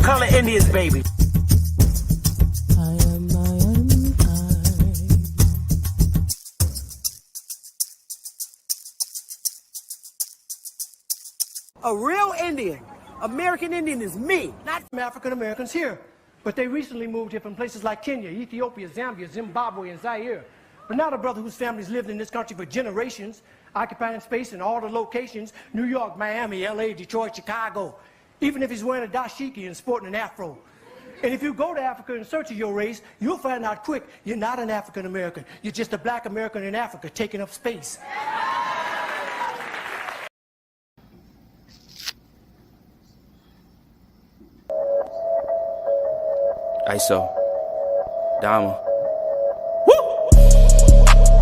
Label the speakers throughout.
Speaker 1: color Indians, baby. A real Indian, American Indian is me, not
Speaker 2: African Americans here. But they recently moved here from places like Kenya, Ethiopia, Zambia, Zimbabwe, and Zaire. But now the brother whose family's lived in this country for generations, occupying space in all the locations, New York, Miami, LA, Detroit, Chicago. Even if he's wearing a dashiki and sporting an afro. And if you go to Africa in search of your race, you'll find out quick, you're not an African American. You're just a black American in Africa taking up space.
Speaker 3: ISO, Dama. Woo!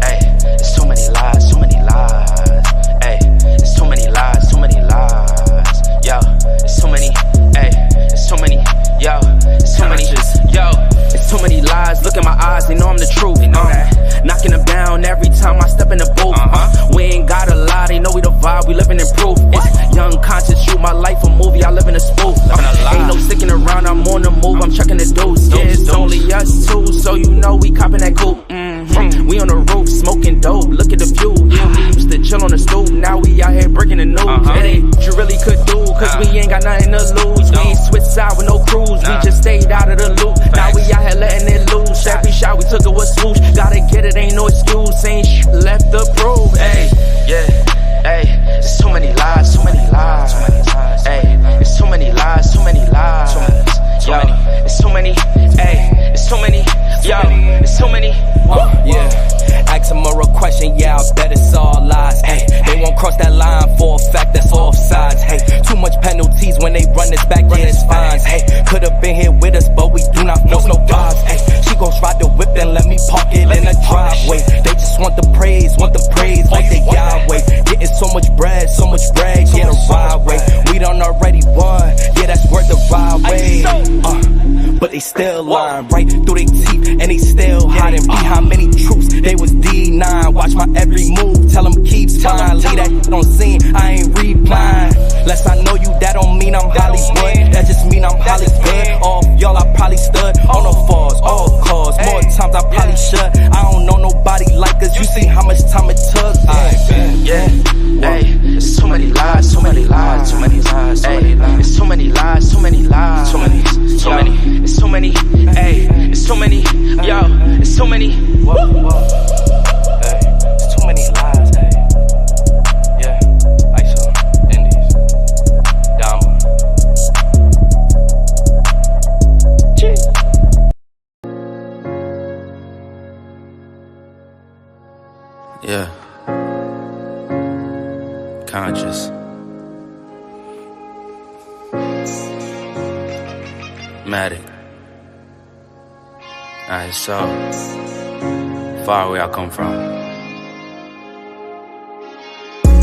Speaker 3: Hey, it's so many lies, so many lies. Hey, it's so many lies, so many lies. Yo, it's so many. Hey, it's so many. Yo, it's so many. Yo, it's so many lies. Look in my eyes, they know I'm the truth. They know that. Knocking them down every time I step in the booth. We ain't got a lie, they know we the vibe, we living in proof. It's young conscious, you my life a movie, I live in a spoof. Ain't no sticking around, I'm on the move, I'm checking the deuce. Yeah, it's only us two, so you know we copping that coupe. We on the roof, smoking dope, look at the view. Yeah, we used to chill on the stoop, now we out here breaking the news. It ain't what you really could do, cause we ain't got nothing to lose. We ain't switched side with no cruise, we just stayed out of the loop. Now we out here letting it loose, every shot we took it was swoosh. Gotta get it, ain't no excuse, ain't left to prove. Hey, yeah, hey, there's so many lies, so many lies. Hey, there's so many lies, so many lies. Yo, there's so many, hey, there's so many, yo, there's so many. Yeah, ask them a real question, yeah, I bet it's all lies. Hey, they won't cross that line for a fact that's offsides. Hey, too much penalties when they run this back, yeah, it's fines. Hey, could've been here with us, but we do not force no vibes. Hey, she gon' ride the whip and let me park it in the driveway. They just want the praise like they Yahweh. Getting so much bread, yeah, the ride way. We done already won, yeah, that's worth the ride way. But they still lying right through their teeth, and they still hiding behind many truths. They was D9, watch my every move, tell them keep fine. Leave that shit on scene, I ain't replying. Less I know you, that don't mean I'm Hollywood. That just mean I'm Hollywood. All of y'all, I probably stood on the falls, all cause. More times I probably should. I don't know nobody like us. You see how much time it took. Yeah, hey, there's so many lies, so many lies, so many lies, so many lies. There's so many lies, so many lies, so many, there's so many, hey, there's so many, yo, there's so many. Hey, there's too many lies, hey. Yeah, ISO, Indies, Dama. Yeah. Conscious. Matic. Alright, so far where I come from.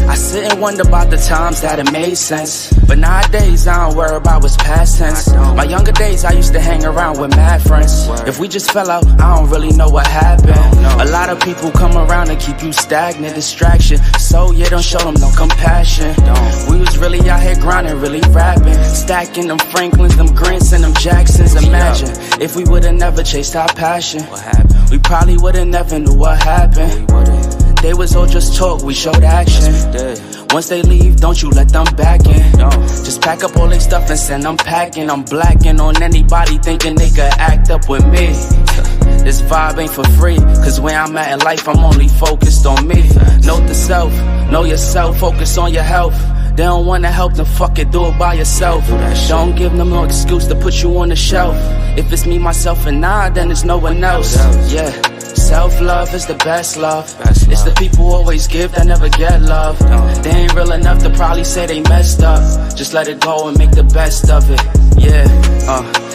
Speaker 3: I sit and wonder about the times that it made sense. But nowadays I don't worry about what's past tense. My younger days I used to hang around with mad friends. If we just fell out, I don't really know what happened. A lot of people come around and keep you stagnant, distraction. So yeah, don't show them no compassion. We was really out here grinding, really rapping, stacking them Franklins, them Grants, and them Jacksons. Imagine if we would've never chased our passion. We probably would've never knew what happened. They was all just talk, we showed action. Once they leave, don't you let them back in. Just pack up all their stuff and send them packing. I'm blacking on anybody thinking they could act up with me. This vibe ain't for free, cause where I'm at in life, I'm only focused on me. Note the self, know yourself, focus on your health. They don't wanna help, then fuck it, do it by yourself. Don't give them no excuse to put you on the shelf. If it's me, myself, and I, then it's no one else. Yeah. Self-love is the best love. It's the people who always give that never get love. They ain't real enough to probably say they messed up. Just let it go and make the best of it. Yeah,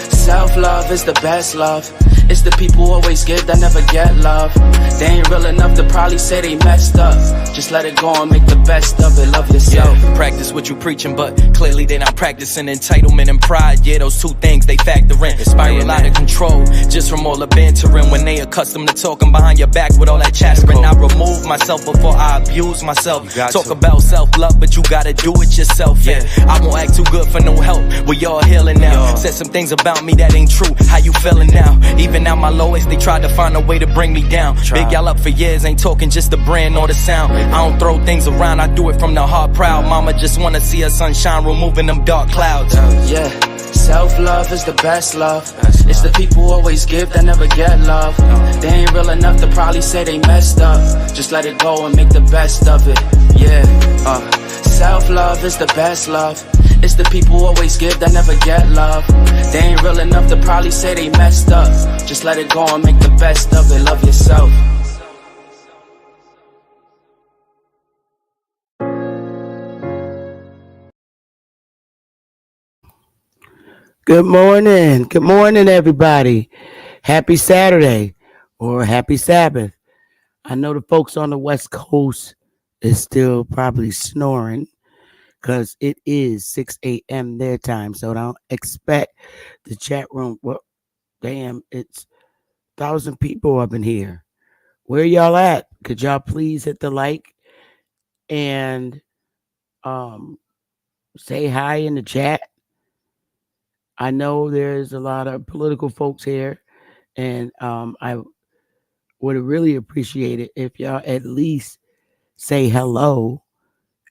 Speaker 3: self-love is the best love. It's the people who always give that never get love. They ain't real enough to probably say they messed up. Just let it go and make the best of it. Love yourself.
Speaker 4: Yeah, practice what you preaching, but clearly they not practicing entitlement and pride. Yeah, those two things they factor in. Spiral out of control just from all the bantering. When they accustomed to talking behind your back with all that chattering. I remove myself before I abuse myself. Talk about self-love, but you gotta do it yourself. Yeah, I won't act too good for no help. We all healing now. Said some things about me that ain't true. How you feeling now? Even at my lowest, they tried to find a way to bring me down. Big y'all up for years, ain't talking just the brand or the sound. I don't throw things around, I do it from the heart proud. Mama just wanna see her sunshine, removing them dark clouds.
Speaker 3: Yeah, self-love is the best love. It's the people who always give that never get love. They ain't real enough to probably say they messed up. Just let it go and make the best of it. Yeah, self-love is the best love. It's the people who always give that never get love. They ain't real enough to probably say they messed up. Just let it go and make the best of it. Love yourself.
Speaker 5: Good morning, everybody. Happy Saturday or happy Sabbath. I know the folks on the West Coast is still probably snoring because it is 6 a.m. their time. So don't expect the chat room. Well, damn, it's 1,000 people up in here. Where y'all at? Could y'all please hit the like and say hi in the chat? I know there's a lot of political folks here, and I would really appreciate it if y'all at least say hello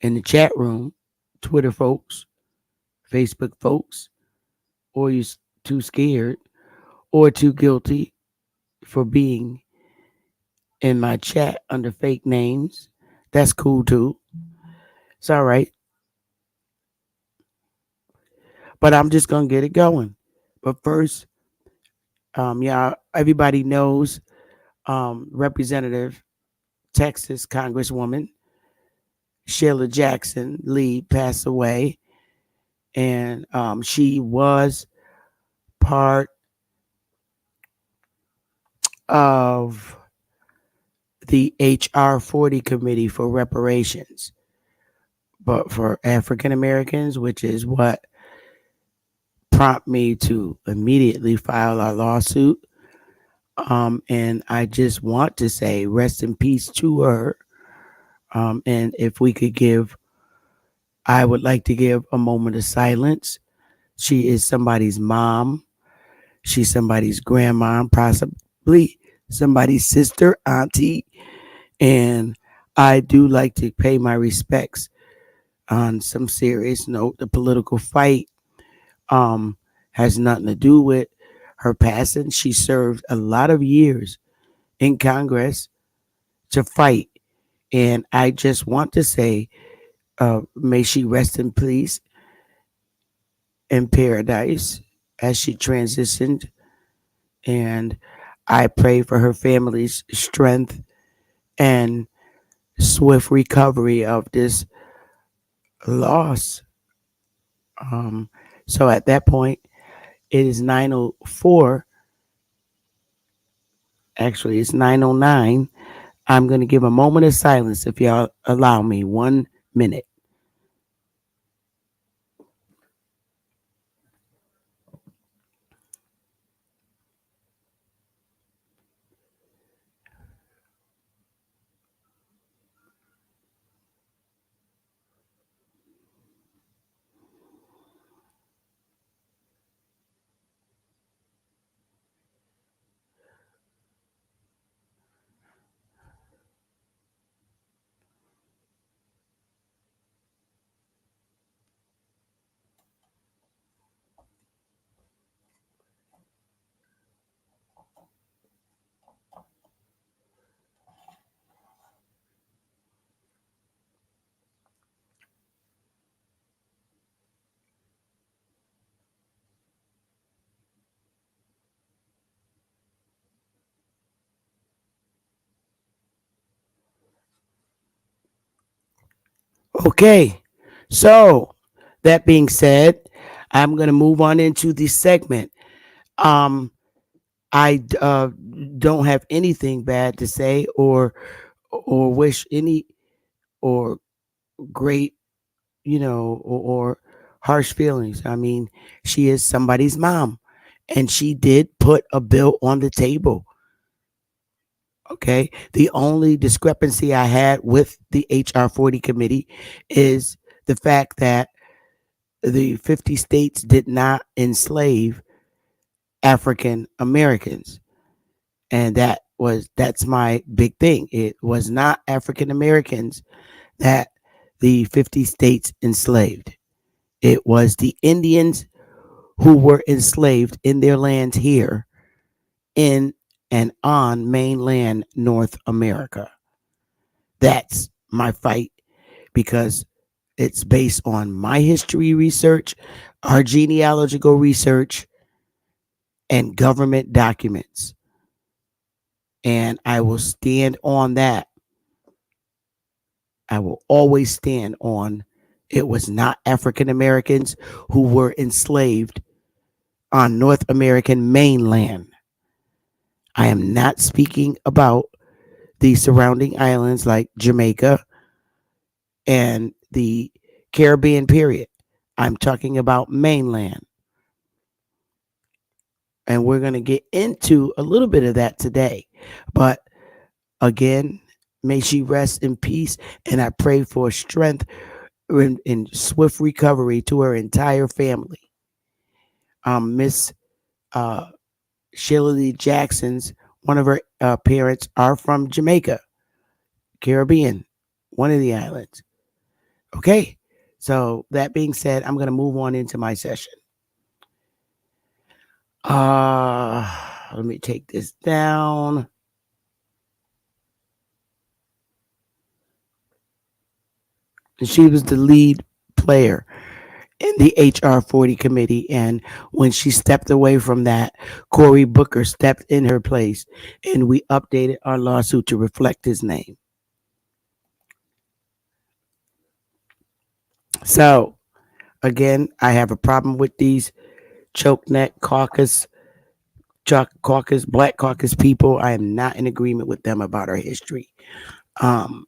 Speaker 5: in the chat room. Twitter folks, Facebook folks, or you too scared or too guilty for being in my chat under fake names. That's cool too. It's all right. But I'm just gonna get it going. But first, everybody knows Representative Texas Congresswoman Sheila Jackson Lee passed away, and she was part of the H.R.40 Committee for reparations, but for African Americans, which is what prompted me to immediately file a lawsuit. And I just want to say rest in peace to her. And if we could I would like to give a moment of silence. She is somebody's mom. She's somebody's grandma, possibly somebody's sister, auntie. And I do like to pay my respects on some serious note. The political fight has nothing to do with her passing. She served a lot of years in Congress to fight. And I just want to say, may she rest in peace in paradise as she transitioned. And I pray for her family's strength and swift recovery of this loss. So at that point, it is 9:04. Actually, it's 9:09. I'm going to give a moment of silence if y'all allow me 1 minute. Okay, so that being said, I'm going to move on into the segment. I don't have anything bad to say or wish any or great, or harsh feelings. I mean, she is somebody's mom, and she did put a bill on the table. Okay. The only discrepancy I had with the HR 40 committee is the fact that the 50 states did not enslave African Americans. And that's my big thing. It was not African Americans that the 50 states enslaved. It was the Indians who were enslaved in their lands here in and on mainland North America. That's my fight because it's based on my history research, our genealogical research, and government documents. And I will stand on that. I will always stand on it was not African Americans who were enslaved on North American mainland. I am not speaking about the surrounding islands like Jamaica and the Caribbean period. I'm talking about mainland. And we're going to get into a little bit of that today. But again, may she rest in peace. And I pray for strength in swift recovery to her entire family. Miss Sheila Lee Jackson's, one of her parents are from Jamaica, Caribbean, one of the islands. Okay. So that being said, I'm going to move on into my session. Let me take this down. She was the lead player in the HR 40 committee. And when she stepped away from that, Cory Booker stepped in her place and we updated our lawsuit to reflect his name. So again, I have a problem with these choke neck caucus, black caucus people. I am not in agreement with them about our history. I'm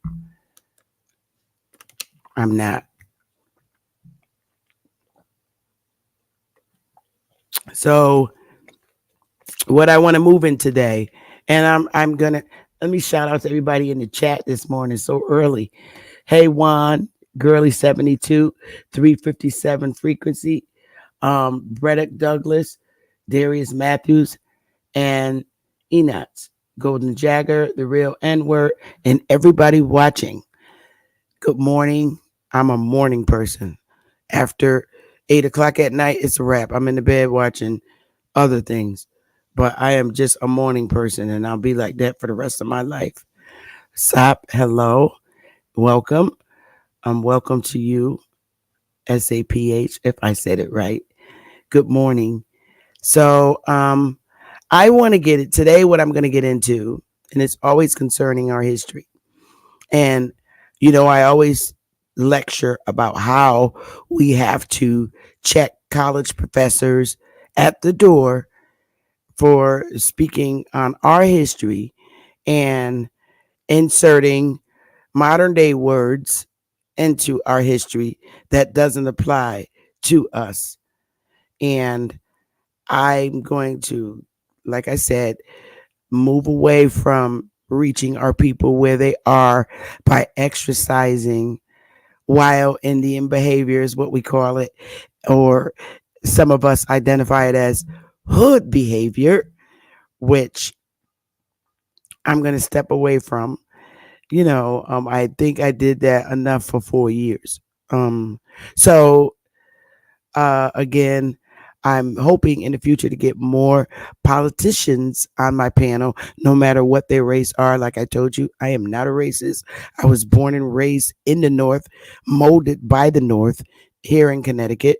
Speaker 5: not. So what I want to move in today, and I'm gonna let me shout out to everybody in the chat this morning so early. Hey Juan, Girly 72, 357 frequency, Breddick Douglas, Darius Matthews, and Enoch, Golden Jagger, the real N-word, and everybody watching. Good morning. I'm a morning person. After 8 o'clock at night, it's a wrap. I'm in the bed watching other things, but I am just a morning person, and I'll be like that for the rest of my life. Sop, hello, welcome. Welcome to you, SAPH, if I said it right. Good morning. So, I want to get it today. What I'm going to get into, and it's always concerning our history, and I always lecture about how we have to check college professors at the door for speaking on our history and inserting modern day words into our history that doesn't apply to us. And I'm going to, like I said, move away from reaching our people where they are by exercising wild Indian behavior is what we call it, or some of us identify it as hood behavior, which I'm going to step away from. I think I did that enough for 4 years. So again, I'm hoping in the future to get more politicians on my panel, no matter what their race are. Like I told you, I am not a racist. I was born and raised in the North, molded by the North here in Connecticut.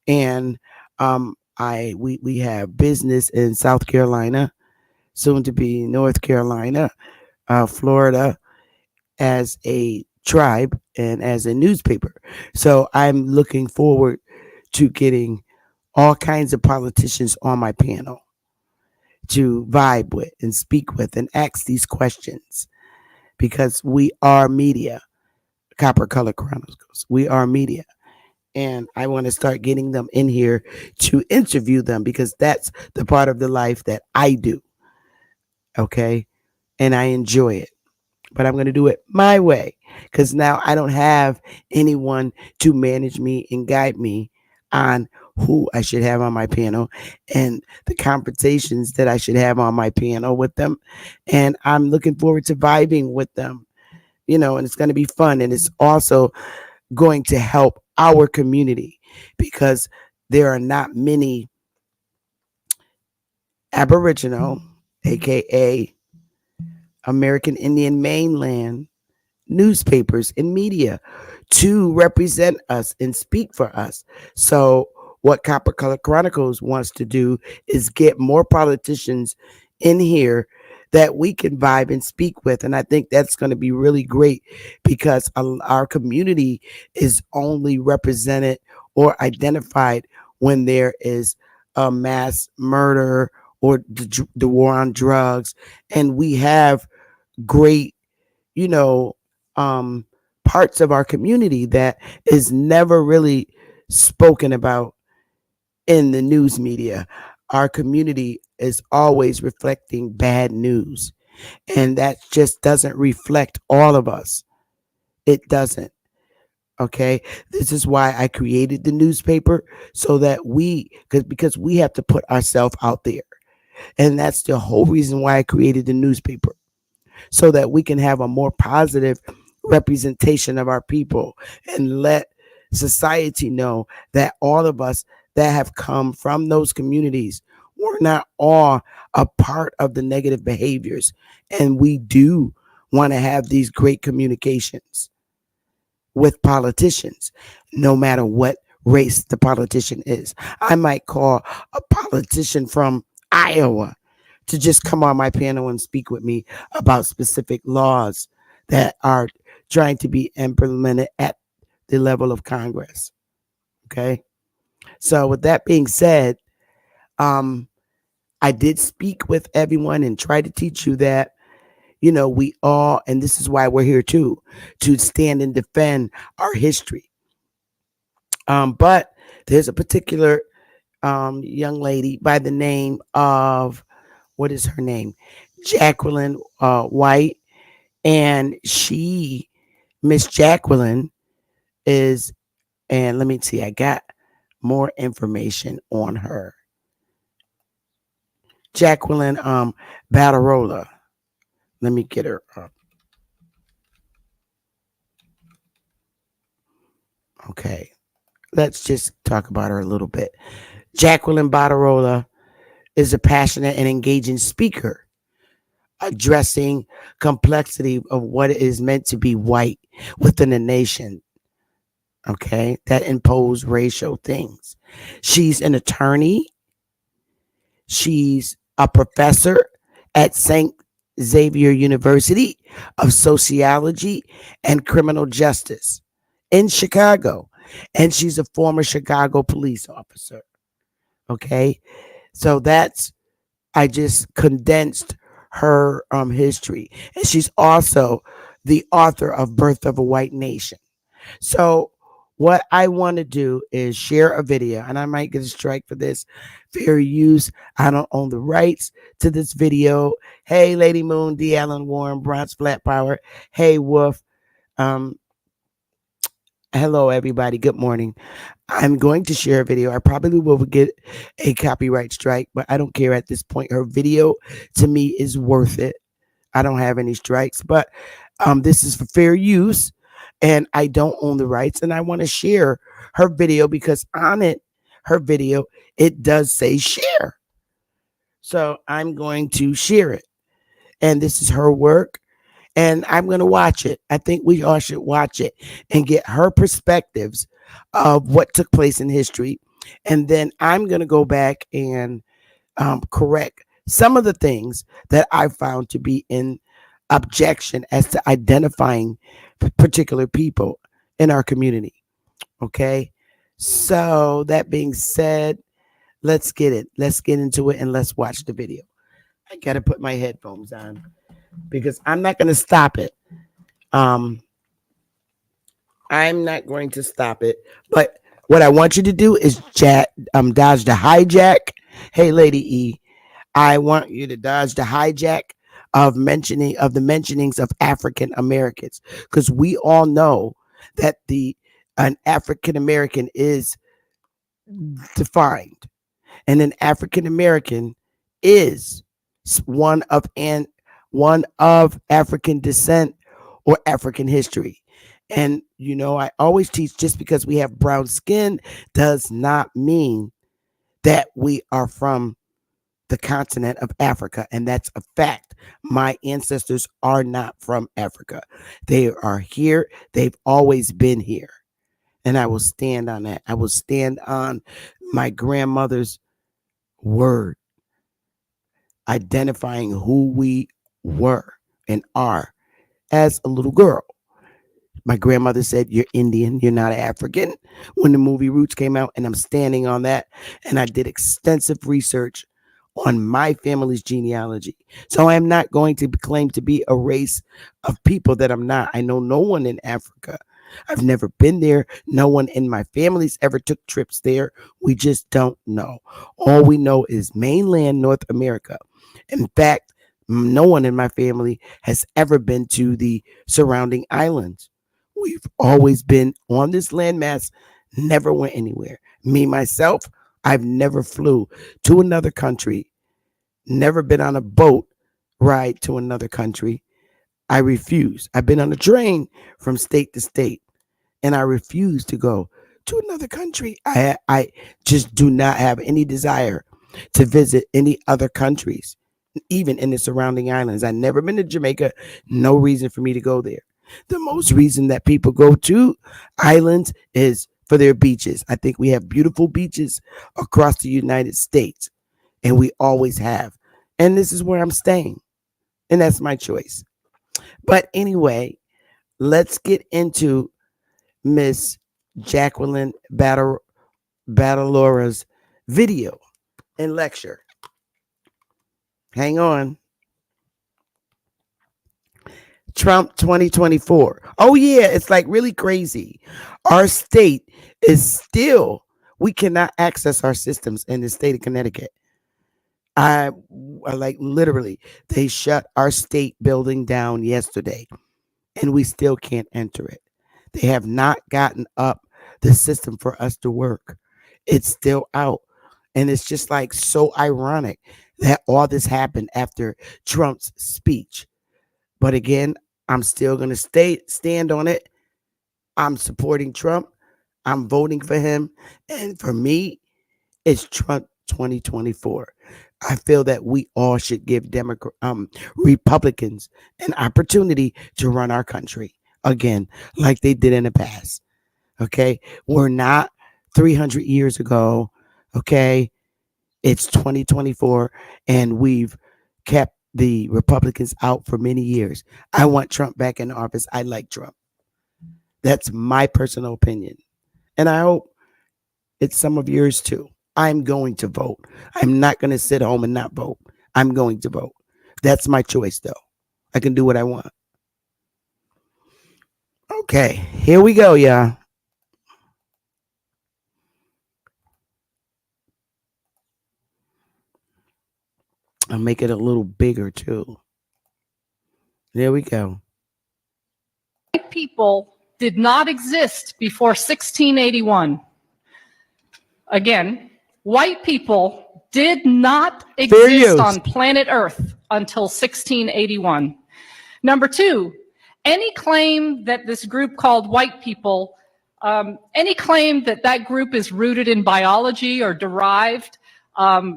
Speaker 5: And we have business in South Carolina, soon to be North Carolina, Florida, as a tribe and as a newspaper. So I'm looking forward to getting all kinds of politicians on my panel to vibe with and speak with and ask these questions, because we are media. Copper Color Chronicles, we are media. And I want to start getting them in here to interview them, because that's the part of the life that I do. Okay. And I enjoy it. But I'm going to do it my way, because now I don't have anyone to manage me and guide me on who I should have on my panel and the conversations that I should have on my panel with them. And I'm looking forward to vibing with them, and it's going to be fun. And it's also going to help our community, because there are not many Aboriginal, aka American Indian mainland, newspapers and media to represent us and speak for us. So what Copper Color Chronicles wants to do is get more politicians in here that we can vibe and speak with. And I think that's going to be really great, because our community is only represented or identified when there is a mass murder or the war on drugs. And we have great, parts of our community that is never really spoken about in the news media. Our community is always reflecting bad news, and that just doesn't reflect all of us. It doesn't. Okay. This is why I created the newspaper, so that because we have to put ourselves out there. And that's the whole reason why I created the newspaper, so that we can have a more positive representation of our people and let society know that all of us that have come from those communities, we're not all a part of the negative behaviors. And we do want to have these great communications with politicians, no matter what race the politician is. I might call a politician from Iowa to just come on my panel and speak with me about specific laws that are trying to be implemented at the level of Congress. Okay. So with that being said, I did speak with everyone and try to teach you that, we all, and this is why we're here too, to stand and defend our history. But there's a particular young lady by the name of, what is her name? Jacqueline White. And Miss Jacqueline is, and let me see, I got more information on her. Jacqueline Battalora. Let me get her up. Okay. Let's just talk about her a little bit. Jacqueline Battalora is a passionate and engaging speaker, addressing complexity of what it is meant to be white within a nation, okay, that impose racial things. She's an attorney. She's a professor at Saint Xavier University of sociology and criminal justice in Chicago. And she's a former Chicago police officer. Okay. So I just condensed her history. And she's also the author of Birth of a White Nation. So what I want to do is share a video, and I might get a strike for this. Fair use. I don't own the rights to this video. Hey, Lady Moon, D. Allen Warren, Bronx Flat Power. Hey, Wolf. Hello, everybody. Good morning. I'm going to share a video. I probably will get a copyright strike, but I don't care at this point. Her video to me is worth it. I don't have any strikes, but this is for fair use, and I don't own the rights, and I want to share her video because on her video, it does say share. So I'm going to share it, and this is her work, and I'm going to watch it. I think we all should watch it and get her perspectives of what took place in history, and then I'm going to go back and correct some of the things that I found to be in objection as to identifying particular people in our community. Okay. So that being said, let's get into it and let's watch the video. I gotta put my headphones on because I'm not gonna stop it. I'm not going to stop it. But what I want you to do is dodge the hijack. Hey, Lady E, I want you to dodge the hijack of the mentionings of African Americans, because we all know that an African American is defined, and an African American is one of African descent or African history. And I always teach, just because we have brown skin does not mean that we are from the continent of Africa. And that's a fact. My ancestors are not from Africa. They are here. They've always been here. And I will stand on that. I will stand on my grandmother's word, identifying who we were and are as a little girl. My grandmother said, "You're Indian, you're not African," when the movie Roots came out, and I'm standing on that. And I did extensive research on my family's genealogy. So I am not going to claim to be a race of people that I'm not. I know no one in Africa. I've never been there. No one in my family's ever took trips there. We just don't know. All we know is mainland North America. In fact, no one in my family has ever been to the surrounding islands. We've always been on this landmass, never went anywhere. Me, myself, I've never flew to another country, never been on a boat ride to another country. I refuse. I've been on a train from state to state, and I refuse to go to another country. I just do not have any desire to visit any other countries, even in the surrounding islands. I've never been to Jamaica. No reason for me to go there. The most reason that people go to islands is for their beaches. I think we have beautiful beaches across the United States, and we always have. And this is where I'm staying, and that's my choice. But anyway, let's get into Miss Jacqueline Battalora's video and lecture. Hang on. Trump 2024. Oh yeah, it's like really crazy. Our state is still, we cannot access our systems in the state of Connecticut. I like literally, they shut our state building down yesterday, and we still can't enter it. They have not gotten up the system for us to work. It's still out. And it's just like so ironic that all this happened after Trump's speech. But again, I'm still going to stand on it. I'm supporting Trump. I'm voting for him. And for me, it's Trump 2024. I feel that we all should give Republicans an opportunity to run our country again, like they did in the past. Okay. We're not 300 years ago. Okay. It's 2024, and we've kept the Republicans out for many years. I want Trump back in office. I like Trump. That's my personal opinion. And I hope it's some of yours too. I'm going to vote. I'm not going to sit home and not vote. I'm going to vote. That's my choice, though. I can do what I want. Okay, here we go, y'all. I'll make it a little bigger, too. There we go.
Speaker 6: White people did not exist before 1681. Again, white people did not exist on planet Earth until 1681. Number two, any claim that this group called white people, any claim that that group is rooted in biology or derived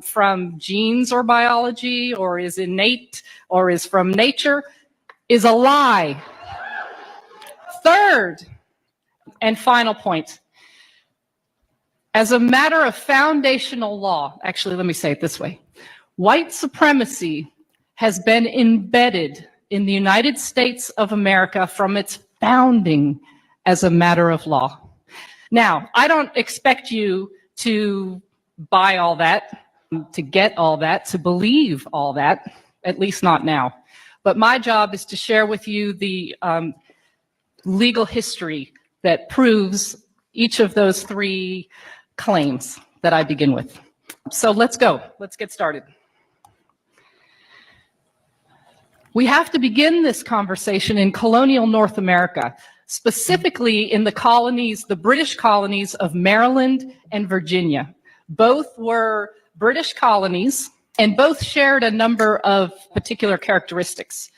Speaker 6: from genes or biology, or is innate or is from nature, is a lie. Third and final point. As a matter of foundational law, actually, let me say it this way. White supremacy has been embedded in the United States of America from its founding as a matter of law. Now, I don't expect you to buy all that. to get all that, to believe all that, at least not now. But my job is to share with you the legal history that proves each of those three claims that I begin with. So let's go. Let's get started. We have to begin this conversation in colonial North America, specifically in the colonies, the British colonies of Maryland and Virginia. Both were British colonies, and both shared a number of particular characteristics.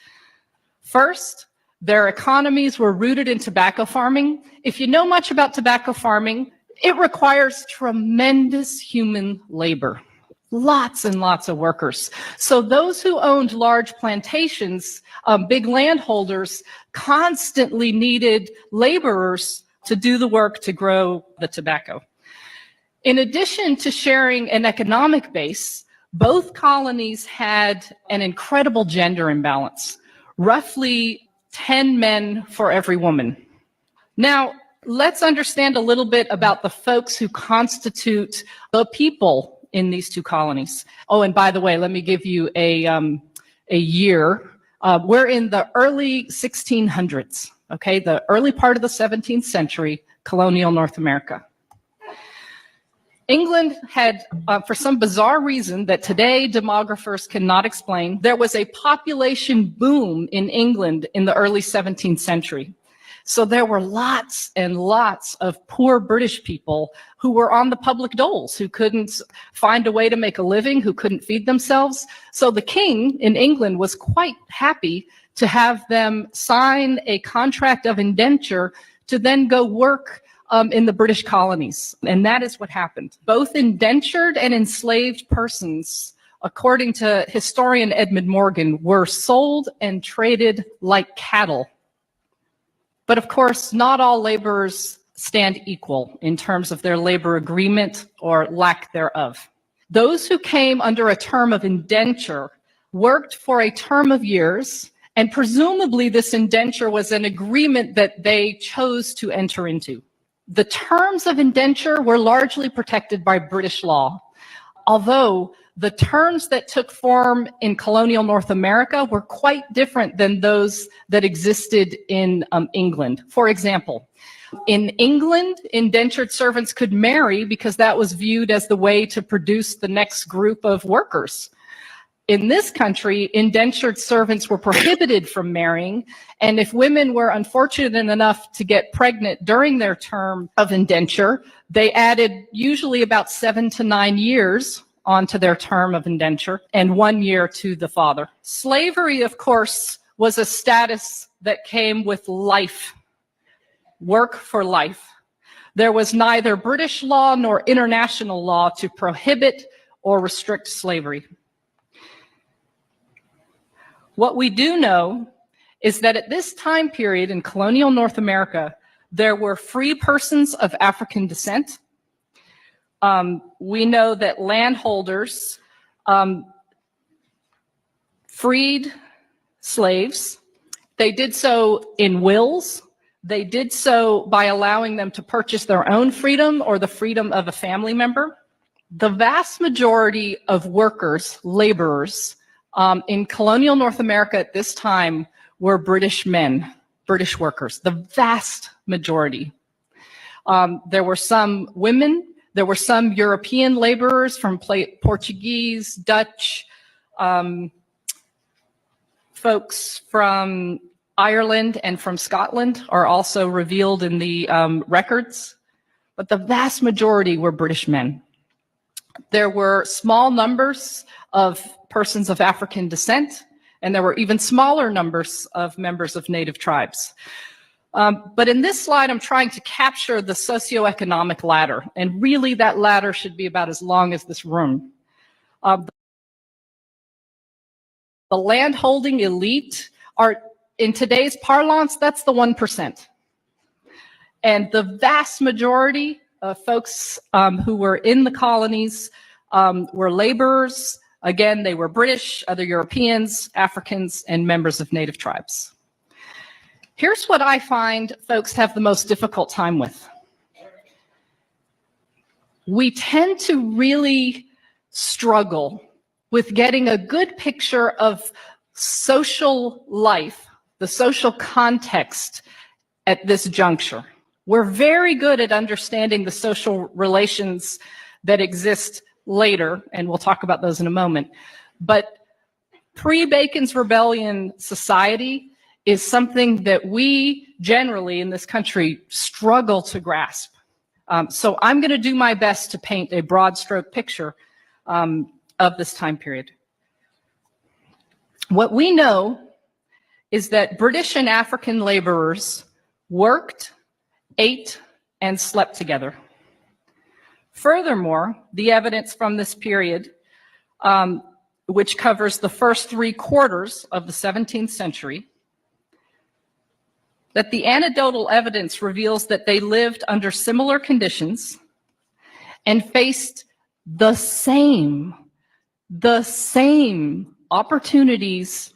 Speaker 6: First, their economies were rooted in tobacco farming. If you know much about tobacco farming, it requires tremendous human labor, lots and lots of workers. So those who owned large plantations, big landholders, constantly needed laborers to do the work to grow the tobacco. In addition to sharing an economic base, both colonies had an incredible gender imbalance, roughly 10 men for every woman. Now, let's understand a little bit about the folks who constitute the people in these two colonies. Oh, and by the way, let me give you a year. We're in the early 1600s, okay? The early part of the 17th century, colonial North America. England had, for some bizarre reason that today demographers cannot explain, there was a population boom in England in the early 17th century. So there were lots and lots of poor British people who were on the public doles, who couldn't find a way to make a living, who couldn't feed themselves. So the king in England was quite happy to have them sign a contract of indenture to then go work in the British colonies. And that is what happened. Both indentured and enslaved persons, according to historian Edmund Morgan, were sold and traded like cattle. But of course, not all laborers stand equal in terms of their labor agreement or lack thereof. Those who came under a term of indenture worked for a term of years, and presumably this indenture was an agreement that they chose to enter into. The terms of indenture were largely protected by British law, although the terms that took form in colonial North America were quite different than those that existed in England. For example, in England, indentured servants could marry because that was viewed as the way to produce the next group of workers. In this country, indentured servants were prohibited from marrying, and if women were unfortunate enough to get pregnant during their term of indenture, they added usually about 7 to 9 years onto their term of indenture and 1 year to the father. Slavery, of course, was a status that came with life, work for life. There was neither British law nor international law to prohibit or restrict slavery. What we do know is that at this time period in colonial North America, there were free persons of African descent. We know that landholders freed slaves. They did so in wills. They did so by allowing them to purchase their own freedom or the freedom of a family member. The vast majority of workers, laborers, in colonial North America at this time were British men, British workers, the vast majority. There were some women, there were some European laborers from Portuguese, Dutch, folks from Ireland and from Scotland are also revealed in the records, but the vast majority were British men. There were small numbers of persons of African descent, and there were even smaller numbers of members of native tribes. But in this slide, I'm trying to capture the socioeconomic ladder, and really that ladder should be about as long as this room. The landholding elite are, in today's parlance, that's the 1%. And the vast majority of folks who were in the colonies were laborers. Again, they were British, other Europeans, Africans, and members of native tribes. Here's what I find folks have the most difficult time with. We tend to really struggle with getting a good picture of social life, the social context at this juncture. We're very good at understanding the social relations that exist later, and we'll talk about those in a moment. But pre-Bacon's Rebellion society is something that we generally in this country struggle to grasp. So I'm going to do my best to paint a broad stroke picture of this time period. What we know is that British and African laborers worked, ate, and slept together. Furthermore, the evidence from this period, which covers the first 3/4 of the 17th century, that the anecdotal evidence reveals that they lived under similar conditions and faced the same opportunities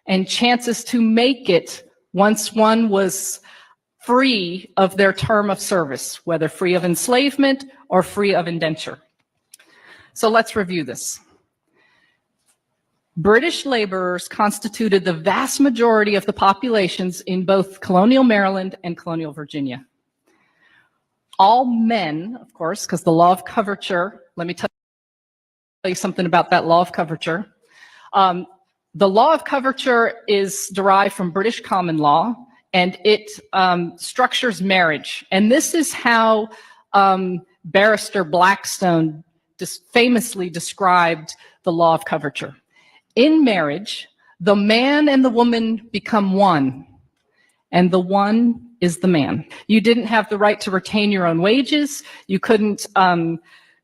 Speaker 6: and chances to make it once one was free of their term of service, whether free of enslavement or free of indenture. So let's review this. British laborers constituted the vast majority of the populations in both colonial Maryland and colonial Virginia. All men, of course, because the law of coverture, let me tell you something about that law of coverture. The law of coverture is derived from British common law, and it structures marriage. And this is how Barrister Blackstone famously described the law of coverture. In marriage, the man and the woman become one, and the one is the man. You didn't have the right to retain your own wages. You couldn't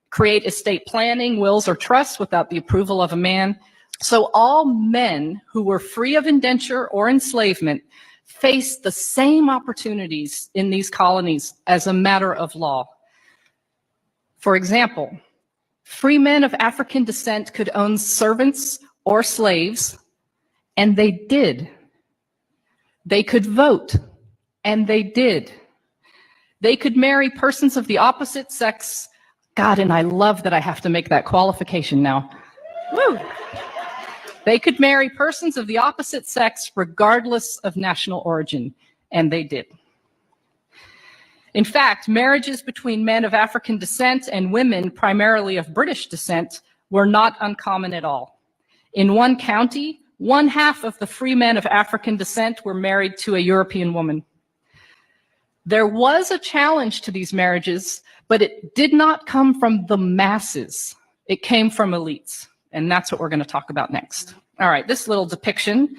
Speaker 6: create estate planning, wills, or trusts without the approval of a man. So all men who were free of indenture or enslavement faced the same opportunities in these colonies as a matter of law. For example, free men of African descent could own servants or slaves, and they did. They could vote, and they did. They could marry persons of the opposite sex. God, and I love that I have to make that qualification now. Woo! They could marry persons of the opposite sex regardless of national origin, and they did. In fact, marriages between men of African descent and women primarily of British descent were not uncommon at all. In one county, 1/2 of the free men of African descent were married to a European woman. There was a challenge to these marriages, but it did not come from the masses. It came from elites. And that's what we're going to talk about next. All right, this little depiction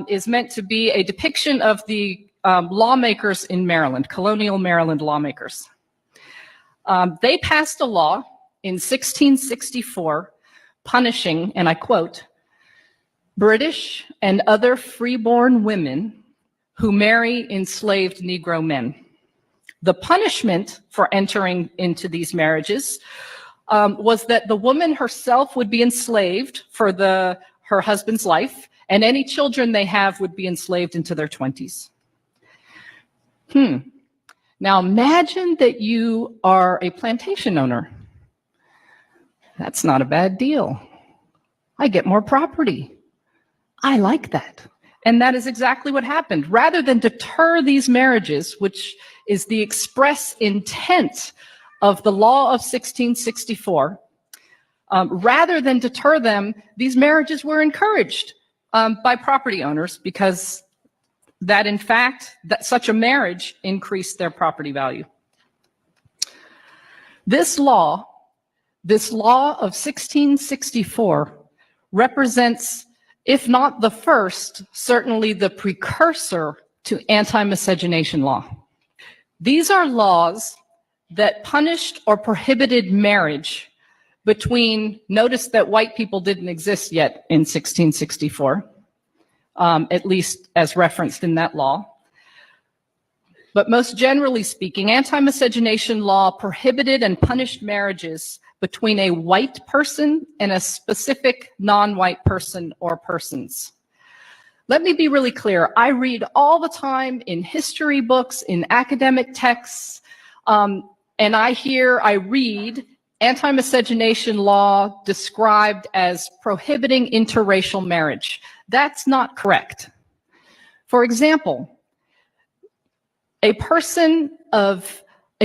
Speaker 6: is meant to be a depiction of the lawmakers in Maryland, colonial Maryland lawmakers. They passed a law in 1664 punishing, and I quote, British and other freeborn women who marry enslaved Negro men. The punishment for entering into these marriages was that the woman herself would be enslaved for her husband's life, and any children they have would be enslaved into their 20s. Now imagine that you are a plantation owner. That's not a bad deal. I get more property. I like that. And that is exactly what happened. Rather than deter these marriages, which is the express intent of the law of 1664, rather than deter them, these marriages were encouraged by property owners because that, in fact, that such a marriage increased their property value. This law of 1664 represents, if not the first, certainly the precursor to anti-miscegenation law. These are laws that punished or prohibited marriage between, notice that white people didn't exist yet in 1664, at least as referenced in that law. But most generally speaking, anti-miscegenation law prohibited and punished marriages between a white person and a specific non-white person or persons. Let me be really clear. I read all the time in history books, in academic texts, and I read, anti-miscegenation law described as prohibiting interracial marriage. That's not correct. For example, a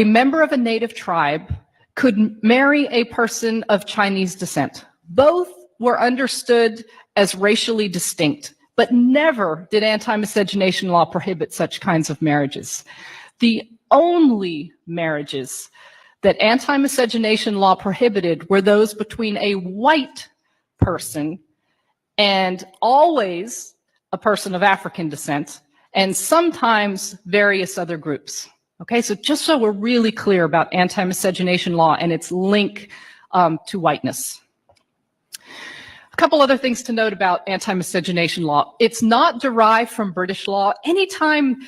Speaker 6: member of a native tribe could marry a person of Chinese descent. Both were understood as racially distinct, but never did anti-miscegenation law prohibit such kinds of marriages. The only marriages that anti-miscegenation law prohibited were those between a white person and always a person of African descent, and sometimes various other groups. Okay, so just so we're really clear about anti-miscegenation law and its link to whiteness. A couple other things to note about anti-miscegenation law. It's not derived from British law. Anytime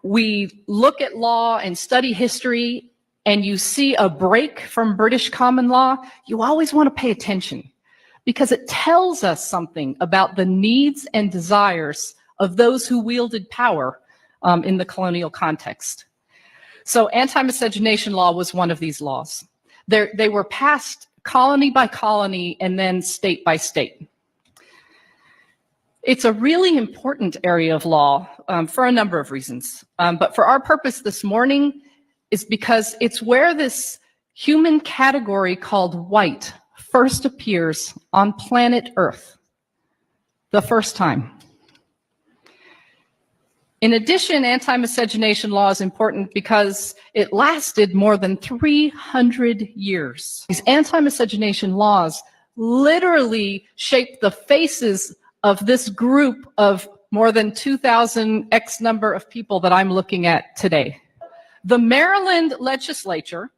Speaker 6: we look at law and study history and you see a break from British common law, you always want to pay attention because it tells us something about the needs and desires of those who wielded power in the colonial context. So anti-miscegenation law was one of these laws. They were passed colony by colony and then state by state. It's a really important area of law for a number of reasons. But for our purpose this morning is because it's where this human category called white first appears on planet Earth, the first time. In addition, anti-miscegenation law is important because it lasted more than 300 years. These anti-miscegenation laws literally shaped the faces of this group of more than 2,000 X number of people that I'm looking at today. The Maryland legislature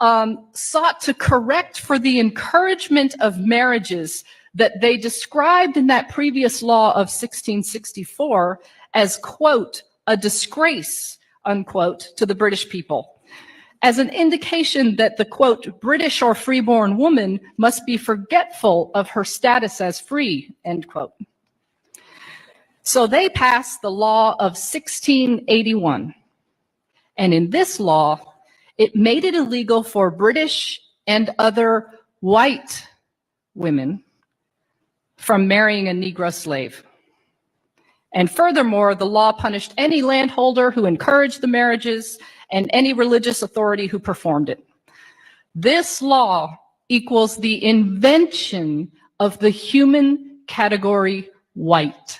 Speaker 6: sought to correct for the encouragement of marriages that they described in that previous law of 1664 as, quote, a disgrace, unquote, to the British people, as an indication that the, quote, British or freeborn woman must be forgetful of her status as free, end quote. So they passed the law of 1681. And in this law, it made it illegal for British and other white women from marrying a Negro slave. And furthermore, the law punished any landholder who encouraged the marriages and any religious authority who performed it. This law equals the invention of the human category white.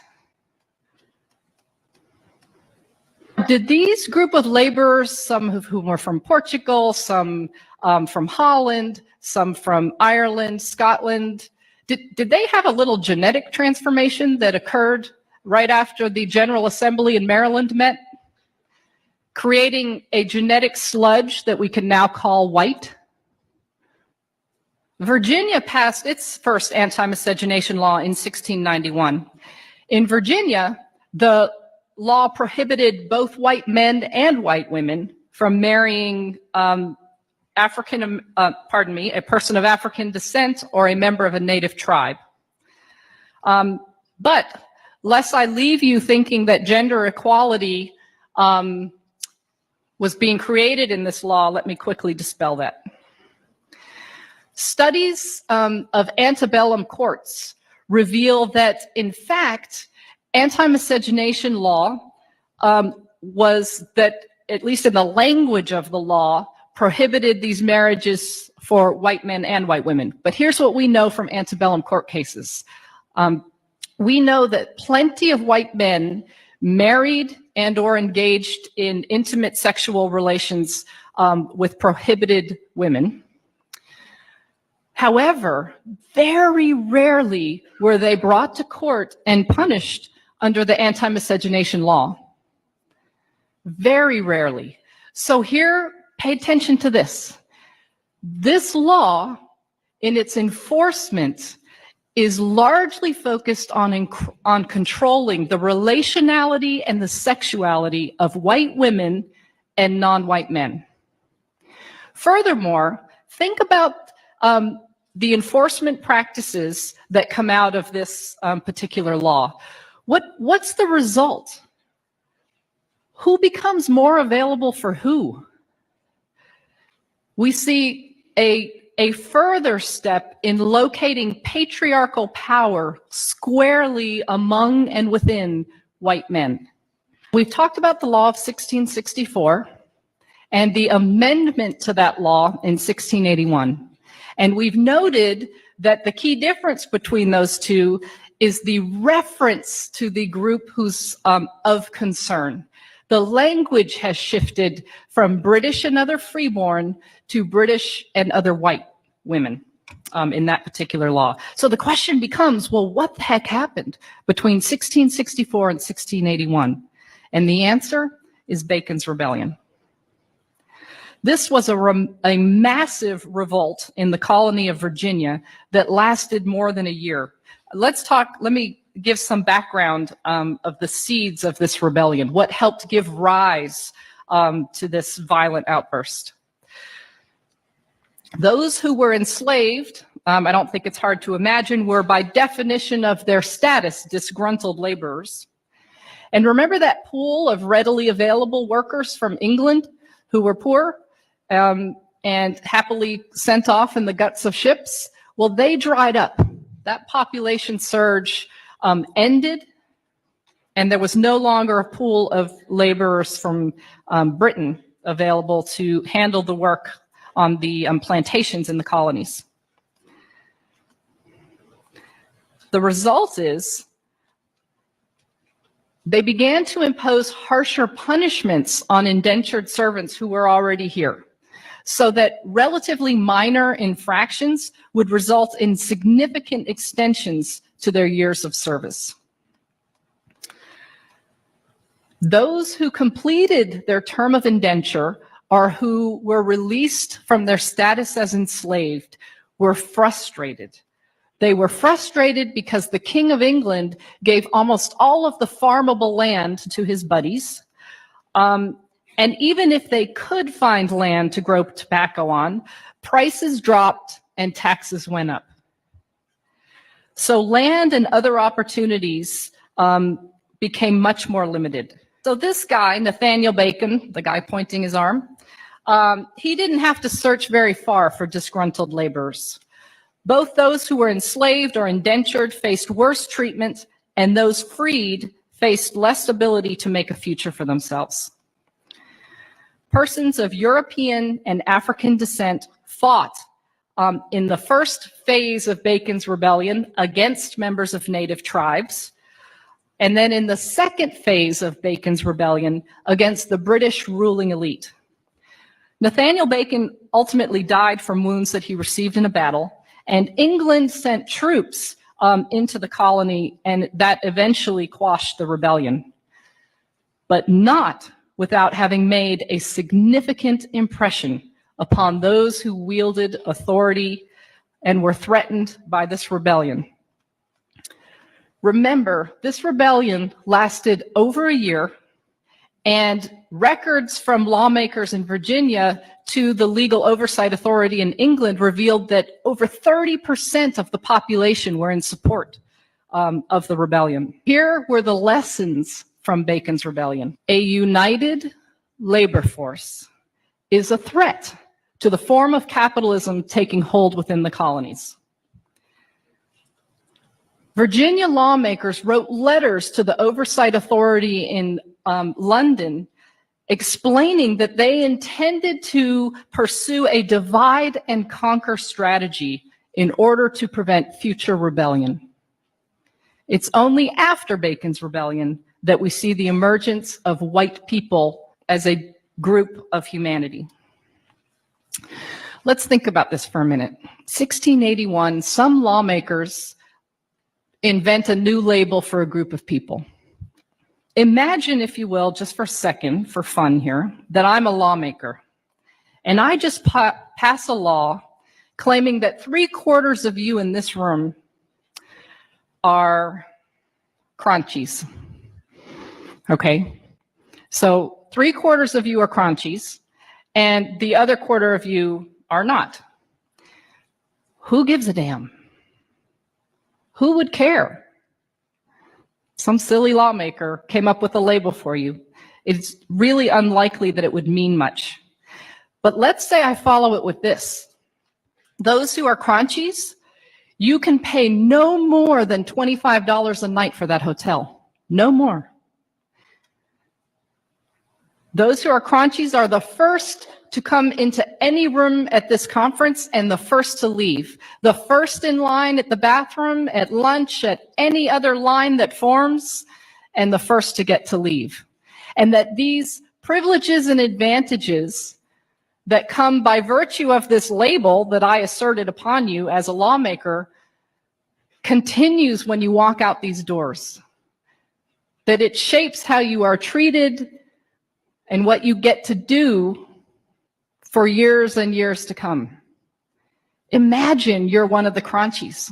Speaker 6: Did these group of laborers, some of whom were from Portugal, some from Holland, some from Ireland, Scotland, did they have a little genetic transformation that occurred right after the General Assembly in Maryland met, creating a genetic sludge that we can now call white? Virginia passed its first anti-miscegenation law in 1691. In Virginia, the law prohibited both white men and white women from marrying a person of African descent or a member of a native tribe. But lest I leave you thinking that gender equality was being created in this law, let me quickly dispel that. Studies of antebellum courts reveal that, in fact, anti-miscegenation law was that, at least in the language of the law, prohibited these marriages for white men and white women. But here's what we know from antebellum court cases. We know that plenty of white men married and or engaged in intimate sexual relations with prohibited women. However, very rarely were they brought to court and punished under the anti-miscegenation law. Very rarely. So here, pay attention to this. This law, in its enforcement, is largely focused on controlling the relationality and the sexuality of white women and non-white men. Furthermore, think about the enforcement practices that come out of this particular law. What's the result? Who becomes more available for who? we see a further step in locating patriarchal power squarely among and within white men. We've talked about the law of 1664 and the amendment to that law in 1681. And we've noted that the key difference between those two is the reference to the group who's of concern. The language has shifted from British and other freeborn to British and other white women in that particular law. So the question becomes, well, what the heck happened between 1664 and 1681? And the answer is Bacon's Rebellion. This was a massive revolt in the colony of Virginia that lasted more than a year. Let me give some background of the seeds of this rebellion, what helped give rise to this violent outburst. Those who were enslaved, I don't think it's hard to imagine, were by definition of their status disgruntled laborers. And remember that pool of readily available workers from England who were poor and happily sent off in the guts of ships? Well, they dried up. That population surge ended, and there was no longer a pool of laborers from Britain available to handle the work on the plantations in the colonies. The result is they began to impose harsher punishments on indentured servants who were already here, so that relatively minor infractions would result in significant extensions to their years of service. Those who completed their term of indenture or who were released from their status as enslaved were frustrated. They were frustrated because the King of England gave almost all of the farmable land to his buddies. And even if they could find land to grow tobacco on, prices dropped and taxes went up. So land and other opportunities became much more limited. So this guy, Nathaniel Bacon, the guy pointing his arm, he didn't have to search very far for disgruntled laborers. Both those who were enslaved or indentured faced worse treatment, and those freed faced less ability to make a future for themselves. Persons of European and African descent fought in the first phase of Bacon's Rebellion against members of native tribes, and then in the second phase of Bacon's Rebellion against the British ruling elite. Nathaniel Bacon ultimately died from wounds that he received in a battle, and England sent troops into the colony, and that eventually quashed the rebellion, but not without having made a significant impression upon those who wielded authority and were threatened by this rebellion. Remember, this rebellion lasted over a year, and records from lawmakers in Virginia to the Legal Oversight Authority in England revealed that over 30% of the population were in support of the rebellion. Here were the lessons from Bacon's Rebellion. A united labor force is a threat to the form of capitalism taking hold within the colonies. Virginia lawmakers wrote letters to the Oversight Authority in London explaining that they intended to pursue a divide and conquer strategy in order to prevent future rebellion. It's only after Bacon's Rebellion that we see the emergence of white people as a group of humanity. Let's think about this for a minute. 1681, some lawmakers invent a new label for a group of people. Imagine, if you will, just for a second, for fun here, that I'm a lawmaker, and I just pass a law claiming that 3/4 of you in this room are crunchies. Okay? So 3/4 of you are crunchies, and the other quarter of you are not. Who gives a damn? Who would care? Some silly lawmaker came up with a label for you. It's really unlikely that it would mean much. But let's say I follow it with this. Those who are crunchies, you can pay no more than $25 a night for that hotel. No more. Those who are crunchies are the first to come into any room at this conference and the first to leave. The first in line at the bathroom, at lunch, at any other line that forms, and the first to get to leave. And that these privileges and advantages that come by virtue of this label that I asserted upon you as a lawmaker continues when you walk out these doors. That it shapes how you are treated and what you get to do for years and years to come. Imagine you're one of the crunchies.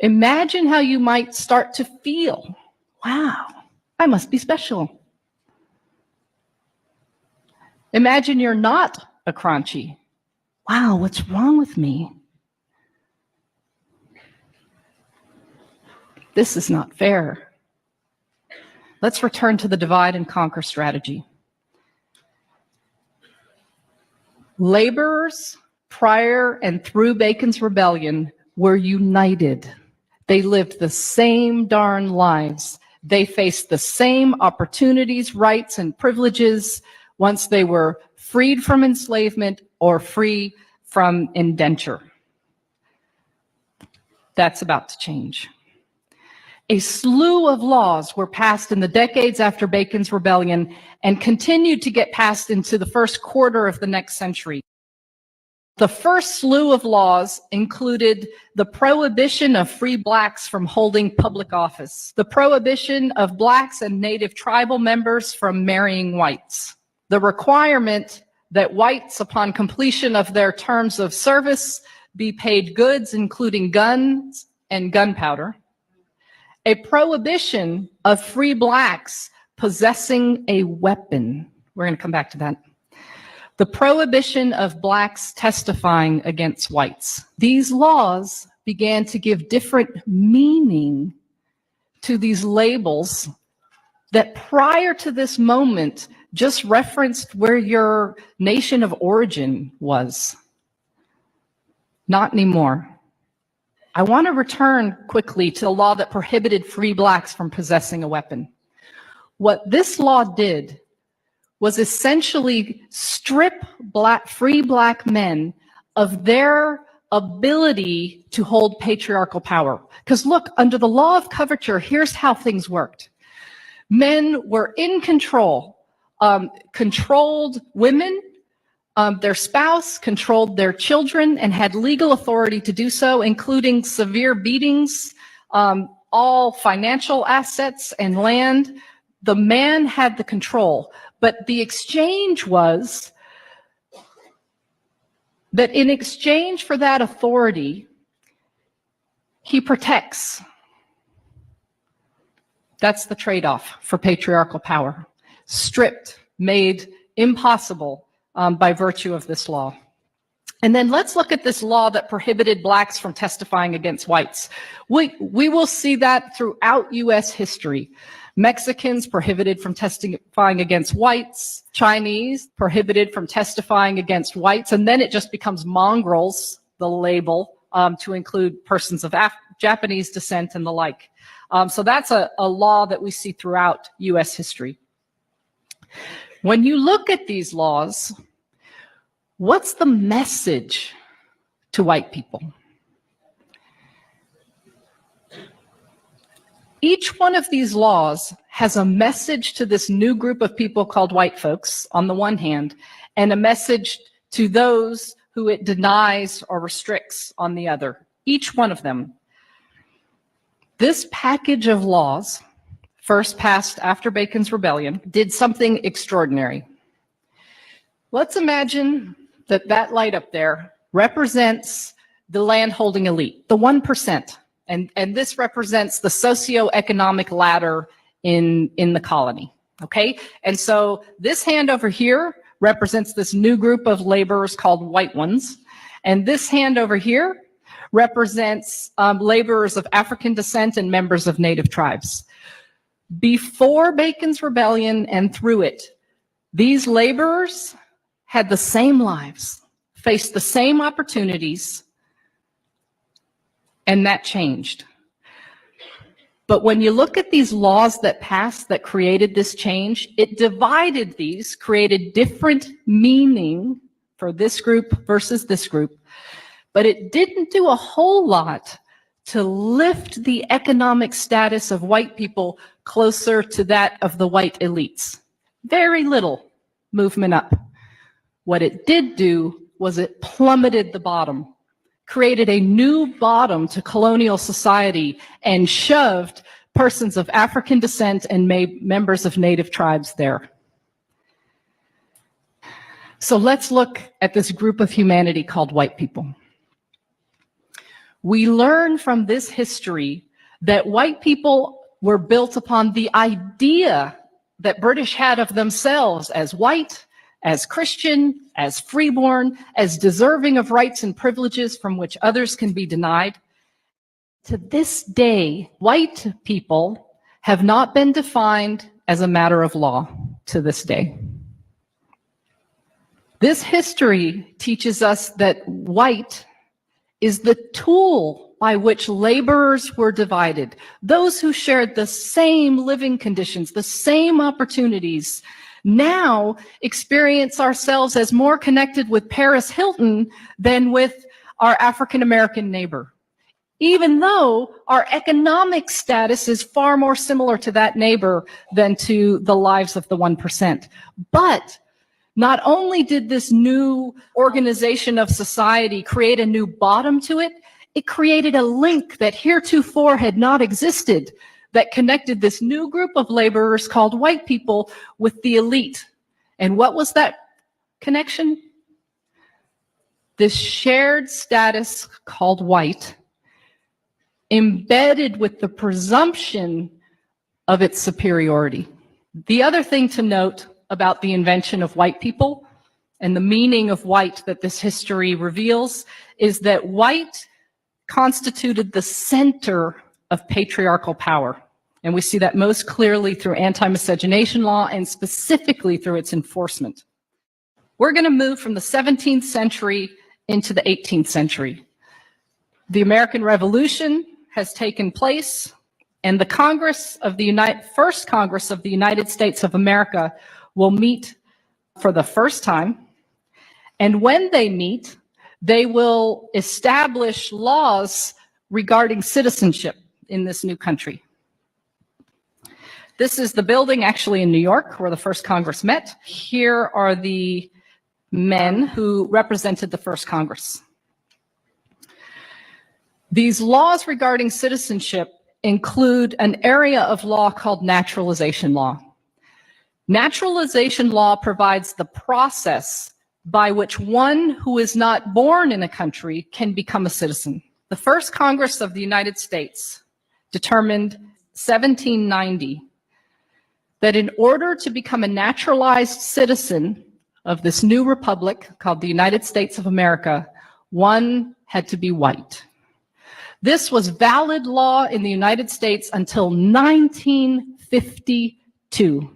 Speaker 6: Imagine how you might start to feel. Wow, I must be special. Imagine you're not a crunchy. Wow, what's wrong with me? This is not fair. Let's return to the divide and conquer strategy. Laborers prior and through Bacon's Rebellion were united. They lived the same darn lives. They faced the same opportunities, rights, and privileges once they were freed from enslavement or free from indenture. That's about to change. A slew of laws were passed in the decades after Bacon's Rebellion and continued to get passed into the first quarter of the next century. The first slew of laws included the prohibition of free blacks from holding public office, the prohibition of blacks and native tribal members from marrying whites, the requirement that whites, upon completion of their terms of service, be paid goods, including guns and gunpowder, a prohibition of free blacks possessing a weapon. We're going to come back to that. The prohibition of blacks testifying against whites. These laws began to give different meaning to these labels that prior to this moment just referenced where your nation of origin was. Not anymore. I want to return quickly to the law that prohibited free blacks from possessing a weapon. What this law did was essentially strip free black men of their ability to hold patriarchal power. Because look, under the law of coverture, here's how things worked. Men were in control, controlled women, their spouse, controlled their children, and had legal authority to do so, including severe beatings, all financial assets and land. The man had the control, but the exchange was that in exchange for that authority, he protects. That's the trade-off for patriarchal power. Stripped, made impossible by virtue of this law. And then let's look at this law that prohibited blacks from testifying against whites. We will see that throughout U.S. history. Mexicans prohibited from testifying against whites, Chinese prohibited from testifying against whites, and then it just becomes mongrels, the label, to include persons of Japanese descent and the like. So that's a law that we see throughout U.S. history. When you look at these laws, what's the message to white people? Each one of these laws has a message to this new group of people called white folks on the one hand, and a message to those who it denies or restricts on the other. Each one of them. This package of laws, first passed after Bacon's Rebellion, did something extraordinary. Let's imagine that that light up there represents the landholding elite, the 1%. And this represents the socioeconomic ladder in the colony, okay? And so this hand over here represents this new group of laborers called white ones. And this hand over here represents laborers of African descent and members of native tribes. Before Bacon's Rebellion and through it, these laborers had the same lives, faced the same opportunities, and that changed. But when you look at these laws that passed that created this change, it divided these, created different meaning for this group versus this group, but it didn't do a whole lot to lift the economic status of white people closer to that of the white elites. Very little movement up. What it did do was it plummeted the bottom, created a new bottom to colonial society, and shoved persons of African descent and members of native tribes there. So let's look at this group of humanity called white people. We learn from this history that white people were built upon the idea that British had of themselves as white, as Christian, as freeborn, as deserving of rights and privileges from which others can be denied. To this day, white people have not been defined as a matter of law to this day. This history teaches us that white is the tool by which laborers were divided. Those who shared the same living conditions, the same opportunities, now experience ourselves as more connected with Paris Hilton than with our African American neighbor, even though our economic status is far more similar to that neighbor than to the lives of the 1%. But not only did this new organization of society create a new bottom to it, it created a link that heretofore had not existed that connected this new group of laborers called white people with the elite. And what was that connection? This shared status called white, embedded with the presumption of its superiority. The other thing to note about the invention of white people and the meaning of white that this history reveals is that white constituted the center of patriarchal power. And we see that most clearly through anti-miscegenation law and specifically through its enforcement. We're going to move from the 17th century into the 18th century. The American Revolution has taken place, and the First Congress of the United States of America will meet for the first time. And when they meet, they will establish laws regarding citizenship in this new country. This is the building actually in New York where the first Congress met. Here are the men who represented the first Congress. These laws regarding citizenship include an area of law called naturalization law. Naturalization law provides the process by which one who is not born in a country can become a citizen. The first Congress of the United States determined 1790 that in order to become a naturalized citizen of this new republic called the United States of America, one had to be white. This was valid law in the United States until 1952.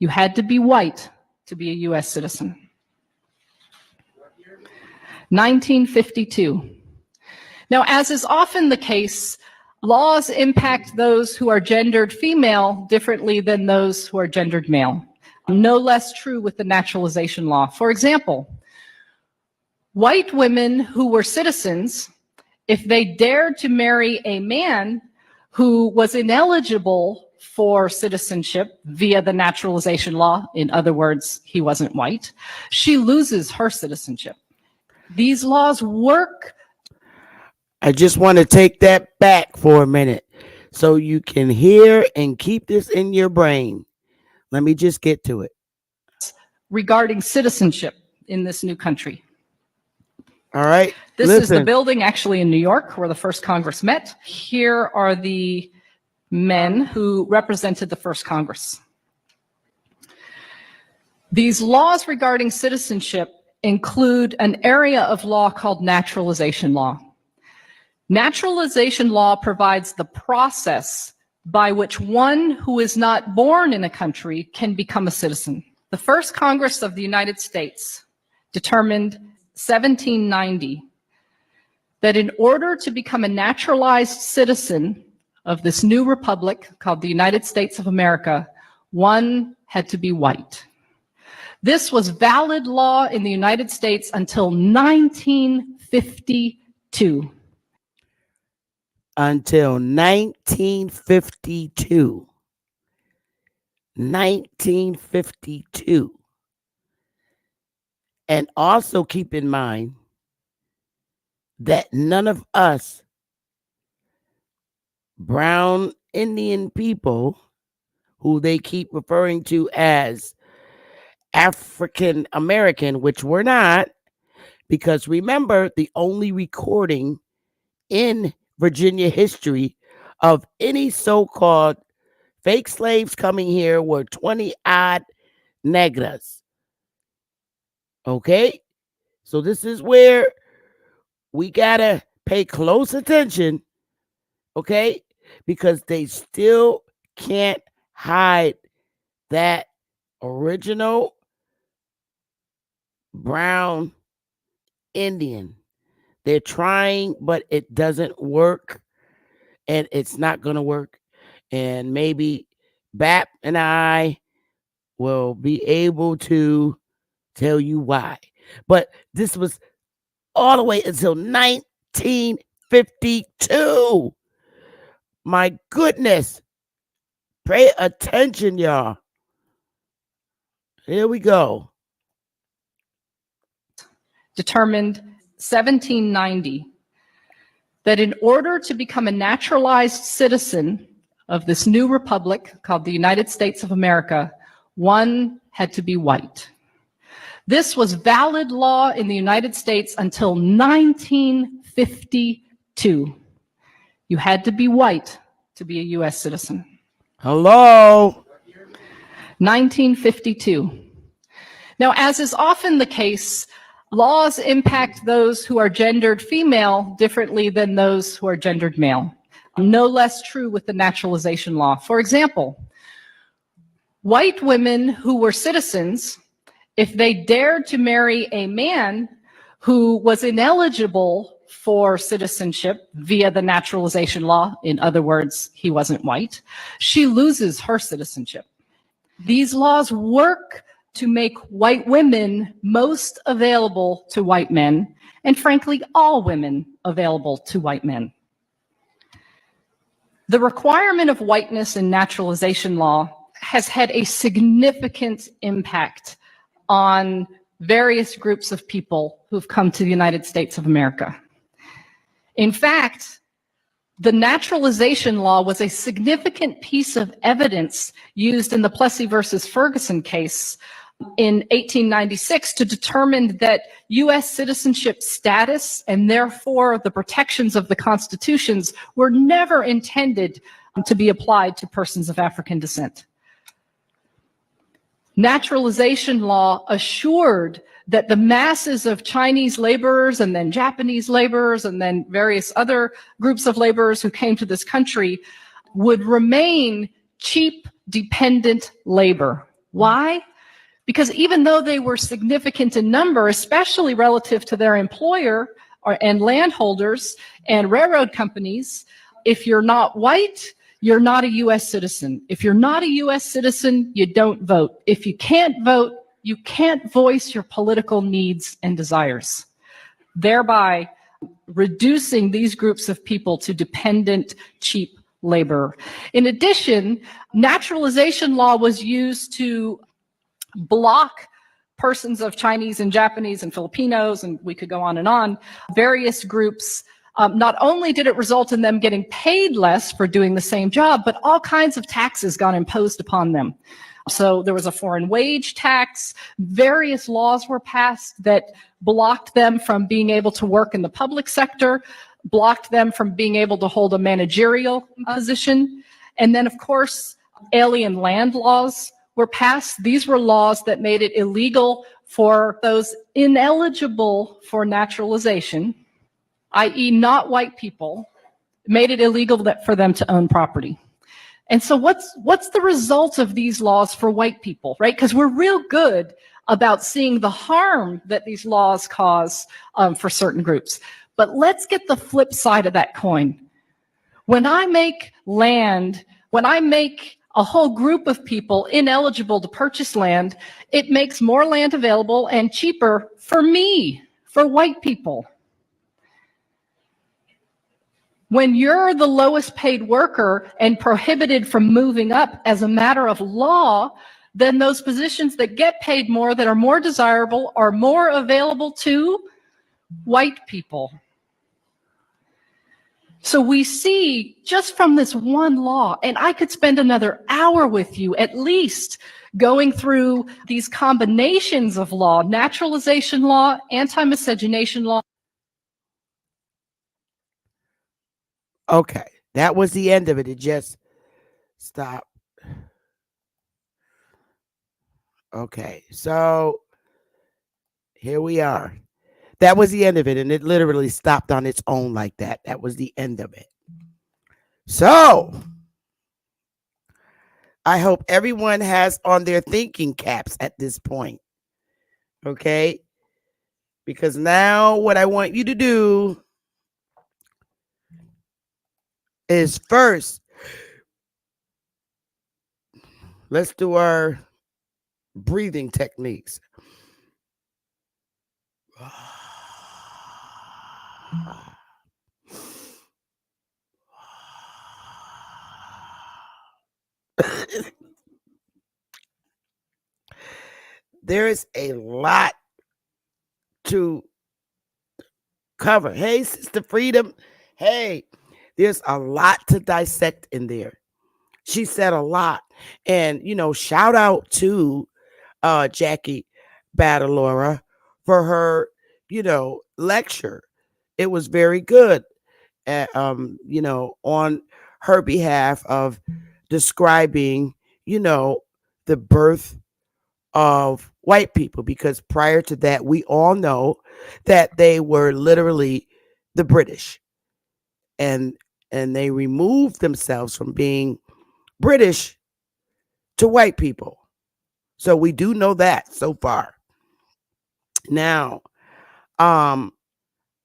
Speaker 6: You had to be white to be a U.S. citizen. 1952. Now, as is often the case, laws impact those who are gendered female differently than those who are gendered male. No less true with the naturalization law. For example, white women who were citizens, if they dared to marry a man who was ineligible for citizenship via the naturalization law, in other words, he wasn't white, she loses her citizenship. These laws work.
Speaker 5: I just want to take that back for a minute so you can hear and keep this in your brain. Let me just get to it.
Speaker 6: Regarding citizenship in this new country.
Speaker 5: All right.
Speaker 6: This is the building actually in New York where the first Congress met. Here are the men who represented the first Congress. These laws regarding citizenship include an area of law called naturalization law. Naturalization law provides the process by which one who is not born in a country can become a citizen. The first Congress of the United States determined 1790 that in order to become a naturalized citizen of this new republic called the United States of America, one had to be white. This was valid law in the United States until 1952.
Speaker 5: Until 1952. 1952. And also keep in mind that none of us brown Indian people, who they keep referring to as African American, which we're not, because remember, the only recording in Virginia history of any so-called fake slaves coming here were 20-odd negras. Okay? So this is where we gotta pay close attention, okay? Because they still can't hide that original brown Indian. They're trying, but it doesn't work, and it's not going to work. And maybe BAP and I will be able to tell you why. But this was all the way until 1952. My goodness. Pay attention, y'all. Here we go.
Speaker 6: Determined 1790 that in order to become a naturalized citizen of this new republic called the United States of America, one had to be white. This was valid law in the United States until 1952. You had to be white to be a U.S. citizen.
Speaker 5: Hello.
Speaker 6: 1952. Now, as is often the case, laws impact those who are gendered female differently than those who are gendered male. No less true with the naturalization law. For example, white women who were citizens, if they dared to marry a man who was ineligible for citizenship via the naturalization law, in other words, he wasn't white, she loses her citizenship. These laws work to make white women most available to white men, and frankly, all women available to white men. The requirement of whiteness in naturalization law has had a significant impact on various groups of people who've come to the United States of America. In fact, the naturalization law was a significant piece of evidence used in the Plessy versus Ferguson case in 1896 to determine that U.S. citizenship status and therefore the protections of the constitutions were never intended to be applied to persons of African descent. Naturalization law assured that the masses of Chinese laborers and then Japanese laborers and then various other groups of laborers who came to this country would remain cheap, dependent labor. Why? Because even though they were significant in number, especially relative to their employer and landholders and railroad companies, if you're not white, you're not a U.S. citizen. If you're not a U.S. citizen, you don't vote. If you can't vote, you can't voice your political needs and desires, thereby reducing these groups of people to dependent, cheap labor. In addition, naturalization law was used to block persons of Chinese and Japanese and Filipinos, and we could go on, various groups. Not only did it result in them getting paid less for doing the same job, but all kinds of taxes got imposed upon them. So there was a foreign wage tax, various laws were passed that blocked them from being able to work in the public sector, blocked them from being able to hold a managerial position. And then, of course, alien land laws were passed. These were laws that made it illegal for those ineligible for naturalization, i.e. not white people, made it illegal for them to own property. And so what's the result of these laws for white people, right? Because we're real good about seeing the harm that these laws cause for certain groups. But let's get the flip side of that coin. When I make a whole group of people ineligible to purchase land, it makes more land available and cheaper for me, for white people. When you're the lowest paid worker and prohibited from moving up as a matter of law, then those positions that get paid more, that are more desirable, are more available to white people. So we see just from this one law, and I could spend another hour with you at least going through these combinations of law, naturalization law, anti-miscegenation law.
Speaker 5: Okay, that was the end of it. It just stopped. Okay, so here we are. That was the end of it, and it literally stopped on its own like that. That was the end of it. So I hope everyone has on their thinking caps at this point. Okay? Because now what I want you to do is first, let's do our breathing techniques. There is a lot to cover. Hey, Sister Freedom. Hey, there's a lot to dissect in there. She said a lot. And, shout out to Jackie Battalora for her, lecture. It was very good, on her behalf of describing, the birth of white people, because prior to that, we all know that they were literally the British, and they removed themselves from being British to white people. So we do know that so far. Now, I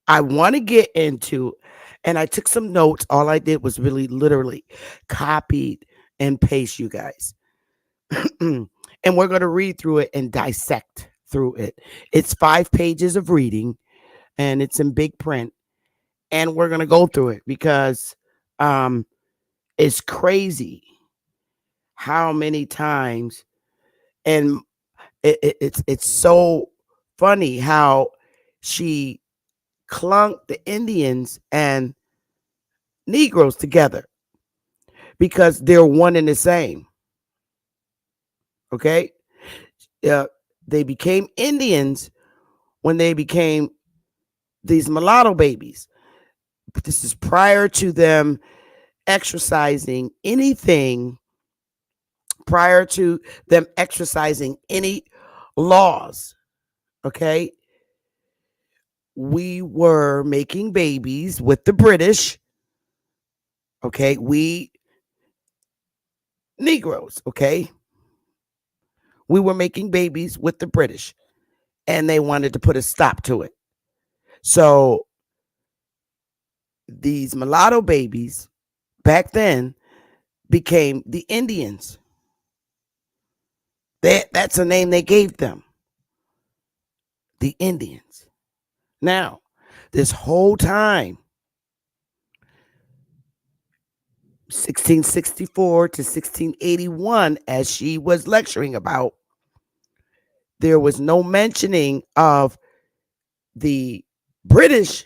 Speaker 5: want to get into, and I took some notes. All I did was really literally copied and paste, you guys. And we're going to read through it and dissect through it. It's 5 pages of reading, and it's in big print. And we're going to go through it because it's crazy how many times, and it's so funny how she clunked the Indians and Negroes together because they're one and the same. Okay? They became Indians when they became these mulatto babies. But this is prior to them exercising anything, prior to them exercising any laws. Okay? We were making babies with the British. Okay? We Negroes, okay? We were making babies with the British, and they wanted to put a stop to it. So these mulatto babies back then became the Indians. That's a name they gave them. The Indians. Now, this whole time, 1664 to 1681, as she was lecturing about, there was no mentioning of the British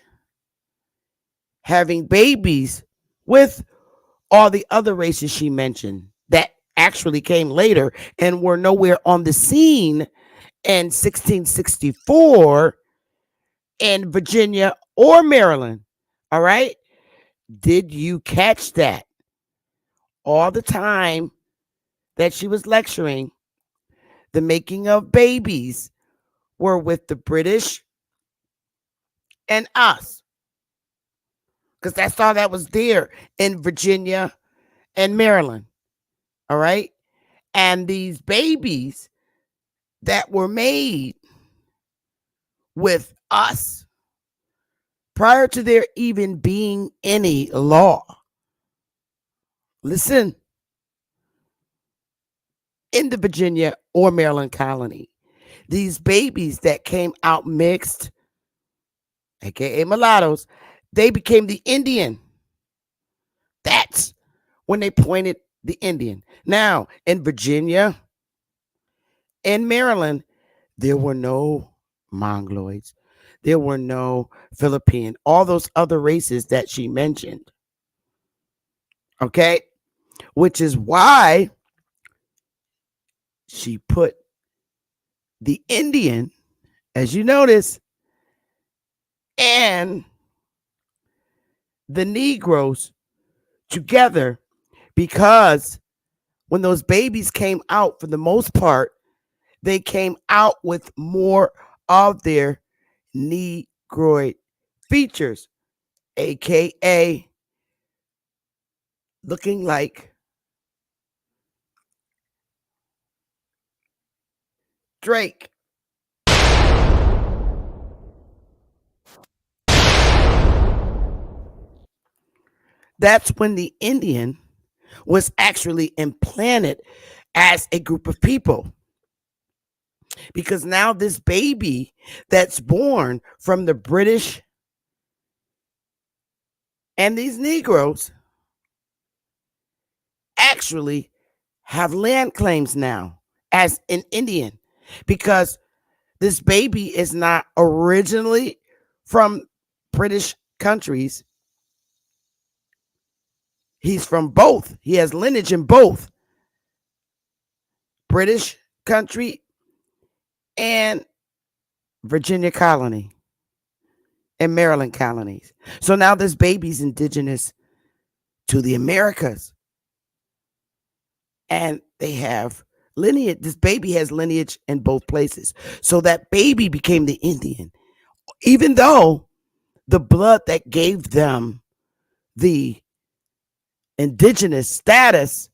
Speaker 5: having babies with all the other races she mentioned that actually came later and were nowhere on the scene in 1664 in Virginia or Maryland. All right? Did you catch that? All the time that she was lecturing, the making of babies were with the British and us. Because that's all that was there in Virginia and Maryland. All right. And these babies that were made with us prior to there even being any law. Listen, in the Virginia or Maryland colony, these babies that came out mixed, aka mulattoes, they became the Indian. That's when they pointed the Indian. Now, in Virginia and Maryland, there were no Mongoloids. There were no Philippine, all those other races that she mentioned. Okay? Which is why she put the Indian, as you notice, and the Negroes together, because when those babies came out, for the most part, they came out with more of their Negroid features, aka looking like Drake. That's when the Indian was actually implanted as a group of people. Because now this baby that's born from the British and these Negroes actually have land claims now as an Indian, because this baby is not originally from British countries. He's from both. He has lineage in both British country and Virginia colony and Maryland colonies. So now this baby's indigenous to the Americas. And they have lineage. This baby has lineage in both places. So that baby became the Indian, even though the blood that gave them the indigenous status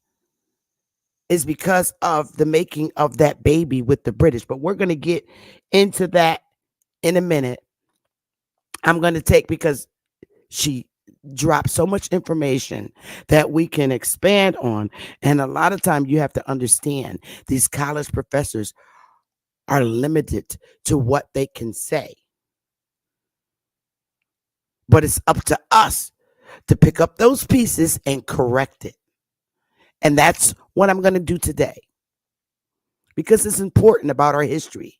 Speaker 5: is because of the making of that baby with the British. But we're going to get into that in a minute. I'm going to take, because she dropped so much information that we can expand on. And a lot of time you have to understand these college professors are limited to what they can say. But it's up to us to pick up those pieces and correct it. And that's what I'm going to do today, because it's important about our history.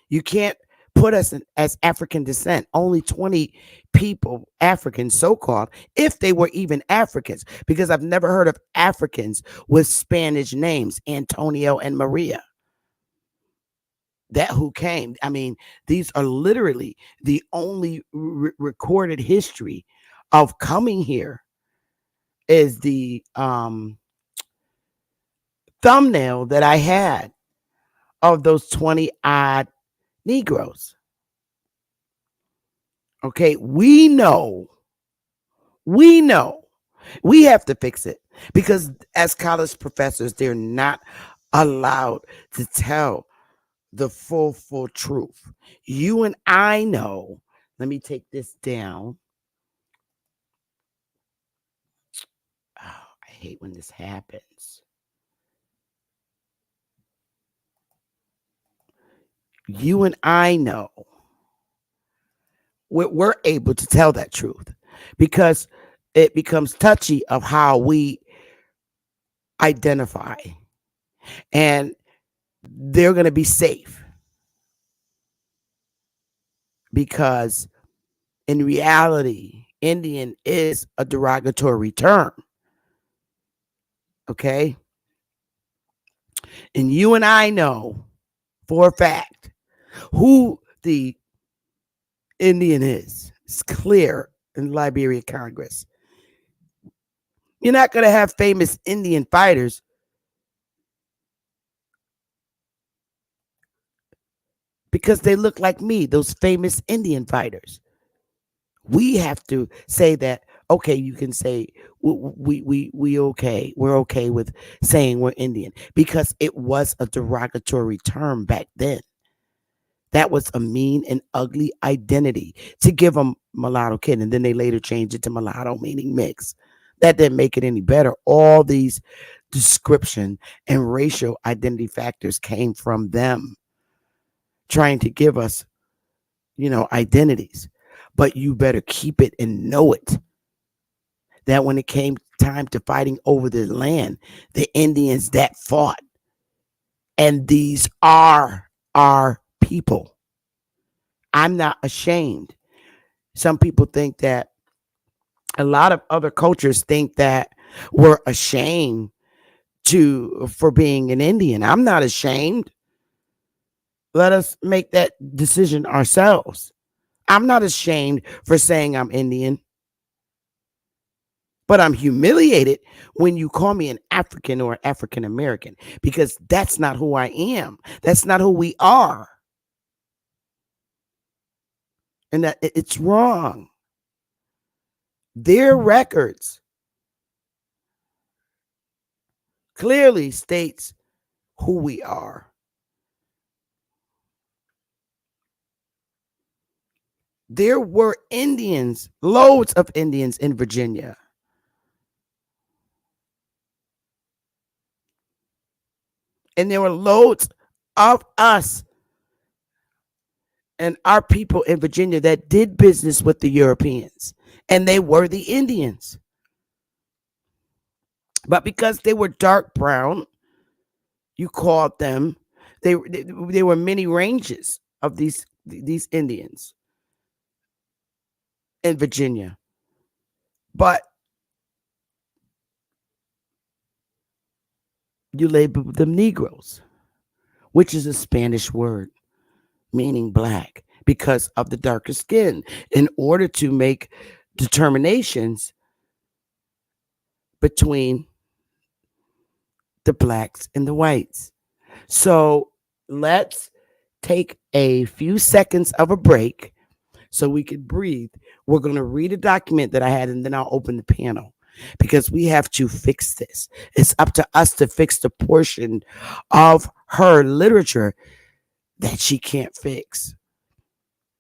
Speaker 5: You can't put us in, as African descent, only 20 people, Africans, so-called, if they were even Africans, because I've never heard of Africans with Spanish names, Antonio and Maria, that who came. I mean, these are literally the only recorded history of coming here is the thumbnail that I had of those 20 odd Negroes. Okay, we know we have to fix it, because as college professors, they're not allowed to tell the full truth. You and I know. Let me take this down. Oh, I hate when this happens. You and I know we're able to tell that truth, because it becomes touchy of how we identify, and they're going to be safe, because in reality, Indian is a derogatory term. Okay. And you and I know for a fact who the Indian is. It's clear in the Library of Congress. You're not going to have famous Indian fighters because they look like me, those famous Indian fighters. We have to say that, okay, you can say we're okay with saying we're Indian, because it was a derogatory term back then. That was a mean and ugly identity to give a mulatto kid, and then they later changed it to mulatto, meaning mix. That didn't make it any better. All these description and racial identity factors came from them trying to give us, identities. But you better keep it and know it, that when it came time to fighting over the land, the Indians that fought, and these are our people. I'm not ashamed. Some people think that, a lot of other cultures think that we're ashamed for being an Indian. I'm not ashamed. Let us make that decision ourselves. I'm not ashamed for saying I'm Indian. But I'm humiliated when you call me an African or African American, because that's not who I am. That's not who we are. And that it's wrong. Their records clearly states who we are. There were Indians, loads of Indians in Virginia. And there were loads of us and our people in Virginia that did business with the Europeans, and they were the Indians. But because they were dark brown, you called them, they were many ranges of these Indians in Virginia. But you labeled them Negroes, which is a Spanish word meaning black, because of the darker skin, in order to make determinations between the blacks and the whites. So let's take a few seconds of a break so we could breathe. We're going to read a document that I had, and then I'll open the panel, because we have to fix this. It's up to us to fix the portion of her literature that she can't fix.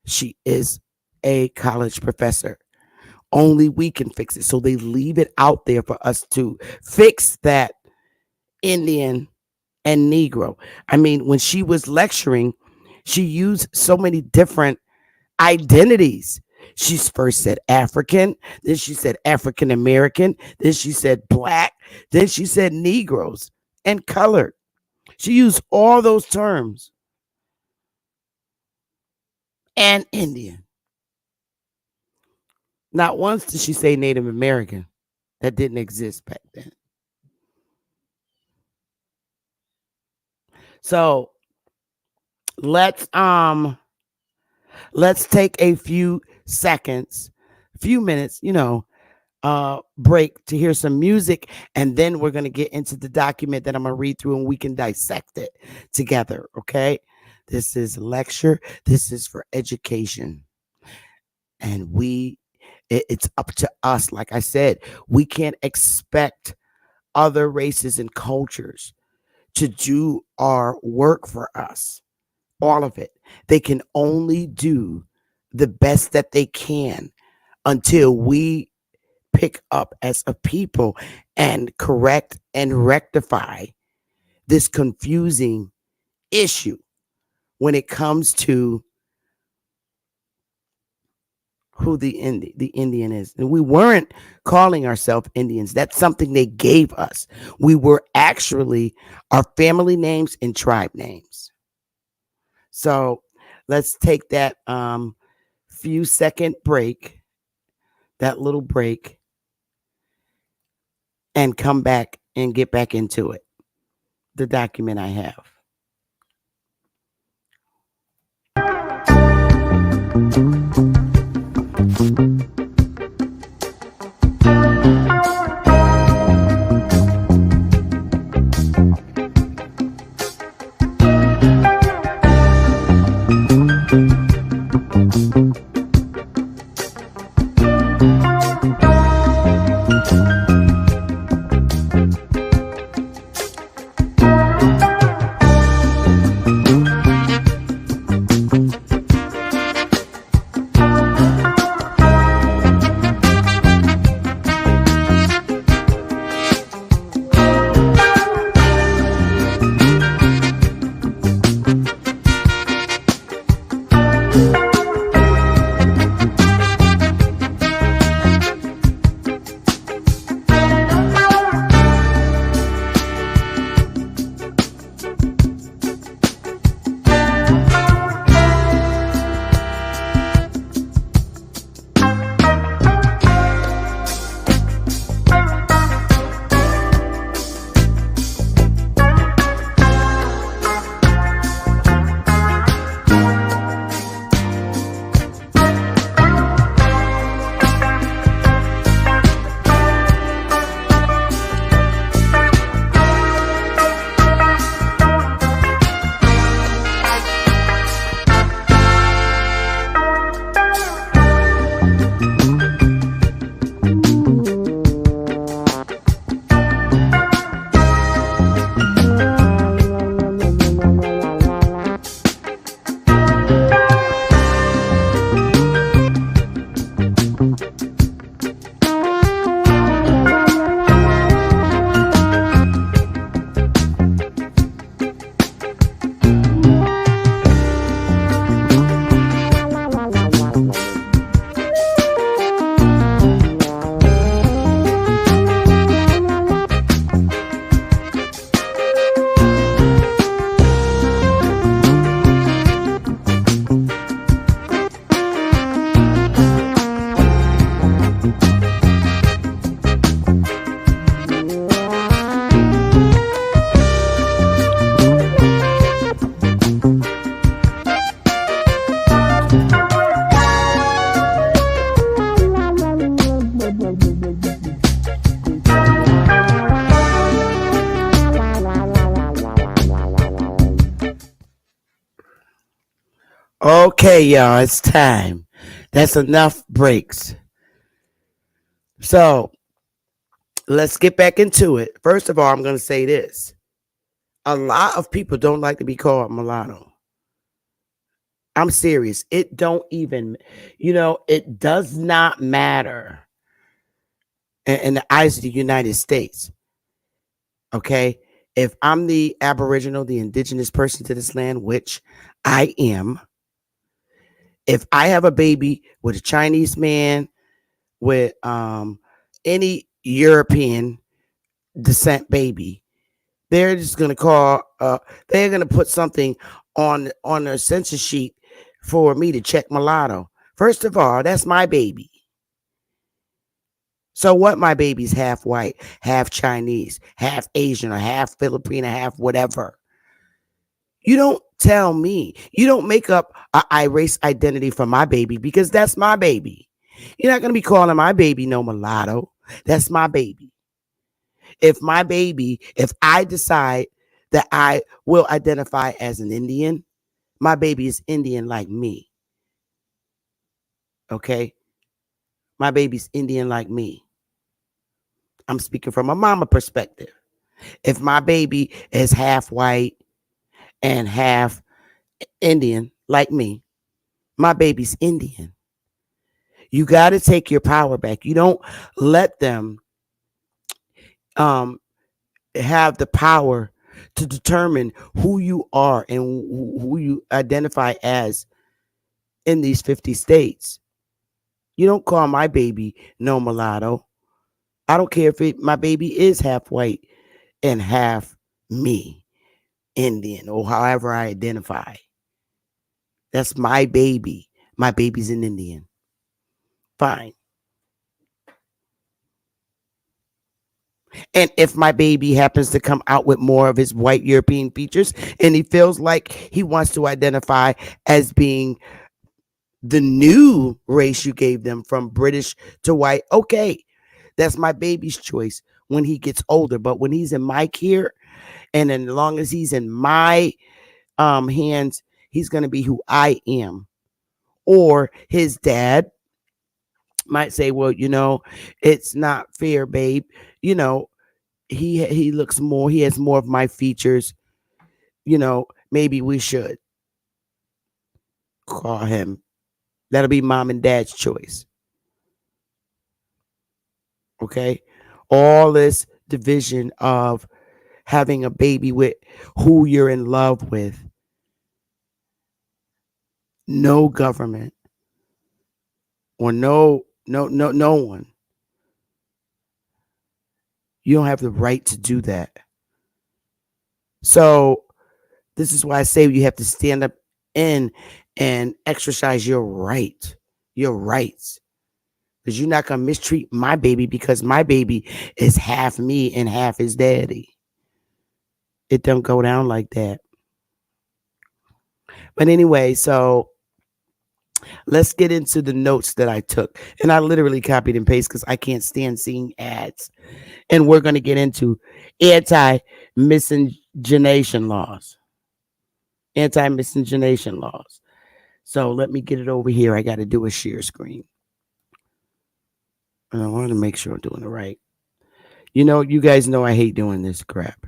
Speaker 5: She is a college professor. Only we can fix it. So they leave it out there for us to fix that Indian and Negro. I mean, when she was lecturing, she used so many different identities. She first said African, then she said African American, then she said black, then she said Negroes and colored. She used all those terms. And Indian. Not once did she say Native American. That didn't exist back then. So let's take a few seconds, few minutes, break to hear some music, and then we're going to get into the document that I'm going to read through, and we can dissect it together, okay? This is a lecture. This is for education. And it's up to us. Like I said, we can't expect other races and cultures to do our work for us. All of it. They can only do the best that they can until we pick up as a people and correct and rectify this confusing issue when it comes to who the Indian is. And we weren't calling ourselves Indians. That's something they gave us. We were actually our family names and tribe names. So let's take that few second break, that little break, and come back and get back into it. The document I have. Okay, y'all, it's time. That's enough breaks. So let's get back into it. First of all, I'm going to say this. A lot of people don't like to be called mulatto. I'm serious. It don't even, it does not matter in the eyes of the United States. Okay? If I'm the Aboriginal, the indigenous person to this land, which I am, if I have a baby with a Chinese man, with any European descent baby, they're just going to they're going to put something on their census sheet for me to check mulatto. First of all, that's my baby. So what? My baby's half white, half Chinese, half Asian, or half Filipino, half whatever. You don't tell me. You don't make up a race identity for my baby, because that's my baby. You're not going to be calling my baby no mulatto. That's my baby. If I decide that I will identify as an Indian, my baby is Indian like me. Okay? My baby's Indian like me. I'm speaking from a mama perspective. If my baby is half white and half Indian like me, my baby's Indian. You got to take your power back. You don't let them have the power to determine who you are and who you identify as in these 50 states. You don't call my baby no mulatto. I don't care if my baby is half white and half me, Indian, or however I identify. That's my baby. My baby's an Indian. Fine. And if my baby happens to come out with more of his white European features and he feels like he wants to identify as being the new race you gave them from British to white, okay, that's my baby's choice when he gets older. But when he's in my care, and as long as he's in my hands, he's going to be who I am. Or his dad might say, well, it's not fair, babe. He looks more, he has more of my features. Maybe we should call him. That'll be mom and dad's choice. Okay? All this division of having a baby with who you're in love with. No government or no one. You don't have the right to do that. So this is why I say you have to stand up in and exercise your rights. Because you're not going to mistreat my baby, because my baby is half me and half his daddy. It don't go down like that. But anyway, so let's get into the notes that I took. And I literally copied and pasted because I can't stand seeing ads. And we're going to get into anti-miscegenation laws. Anti-miscegenation laws. So let me get it over here. I got to do a share screen. And I want to make sure I'm doing it right. You guys know I hate doing this crap.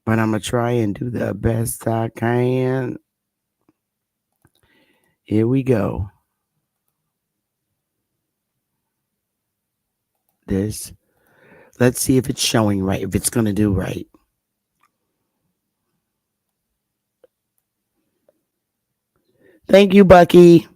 Speaker 5: But I'm going to try and do the best I can. Here we go. Let's see if it's showing right, if it's going to do right. Thank you, Bucky.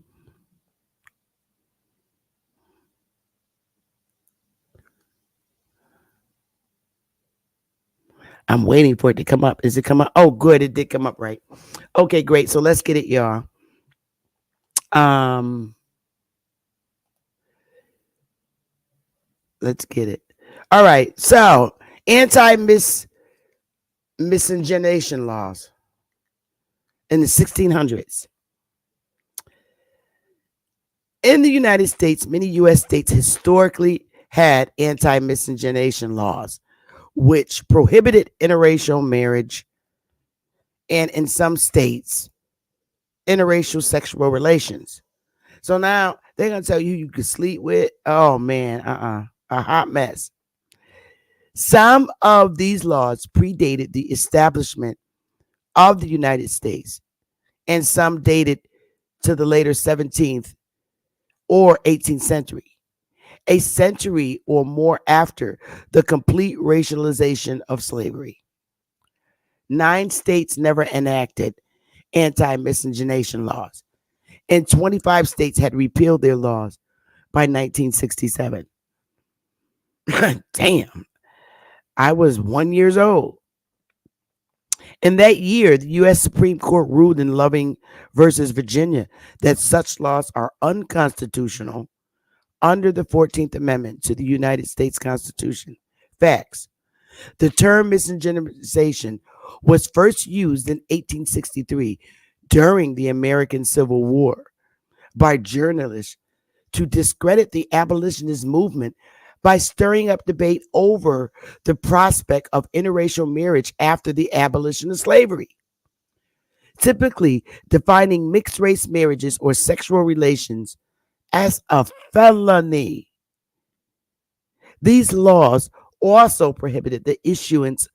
Speaker 5: I'm waiting for it to come up. Is it come up? Oh, good. It did come up right. Okay, great. So let's get it, y'all. Let's get it. All right. So anti-miscegenation laws in the 1600s. In the United States, many U.S. states historically had anti-miscegenation laws, which prohibited interracial marriage, and in some states, interracial sexual relations. So now they're going to tell you you can sleep with, oh man, a hot mess. Some of these laws predated the establishment of the United States, and some dated to the later 17th or 18th century, a century or more after the complete racialization of slavery. 9 states never enacted anti-miscegenation laws, and 25 states had repealed their laws by 1967. Damn, I was 1 year old. In that year, the U.S. Supreme Court ruled in Loving versus Virginia that such laws are unconstitutional under the 14th Amendment to the United States Constitution. Facts. The term miscegenation was first used in 1863 during the American Civil War by journalists to discredit the abolitionist movement by stirring up debate over the prospect of interracial marriage after the abolition of slavery, typically defining mixed race marriages or sexual relations as a felony. These laws also prohibited the issuance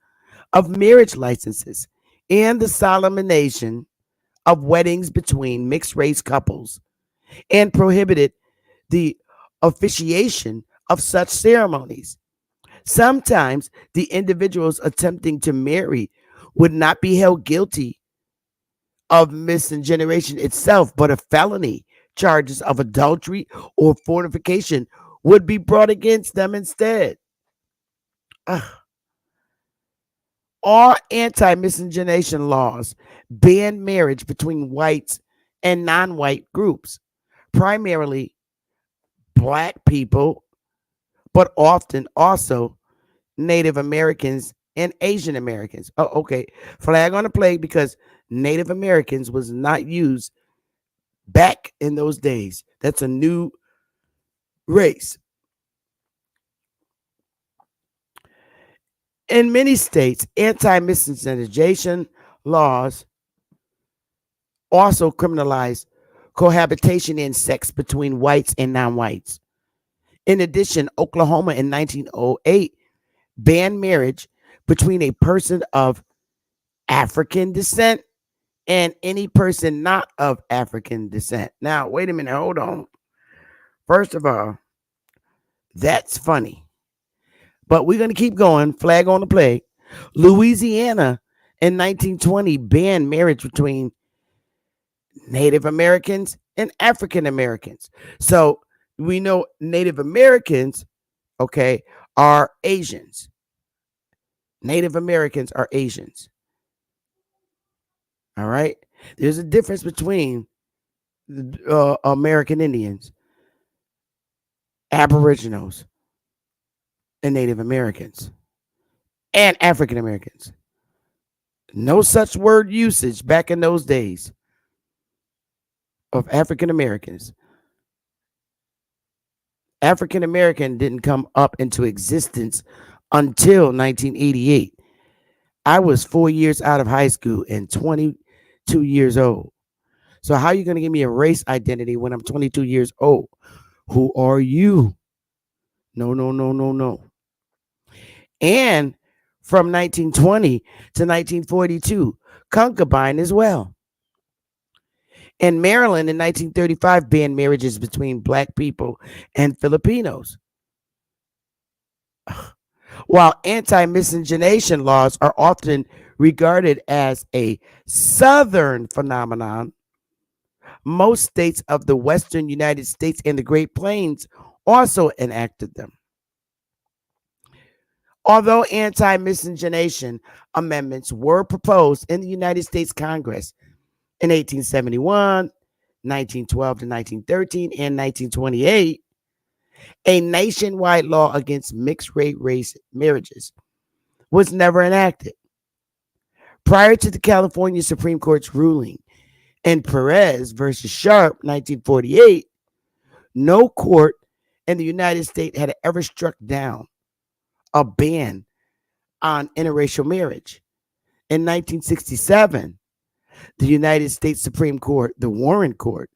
Speaker 5: of marriage licenses and the solemnization of weddings between mixed race couples, and prohibited the officiation of such ceremonies. Sometimes the individuals attempting to marry would not be held guilty of miscegenation itself, but a felony charges of adultery or fornication would be brought against them instead. All anti-miscegenation laws ban marriage between whites and non-white groups, primarily Black people, but often also Native Americans and Asian Americans. Oh, okay. Flag on the play, because Native Americans was not used back in those days. That's a new race. In many states, anti-miscegenation laws also criminalize cohabitation and sex between whites and non-whites. In addition, Oklahoma in 1908 banned marriage between a person of African descent and any person not of African descent. Now, wait a minute, hold on. First of all, that's funny. But we're going to keep going. Flag on the play. Louisiana in 1920 banned marriage between Native Americans and African Americans. So we know Native Americans, okay, are Asians. Native Americans are Asians. All right. There's a difference between American Indians, Aboriginals, and Native Americans, and African Americans. No such word usage back in those days of African Americans. African American didn't come up into existence until 1988. I was 4 years out of high school and 22 years old. So how are you going to give me a race identity when I'm 22 years old? Who are you? No, no, no, no, no. And from 1920 to 1942, concubine as well. And Maryland in 1935 banned marriages between Black people and Filipinos. While anti-miscegenation laws are often regarded as a Southern phenomenon, most states of the Western United States and the Great Plains also enacted them. Although anti-miscegenation amendments were proposed in the United States Congress in 1871, 1912 to 1913, and 1928, a nationwide law against mixed race marriages was never enacted. Prior to the California Supreme Court's ruling in Perez versus Sharp, 1948, no court in the United States had ever struck down a ban on interracial marriage. In 1967, the United States Supreme Court, the Warren Court,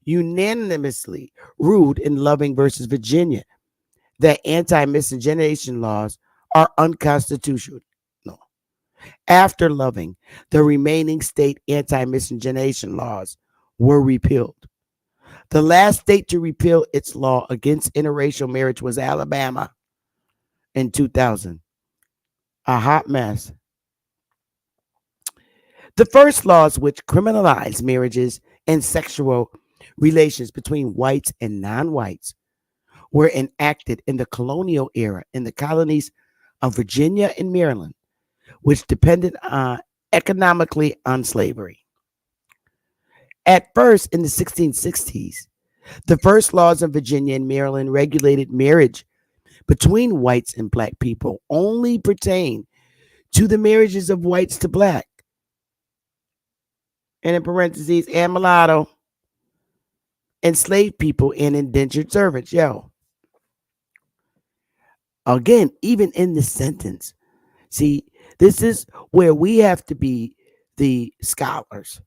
Speaker 5: unanimously ruled in Loving versus Virginia that anti-miscegenation laws are unconstitutional. After Loving, the remaining state anti-miscegenation laws were repealed. The last state to repeal its law against interracial marriage was Alabama in 2000. A hot mess. The first laws which criminalized marriages and sexual relations between whites and non-whites were enacted in the colonial era in the colonies of Virginia and Maryland, which depended economically on slavery. At first, in the 1660s, the first laws of Virginia and Maryland regulated marriage between whites and black people only pertain to the marriages of whites to black, and in parentheses, and mulatto, enslaved people, and indentured servants. Again, even in the sentence, see, this is where we have to be the scholars.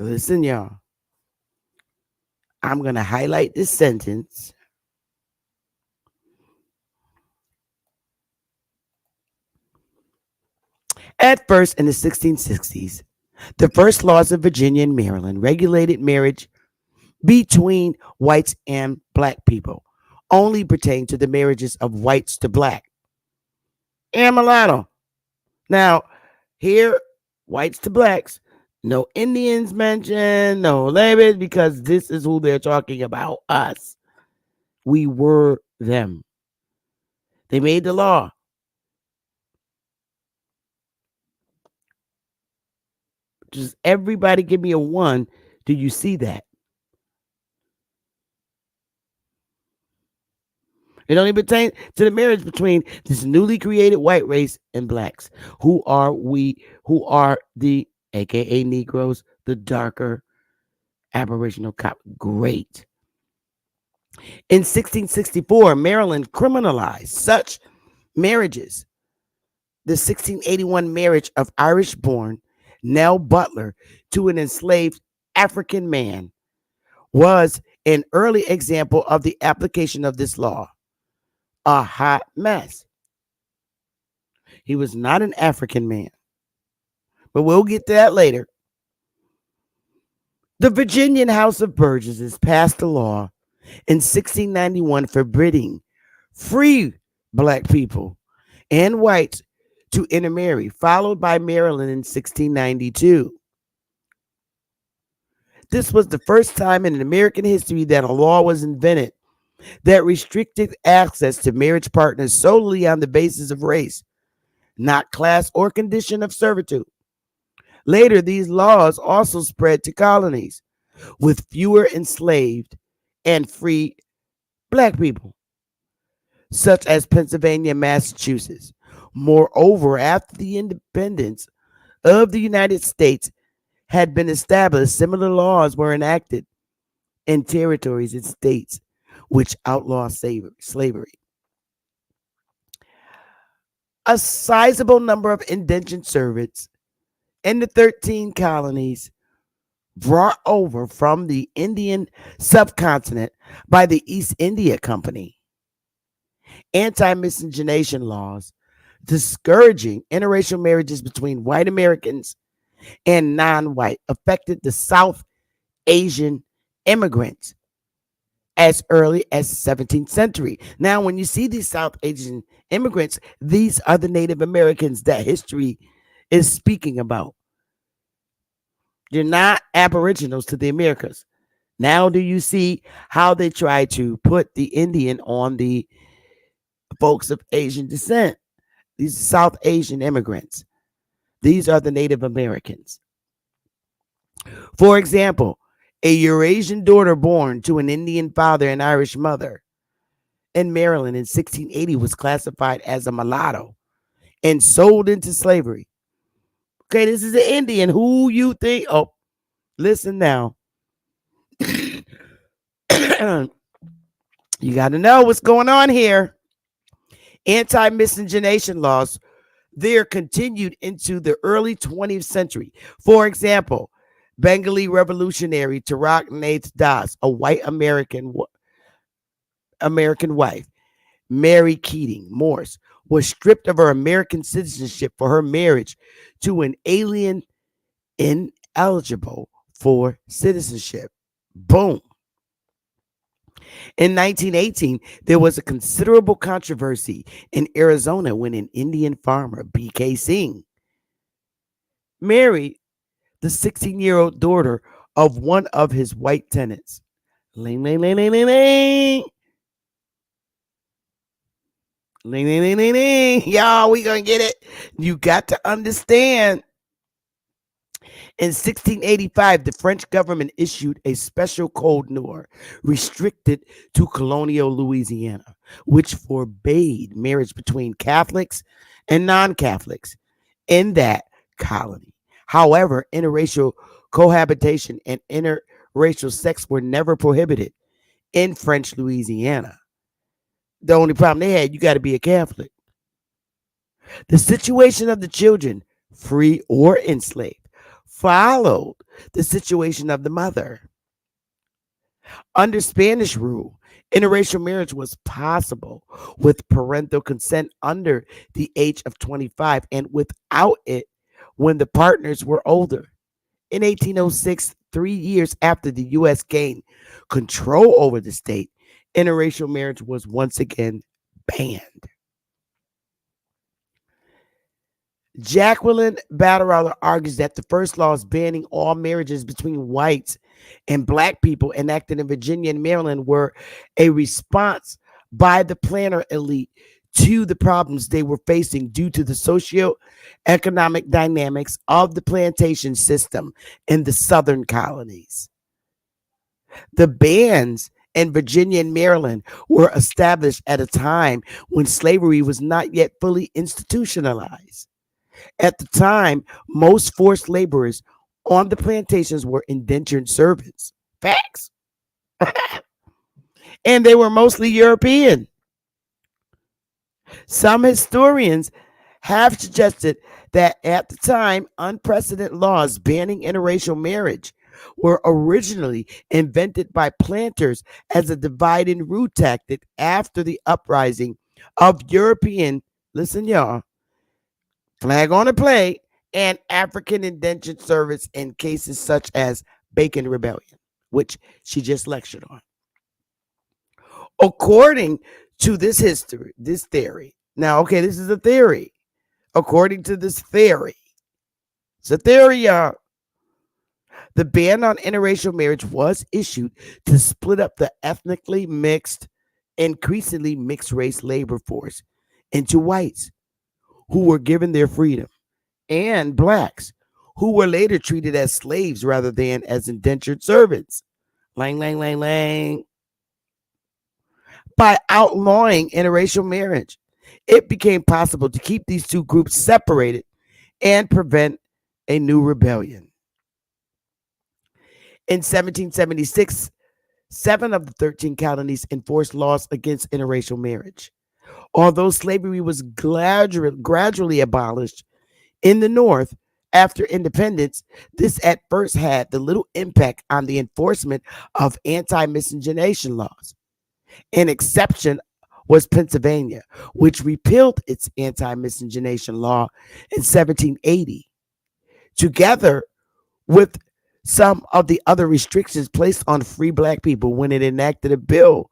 Speaker 5: Listen, y'all. I'm going to highlight this sentence. At first, in the 1660s, the first laws of Virginia and Maryland regulated marriage between whites and black people, only pertain to the marriages of whites to black and mulatto. Now, here, whites to blacks, no Indians mentioned, no labels, because this is who they're talking about, us. We were them. They made the law. Just everybody give me a 1. Do you see that? It only pertains to the marriage between this newly created white race and blacks. Who are we? Who are the AKA Negroes, the darker Aboriginal cop? Great. In 1664, Maryland criminalized such marriages. The 1681 marriage of Irish-born Nell Butler to an enslaved African man was an early example of the application of this law. A hot mess. He was not an African man, but we'll get to that later. The Virginian House of Burgesses passed a law in 1691 forbidding free black people and whites to intermarry, followed by Maryland in 1692. This was the first time in American history that a law was invented that restricted access to marriage partners solely on the basis of race, not class or condition of servitude. Later, these laws also spread to colonies with fewer enslaved and free black people, such as Pennsylvania and Massachusetts. Moreover, after the independence of the United States had been established, similar laws were enacted in territories and states which outlaw slavery. A sizable number of indentured servants in the 13 colonies brought over from the Indian subcontinent by the East India Company. Anti-miscegenation laws discouraging interracial marriages between white Americans and non-white affected the South Asian immigrants as early as the 17th century. Now, when you see these South Asian immigrants, these are the Native Americans that history is speaking about. They're not aboriginals to the Americas. Now, do you see how they try to put the Indian on the folks of Asian descent? These South Asian immigrants. These are the Native Americans. For example, a Eurasian daughter born to an Indian father and Irish mother in Maryland in 1680 was classified as a mulatto and sold into slavery. Okay, this is an Indian. Who you think? Oh, listen now. You got to know what's going on here. Anti-miscegenation laws there continued into the early 20th century. For example, Bengali revolutionary Tarak Nath Das, a white American wife, Mary Keating Morse, was stripped of her American citizenship for her marriage to an alien ineligible for citizenship. Boom. In 1918, there was a considerable controversy in Arizona when an Indian farmer, B.K. Singh, married the 16-year-old daughter of one of his white tenants. Ling, ling, ling, ling, ling, ling. Ling, ling, ling, ling, ling. Y'all, we gonna get it. You got to understand. In 1685, the French government issued a special code noir restricted to colonial Louisiana, which forbade marriage between Catholics and non-Catholics in that colony. However, interracial cohabitation and interracial sex were never prohibited in French Louisiana. The only problem they had, you got to be a Catholic. The situation of the children, free or enslaved, followed the situation of the mother. Under Spanish rule, interracial marriage was possible with parental consent under the age of 25 and without it when the partners were older. In 1806, 3 years after the U.S. gained control over the state, interracial marriage was once again banned. Jacqueline Battalora argues that the first laws banning all marriages between whites and black people enacted in Virginia and Maryland were a response by the planter elite to the problems they were facing due to the socio-economic dynamics of the plantation system in the southern colonies. The bans in Virginia and Maryland were established at a time when slavery was not yet fully institutionalized. At the time, most forced laborers on the plantations were indentured servants. Facts. And they were mostly European. Some historians have suggested that at the time, unprecedented laws banning interracial marriage were originally invented by planters as a divide and rule tactic after the uprising of European, listen y'all, flag on a plate, and African indentured service in cases such as Bacon Rebellion, which she just lectured on. According to this theory. Now, okay, this is a theory. According to this theory, it's a theory, y'all. The ban on interracial marriage was issued to split up the ethnically mixed, increasingly mixed race labor force into whites who were given their freedom and blacks who were later treated as slaves rather than as indentured servants. Lang, lang, lang, lang. By outlawing interracial marriage, it became possible to keep these two groups separated and prevent a new rebellion. In 1776, 7 of the 13 colonies enforced laws against interracial marriage. Although slavery was gradually abolished in the North after independence, this at first had the little impact on the enforcement of anti-miscegenation laws. An exception was Pennsylvania, which repealed its anti-miscegenation law in 1780, together with some of the other restrictions placed on free black people when it enacted a bill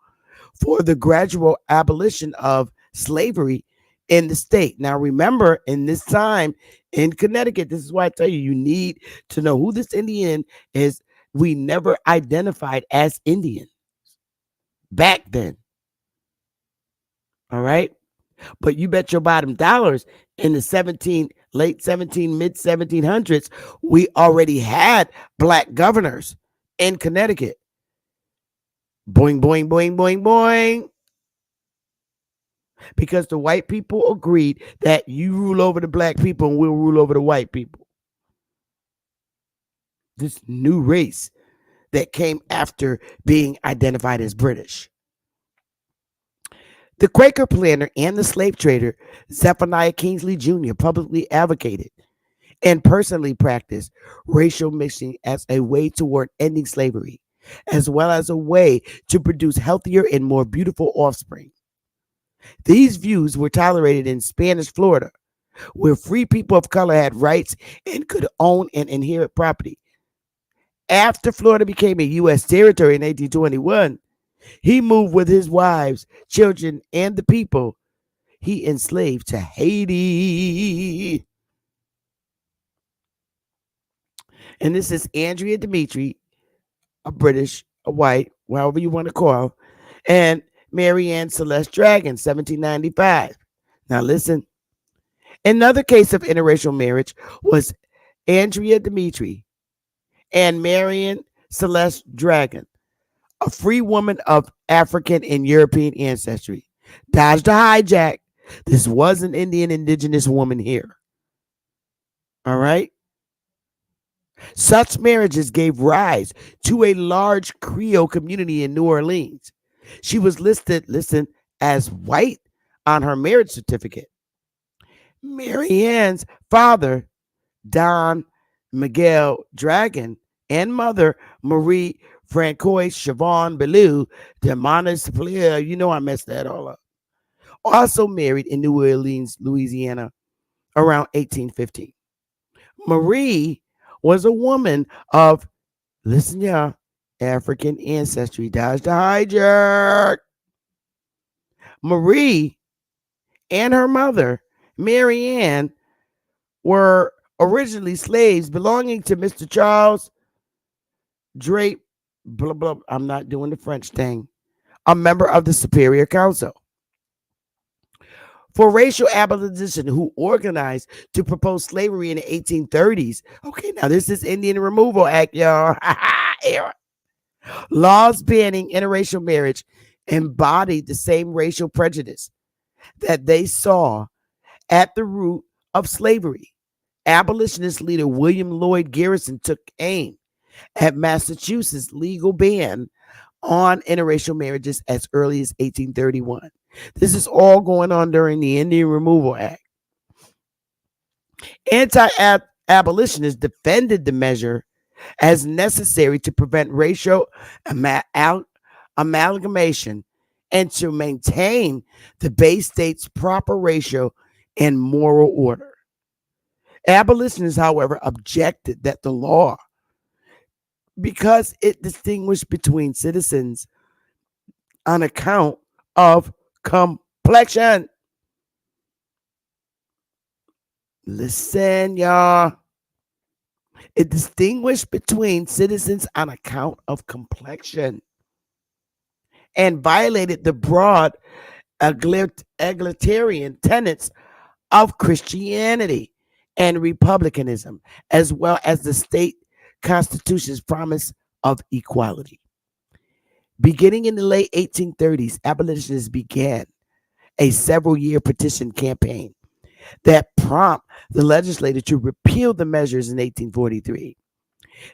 Speaker 5: for the gradual abolition of slavery in the state. Now, remember, in this time in Connecticut, this is why I tell you, you need to know who this Indian is. We never identified as Indian back then. All right. But you bet your bottom dollars in the late 17, mid 1700s, we already had black governors in Connecticut. Boing, boing, boing, boing, boing. Because the white people agreed that you rule over the black people and we'll rule over the white people. This new race that came after being identified as British. The Quaker planter and the slave trader, Zephaniah Kingsley Jr., publicly advocated and personally practiced racial mixing as a way toward ending slavery, as well as a way to produce healthier and more beautiful offspring. These views were tolerated in Spanish Florida, where free people of color had rights and could own and inherit property. After Florida became a U.S. territory in 1821, he moved with his wives, children, and the people he enslaved to Haiti. And this is Andrea Dimitri, a British, a white, however you want to call her, and Marianne Celeste Dragon, 1795. Now listen. Another case of interracial marriage was Andrea Dimitri and Marianne Celeste Dragon, a free woman of African and European ancestry. Dodge the hijack. This was an Indian indigenous woman here. All right. Such marriages gave rise to a large Creole community in New Orleans. She was listed, listen, as white on her marriage certificate. Marianne's father, Don Miguel Dragon, and mother, Marie Francois Chavon Bellew de Montesplier, you know I messed that all up, also married in New Orleans, Louisiana, around 1815. Marie was a woman of, listen y'all, African ancestry. Dodge the hijack. Marie and her mother, Marianne, were originally slaves belonging to Mr. Charles Drape, blah, blah, I'm not doing the French thing, a member of the Superior Council for racial abolition, who organized to propose slavery in the 1830s. Okay, now this is Indian Removal Act, y'all. Era. Laws banning interracial marriage embodied the same racial prejudice that they saw at the root of slavery. Abolitionist leader William Lloyd Garrison took aim at Massachusetts' legal ban on interracial marriages as early as 1831. This is all going on during the Indian Removal Act. Anti-abolitionists defended the measure as necessary to prevent racial amalgamation and to maintain the Bay State's proper racial and moral order. Abolitionists, however, objected that the law, because it distinguished between citizens on account of complexion. Listen, y'all. It distinguished between citizens on account of complexion and violated the broad egalitarian tenets of Christianity and republicanism, as well as the state constitution's promise of equality. Beginning in the late 1830s, abolitionists began a several-year petition campaign that prompted the legislature to repeal the measures in 1843.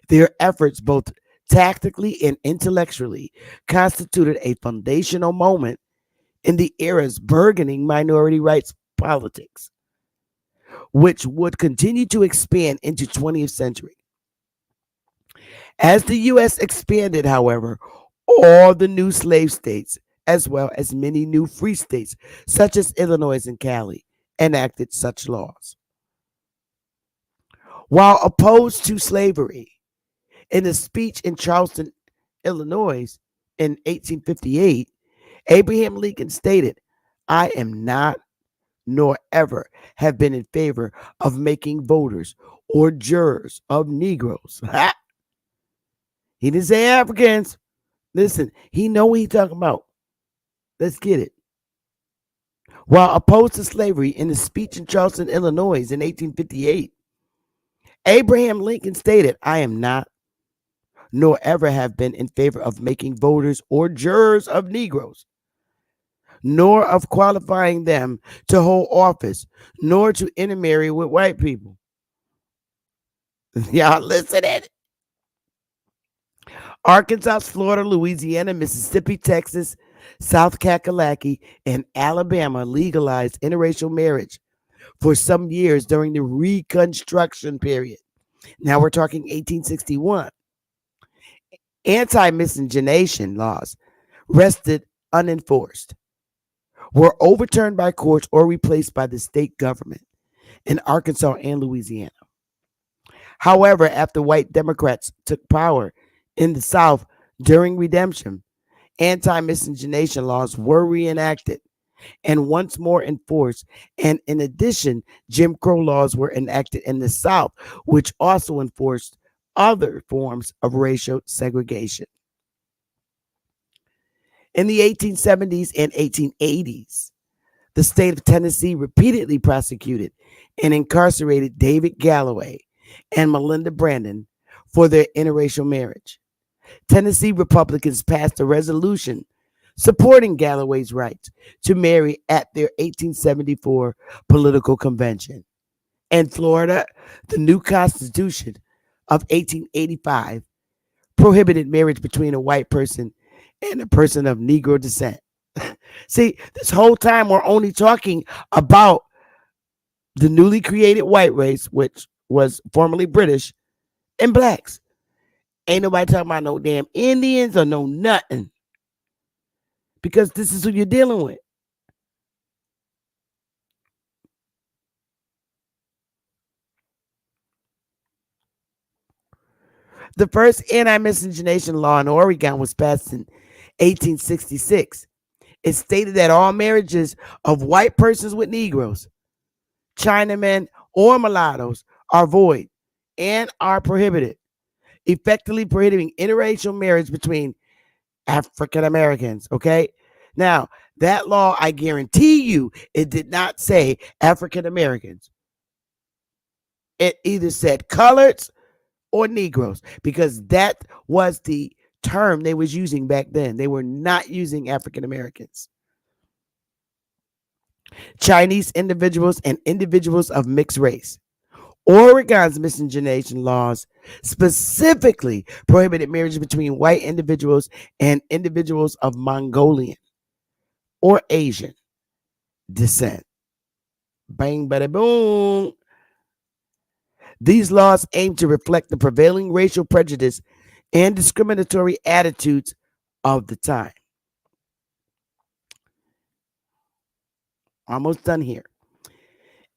Speaker 5: Their efforts, both tactically and intellectually, constituted a foundational moment in the era's burgeoning minority rights politics, which would continue to expand into 20th century. As the U.S. expanded, however, all the new slave states, as well as many new free states, such as Illinois and Cali, enacted such laws. While opposed to slavery, in a speech in Charleston, Illinois in 1858, Abraham Lincoln stated, "I am not nor ever have been in favor of making voters or jurors of Negroes." He didn't say Africans. Listen, he know what he's talking about. Let's get it. While opposed to slavery in a speech in Charleston, Illinois in 1858, Abraham Lincoln stated, "I am not nor ever have been in favor of making voters or jurors of Negroes, nor of qualifying them to hold office, nor to intermarry with white people." Y'all listening? Arkansas, Florida, Louisiana, Mississippi, Texas, South Kakalaki, and Alabama legalized interracial marriage for some years during the Reconstruction period. Now we're talking 1861. Anti-miscegenation laws rested unenforced, were overturned by courts or replaced by the state government in Arkansas and Louisiana. However, after white Democrats took power in the South during Redemption, anti-miscegenation laws were reenacted and once more enforced. And in addition, Jim Crow laws were enacted in the South, which also enforced other forms of racial segregation. In the 1870s and 1880s, the state of Tennessee repeatedly prosecuted and incarcerated David Galloway and Melinda Brandon for their interracial marriage. Tennessee Republicans passed a resolution supporting Galloway's rights to marry at their 1874 political convention. In Florida, the new Constitution of 1885 prohibited marriage between a white person and a person of Negro descent. See, this whole time we're only talking about the newly created white race, which was formerly British, and blacks. Ain't nobody talking about no damn Indians or no nothing. Because this is who you're dealing with. The first anti-miscegenation law in Oregon was passed in 1866. It stated that all marriages of white persons with Negroes, Chinamen, or mulattoes are void and are prohibited, effectively prohibiting interracial marriage between African Americans. Okay. Now, that law, I guarantee you, it did not say African Americans. It either said coloreds or Negroes, because that was the term they was using back then. They were not using African Americans. Chinese individuals and individuals of mixed race. Oregon's miscegenation laws specifically prohibited marriage between white individuals and individuals of Mongolian or Asian descent. Bang, bada, boom. These laws aim to reflect the prevailing racial prejudice and discriminatory attitudes of the time. Almost done here.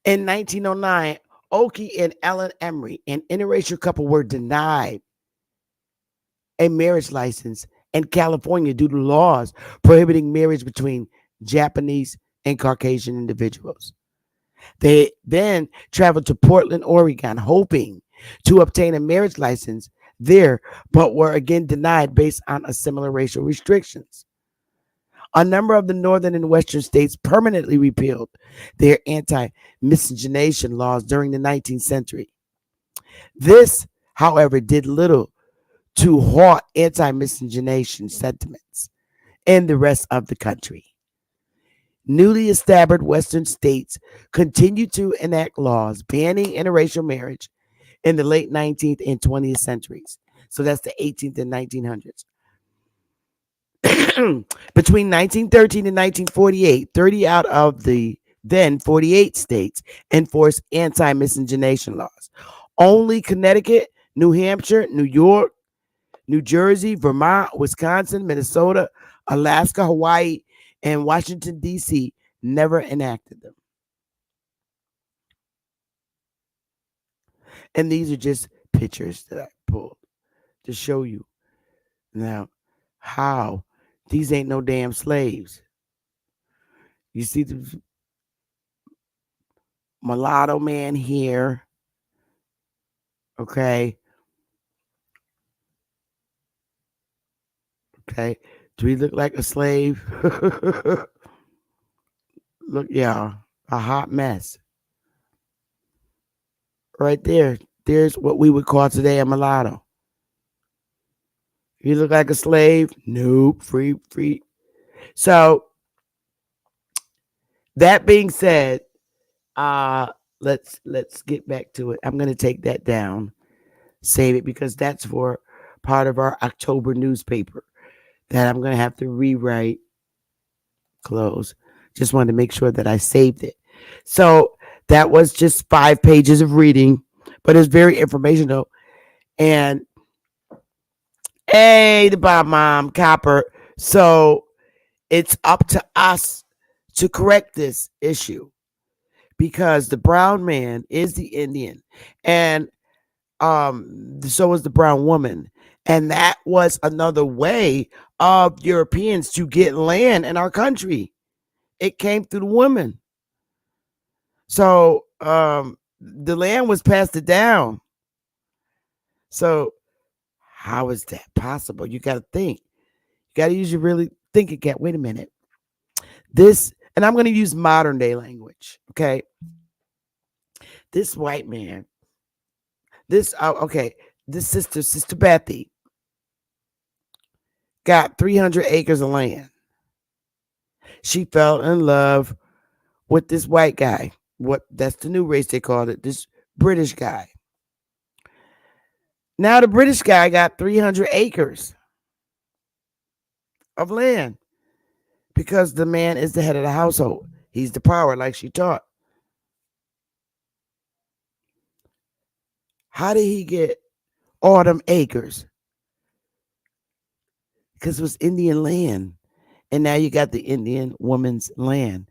Speaker 5: In 1909, Oki and Ellen Emery, an interracial couple, were denied a marriage license in California due to laws prohibiting marriage between Japanese and Caucasian individuals. They then traveled to Portland, Oregon, hoping to obtain a marriage license there, but were again denied based on similar racial restrictions. A number of the northern and western states permanently repealed their anti-miscegenation laws during the 19th century. This, however, did little to halt anti-miscegenation sentiments in the rest of the country. Newly established western states continued to enact laws banning interracial marriage in the late 19th and 20th centuries. So that's the 18th and 1900s. Between 1913 and 1948, 30 out of the then 48 states enforced anti-miscegenation laws. Only Connecticut, New Hampshire, New York, New Jersey, Vermont, Wisconsin, Minnesota, Alaska, Hawaii, and Washington, D.C. never enacted them. And these are just pictures that I pulled to show you now how these ain't no damn slaves. You see the mulatto man here. Okay. Okay. Do he look like a slave? Look, yeah, a hot mess. Right there. There's what we would call today a mulatto. You look like a slave? Nope. Free. So that being said, let's get back to it. I'm gonna take that down, save it, because that's for part of our October newspaper that I'm gonna have to rewrite close. Just wanted to make sure that I saved it. So that was just 5 pages of reading, but it's very informational. And hey, the Bob Mom Copper. So it's up to us to correct this issue because the brown man is the Indian, and so is the brown woman. And that was another way of Europeans to get land in our country. It came through the women. So the land was passed it down. So how is that possible? You got to think. You got to use your really think again. Wait a minute. This, and I'm going to use modern day language. Okay. This white man, this sister Bethy got 300 acres of land. She fell in love with this white guy. That's the new race they called it, this British guy. Now the British guy got 300 acres of land because the man is the head of the household. He's the power, like she taught. How did he get all them acres? Because it was Indian land. And now you got the Indian woman's land.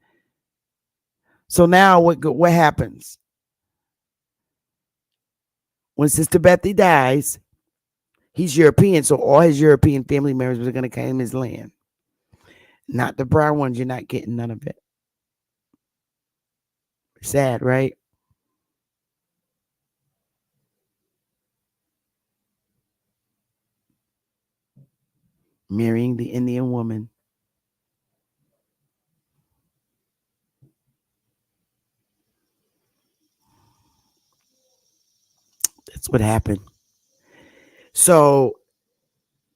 Speaker 5: So now what happens? When Sister Bethy dies, he's European, so all his European family members are going to claim his land. Not the brown ones. You're not getting none of it. Sad, right? Marrying the Indian woman. That's what happened. So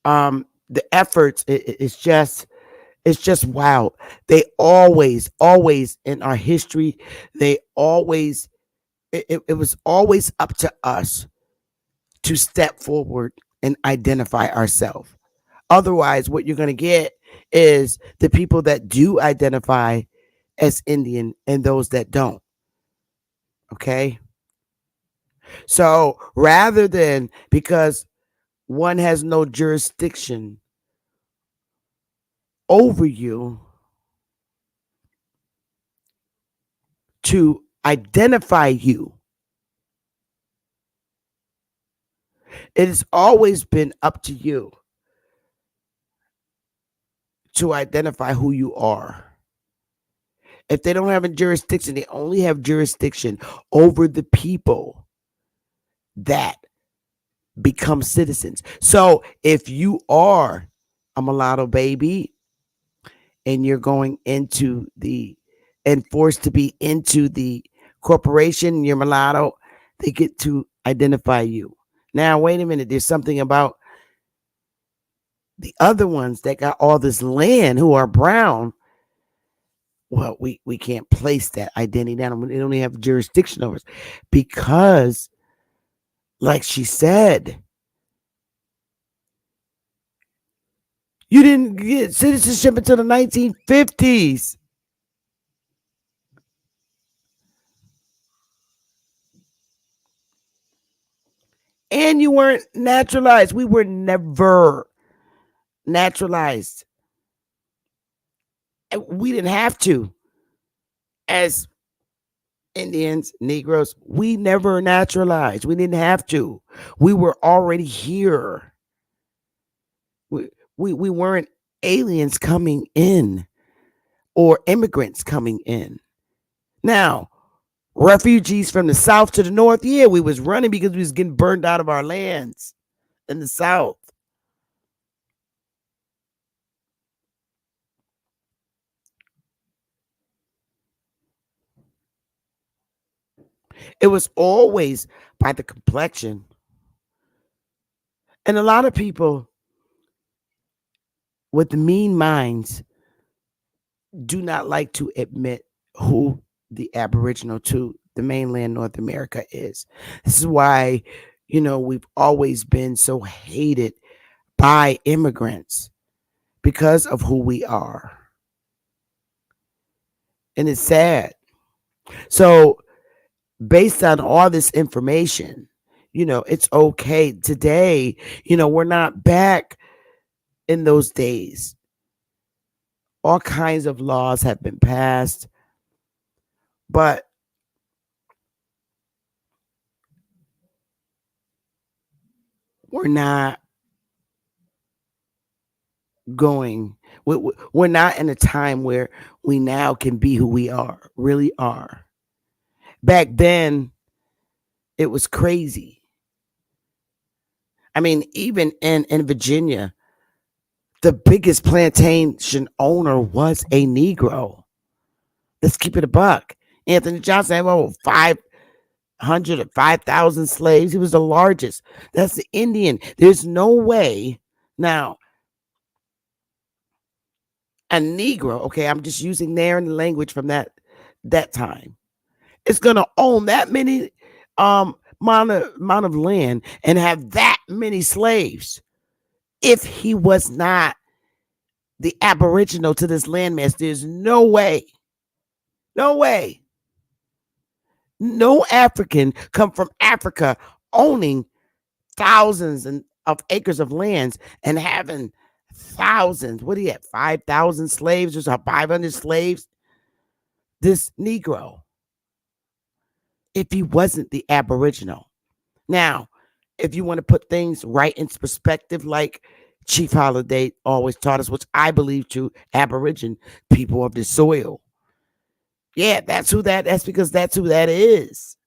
Speaker 5: the efforts, it's just wow. They always in our history, it was always up to us to step forward and identify ourselves. Otherwise, what you're going to get is the people that do identify as Indian and those that don't. Okay? So rather than, because one has no jurisdiction over you to identify you, it has always been up to you to identify who you are. If they don't have a jurisdiction, they only have jurisdiction over the people that become citizens. So if you are a mulatto baby and you're going into and forced to be into the corporation, you're mulatto, they get to identify you. Now, wait a minute. There's something about the other ones that got all this land who are brown. Well, we can't place that identity down. They don't even have jurisdiction over us because, like she said, you didn't get citizenship until the 1950s. And you weren't naturalized. We were never naturalized. And we didn't have to. As Indians, Negroes, we never naturalized. We didn't have to. We were already here. We weren't aliens coming in or immigrants coming in. Now, refugees from the South to the North, yeah, we was running because we was getting burned out of our lands in the South. It was always by the complexion. And a lot of people with mean minds do not like to admit who the Aboriginal to the mainland North America is. This is why, we've always been so hated by immigrants because of who we are. And it's sad. So based on all this information, it's okay. Today, we're not back in those days. All kinds of laws have been passed, but we're not we're not in a time where we now can be who we really are. Back then, it was crazy. I mean, even in Virginia, the biggest plantation owner was a Negro. Let's keep it a buck. Anthony Johnson had over 500 or 5,000 slaves. He was the largest. That's the Indian. There's no way. Now, a Negro, okay, I'm just using their language from that time, is going to own that many amount of land and have that many slaves if he was not the aboriginal to this landmass. There's no way. No way. No African come from Africa owning thousands of acres of lands and having thousands. What do you have? 5,000 slaves or 500 slaves? This Negro, if he wasn't the aboriginal. Now, if you want to put things right in perspective, like Chief Holiday always taught us, which I believe true, Aboriginal people of the soil. Yeah, that's because that's who that is.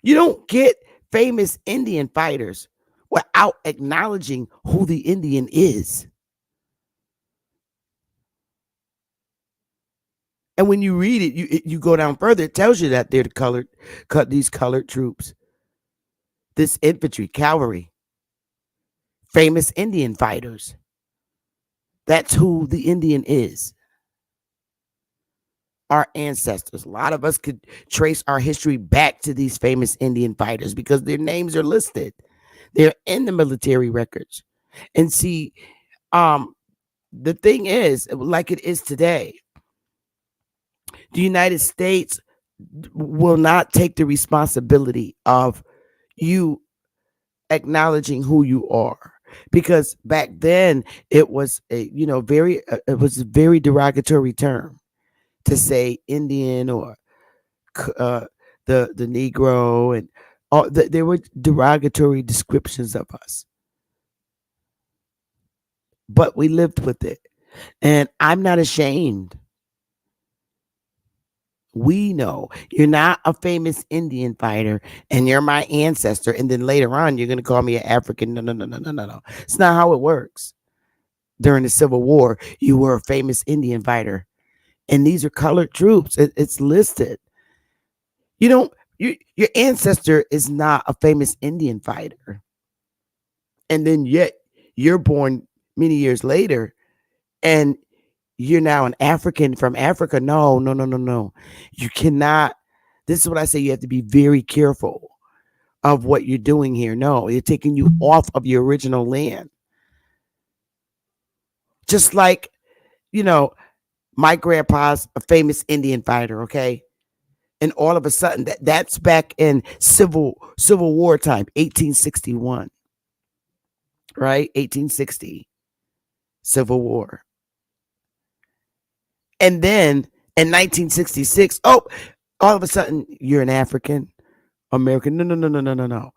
Speaker 5: You don't get famous Indian fighters without acknowledging who the Indian is. And when you read it, you go down further, it tells you that they're these colored troops, this infantry, cavalry, famous Indian fighters. That's who the Indian is. Our ancestors. A lot of us could trace our history back to these famous Indian fighters because their names are listed. They're in the military records. And see, the thing is, like it is today, the United States will not take the responsibility of you acknowledging who you are, because back then it was a very derogatory term to say Indian or the Negro, and there were derogatory descriptions of us, but we lived with it, and I'm not ashamed. We know you're not a famous Indian fighter and you're my ancestor, and then later on you're going to call me an African. No. It's not how it works. During the Civil War, you were a famous Indian fighter, and these are colored troops. It's listed. Your ancestor is not a famous Indian fighter, and then yet you're born many years later, and you're now an African from Africa. No. You cannot. This is what I say. You have to be very careful of what you're doing here. No, you're taking you off of your original land. Just like, my grandpa's a famous Indian fighter, okay? And all of a sudden, that's back in Civil War time, 1861. Right? 1860. Civil War. And then in 1966, all of a sudden, you're an African American. No.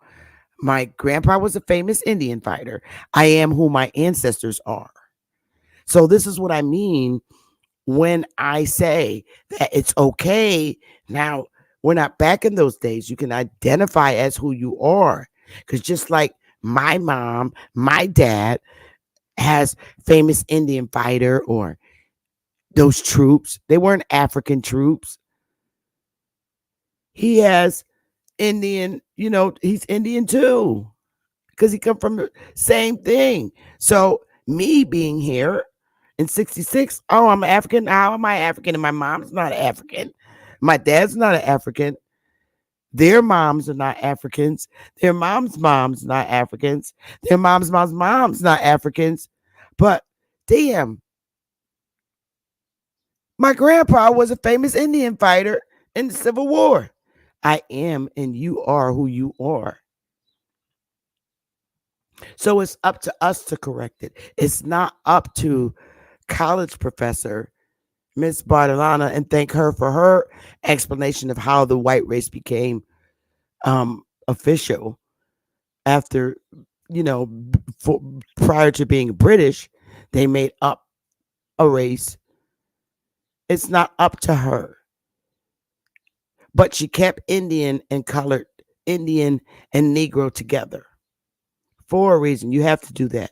Speaker 5: My grandpa was a famous Indian fighter. I am who my ancestors are. So this is what I mean when I say that it's okay. Now, we're not back in those days. You can identify as who you are. Because just like my mom, my dad has famous Indian fighter, or those troops, they weren't African troops. He has Indian, he's Indian too, because he come from the same thing. So me being here in 66, I'm African. How am I African? And my mom's not African. My dad's not an African. Their moms are not Africans. Their moms' moms not Africans. Their moms' moms not Africans. But damn, my grandpa was a famous Indian fighter in the Civil War. I am and you are who you are. So it's up to us to correct it. It's not up to college professor Miss Bartolana, and thank her for her explanation of how the white race became official after, prior to being British, they made up a race. It's not up to her. But she kept Indian and colored, Indian and Negro together for a reason. You have to do that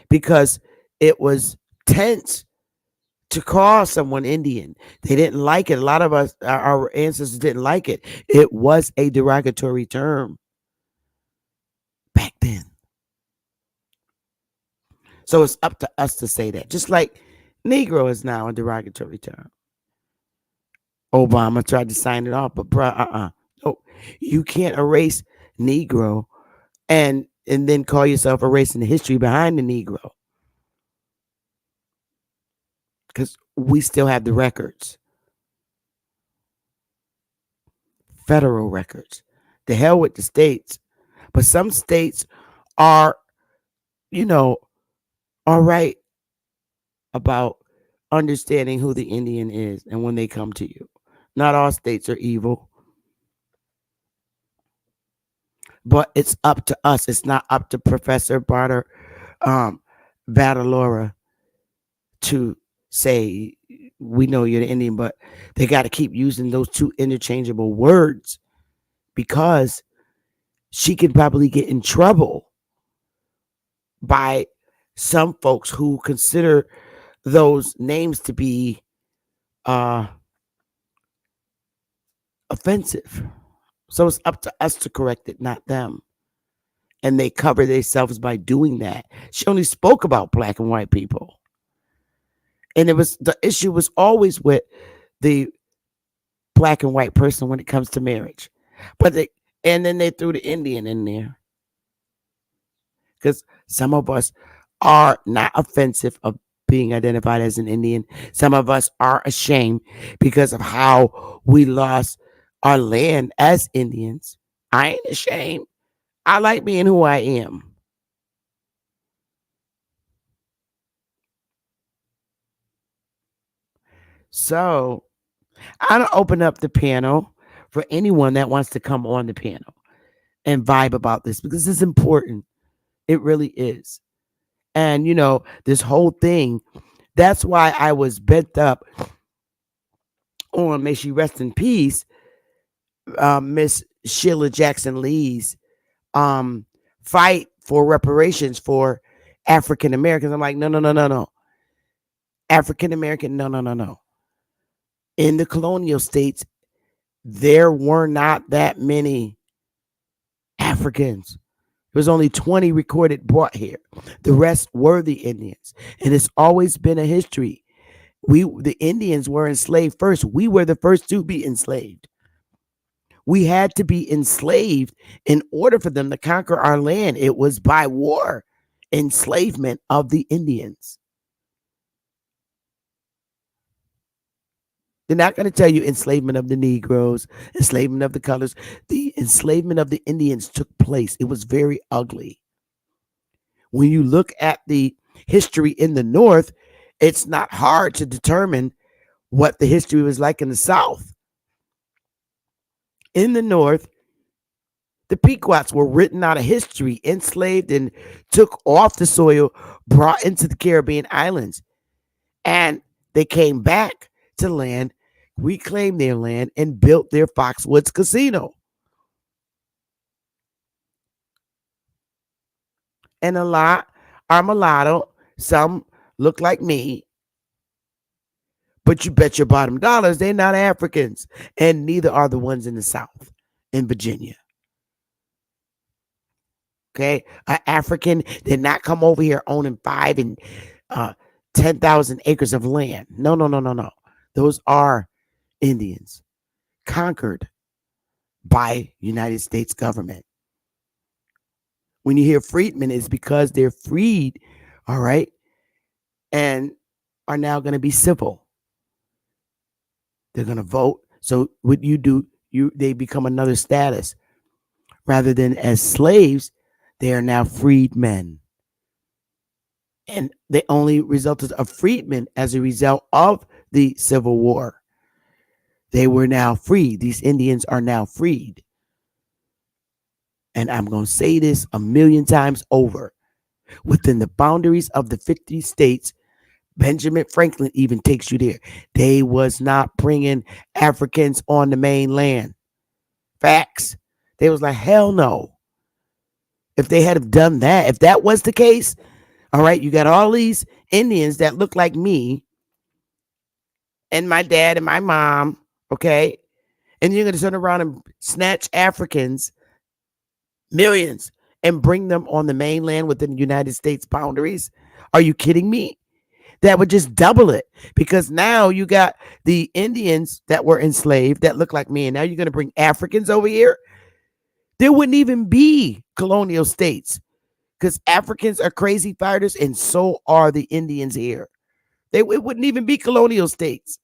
Speaker 5: because it was tense to call someone Indian. They didn't like it. A lot of us, our ancestors didn't like it. It was a derogatory term back then. So it's up to us to say that. Just like Negro is now a derogatory term. Obama tried to sign it off, but no, you can't erase Negro and then call yourself erasing the history behind the Negro. Because we still have the records. Federal records. The hell with the states. But some states are, all right about understanding who the Indian is and when they come to you. Not all states are evil. But it's up to us. It's not up to Professor Battalora to say, we know you're the Indian, but they got to keep using those two interchangeable words because she could probably get in trouble by some folks who consider those names to be offensive. So it's up to us to correct it, not them. And they cover themselves by doing that. She only spoke about black and white people. And the issue was always with the black and white person when it comes to marriage. And then they threw the Indian in there. Because some of us are not offensive of being identified as an Indian. Some of us are ashamed because of how we lost our land as Indians. I ain't ashamed. I like being who I am. So I'm going to open up the panel for anyone that wants to come on the panel and vibe about this because it's important. It really is. And, this whole thing, that's why I was bent up on, may she rest in peace, Miss Sheila Jackson Lee's fight for reparations for African Americans. I'm like, no. African American, no. In the colonial states, there were not that many Africans. There was only 20 recorded brought here. The rest were the Indians. And it's always been a history. The Indians were enslaved first. We were the first to be enslaved. We had to be enslaved in order for them to conquer our land. It was by war, enslavement of the Indians. They're not going to tell you enslavement of the Negroes, enslavement of the colors. The enslavement of the Indians took place. It was very ugly. When you look at the history in the North, it's not hard to determine what the history was like in the South. In the North, the Pequots were written out of history, enslaved and took off the soil, brought into the Caribbean islands. And they came back to land, reclaimed their land, and built their Foxwoods Casino. And a lot are mulatto. Some look like me. But you bet your bottom dollars they're not Africans. And neither are the ones in the South, in Virginia. Okay? An African did not come over here owning 5 and 10,000 acres of land. No. Those are Indians conquered by United States government. When you hear freedmen, it's because they're freed, all right, and are now going to be civil. They're going to vote. So what you do, they become another status. Rather than as slaves, they are now freedmen. And they only resulted of freedmen as a result of the Civil War. They were now free. These Indians are now freed. And I'm going to say this 1,000,000 times over. Within the boundaries of the 50 states, Benjamin Franklin even takes you there. They was not bringing Africans on the mainland. Facts. They was like, hell no. If they had done that, if that was the case, all right, you got all these Indians that look like me and my dad and my mom, okay? And you're going to turn around and snatch Africans, millions, and bring them on the mainland within the United States boundaries? Are you kidding me? That would just double it, because now you got the Indians that were enslaved that look like me, and now you're going to bring Africans over here? There wouldn't even be colonial states, because Africans are crazy fighters, and so are the Indians here. It wouldn't even be colonial states.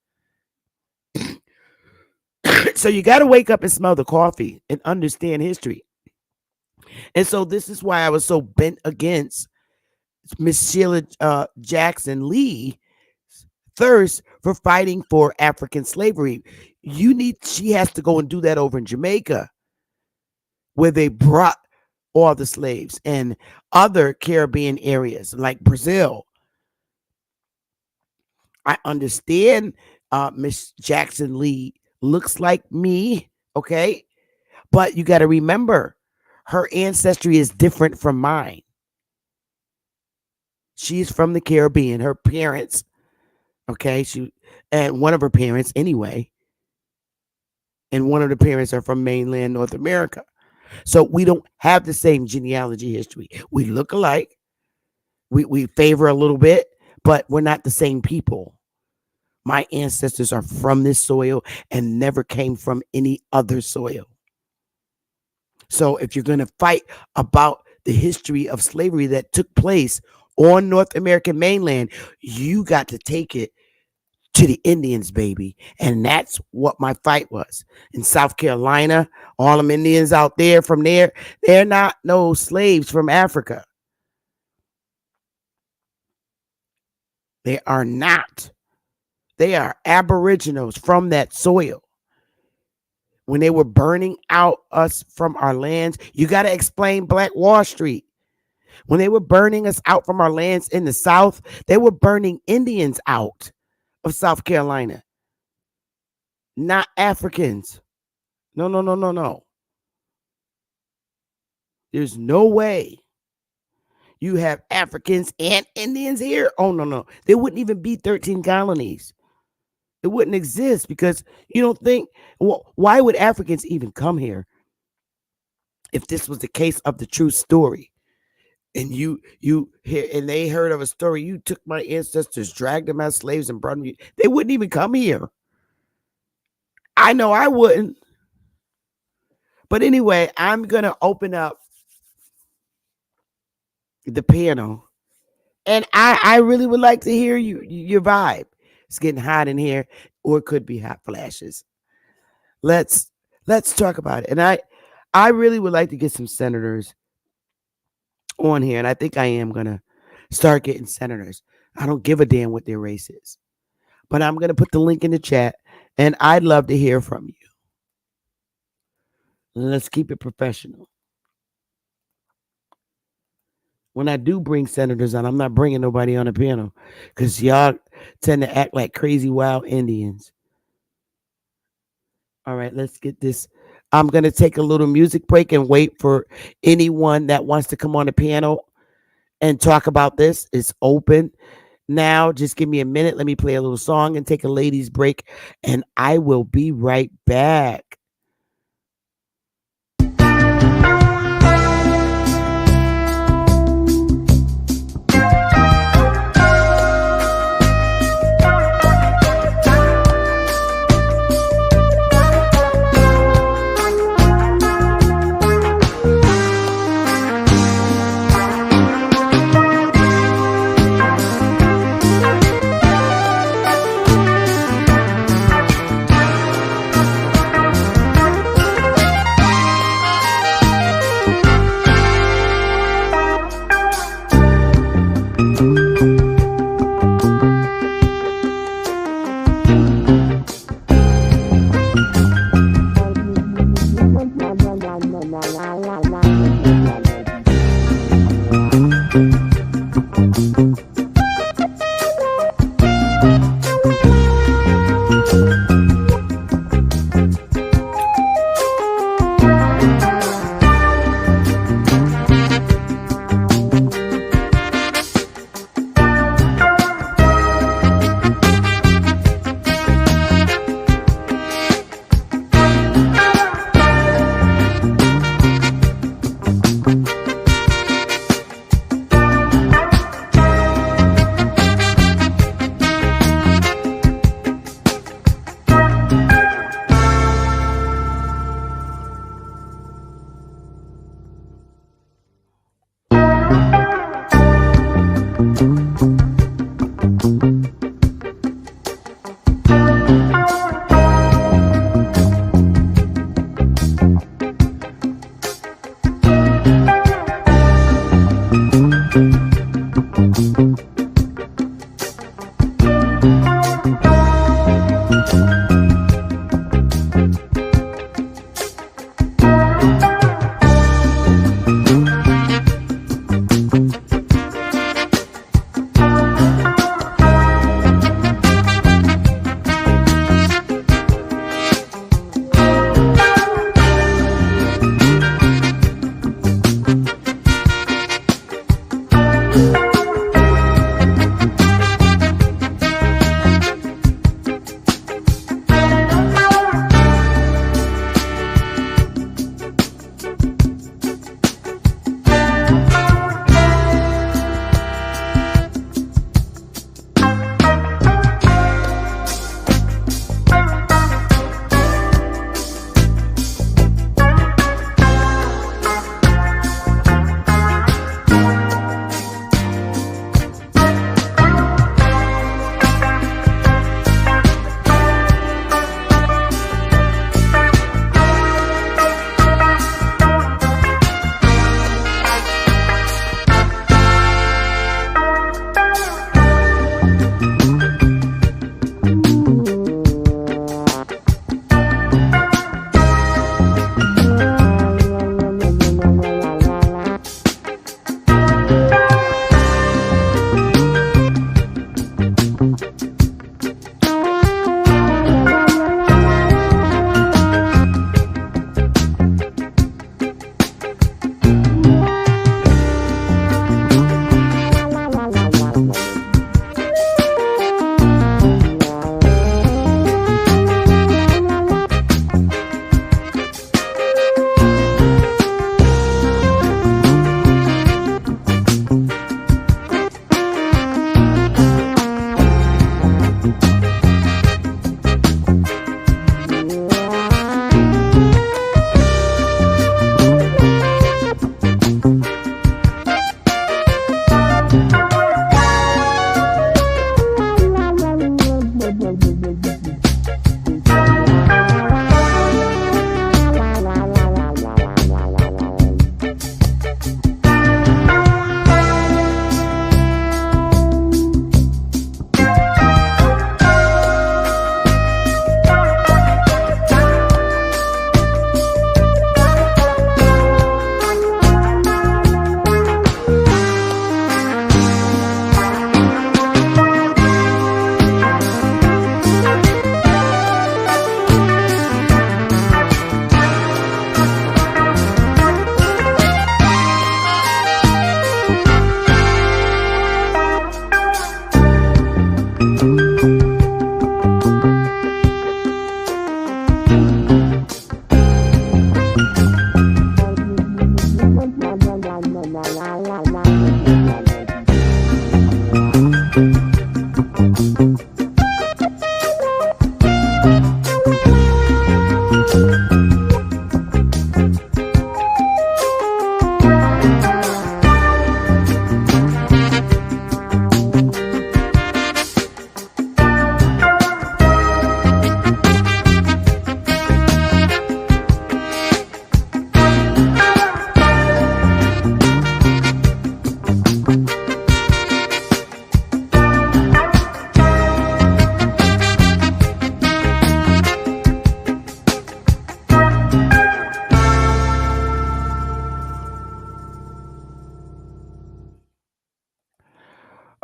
Speaker 5: So you got to wake up and smell the coffee and understand history. And so this is why I was so bent against Miss Sheila Jackson Lee thirst for fighting for African slavery. She has to go and do that over in Jamaica, where they brought all the slaves, and other Caribbean areas like Brazil. I understand Miss Jackson Lee looks like me, okay? But you got to remember, her ancestry is different from mine. She's from the Caribbean. Her parents, okay, and one of her parents anyway, and one of the parents are from mainland North America. So we don't have the same genealogy history. We look alike. We favor a little bit, but we're not the same people. My ancestors are from this soil and never came from any other soil. So if you're going to fight about the history of slavery that took place on North American mainland, you got to take it to the Indians, baby. And that's what my fight was. In South Carolina, all them Indians out there from there, they're not no slaves from Africa. They are not. They are aboriginals from that soil. When they were burning out us from our lands, you got to explain Black Wall Street. When they were burning us out from our lands in the South, they were burning Indians out of South Carolina, not Africans. No. There's no way you have Africans and Indians here. Oh, no. There wouldn't even be 13 colonies. It wouldn't exist, because you don't think, well, why would Africans even come here if this was the case of the true story? And you hear, and they heard of a story, you took my ancestors, dragged them as slaves, and brought them. They wouldn't even come here. I know I wouldn't. But anyway, I'm going to open up the panel, and I really would like to hear your vibe. It's getting hot in here, or it could be hot flashes. Let's talk about it. And I really would like to get some senators on here, and I think I am going to start getting senators. I don't give a damn what their race is, but I'm going to put the link in the chat, and I'd love to hear from you. Let's keep it professional. When I do bring senators on, I'm not bringing nobody on the panel, because y'all tend to act like crazy wild Indians. All right, let's get this. I'm going to take a little music break and wait for anyone that wants to come on the panel and talk about this. It's open now. Just give me a minute. Let me play a little song and take a ladies break, and I will be right back.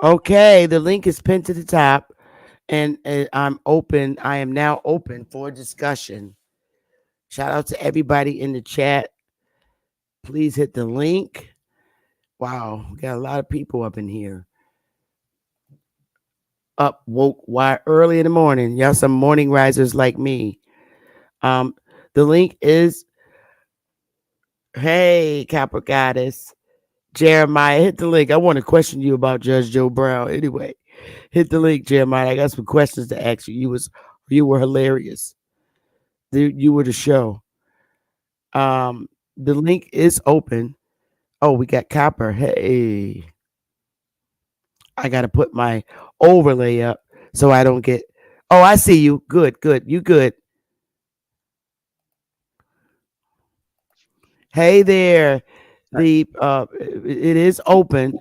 Speaker 5: Okay, the link is pinned to the top, and I'm open. I am now open for discussion. Shout out to everybody in the chat. Please hit the link. Wow, we got a lot of people up in here. Up woke why early in the morning. Y'all some morning risers like me. The link is, hey, Copper Goddess. Jeremiah, hit the link. I want to question you about Judge Joe Brown. Anyway, hit the link, Jeremiah. I got some questions to ask you. You were hilarious. You were the show. The link is open. Oh, we got Copper. Hey, I got to put my overlay up so I don't get. Oh, I see you. Good. You good. Hey there. It is open.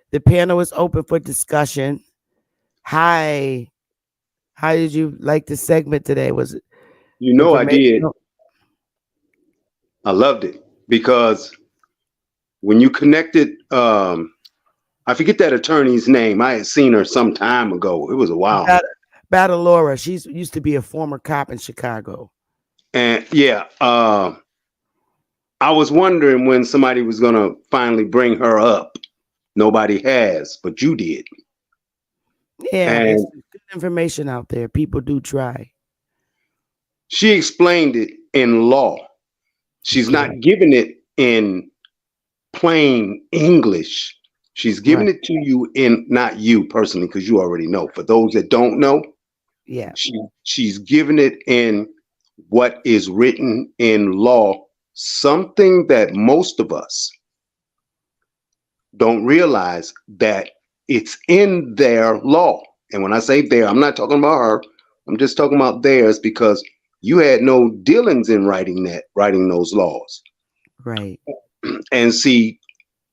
Speaker 5: The panel is open for discussion. Hi. How did you like the segment today? Was it?
Speaker 7: I did. I loved it because when you connected, I forget that attorney's name. I had seen her some time ago. It was a while.
Speaker 5: Battalora. She used to be a former cop in Chicago.
Speaker 7: And yeah, I was wondering when somebody was going to finally bring her up. Nobody has, but you did.
Speaker 5: Yeah, there's good information out there. People do try.
Speaker 7: She explained it in law. She's not giving it in plain English. She's giving it to you in, not you personally, because you already know. For those that don't know, she's giving it in what is written in law, something that most of us don't realize that it's in their law. And when I say there, I'm not talking about her. I'm just talking about theirs, because you had no dealings in writing those laws.
Speaker 5: Right.
Speaker 7: And see,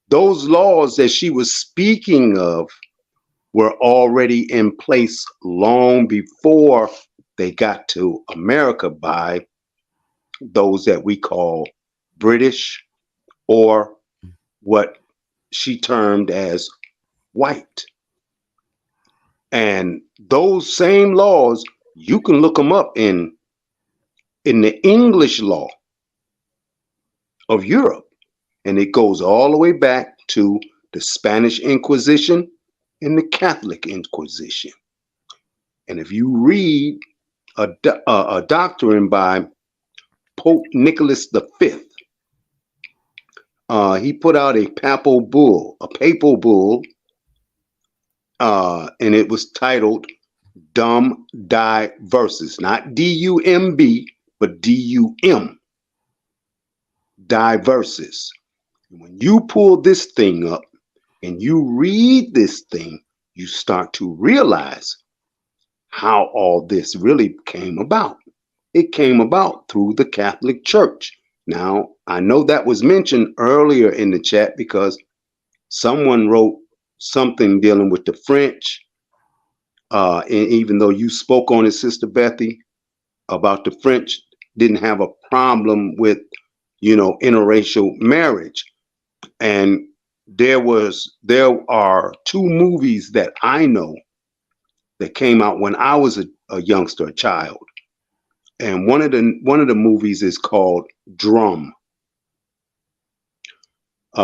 Speaker 7: those laws that she was speaking of were already in place long before they got to America by those that we call British, or what she termed as white. And those same laws, you can look them up in the English law of Europe. And it goes all the way back to the Spanish Inquisition and the Catholic Inquisition. And if you read a doctrine by Pope Nicholas V, he put out a papal bull, and it was titled Dum Diversis, not D-U-M-B, but D-U-M, Diversis. When you pull this thing up and you read this thing, you start to realize how all this really came about. It came about through the Catholic Church. Now, I know that was mentioned earlier in the chat because someone wrote something dealing with the French. And even though you spoke on it, Sister Bethy, about the French didn't have a problem with, interracial marriage. And there are two movies that I know that came out when I was a youngster, a child. And one of the movies is called Drum,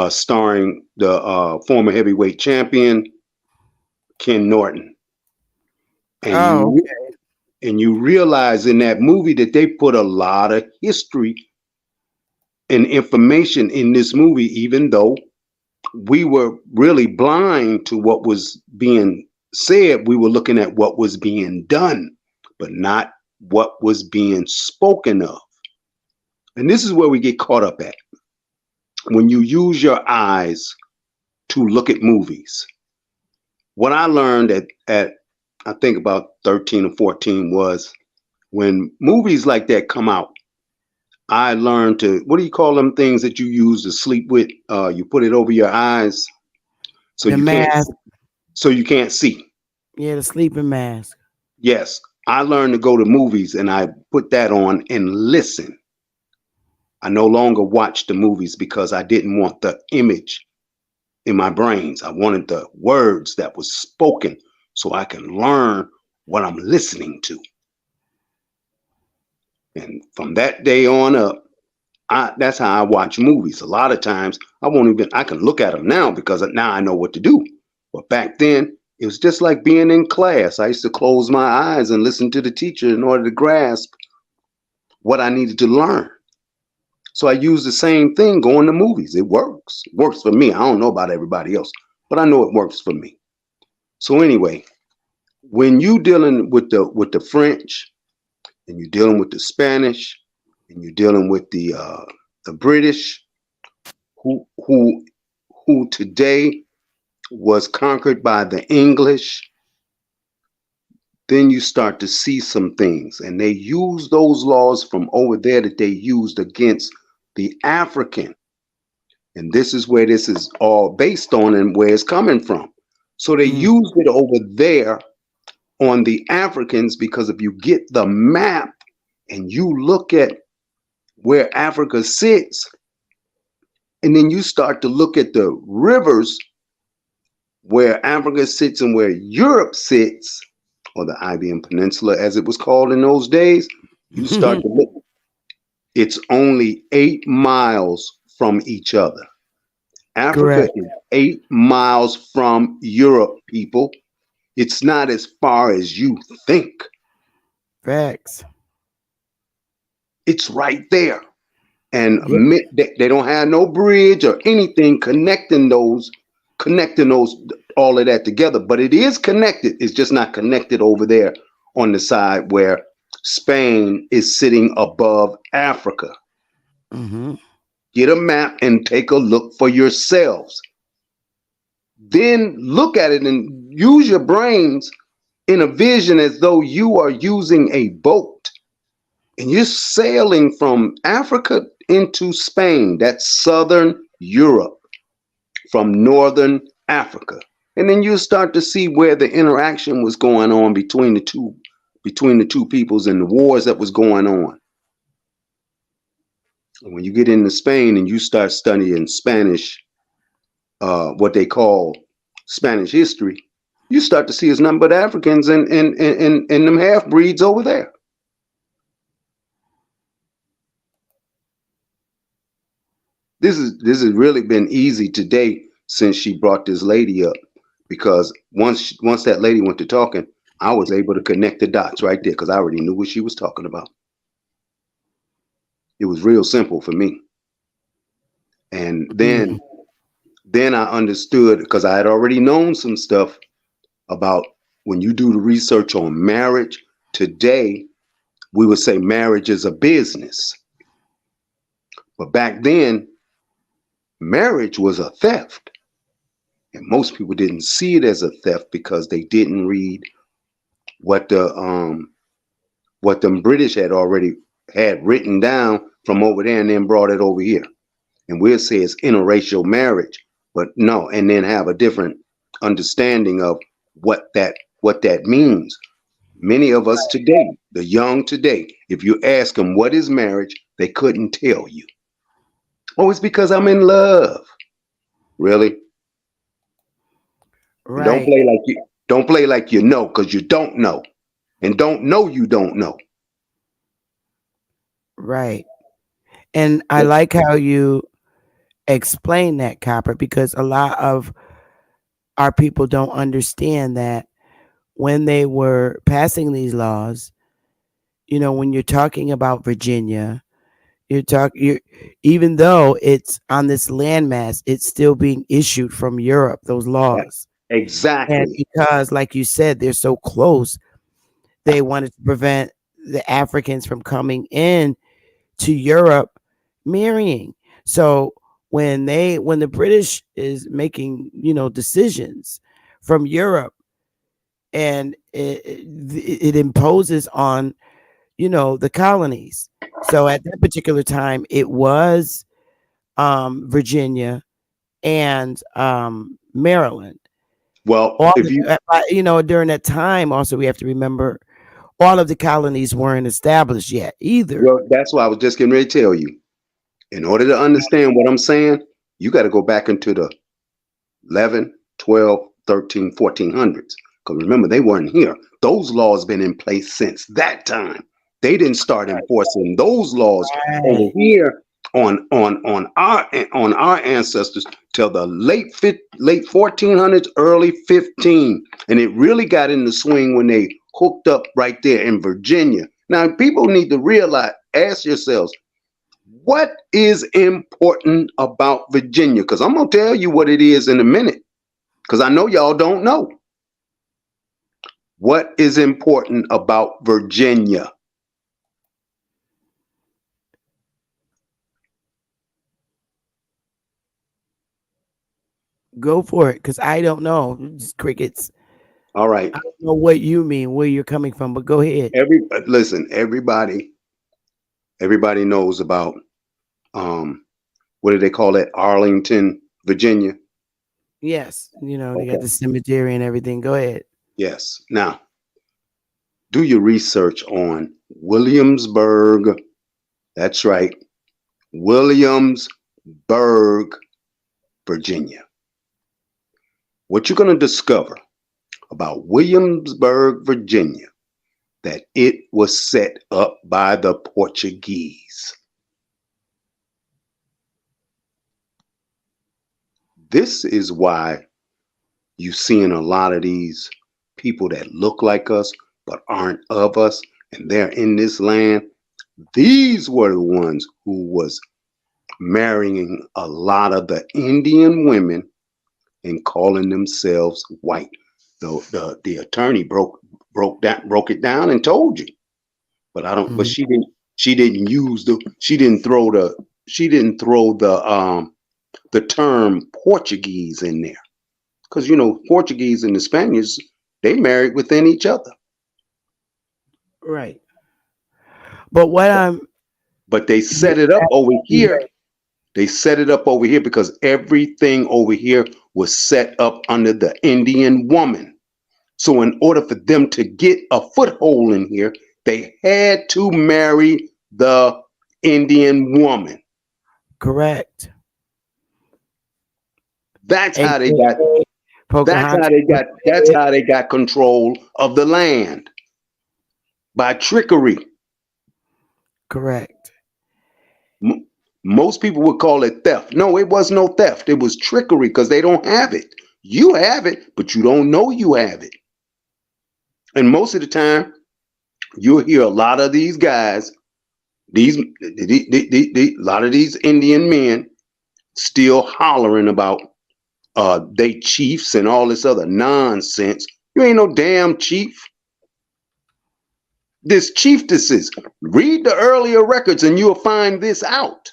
Speaker 7: starring the former heavyweight champion Ken Norton. And and you realize in that movie that they put a lot of history and information in this movie, even though we were really blind to what was being said. We were looking at what was being done, but not what was being spoken of. And this is where we get caught up at. When you use your eyes to look at movies. What I learned at I think about 13 or 14 was when movies like that come out, I learned to, what do you call them things that you use to sleep with? You put it over your eyes so
Speaker 5: The
Speaker 7: you
Speaker 5: mask.
Speaker 7: can't see.
Speaker 5: Yeah, the sleeping mask.
Speaker 7: Yes, I learned to go to movies and I put that on and listen. I no longer watch the movies because I didn't want the image in my brains. I wanted the words that was spoken so I can learn what I'm listening to. And from that day on up, that's how I watch movies. A lot of times I can look at them now because now I know what to do. But back then, it was just like being in class. I used to close my eyes and listen to the teacher in order to grasp what I needed to learn. So I use the same thing going to movies. It works. It works for me. I don't know about everybody else, but I know it works for me. So anyway, when you dealing with the French, and you're dealing with the Spanish, and you're dealing with the British, who today was conquered by the English, then you start to see some things, and they use those laws from over there that they used against the African. And this is where this is all based on and where it's coming from. So they used it over there on the Africans, because if you get the map and you look at where Africa sits, and then you start to look at the rivers where Africa sits and where Europe sits, or the Iberian Peninsula as it was called in those days, you start to look. It's only 8 miles from each other. Africa is 8 miles from Europe, people. It's not as far as you think.
Speaker 5: Facts.
Speaker 7: It's right there. And they don't have no bridge or anything connecting those, all of that together. But it is connected. It's just not connected over there on the side where Spain is sitting above Africa.
Speaker 5: Mm-hmm.
Speaker 7: Get a map and take a look for yourselves. Then look at it and use your brains in a vision as though you are using a boat and you're sailing from Africa into Spain. That's Southern Europe from Northern Africa. And then you start to see where the interaction was going on between the two peoples and the wars that was going on. And when you get into Spain and you start studying Spanish, what they call Spanish history, you start to see it's nothing but Africans and them half-breeds over there. This has really been easy today since she brought this lady up, because once that lady went to talking, I was able to connect the dots right there because I already knew what she was talking about. It was real simple for me. And then I understood, because I had already known some stuff about when you do the research on marriage. Today, we would say marriage is a business. But back then, marriage was a theft. And most people didn't see it as a theft because they didn't read what them British had already had written down from over there and then brought it over here. And we'll say it's interracial marriage, but no, and then have a different understanding of what that means. Many of us today, the young today, if you ask them what is marriage, they couldn't tell you. Oh, it's because I'm in love. Really?
Speaker 5: Right.
Speaker 7: Don't play like you know, because you don't know. And don't know you don't know.
Speaker 5: Right. And I like how you explain that, Copper, because a lot of our people don't understand that when they were passing these laws, when you're talking about Virginia, Even though it's on this landmass, it's still being issued from Europe, those laws. And
Speaker 7: Exactly.
Speaker 5: because, like you said, they're so close, they wanted to prevent the Africans from coming in to Europe marrying. So when the British is making, decisions from Europe, and it imposes on, the colonies. So at that particular time, it was Virginia and Maryland.
Speaker 7: Well, if you
Speaker 5: During that time, also we have to remember all of the colonies weren't established yet either.
Speaker 7: well, that's why I was just getting ready to tell you. In order to understand what I'm saying, you got to go back into the 11, 12, 13, 1400s. Because remember, they weren't here. Those laws been in place since that time. They didn't start enforcing those laws over here on our ancestors till the late 1400s, early 15, and it really got in the swing when they hooked up right there in Virginia. Now, people need to realize, ask yourselves, what is important about Virginia? Because I'm gonna tell you what it is in a minute, because I know y'all don't know. What is important about Virginia?
Speaker 5: Go for it, because I don't know. Just crickets.
Speaker 7: All right.
Speaker 5: I don't know what you mean, where you're coming from, but go ahead.
Speaker 7: Listen, everybody knows about what do they call it? Arlington, Virginia.
Speaker 5: Yes, they got the cemetery and everything. Go ahead.
Speaker 7: Yes. Now, do your research on Williamsburg. That's right. Williamsburg, Virginia. What you're going to discover about Williamsburg, Virginia, that it was set up by the Portuguese. This is why you're seeing a lot of these people that look like us but aren't of us, and they're in this land. These were the ones who was marrying a lot of the Indian women and calling themselves white. The attorney broke it down and told you, but I don't. Mm-hmm. But she didn't throw the term Portuguese in there, because Portuguese and the Spaniards, they married within each other.
Speaker 5: Right. But
Speaker 7: they set it up over here. They set it up over here because everything over here was set up under the Indian woman. So in order for them to get a foothold in here, they had to marry the Indian woman.
Speaker 5: Correct.
Speaker 7: That's how they got. That's how they got control of the land, by trickery.
Speaker 5: Correct.
Speaker 7: Most people would call it theft. No, it was no theft. It was trickery, because they don't have it. You have it, but you don't know you have it. And most of the time, you'll hear a lot of these guys, a lot of these Indian men, still hollering about they chiefs and all this other nonsense. You ain't no damn chief. This chiefesses. Read the earlier records and you'll find this out.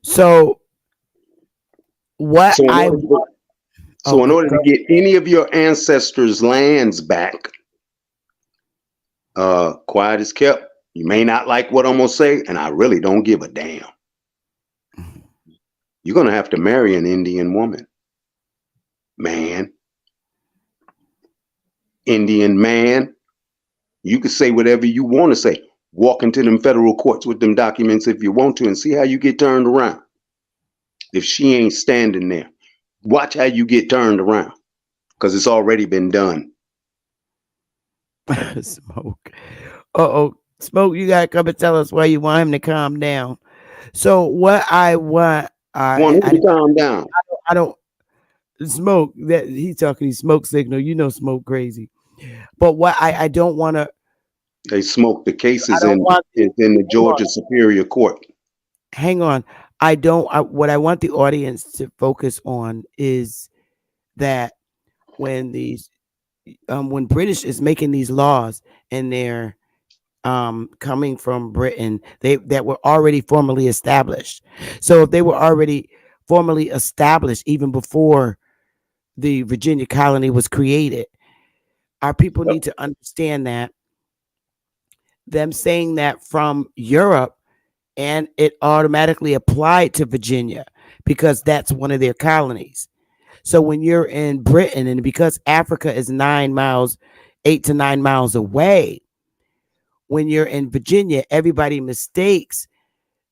Speaker 5: So what
Speaker 7: in order to get any of your ancestors' lands back, quiet is kept. You may not like what I'm gonna say, and I really don't give a damn. You're gonna have to marry an Indian woman. Man. Indian man. You can say whatever you want to say. Walk into them federal courts with them documents if you want to, and see how you get turned around. If she ain't standing there, watch how you get turned around, because it's already been done.
Speaker 5: Smoke. Smoke, you gotta come and tell us why you want him to calm down. So what I want
Speaker 7: him to calm down.
Speaker 5: I don't Smoke, that he's talking, he smoke signal. Smoke crazy. But what I don't want to.
Speaker 7: They smoked the cases in
Speaker 5: the
Speaker 7: the Georgia Superior Court.
Speaker 5: Hang on. What I want the audience to focus on is that when when British is making these laws and they're coming from Britain, that were already formally established. So if they were already formally established even before the Virginia colony was created, our people need to understand that them saying that from Europe and it automatically applied to Virginia because that's one of their colonies. So when you're in Britain, and because Africa is 8 to 9 miles away, when you're in Virginia, everybody mistakes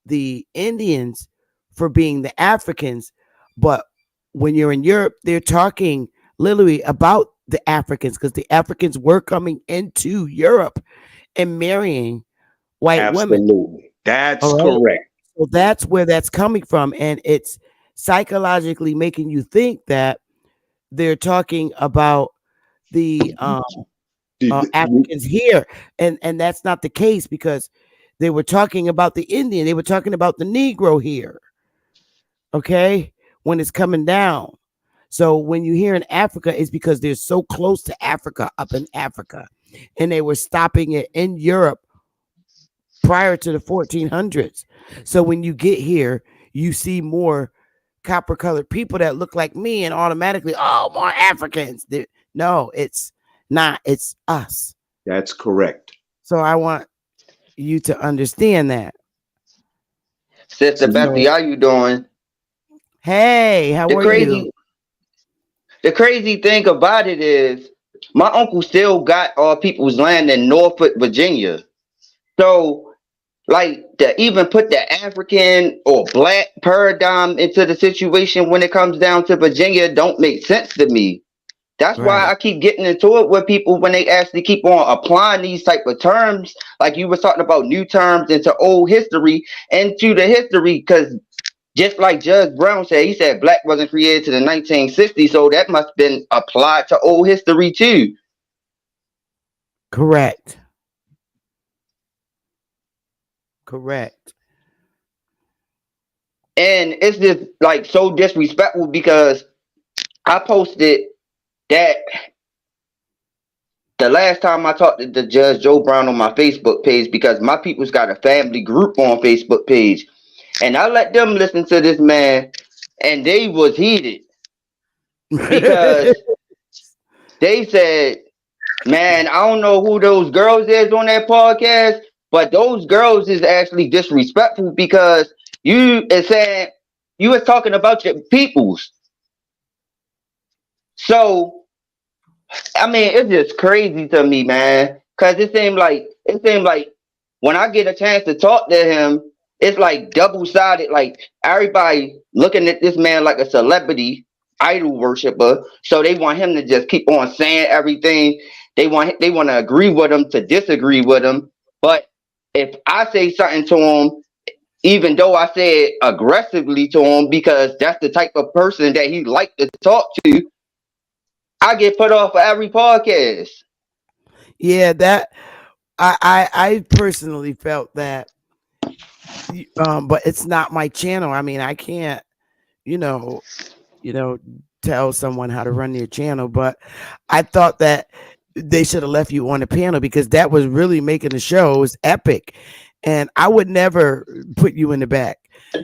Speaker 5: the Indians for being the Africans. But when you're in Europe, they're talking literally about the Africans because the Africans were coming into Europe and marrying white women.
Speaker 7: Absolutely. That's correct.
Speaker 5: So that's where that's coming from. And it's psychologically making you think that they're talking about the Africans here. And that's not the case because they were talking about the Indian. They were talking about the Negro here. Okay. When it's coming down. So when you hear in Africa, it's because they're so close to Africa, up in Africa. And they were stopping it in Europe prior to the 1400s. So when you get here, you see more copper colored people that look like me and automatically, oh, more Africans. No, it's not. It's us.
Speaker 7: That's correct.
Speaker 5: So I want you to understand that.
Speaker 8: Sister Bessie, how you doing?
Speaker 5: Hey, how are you?
Speaker 8: The crazy thing about it is my uncle still got all people's land in Norfolk, Virginia. So, like, to even put the African or black paradigm into the situation when it comes down to Virginia don't make sense to me. That's why I keep getting into it with people when they actually keep on applying these type of terms, like you were talking about new terms into old history, into the history, because just like Judge Brown said, he said black wasn't created to the 1960s, so that must have been applied to old history too.
Speaker 5: Correct.
Speaker 8: And it's just like so disrespectful because I posted that the last time I talked to Judge Joe Brown on my Facebook page, because my people's got a family group on Facebook page, and I let them listen to this man, and they was heated because they said, man, I don't know who those girls is on that podcast, but those girls is actually disrespectful because you is saying you was talking about your peoples. So, I mean, it's just crazy to me, man, because it seemed like when I get a chance to talk to him, it's like double-sided, like everybody looking at this man like a celebrity idol worshiper. So they want him to just keep on saying everything. They want to agree with him to disagree with him. But if I say something to him, even though I say it aggressively to him because that's the type of person that he like to talk to, I get put off of every podcast.
Speaker 5: Yeah, that I personally felt that, but it's not my channel. I mean, I can't, tell someone how to run their channel. But I thought that they should have left you on the panel because that was really making the show. It was epic, and I would never put you in the back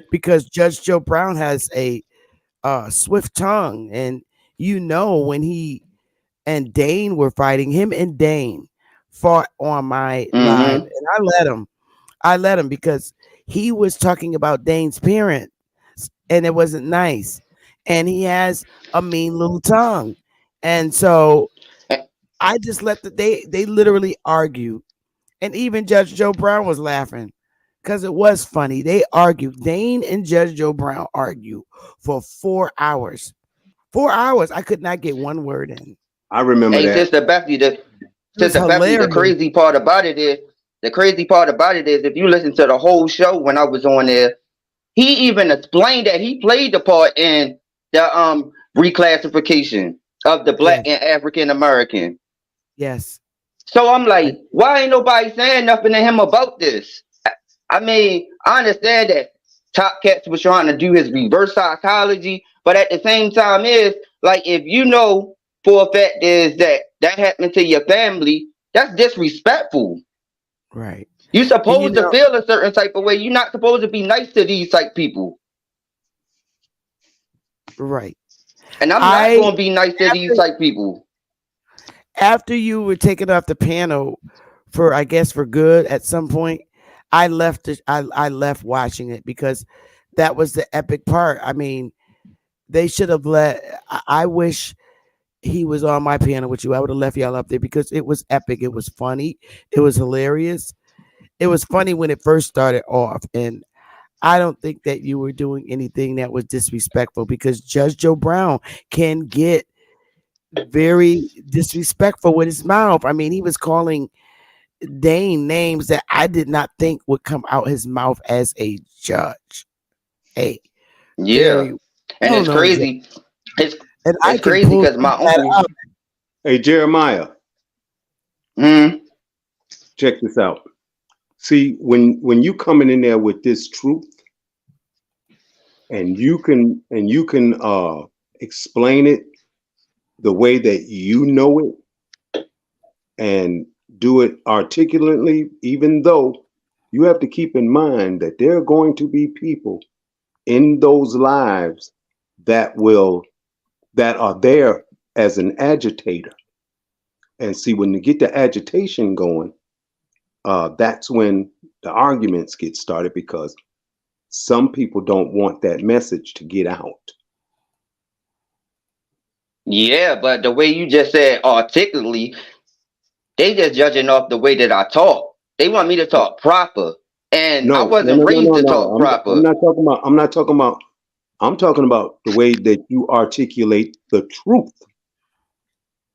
Speaker 5: because Judge Joe Brown has a swift tongue, and when he and Dane were fighting, him and Dane fought on my live, and I let him because he was talking about Dane's parents, and it wasn't nice, and he has a mean little tongue, and so I just let they literally argue, and even Judge Joe Brown was laughing because it was funny. They argued. Dane and Judge Joe Brown argued for 4 hours. 4 hours. I could not get one word in.
Speaker 7: I remember that.
Speaker 8: Sister Becky, the crazy part about it is, if you listen to the whole show when I was on there, he even explained that he played the part in the reclassification of the black and African American.
Speaker 5: Yes.
Speaker 8: So I'm like, why ain't nobody saying nothing to him about this? I mean, I understand that Top Cats was trying to do his reverse psychology, but at the same time is like, if you know for a fact is that happened to your family, that's disrespectful.
Speaker 5: Right.
Speaker 8: You're
Speaker 5: And you
Speaker 8: supposed to
Speaker 5: know,
Speaker 8: feel a certain type of way. You're not supposed to be nice to these type people.
Speaker 5: right.
Speaker 8: And I'm not
Speaker 5: I
Speaker 8: going to be nice to these
Speaker 5: after
Speaker 8: type people.
Speaker 5: after you were taken off the panel for, I guess, for good at some point, I left it. I left watching it because that was the epic part. I mean, they should have let. I wish he was on my panel with you. I would have left y'all up there because it was epic. It was funny. It was hilarious. It was funny when it first started off, and I don't think that you were doing anything that was disrespectful because Judge Joe Brown can get very disrespectful with his mouth. I mean, he was calling Dane names that I did not think would come out his mouth as a judge. A
Speaker 8: Yeah.
Speaker 5: very
Speaker 8: And
Speaker 5: well
Speaker 8: it's
Speaker 5: known judge.
Speaker 8: crazy. It's
Speaker 5: And I
Speaker 8: it's
Speaker 5: can
Speaker 8: crazy
Speaker 5: pull
Speaker 8: because my
Speaker 5: that
Speaker 8: uncle.
Speaker 5: out.
Speaker 7: Hey, Jeremiah, check this out. See, when you coming in there with this truth, and you can explain it the way that you know it and do it articulately, even though you have to keep in mind that there are going to be people in those lives that are there as an agitator. And see, when you get the agitation going, that's when the arguments get started because some people don't want that message to get out.
Speaker 8: Yeah, but the way you just said articulately, they just judging off the way that I talk. They want me to talk proper. And I
Speaker 7: No, no,
Speaker 8: wasn't
Speaker 7: no, no,
Speaker 8: raised
Speaker 7: no,
Speaker 8: to
Speaker 7: no.
Speaker 8: talk
Speaker 7: I'm
Speaker 8: proper.
Speaker 7: not talking about. I'm talking about the way that you articulate the truth.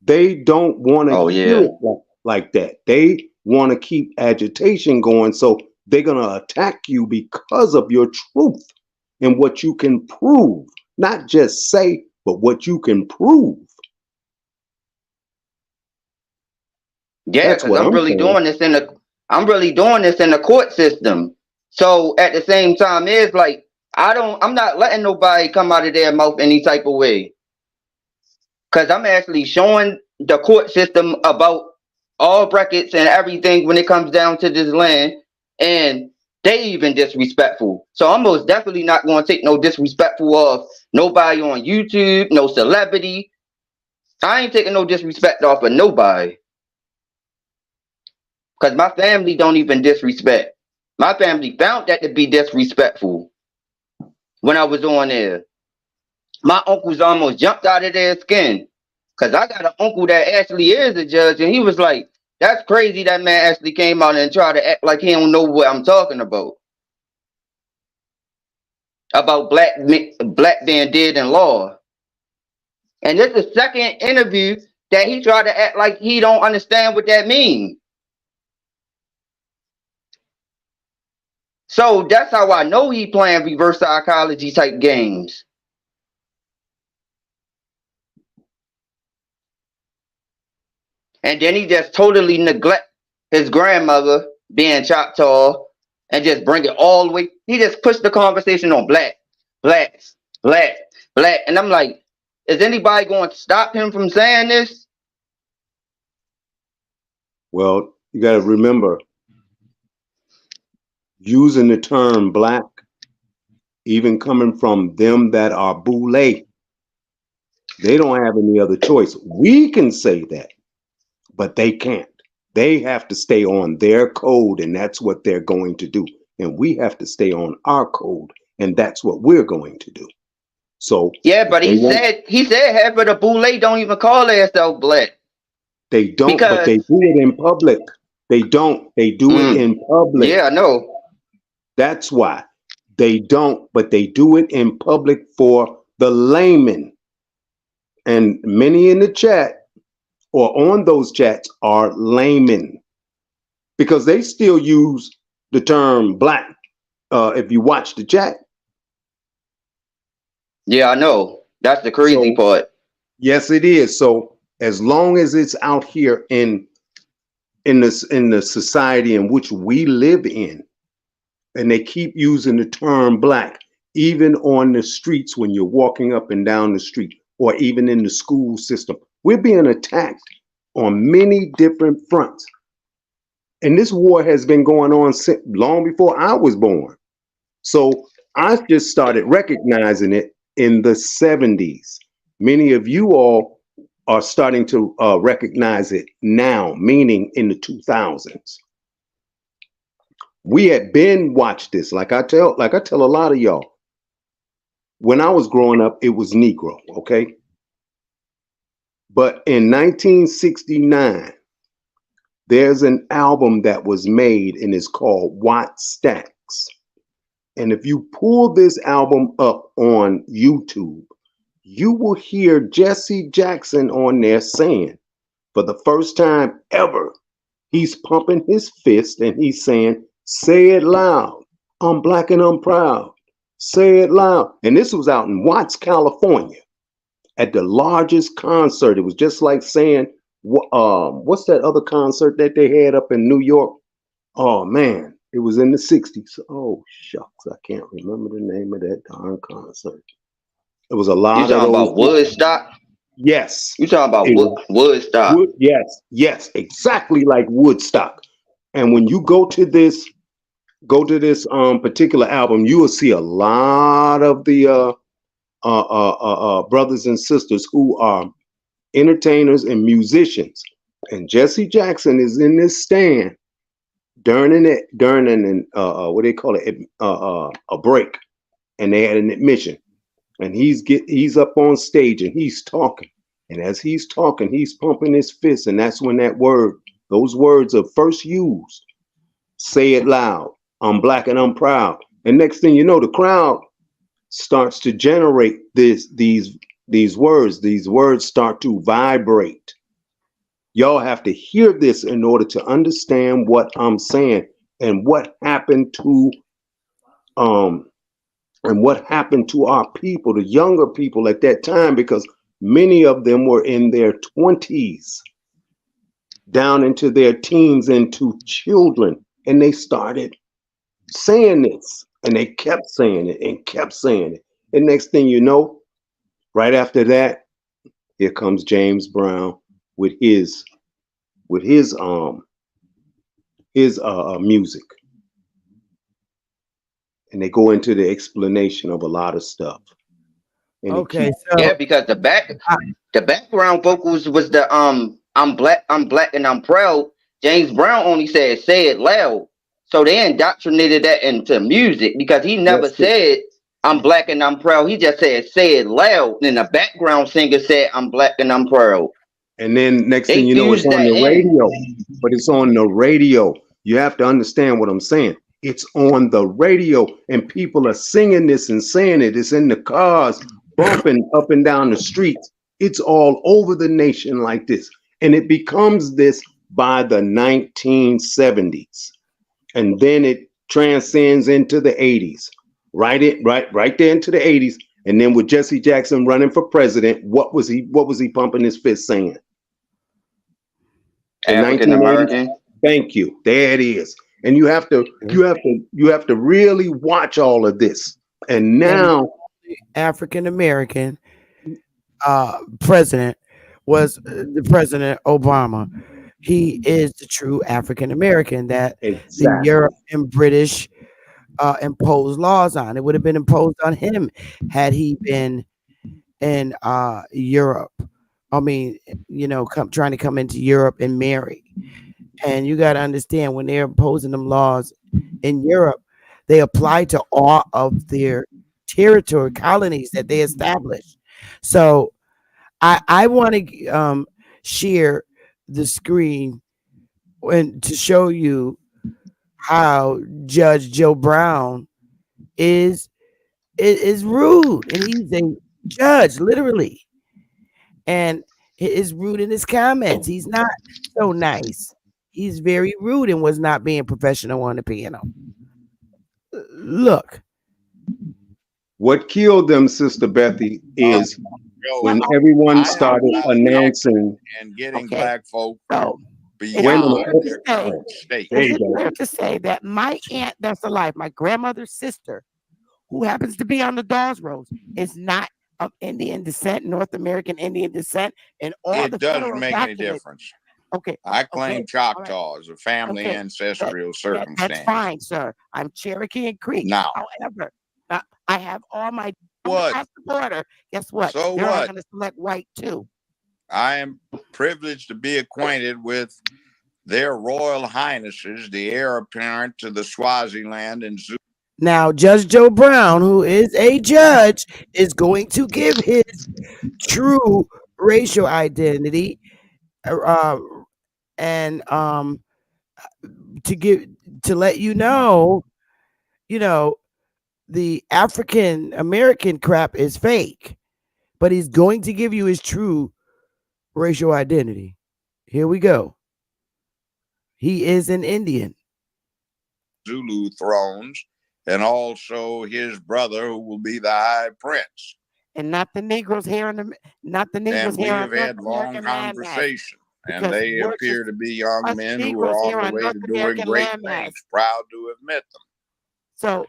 Speaker 7: They don't want to
Speaker 8: Oh
Speaker 7: hear
Speaker 8: yeah.
Speaker 7: it like that. They want to keep agitation going, so they're gonna attack you because of your truth and what you can prove. Not just say, but what you can prove.
Speaker 8: Yeah,
Speaker 7: That's
Speaker 8: because
Speaker 7: what
Speaker 8: I'm
Speaker 7: I'm
Speaker 8: really
Speaker 7: saying.
Speaker 8: doing this in the court system. So at the same time, it's like I'm not letting nobody come out of their mouth any type of way. Because I'm actually showing the court system about all brackets and everything when it comes down to this land. And they even disrespectful. So I'm most definitely not going to take no disrespectful of nobody on YouTube, no celebrity. I ain't taking no disrespect off of nobody. Because my family don't even disrespect. My family found that to be disrespectful when I was on there. My uncles almost jumped out of their skin. Because I got an uncle that actually is a judge, and he was like, that's crazy that man actually came out and tried to act like he don't know what I'm talking about. About black being dead in law. And this is the second interview that he tried to act like he don't understand what that means. So that's how I know he playing reverse psychology type games. And then he just totally neglect his grandmother being Choctaw and just bring it all the way. He just pushed the conversation on black, black, black, black. And I'm like, is anybody going to stop him from saying this?
Speaker 7: Well, you got to remember, using the term black, even coming from them that are boule, they don't have any other choice. We can say that, but they can't. They have to stay on their code, and that's what they're going to do. And we have to stay on our code, and that's what we're going to do. So
Speaker 8: yeah, but he said half of the boule don't even call themselves black.
Speaker 7: They don't,
Speaker 8: because,
Speaker 7: but they do it in public. They don't. They do it in public.
Speaker 8: Yeah, I know.
Speaker 7: That's why. They don't, but they do it in public for the layman. And many in the chat or on those chats are laymen because they still use the term black. If you watch the chat.
Speaker 8: Yeah, I know. That's the crazy part.
Speaker 7: Yes, it is. So as long as it's out here in in the society in which we live in, and they keep using the term black, even on the streets when you're walking up and down the street, or even in the school system. We're being attacked on many different fronts. And this war has been going on since long before I was born. So I just started recognizing it in the 70s. Many of you all are starting to recognize it now, meaning in the 2000s. We had been watched this, like I tell a lot of y'all. When I was growing up, it was Negro, okay? But in 1969, there's an album that was made and it's called Watt Stacks. And if you pull this album up on YouTube, you will hear Jesse Jackson on there saying, for the first time ever, he's pumping his fist and he's saying, say it loud, I'm black and I'm proud. Say it loud. And this was out in Watts, California, at the largest concert. It was just like saying, what's that other concert that they had up in New York? Oh man, it was in the 60s. Oh shucks, I can't remember the name of that darn concert. It was a lot.
Speaker 8: You talking about Woodstock?
Speaker 7: Yes.
Speaker 8: You talking about Woodstock?
Speaker 7: Yes, exactly like Woodstock. And when you go to this particular album, you will see a lot of the brothers and sisters who are entertainers and musicians. And Jesse Jackson is in this stand during what they call it, a break, and they had an admission, and he's up on stage and he's talking, and as he's talking, he's pumping his fist, and that's when those words are first used. Say it loud, I'm black and I'm proud. And next thing you know, the crowd starts to generate these words. These words start to vibrate. Y'all have to hear this in order to understand what I'm saying and what happened to our people, the younger people at that time, because many of them were in their 20s, down into their teens, into children, and they started saying this, and they kept saying it and kept saying it. And next thing you know, right after that, here comes James Brown with his music, and they go into the explanation of a lot of stuff. And
Speaker 5: Okay,
Speaker 8: yeah, because the background vocals was the I'm black and I'm proud. James Brown only said say it loud, so they indoctrinated that into music because he never said I'm black and I'm proud. He just said say it loud, and the background singer said I'm black and I'm proud.
Speaker 7: And then next thing you know, it's on the radio. But it's on the radio. You have to understand what I'm saying. It's on the radio, and people are singing this and saying it. It's in the cars, bumping up and down the streets. It's all over the nation like this. And it becomes this by the 1970s. And then it transcends into the 80s. Right there into the 80s. And then with Jesse Jackson running for president, what was he pumping his fist saying?
Speaker 8: African American.
Speaker 7: Thank you. There it is. And you have to really watch all of this. And now
Speaker 5: African American president was the President Obama. He is the true African American that the Europe and British imposed laws on. It would have been imposed on him had he been in Europe. I mean, trying to come into Europe and marry. And you got to understand, when they're imposing them laws in Europe, they apply to all of their territory colonies that they established. So I want to share the screen and to show you how Judge Joe Brown is rude, and he's a judge, literally. And is rude in his comments. He's not so nice. He's very rude and was not being professional on the piano. Look.
Speaker 7: What killed them, Sister Bethy, is when everyone started announcing
Speaker 9: and getting black folk
Speaker 7: beyond their
Speaker 5: Is
Speaker 7: current state.
Speaker 5: it fair to say that my aunt that's alive, my grandmother's sister, who happens to be on the Dawes Rolls, is not of Indian descent, North American Indian descent, and all
Speaker 9: It
Speaker 5: the
Speaker 9: doesn't
Speaker 5: federal
Speaker 9: make any
Speaker 5: documents?
Speaker 9: difference.
Speaker 5: Okay,
Speaker 9: I claim
Speaker 5: okay,
Speaker 9: Choctaw as a family
Speaker 5: okay.
Speaker 9: ancestral
Speaker 5: That's
Speaker 9: circumstance.
Speaker 5: fine, sir. I'm Cherokee and Creek.
Speaker 9: Now,
Speaker 5: However, I have all my
Speaker 9: what?
Speaker 5: across the border. Guess what?
Speaker 9: So
Speaker 5: They're all
Speaker 9: what?
Speaker 5: going to select white too.
Speaker 9: I am privileged to be acquainted with their royal highnesses, the heir apparent to the Swaziland and Zulu.
Speaker 5: Now, Judge Joe Brown, who is a judge, is going to give his true racial identity, and to let you know, the African American crap is fake, but he's going to give you his true racial identity. Here we go. He is an Indian.
Speaker 9: Zulu thrones, and also his brother, who will be the High Prince.
Speaker 5: And not the Negroes here
Speaker 9: And we have had long conversation, and they appear to be young men who are on the way to doing great things. Proud to have met them.
Speaker 5: So,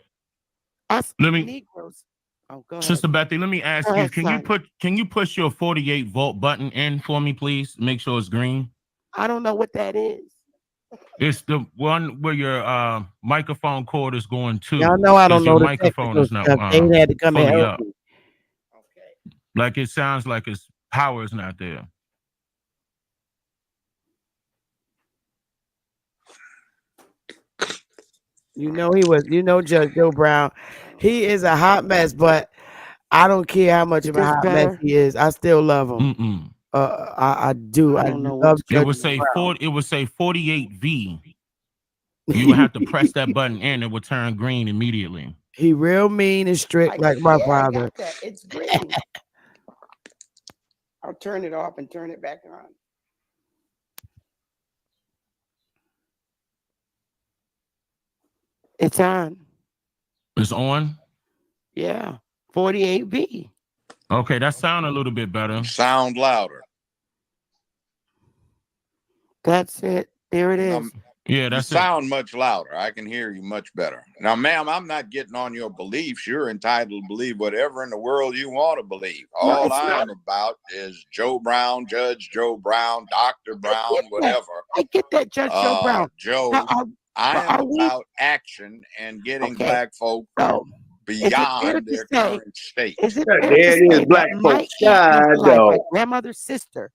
Speaker 5: us Negroes. Oh, go ahead.
Speaker 10: Sister Betty, let me ask you, can you push your 48-volt button in for me, please? Make sure it's green.
Speaker 5: I don't know what that is.
Speaker 10: It's the one where your microphone cord is going to.
Speaker 5: Y'all know I don't know the
Speaker 10: microphone is not
Speaker 5: they had to come
Speaker 10: fully
Speaker 5: and
Speaker 10: up. Okay. Like it sounds like its power is not there.
Speaker 5: Judge Joe Brown, he is a hot mess, but I don't care how much of a hot mess he is. I still love him. I do. I love
Speaker 10: it would say 48V. You would have to press that button and it would turn green immediately.
Speaker 5: He real mean and strict like my father. It's green. I'll turn it off and turn it back on. It's on.
Speaker 10: It's on?
Speaker 5: Yeah. 48V.
Speaker 10: Okay, that sound a little bit better.
Speaker 9: Sound louder.
Speaker 5: That's it. There it is.
Speaker 10: Yeah, that's
Speaker 9: sound much louder. I can hear you much better. Now, ma'am, I'm not getting on your beliefs. You're entitled to believe whatever in the world you want to believe. All I am about is Joe Brown, Judge Joe Brown, Dr. Brown, whatever.
Speaker 5: I get that, Judge Joe Brown.
Speaker 9: Joe, I am about action and getting black folk beyond their current state.
Speaker 7: There it is, black folks.
Speaker 5: My grandmother's sister,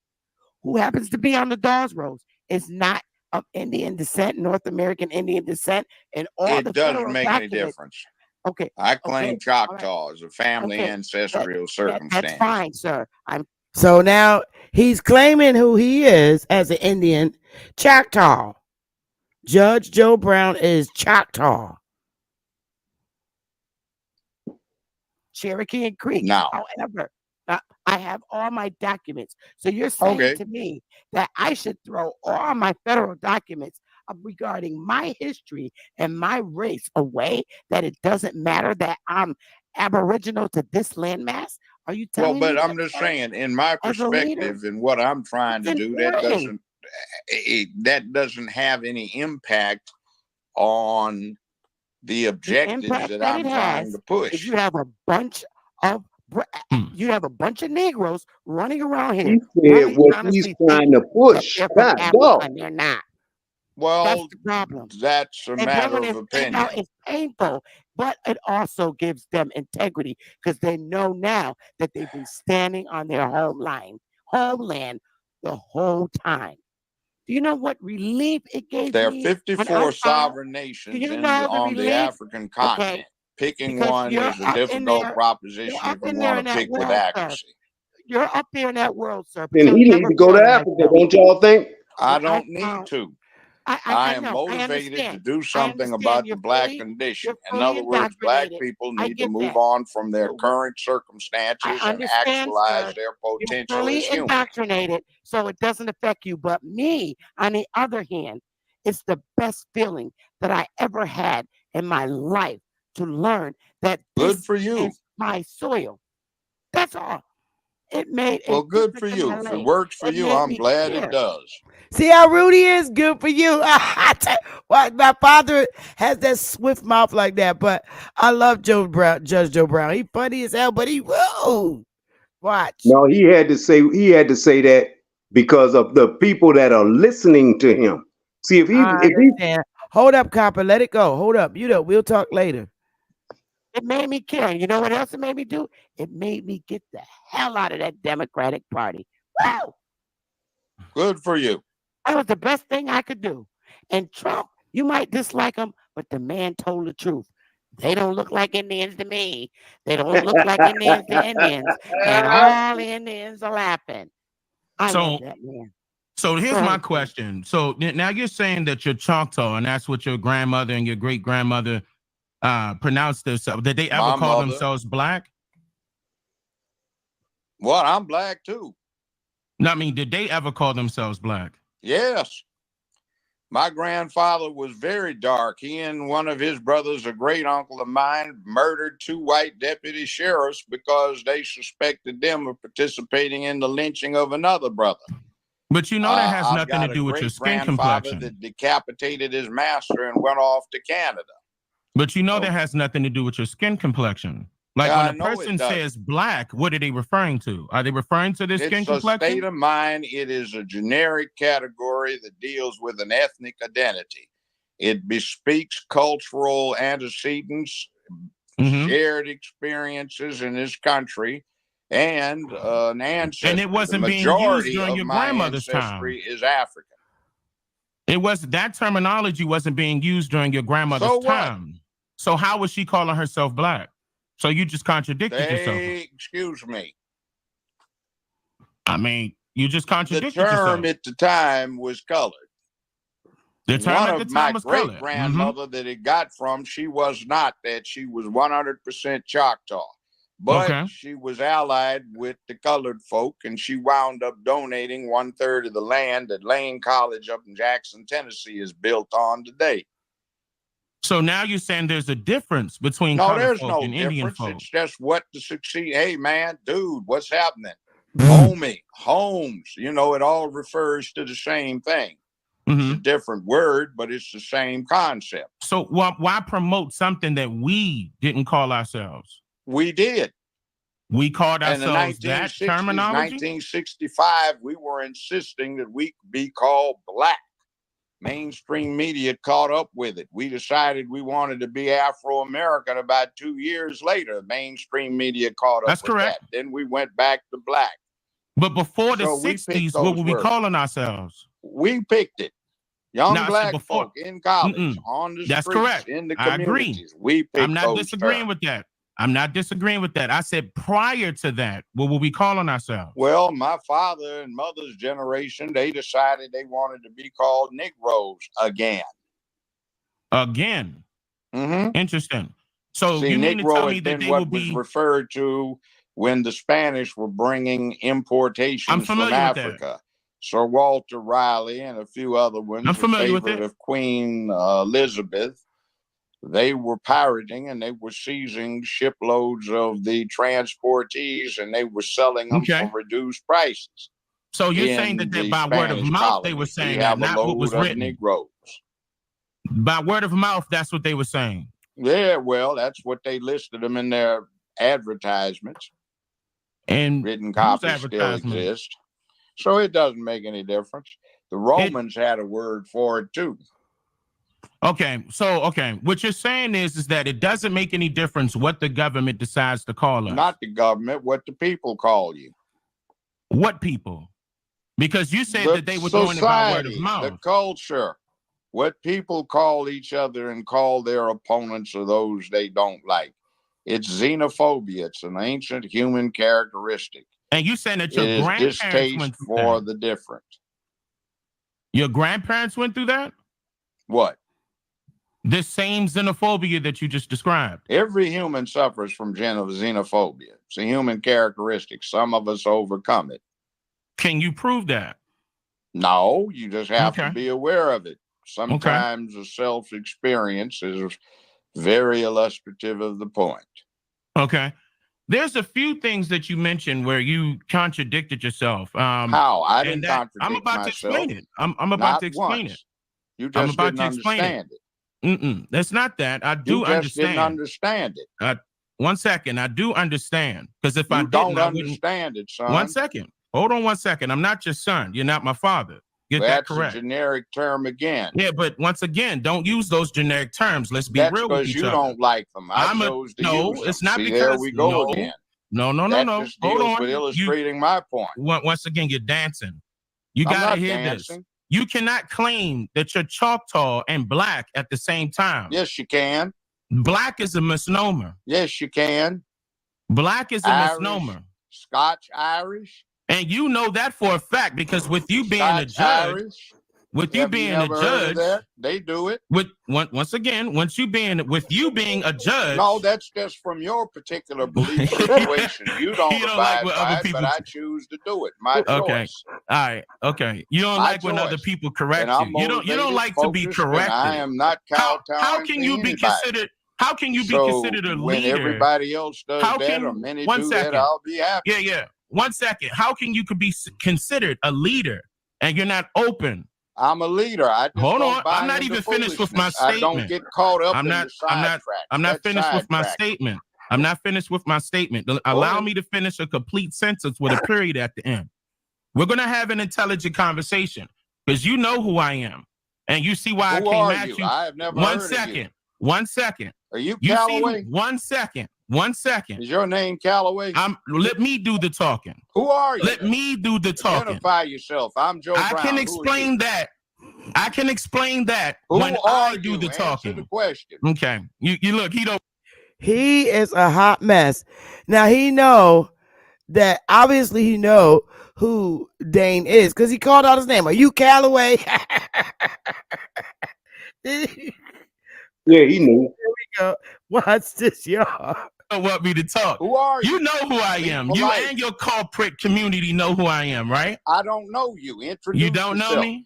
Speaker 5: who happens to be on the Dawes Rolls, is not of Indian descent, North American Indian descent, and all the
Speaker 9: doesn't make any difference.
Speaker 5: Okay.
Speaker 9: I claim Choctaw as a family ancestral circumstance.
Speaker 5: That's fine, sir. So now he's claiming who he is as an Indian Choctaw. Judge Joe Brown is Choctaw. Cherokee and Creek.
Speaker 9: Now,
Speaker 5: however, I have all my documents. So you're saying to me that I should throw all my federal documents regarding my history and my race away, that it doesn't matter that I'm Aboriginal to this landmass? Are you telling me?
Speaker 9: Well, but I'm just saying, in my perspective and what I'm trying to do, that doesn't have any impact on the objectives that I'm trying to push.
Speaker 5: You have a bunch of Negroes running around here.
Speaker 7: He said what he's trying to push.
Speaker 5: They're not.
Speaker 9: Well,
Speaker 5: that's the problem.
Speaker 9: That's a matter of opinion.
Speaker 5: Now, it's painful, but it also gives them integrity because they know now that they've been standing on their homeland the whole time. Do you know what relief it gave
Speaker 9: there
Speaker 5: me?
Speaker 9: There are 54 sovereign nations on the African continent. Okay. Picking one is a difficult proposition if you want to pick with accuracy.
Speaker 5: You're up there in that world, sir.
Speaker 7: Then he needs to go to Africa, don't y'all think?
Speaker 9: I don't need to. I am motivated to do something about the black condition. In other words, black people need to move on from their current circumstances and actualize their potential as humans.
Speaker 5: Indoctrinated, so it doesn't affect you. But me, on the other hand, it's the best feeling that I ever had in my life to learn that
Speaker 9: good for you
Speaker 5: is my soil. That's all. It made
Speaker 9: Well,
Speaker 5: it
Speaker 9: good for you. If it works for you,
Speaker 5: made
Speaker 9: I'm
Speaker 5: me
Speaker 9: glad
Speaker 5: care.
Speaker 9: it does.
Speaker 5: See how Rudy is? Good for you. Well, my father has that swift mouth like that, but I love Judge Joe Brown. He funny as hell, but he rude. Watch.
Speaker 7: No, he had to say that because of the people that are listening to him. See, if he
Speaker 5: I understand. Hold up, copper. Let it go. Hold up. You know, we'll talk later. It made me care. You know what else it made me do? It made me get the hell out of that Democratic Party. Wow.
Speaker 9: Good for you.
Speaker 5: That was the best thing I could do. And Trump, you might dislike him, but the man told the truth. They don't look like Indians to me. They don't look like Indians to Indians. And all Indians are laughing. I love that man.
Speaker 10: So here's my question. So now you're saying that you're Choctaw, and that's what your grandmother and your great grandmother pronounced themselves. Did they ever call themselves black?
Speaker 9: Well, I'm black too.
Speaker 10: No, I mean, did they ever call themselves black?
Speaker 9: Yes. My grandfather was very dark. He and one of his brothers, a great uncle of mine, murdered 2 white deputy sheriffs because they suspected them of participating in the lynching of another brother.
Speaker 10: But you know that has nothing to do with your skin complexion.
Speaker 9: That decapitated his master and went off to Canada.
Speaker 10: But you know that has nothing to do with your skin complexion. Like when a person says black, what are they referring to? Are they referring to their skin complexion?
Speaker 9: It's a state of mind. It is a generic category that deals with an ethnic identity. It bespeaks cultural antecedents, shared experiences in this country, and an ancestry.
Speaker 10: And it wasn't being used during your grandmother's time.
Speaker 9: Is African.
Speaker 10: It was that terminology wasn't being used during your grandmother's time. So how was she calling herself black? So you just contradicted yourself.
Speaker 9: Excuse me.
Speaker 10: I mean, you just contradicted yourself.
Speaker 9: The term at the time was colored.
Speaker 10: The term at the time was colored.
Speaker 9: My great-grandmother that it got from, she was not that. She was 100% Choctaw. But she was allied with the colored folk, and she wound up donating 1/3 of the land that Lane College up in Jackson, Tennessee is built on today.
Speaker 10: So now you're saying there's a difference between colored folk and Indian folk.
Speaker 9: It's just what to succeed. Hey, man, dude, what's happening? Homie, Holmes, you know, it all refers to the same thing. It's a different word, but it's the same concept.
Speaker 10: So why promote something that we didn't call ourselves?
Speaker 9: We did.
Speaker 10: We called ourselves that terminology?
Speaker 9: 1965, we were insisting that we be called black. Mainstream media caught up with it. We decided we wanted to be Afro-American about 2 years later. Mainstream media caught up with that. Then we went back to black.
Speaker 10: But before the 60s, what were we calling ourselves?
Speaker 9: We picked it. Young black folk in college, on the streets,
Speaker 10: correct.
Speaker 9: in the communities.
Speaker 10: I agree.
Speaker 9: We picked
Speaker 10: I'm not disagreeing with that. I'm not disagreeing with that. I said prior to that, what were we calling ourselves?
Speaker 9: Well, my father and mother's generation, they decided they wanted to be called Negroes again.
Speaker 10: Again? Interesting. So
Speaker 9: see,
Speaker 10: you mean
Speaker 9: Negro
Speaker 10: to tell me that they
Speaker 9: what was referred to when the Spanish were bringing importations from Africa. Sir Walter Raleigh and a few other ones.
Speaker 10: I'm familiar with it.
Speaker 9: Of Queen Elizabeth. They were pirating and they were seizing shiploads of the transportees and they were selling them for reduced prices.
Speaker 10: So you're saying that by word of mouth they were saying that, not what was written.
Speaker 9: Negroes.
Speaker 10: By word of mouth, that's what they were saying.
Speaker 9: Yeah, well, that's what they listed them in their advertisements.
Speaker 10: And
Speaker 9: written copies still exist. So it doesn't make any difference. The Romans had a word for it too.
Speaker 10: Okay, so what you're saying is that it doesn't make any difference what the government decides to call us.
Speaker 9: Not the government, what the people call you.
Speaker 10: What people? Because you said that they were doing it by word of mouth.
Speaker 9: The culture, what people call each other and call their opponents or those they don't like. It's xenophobia. It's an ancient human characteristic.
Speaker 10: And you saying that your grandparents went through
Speaker 9: for the different.
Speaker 10: Your grandparents went through that?
Speaker 9: What?
Speaker 10: This same xenophobia that you just described.
Speaker 9: Every human suffers from xenophobia. It's a human characteristic. Some of us overcome it.
Speaker 10: Can you prove that?
Speaker 9: No, you just have to be aware of it. Sometimes a self-experience is very illustrative of the point.
Speaker 10: Okay. there's a few things that you mentioned where you contradicted yourself.
Speaker 9: How? I didn't contradict
Speaker 10: I'm about
Speaker 9: myself.
Speaker 10: to explain it. I'm about to explain it.
Speaker 9: You just didn't understand it.
Speaker 10: That's not that. I do
Speaker 9: understand. You just didn't understand it.
Speaker 10: 1 second. I do understand. Because if I
Speaker 9: don't understand it, son.
Speaker 10: 1 second. Hold on 1 second. I'm not your son. You're not my father. Get that correct.
Speaker 9: That's a generic term again.
Speaker 10: Yeah, but once again, don't use those generic terms. Let's be real with each other.
Speaker 9: Because you don't like them. I chose to use them.
Speaker 10: It's not because.
Speaker 9: There we go again.
Speaker 10: No.
Speaker 9: That just deals with illustrating my point.
Speaker 10: Once again, you're dancing. You got to hear this. You cannot claim that you're Choctaw and Black at the same time.
Speaker 9: Yes, you can.
Speaker 10: Black is a misnomer.
Speaker 9: Yes, you can.
Speaker 10: Black is a misnomer.
Speaker 9: Scotch Irish.
Speaker 10: And you know that for a fact because with you being a judge,
Speaker 9: they do it.
Speaker 10: Once again, with you being a judge.
Speaker 9: No, that's just from your particular belief situation. You don't abide by it, but I choose to do it. My choice.
Speaker 10: Okay. All right. Okay. You don't like when other people correct you. You don't like to be corrected.
Speaker 9: I am not kowtowing.
Speaker 10: How can you be considered? How can you be considered a leader?
Speaker 9: When everybody else does that, or many do that, I'll be happy.
Speaker 10: Yeah. 1 second. How can you be considered a leader and you're not open?
Speaker 9: I'm a leader.
Speaker 10: Hold on. I'm not even finished with my statement.
Speaker 9: I don't get caught up in the sidetrack.
Speaker 10: I'm not finished with my statement. I'm not finished with my statement. Allow me to finish a complete sentence with a period at the end. We're going to have an intelligent conversation because you know who I am. And you see why I came at you.
Speaker 9: I have never heard of you.
Speaker 10: 1 second.
Speaker 9: Are you Calloway?
Speaker 10: 1 second. 1 second.
Speaker 9: Is your name Calloway?
Speaker 10: Let me do the talking.
Speaker 9: Who are you?
Speaker 10: Let me do the talking.
Speaker 9: Identify yourself. I'm Joe Brown.
Speaker 10: I can explain that. I can explain that
Speaker 9: Who
Speaker 10: when
Speaker 9: are
Speaker 10: I do
Speaker 9: you?
Speaker 10: the talking.
Speaker 9: Answer the question.
Speaker 10: Okay. You look,
Speaker 5: He is a hot mess. Now he know that obviously he know who Dane is because he called out his name. Are you Calloway?
Speaker 7: Yeah, he knew.
Speaker 5: Here we go. Watch this, y'all.
Speaker 10: Don't want me to talk.
Speaker 9: Who are you?
Speaker 10: You know who I am. You and your corporate community know who I am, right?
Speaker 9: I don't know you. Introduce
Speaker 10: You don't
Speaker 9: yourself.
Speaker 10: know me?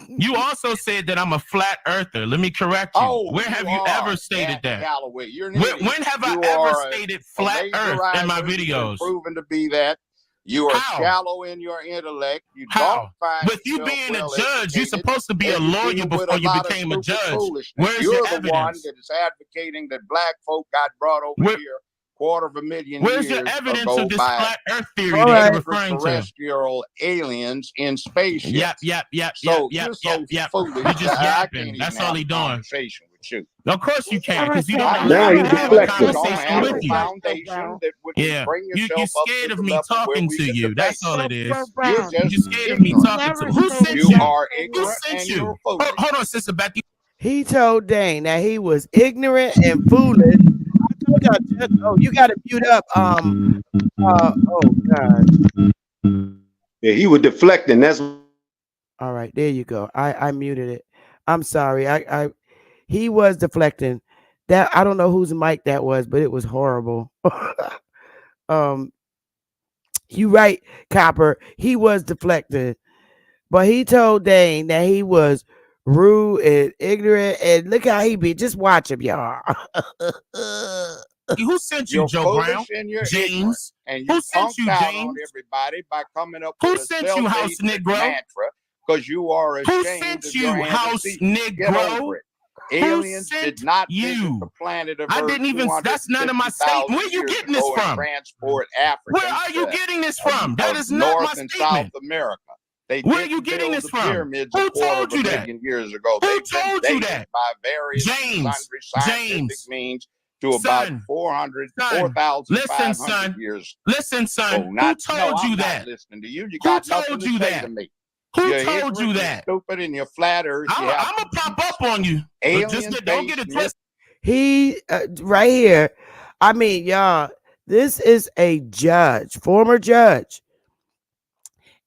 Speaker 10: You also said that I'm a flat earther. Let me correct you.
Speaker 9: Oh,
Speaker 10: where have you ever stated that?
Speaker 9: Calloway, you're an
Speaker 10: when
Speaker 9: idiot.
Speaker 10: have I
Speaker 9: You
Speaker 10: ever
Speaker 9: are
Speaker 10: stated flat earth in my videos?
Speaker 9: Proven to be that. You are
Speaker 10: How?
Speaker 9: shallow in your intellect. You
Speaker 10: How?
Speaker 9: don't find
Speaker 10: With you
Speaker 9: yourself
Speaker 10: being a
Speaker 9: well
Speaker 10: judge, you're
Speaker 9: educated,
Speaker 10: supposed to be a
Speaker 9: and you
Speaker 10: lawyer
Speaker 9: deal with
Speaker 10: before
Speaker 9: a
Speaker 10: you
Speaker 9: lot of
Speaker 10: became a
Speaker 9: stupid
Speaker 10: judge.
Speaker 9: foolishness.
Speaker 10: Where's
Speaker 9: You're
Speaker 10: your
Speaker 9: the
Speaker 10: evidence?
Speaker 9: one that is advocating that black folk got brought over here $250,000
Speaker 10: Where's
Speaker 9: years
Speaker 10: your evidence
Speaker 9: ago
Speaker 10: of this
Speaker 9: by
Speaker 10: flat earth theory that you're referring to?
Speaker 9: extraterrestrial aliens in spaceships.
Speaker 10: Yep.
Speaker 9: So
Speaker 10: You're
Speaker 9: foolish.
Speaker 10: just
Speaker 9: I
Speaker 10: yapping.
Speaker 9: can't
Speaker 10: That's
Speaker 9: even
Speaker 10: all
Speaker 9: have
Speaker 10: he
Speaker 9: a
Speaker 10: doing.
Speaker 9: conversation with you.
Speaker 10: Of course you can, because you don't
Speaker 9: I
Speaker 10: allow me
Speaker 7: Now
Speaker 10: to
Speaker 7: he's
Speaker 10: have a
Speaker 7: deflecting.
Speaker 9: don't
Speaker 10: conversation
Speaker 9: have
Speaker 10: with
Speaker 9: a
Speaker 10: you.
Speaker 9: foundation that would bring
Speaker 10: You're
Speaker 9: yourself up
Speaker 10: scared
Speaker 9: to
Speaker 10: of
Speaker 9: the
Speaker 10: me
Speaker 9: level where
Speaker 10: talking
Speaker 9: we
Speaker 10: to
Speaker 9: can
Speaker 10: you.
Speaker 9: debate.
Speaker 10: That's all it is.
Speaker 9: You're just
Speaker 10: You're scared of me
Speaker 9: ignorant.
Speaker 10: talking to Who sent
Speaker 9: You
Speaker 10: you?
Speaker 9: are
Speaker 10: Who
Speaker 9: ignorant
Speaker 10: sent
Speaker 9: and
Speaker 10: you?
Speaker 9: you're foolish.
Speaker 10: Hold on, Sister Becky.
Speaker 5: He told Dane that he was ignorant and foolish. I told y'all, you got to mute up. Oh God.
Speaker 7: Yeah, he was deflecting. That's
Speaker 5: All right, there you go. I muted it. I'm sorry. He was deflecting. That I don't know whose mic that was, but it was horrible. You right, Copper. He was deflecting, but he told Dane that he was rude and ignorant. And look how he be. Just watch him, y'all.
Speaker 10: Who sent you,
Speaker 9: You're
Speaker 10: Joe Brown?
Speaker 9: and you're
Speaker 10: James.
Speaker 9: And
Speaker 10: Who
Speaker 9: you
Speaker 10: sent you,
Speaker 9: punked out
Speaker 10: James?
Speaker 9: on everybody by coming up
Speaker 10: Who
Speaker 9: with a
Speaker 10: sent you, House
Speaker 9: self-hatred
Speaker 10: Negro?
Speaker 9: mantra because you are
Speaker 10: Who
Speaker 9: ashamed
Speaker 10: sent
Speaker 9: of
Speaker 10: you,
Speaker 9: your
Speaker 10: House
Speaker 9: antecedents. Get
Speaker 10: Negro?
Speaker 9: over it.
Speaker 10: Who
Speaker 9: Aliens
Speaker 10: sent
Speaker 9: did not visit
Speaker 10: you?
Speaker 9: the planet of
Speaker 10: I
Speaker 9: Earth
Speaker 10: didn't even. That's none of my statement. Where you getting this from?
Speaker 9: Transport Africans.
Speaker 10: Where are you getting this from? That is not
Speaker 9: North
Speaker 10: my
Speaker 9: and
Speaker 10: statement.
Speaker 9: South America. They
Speaker 10: Where are
Speaker 9: didn't
Speaker 10: you getting
Speaker 9: build
Speaker 10: this
Speaker 9: the
Speaker 10: from?
Speaker 9: pyramids
Speaker 10: Who
Speaker 9: a quarter
Speaker 10: told
Speaker 9: of a
Speaker 10: you that?
Speaker 9: million years ago.
Speaker 10: Who
Speaker 9: They've
Speaker 10: told
Speaker 9: been
Speaker 10: you
Speaker 9: dated
Speaker 10: that?
Speaker 9: by various sundry scientific means to about 4,500 years.
Speaker 10: Listen, son.
Speaker 9: Oh,
Speaker 10: Who told you
Speaker 9: I'm
Speaker 10: that?
Speaker 9: not listening to you. You
Speaker 10: Who
Speaker 9: got nothing
Speaker 10: told
Speaker 9: to
Speaker 10: you
Speaker 9: say
Speaker 10: that?
Speaker 9: to me.
Speaker 10: Who
Speaker 9: You're
Speaker 10: told you
Speaker 9: ignorant,
Speaker 10: that?
Speaker 9: you're stupid, and you're flat earth.
Speaker 10: I'm gonna pop up on you. Don't get it twisted.
Speaker 5: He right here. I mean, y'all, this is a judge, former judge.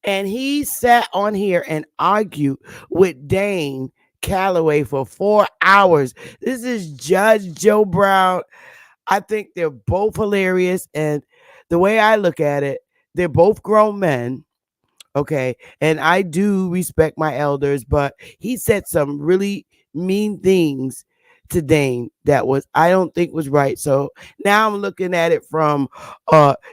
Speaker 5: And he sat on here and argued with Dane Calloway for 4 hours. This is Judge Joe Brown. I think they're both hilarious. And the way I look at it, they're both grown men. Okay. And I do respect my elders, but he said some really mean things to Dane that I don't think was right. So now I'm looking at it from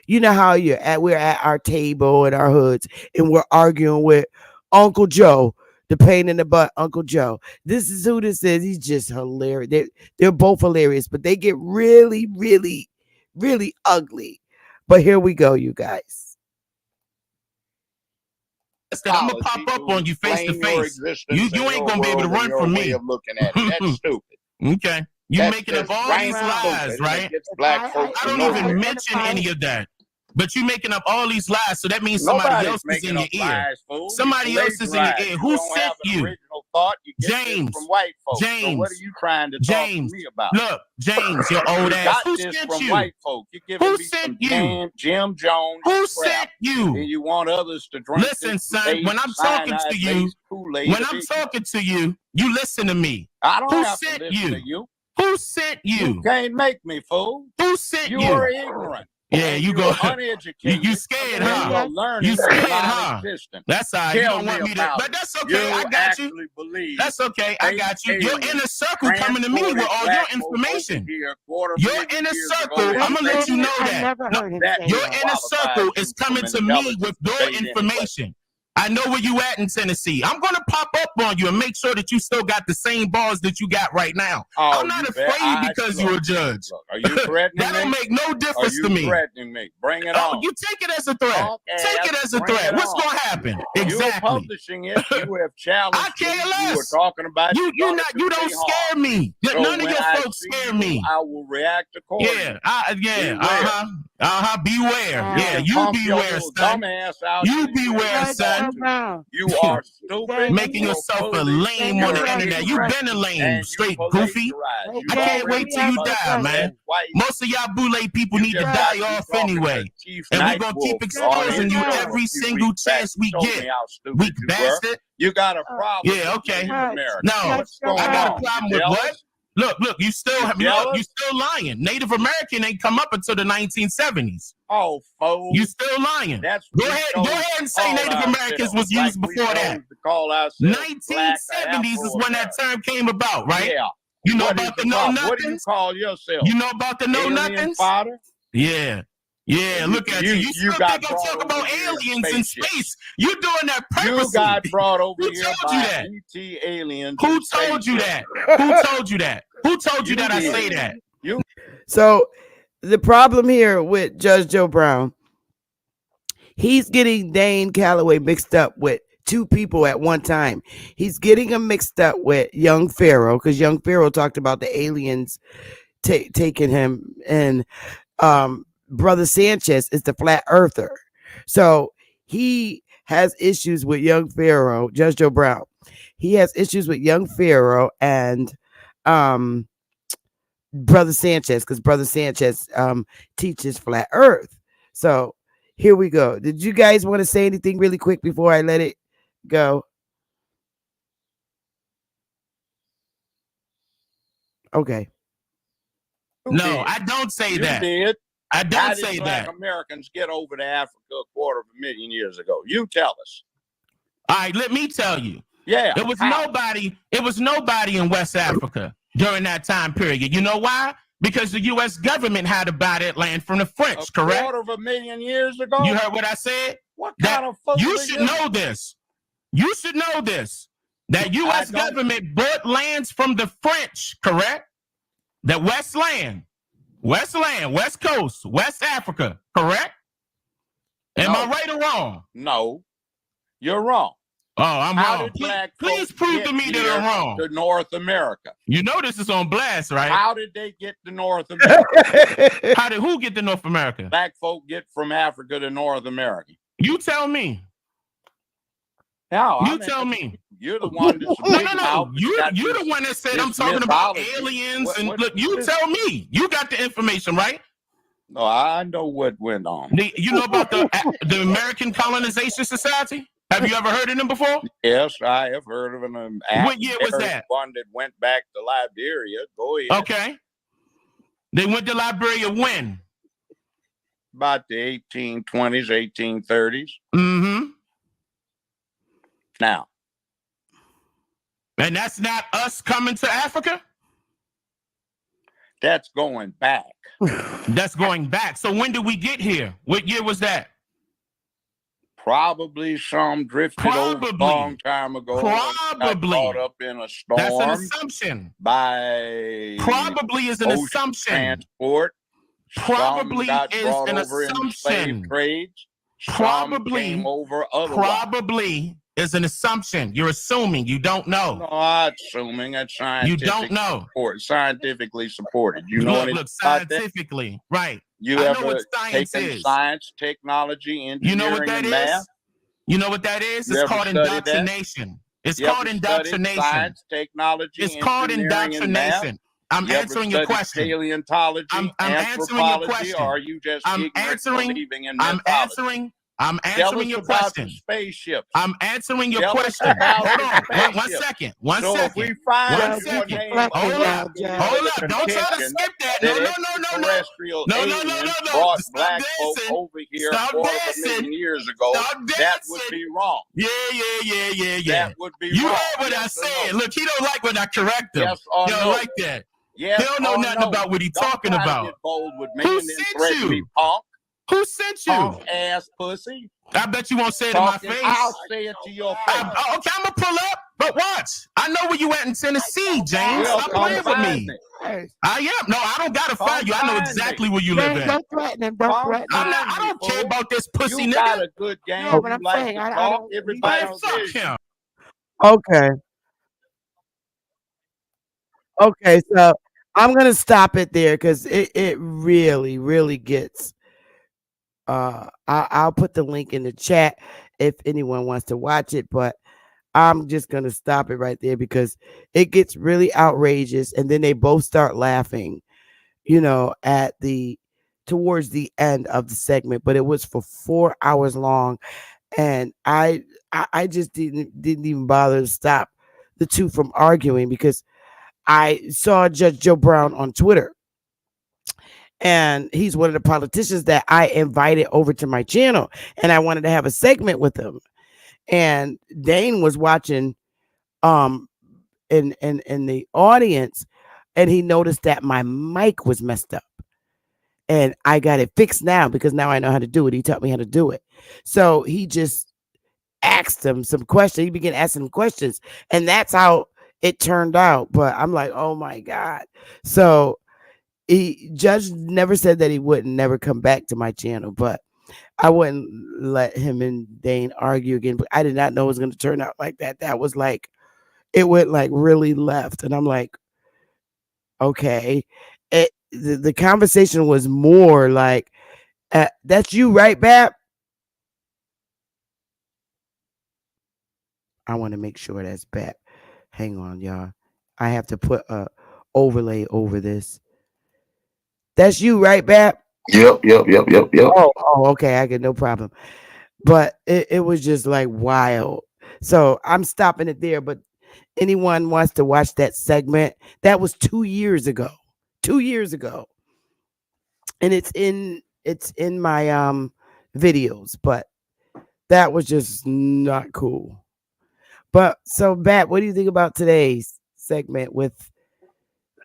Speaker 5: you know how we're at our table in our hoods and we're arguing with Uncle Joe, the pain in the butt Uncle Joe. This is who this is. He's just hilarious. They're both hilarious, but they get really, really, really ugly. But here we go, you guys.
Speaker 10: I'm gonna pop up on you face to face. You ain't gonna be able to run from me.
Speaker 9: Looking at it. That's stupid.
Speaker 10: Okay, you making up all these lies, right? I don't even mention any of that. But you making up all these lies, so that means somebody else is in your ear. Somebody else is in your ear. Who sent you? James.
Speaker 9: From white folks.
Speaker 10: James.
Speaker 9: So what are you trying to talk to me about?
Speaker 10: Look, James, your old ass. Who sent you?
Speaker 9: White folk.
Speaker 10: Who sent you?
Speaker 9: Jim Jones.
Speaker 10: Who sent you?
Speaker 9: And you want others to drink?
Speaker 10: Listen, son. When I'm talking to you, you listen to me.
Speaker 9: I don't
Speaker 10: Who
Speaker 9: have
Speaker 10: sent
Speaker 9: to listen to you.
Speaker 10: Who sent you?
Speaker 9: You can't make me, fool.
Speaker 10: Who sent you?
Speaker 9: You are ignorant.
Speaker 10: Yeah, you go
Speaker 9: uneducated.
Speaker 10: You scared, huh? You scared, huh? That's all right. You don't want me to, but that's okay. I got you. That's okay. I got you. Your inner circle coming to me with all your information. Your inner circle, I'm gonna let you know that. Your inner circle is coming to me with your information. I know where you at in Tennessee. I'm going to pop up on you and make sure that you still got the same bars that you got right now. I'm not afraid because you're a judge.
Speaker 9: Are you threatening
Speaker 10: that don't make no difference to me.
Speaker 9: Threatening me? Bring it on.
Speaker 10: You take it as a threat.
Speaker 9: Okay,
Speaker 10: take it as a threat. What's going to happen? Exactly.
Speaker 9: You're publishing it. You have challenged.
Speaker 10: I care less.
Speaker 9: You were talking about
Speaker 10: you don't scare me. So none of your folks scare me.
Speaker 9: I will react accordingly.
Speaker 10: Beware. You beware, son. You beware, son.
Speaker 9: You are stupid.
Speaker 10: Making yourself a lame on the internet. You've been a lame, straight goofy. I can't wait till you die, man. Most of y'all boule people need to die off anyway. And we're going to keep exposing you every single chance we get. Weak bastard.
Speaker 9: You got a problem.
Speaker 10: Yeah, okay. No, I got a problem with what? Look, you still lying. Native American ain't come up until the 1970s.
Speaker 9: Oh, fool.
Speaker 10: You still lying. Go ahead and say Native Americans was used before that. 1970s is when that term came about, right?
Speaker 9: Yeah.
Speaker 10: You know about the know nothings?
Speaker 9: What do you call yourself?
Speaker 10: You know about the know nothings? Yeah. Yeah, look at you. You still think I'm talking about aliens in space? You doing that purposely.
Speaker 9: You got brought over here by
Speaker 10: ET
Speaker 9: aliens.
Speaker 10: Who told you that? Who told you that? Who told you that I say that?
Speaker 5: So the problem here with Judge Joe Brown, he's getting Dane Calloway mixed up with two people at one time. He's getting him mixed up with Young Pharaoh because Young Pharaoh talked about the aliens taking him, and Brother Sanchez is the flat earther. So he has issues with Young Pharaoh, Judge Joe Brown. He has issues with Young Pharaoh and Brother Sanchez because Brother Sanchez teaches flat earth. So here we go. Did you guys want to say anything really quick before I let it go? Okay.
Speaker 10: No, I don't say that.
Speaker 9: Did.
Speaker 10: I don't say that.
Speaker 9: Americans get over to Africa 250,000 years ago. You tell us.
Speaker 10: All right, let me tell you.
Speaker 9: Yeah.
Speaker 10: It was nobody in West Africa during that time period. You know why? Because the U.S. government had to buy that land from the French, correct?
Speaker 9: 250,000 years ago?
Speaker 10: You heard what I said?
Speaker 9: What kind of fuck?
Speaker 10: You should know this. You should know this. That U.S. government bought lands from the French, correct? That West Coast, West Africa, correct? Am I right or wrong?
Speaker 9: No, you're wrong.
Speaker 10: Oh, I'm wrong. Please prove to me that I'm wrong.
Speaker 9: To North America.
Speaker 10: You know this is on blast, right?
Speaker 9: How did they get to North America?
Speaker 10: How did who get to North America?
Speaker 9: Black folk get from Africa to North America.
Speaker 10: You tell me.
Speaker 9: No,
Speaker 10: tell me.
Speaker 9: You're the one that's
Speaker 10: no. You're the one that said I'm talking about aliens and look. You tell me. You got the information, right?
Speaker 9: No, I know what went on.
Speaker 10: You know about the American Colonization Society? Have you ever heard of them before?
Speaker 9: Yes, I have heard of them.
Speaker 10: What year was that?
Speaker 9: One that went back to Liberia. Go ahead.
Speaker 10: Okay. They went to Liberia when?
Speaker 9: About the 1820s, 1830s.
Speaker 10: Mm-hmm.
Speaker 9: Now.
Speaker 10: And that's not us coming to Africa?
Speaker 9: That's going back.
Speaker 10: That's going back. So when did we get here? What year was that?
Speaker 9: Probably some drifted over a long time ago.
Speaker 10: Probably.
Speaker 9: Got caught up in a storm.
Speaker 10: That's an assumption.
Speaker 9: By
Speaker 10: probably is an
Speaker 9: ocean
Speaker 10: assumption.
Speaker 9: Transport.
Speaker 10: Probably
Speaker 9: some got
Speaker 10: is
Speaker 9: brought
Speaker 10: an
Speaker 9: over
Speaker 10: assumption.
Speaker 9: In slave trades.
Speaker 10: Probably
Speaker 9: came over otherwise.
Speaker 10: Probably is an assumption. You're assuming. You don't know.
Speaker 9: No, I'm assuming it's scientific.
Speaker 10: You don't know.
Speaker 9: Scientifically supported. You know
Speaker 10: look scientifically, right?
Speaker 9: You
Speaker 10: I
Speaker 9: ever
Speaker 10: know what science
Speaker 9: taken
Speaker 10: is.
Speaker 9: Science, technology, engineering,
Speaker 10: you know what that
Speaker 9: and
Speaker 10: is?
Speaker 9: math?
Speaker 10: You know what that is?
Speaker 9: You
Speaker 10: It's called indoctrination. It's called indoctrination.
Speaker 9: Science, technology,
Speaker 10: it's called indoctrination. I'm answering your question.
Speaker 9: Paleontology,
Speaker 10: I'm answering your question.
Speaker 9: Or are you just believing in
Speaker 10: I'm answering your question.
Speaker 9: Spaceships.
Speaker 10: I'm answering your question. Hold on. One second. One second.
Speaker 9: If we find
Speaker 10: one second. Hold up. Don't try to skip that. No.
Speaker 9: Brought
Speaker 10: Stop
Speaker 9: black
Speaker 10: dancing.
Speaker 9: folk over here
Speaker 10: Stop
Speaker 9: 250,000 years ago. That would be wrong.
Speaker 10: Yeah.
Speaker 9: That would be
Speaker 10: you
Speaker 9: wrong.
Speaker 10: heard what I said. Look, he don't like when I correct him.
Speaker 9: Yes or
Speaker 10: he don't
Speaker 9: no.
Speaker 10: like that.
Speaker 9: Yes
Speaker 10: he don't know nothing about what he's talking about.
Speaker 9: Get bold with me
Speaker 10: Who
Speaker 9: and then
Speaker 10: sent
Speaker 9: threaten
Speaker 10: you?
Speaker 9: Me, punk.
Speaker 10: Who sent you?
Speaker 9: Punk ass pussy.
Speaker 10: I bet you won't say it in my face.
Speaker 9: I'll say it to your face.
Speaker 10: Okay, I'm gonna pull up, but watch. I know where you at in Tennessee, James.
Speaker 9: Well,
Speaker 10: Stop playing with me. I am. No, I don't gotta find you. I know exactly where you live at.
Speaker 5: Don't threaten him. Don't threaten him.
Speaker 10: I don't care about this pussy
Speaker 9: you
Speaker 10: nigga.
Speaker 9: Got a good game.
Speaker 5: No, but I'm
Speaker 9: like
Speaker 5: saying,
Speaker 9: to
Speaker 5: I
Speaker 9: talk.
Speaker 5: don't.
Speaker 9: Everybody
Speaker 10: fuck him.
Speaker 5: Okay, so I'm gonna stop it there because it really gets. I'll put the link in the chat if anyone wants to watch it, but I'm just gonna stop it right there because it gets really outrageous, and then they both start laughing, at towards the end of the segment. But it was for 4 hours long, and I just didn't even bother to stop the two from arguing because I saw Judge Joe Brown on Twitter, and he's one of the politicians that I invited over to my channel, and I wanted to have a segment with him. And Dane was watching in the audience, and he noticed that my mic was messed up. And I got it fixed now because now I know how to do it. He taught me how to do it. So he just asked him some questions. He began asking him questions, and that's how it turned out. But I'm like, oh my God. So Judge never said that he wouldn't never come back to my channel, but I wouldn't let him and Dane argue again. But I did not know it was going to turn out like that. That was like, it went like really left. And I'm like, okay. The conversation was more like, that's you, right, Bab? I want to make sure that's Bab. Hang on, y'all. I have to put a overlay over this. That's you, right, Bab?
Speaker 11: Yep.
Speaker 5: Oh, okay. I get no problem. But it was just like wild. So I'm stopping it there. But anyone wants to watch that segment, that was 2 years ago. 2 years ago. And it's in my videos, but that was just not cool. But so Bat, what do you think about today's segment with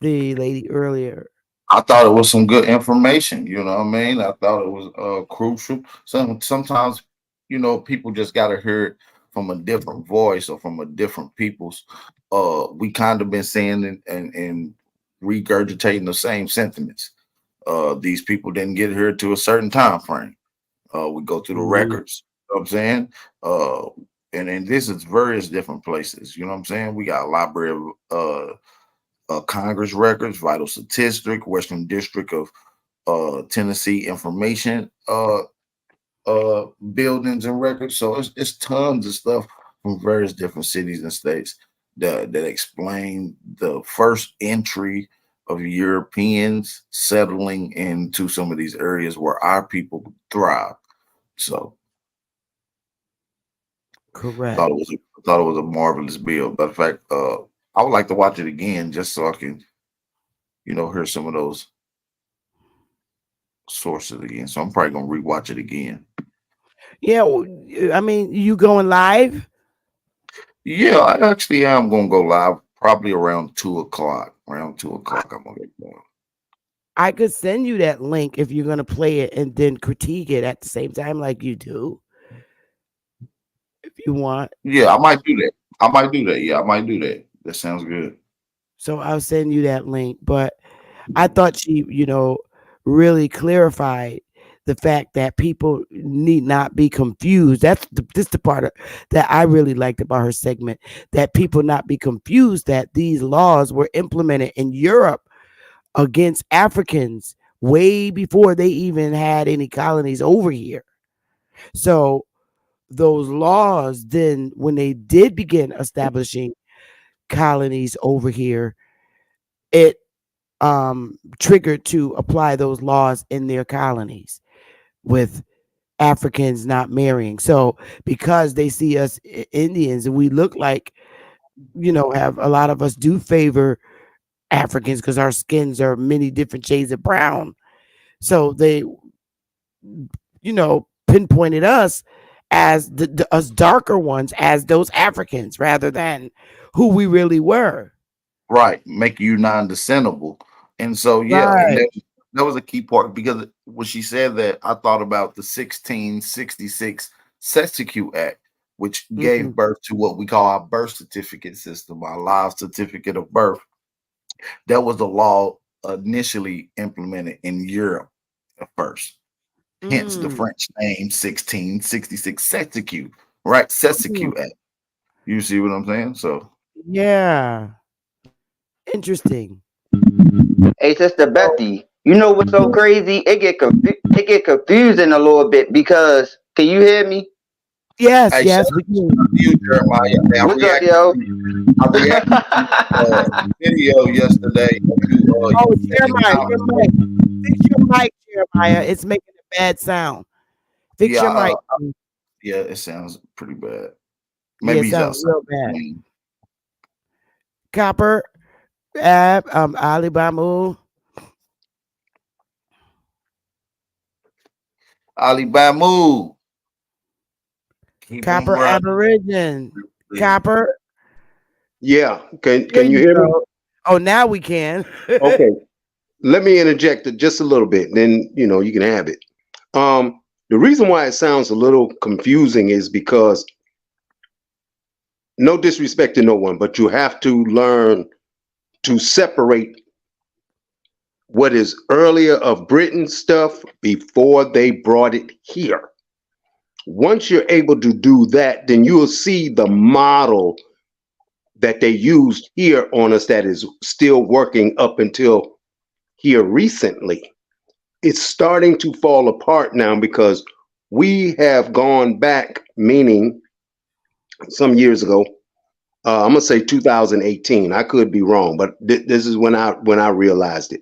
Speaker 5: the lady earlier?
Speaker 11: I thought it was some good information. You know what I mean? I thought it was crucial. Sometimes, people just got to hear it from a different voice or from a different people's. We kind of been saying and regurgitating the same sentiments. These people didn't get here to a certain time frame. We go through the records. You know what I'm saying? And this is various different places. You know what I'm saying? We got a library of Congress records, vital statistic, Western District of Tennessee information buildings and records. So it's tons of stuff from various different cities and states that explain the first entry of Europeans settling into some of these areas where our people thrive. So
Speaker 5: correct.
Speaker 11: Thought it was a marvelous bill. But in fact, I would like to watch it again just so I can, hear some of those sources again. So I'm probably gonna rewatch it again.
Speaker 5: Yeah, I mean, you going live?
Speaker 11: Yeah, I actually am gonna go live probably around 2 o'clock. Around 2 o'clock, I'm gonna get going.
Speaker 5: I could send you that link if you're going to play it and then critique it at the same time like you do. If you want.
Speaker 11: Yeah, I might do that. I might do that. Yeah, I might do that. That sounds good.
Speaker 5: So I'll send you that link. But I thought she, really clarified the fact that people need not be confused. This the part that I really liked about her segment, that people not be confused that these laws were implemented in Europe against Africans way before they even had any colonies over here. So those laws then, when they did begin establishing colonies over here, it triggered to apply those laws in their colonies with Africans not marrying. So because they see us Indians and we look like, have a lot of us do favor Africans because our skins are many different shades of brown. So they, pinpointed us as us darker ones as those Africans rather than who we really were.
Speaker 11: Right. Make you non-descendable. And so, yeah,
Speaker 5: Right.
Speaker 11: and that was a key part, because when she said that, I thought about the 1666 Sexecute Act, which gave birth to what we call our birth certificate system, our live certificate of birth. That was the law initially implemented in Europe at first. Hence the French name 1666 Sexecute, right? Sexecute Act. You see what I'm saying? So
Speaker 5: yeah, interesting.
Speaker 8: Hey, Sister Bethy, you know what's so crazy? It get confusing a little bit because, can you hear me?
Speaker 5: Yes,
Speaker 11: hey,
Speaker 5: yes.
Speaker 11: You, Jeremiah.
Speaker 8: What's up, yo?
Speaker 11: I reacted to video yesterday.
Speaker 5: Jeremiah, fix your mic, Jeremiah. It's making a bad sound. Fix your mic.
Speaker 11: Yeah, it sounds pretty bad.
Speaker 5: Maybe it sounds real bad. Copper, Alibama.
Speaker 11: Alibama.
Speaker 5: Copper Aborigine. Copper.
Speaker 7: Yeah. Can you hear me?
Speaker 5: Oh, now we can.
Speaker 7: Okay. Let me interject just a little bit. Then, you can have it. The reason why it sounds a little confusing is because, no disrespect to no one, but you have to learn to separate what is earlier of Britain stuff before they brought it here. Once you're able to do that, then you will see the model that they used here on us that is still working up until here recently. It's starting to fall apart now because we have gone back, meaning some years ago, I'm gonna say 2018. I could be wrong, but this is when I realized it.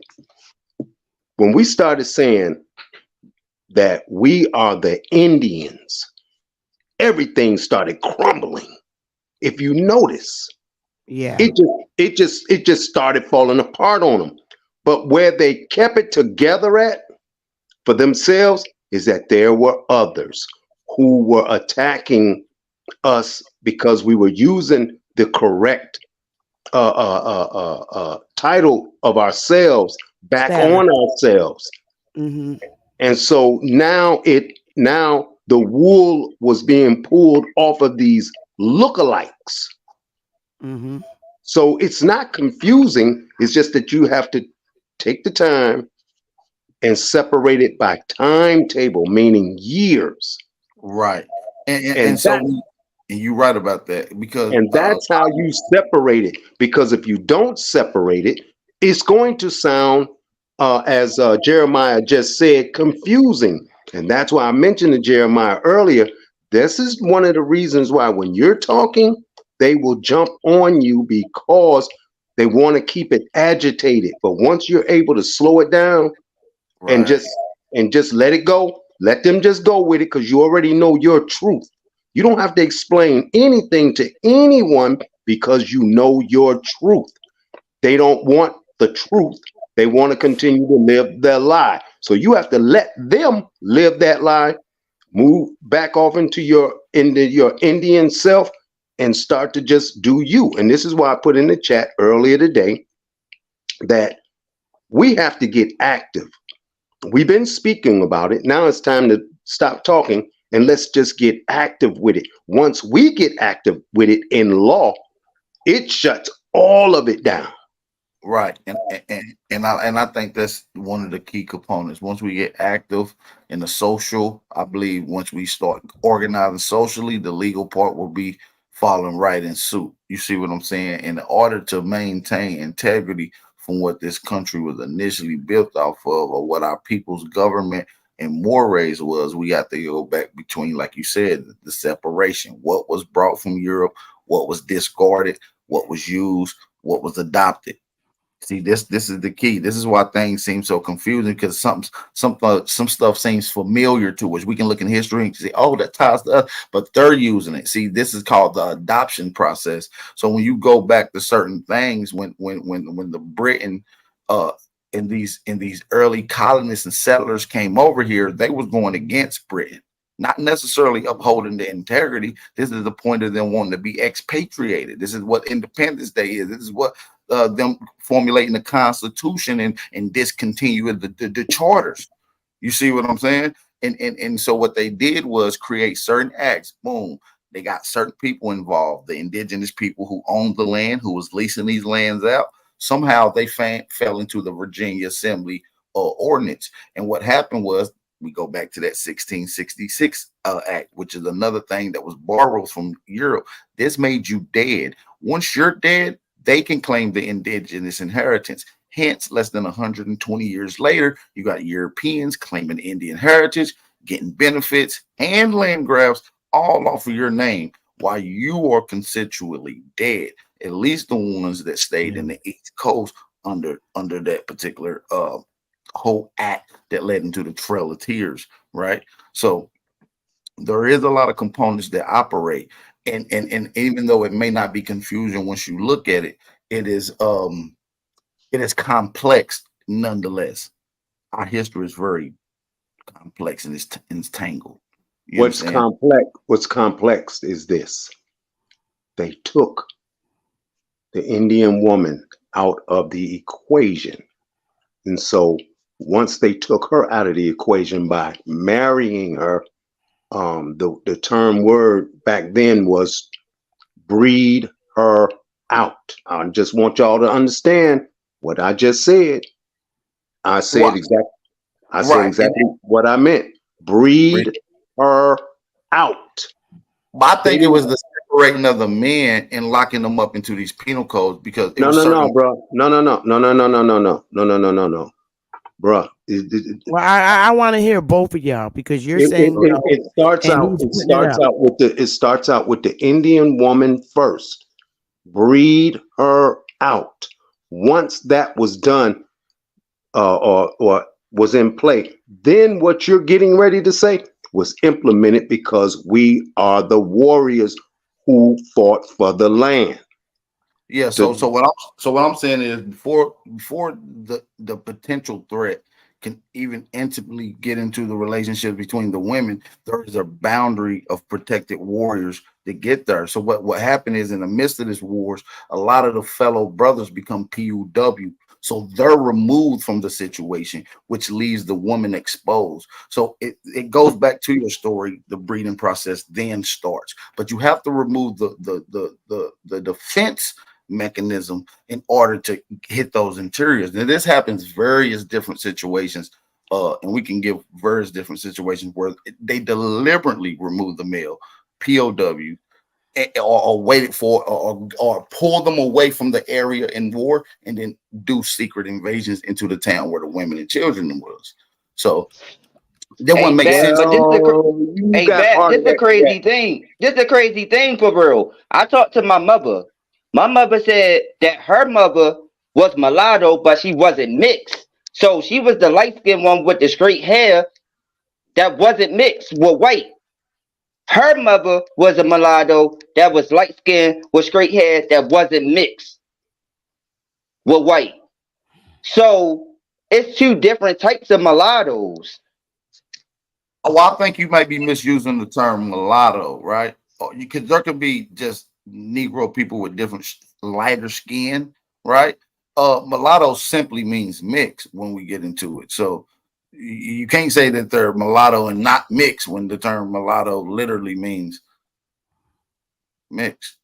Speaker 7: When we started saying that we are the Indians, everything started crumbling. If you notice,
Speaker 5: yeah,
Speaker 7: it just started falling apart on them. But where they kept it together at for themselves is that there were others who were attacking us because we were using the correct title of ourselves back on ourselves. And so now the wool was being pulled off of these lookalikes. So it's not confusing. It's just that you have to take the time and separate it by timetable, meaning years.
Speaker 11: Right. And so you're right about that, because
Speaker 7: that's how you separate it. Because if you don't separate it, it's going to sound, as Jeremiah just said, confusing. And that's why I mentioned to Jeremiah earlier, this is one of the reasons why when you're talking, they will jump on you because they want to keep it agitated. But once you're able to slow it down and just let it go, let them just go with it, because you already know your truth. You don't have to explain anything to anyone because you know your truth. They don't want the truth. They want to continue to live their lie. So you have to let them live that lie, move back off into your Indian self, and start to just do you. And this is why I put in the chat earlier today that We have to get active. We've been speaking about it. Now it's time to stop talking and let's just get active with it. Once we get active with it in law, it shuts all of it down.
Speaker 11: Right, and I think that's one of the key components. Once we get active in the social, I believe once we start organizing socially, the legal part will be following right in suit. You see what I'm saying? In order to maintain integrity from what this country was initially built off of, or what our people's government and mores was, we have to go back between, like you said, the separation. What was brought from Europe, what was discarded, what was used, what was adopted. See, this is the key. This is why things seem so confusing, because some stuff seems familiar to us. We can look in history and say, "Oh, that ties to us," but they're using it. See, this is called the adoption process. So when you go back to certain things, when the Britain in these early colonists and settlers came over here, they was going against Britain, not necessarily upholding the integrity. This is the point of them wanting to be expatriated. This is what Independence Day is. This is what them formulating the Constitution and discontinuing the charters. You see what I'm saying? And so what they did was create certain acts. Boom. They got certain people involved, the indigenous people who owned the land, who was leasing these lands out. Somehow they fell into the Virginia Assembly ordinance. And what happened was, we go back to that 1666 act, which is another thing that was borrowed from Europe. This made you dead. Once you're dead, they can claim the indigenous inheritance. Hence, less than 120 years later, you got Europeans claiming Indian heritage, getting benefits and land grabs all off of your name while you are consensually dead. At least the ones that stayed in the East Coast under that particular whole act that led into the Trail of Tears, right? So there is a lot of components that operate. And even though it may not be confusion once you look at it, it is complex nonetheless. Our history is very complex and it's tangled.
Speaker 7: What's complex is this. They took the Indian woman out of the equation. And so once they took her out of the equation by marrying her, the term word back then was breed her out. I just want y'all to understand what I just said. I said exactly what I meant. Breed her out.
Speaker 11: But I think it was the separating of the men and locking them up into these penal codes, because
Speaker 7: No, bro. No. Bruh.
Speaker 5: Well, I want to hear both of y'all, because you're saying
Speaker 7: it starts out with the Indian woman first. Breed her out. Once that was done, or was in play, then what you're getting ready to say was implemented, because we are the warriors who fought for the land.
Speaker 11: Yeah. So what I'm saying is, before the potential threat can even intimately get into the relationship between the women, there is a boundary of protected warriors to get there. So what happened is, in the midst of this wars, a lot of the fellow brothers become POW. So they're removed from the situation, which leaves the woman exposed. So it goes back to your story. The breeding process then starts, but you have to remove the defense mechanism in order to hit those interiors. Now, this happens various different situations, and we can give various different situations where they deliberately remove the male POW, or waited for, or pull them away from the area in war, and then do secret invasions into the town where the women and children was. So that one makes sense.
Speaker 8: But this is the crazy thing. This is the crazy thing for real. I talked to my mother. My mother said that her mother was mulatto, but she wasn't mixed. So she was the light-skinned one with the straight hair that wasn't mixed with white. Her mother was a mulatto that was light-skinned with straight hair that wasn't mixed with white. So it's two different types of mulattoes.
Speaker 11: Oh, I think you might be misusing the term mulatto, right? Because there could be just Negro people with different lighter skin, right? mulatto simply means mix when we get into it. So you can't say that they're mulatto and not mix when the term mulatto literally means mix.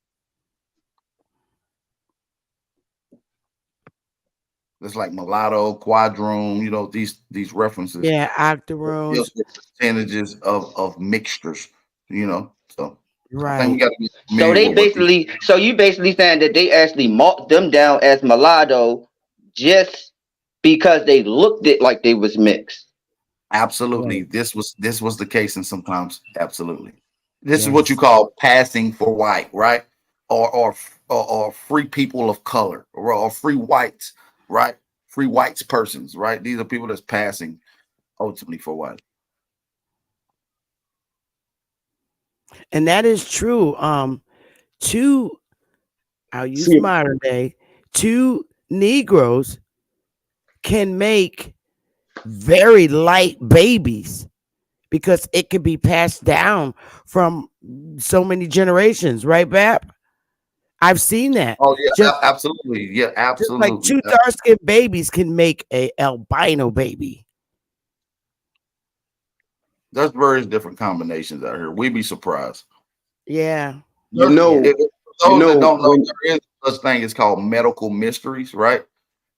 Speaker 11: It's like mulatto, quadroon, you know, these references.
Speaker 5: Yeah, octoroons.
Speaker 11: Percentages of mixtures, you know. So
Speaker 5: right.
Speaker 11: I think we got to be
Speaker 8: so they basically, so you basically saying that they actually marked them down as mulatto just because they looked it like they was mixed.
Speaker 11: Absolutely. Right. This was the case, and sometimes absolutely. This is what you call passing for white, right? Or free people of color, or free whites, right? Free whites persons, right? These are people that's passing ultimately for white.
Speaker 5: And that is true. I'll use modern day, 2 Negroes can make very light babies because it can be passed down from so many generations, right, Bap? I've seen that.
Speaker 11: Oh yeah, absolutely. Yeah, absolutely.
Speaker 5: Just like 2 dark-skinned babies can make a albino baby.
Speaker 11: There's various different combinations out here. We'd be surprised.
Speaker 5: Yeah.
Speaker 11: Those that don't know, there is such thing as called medical mysteries, right?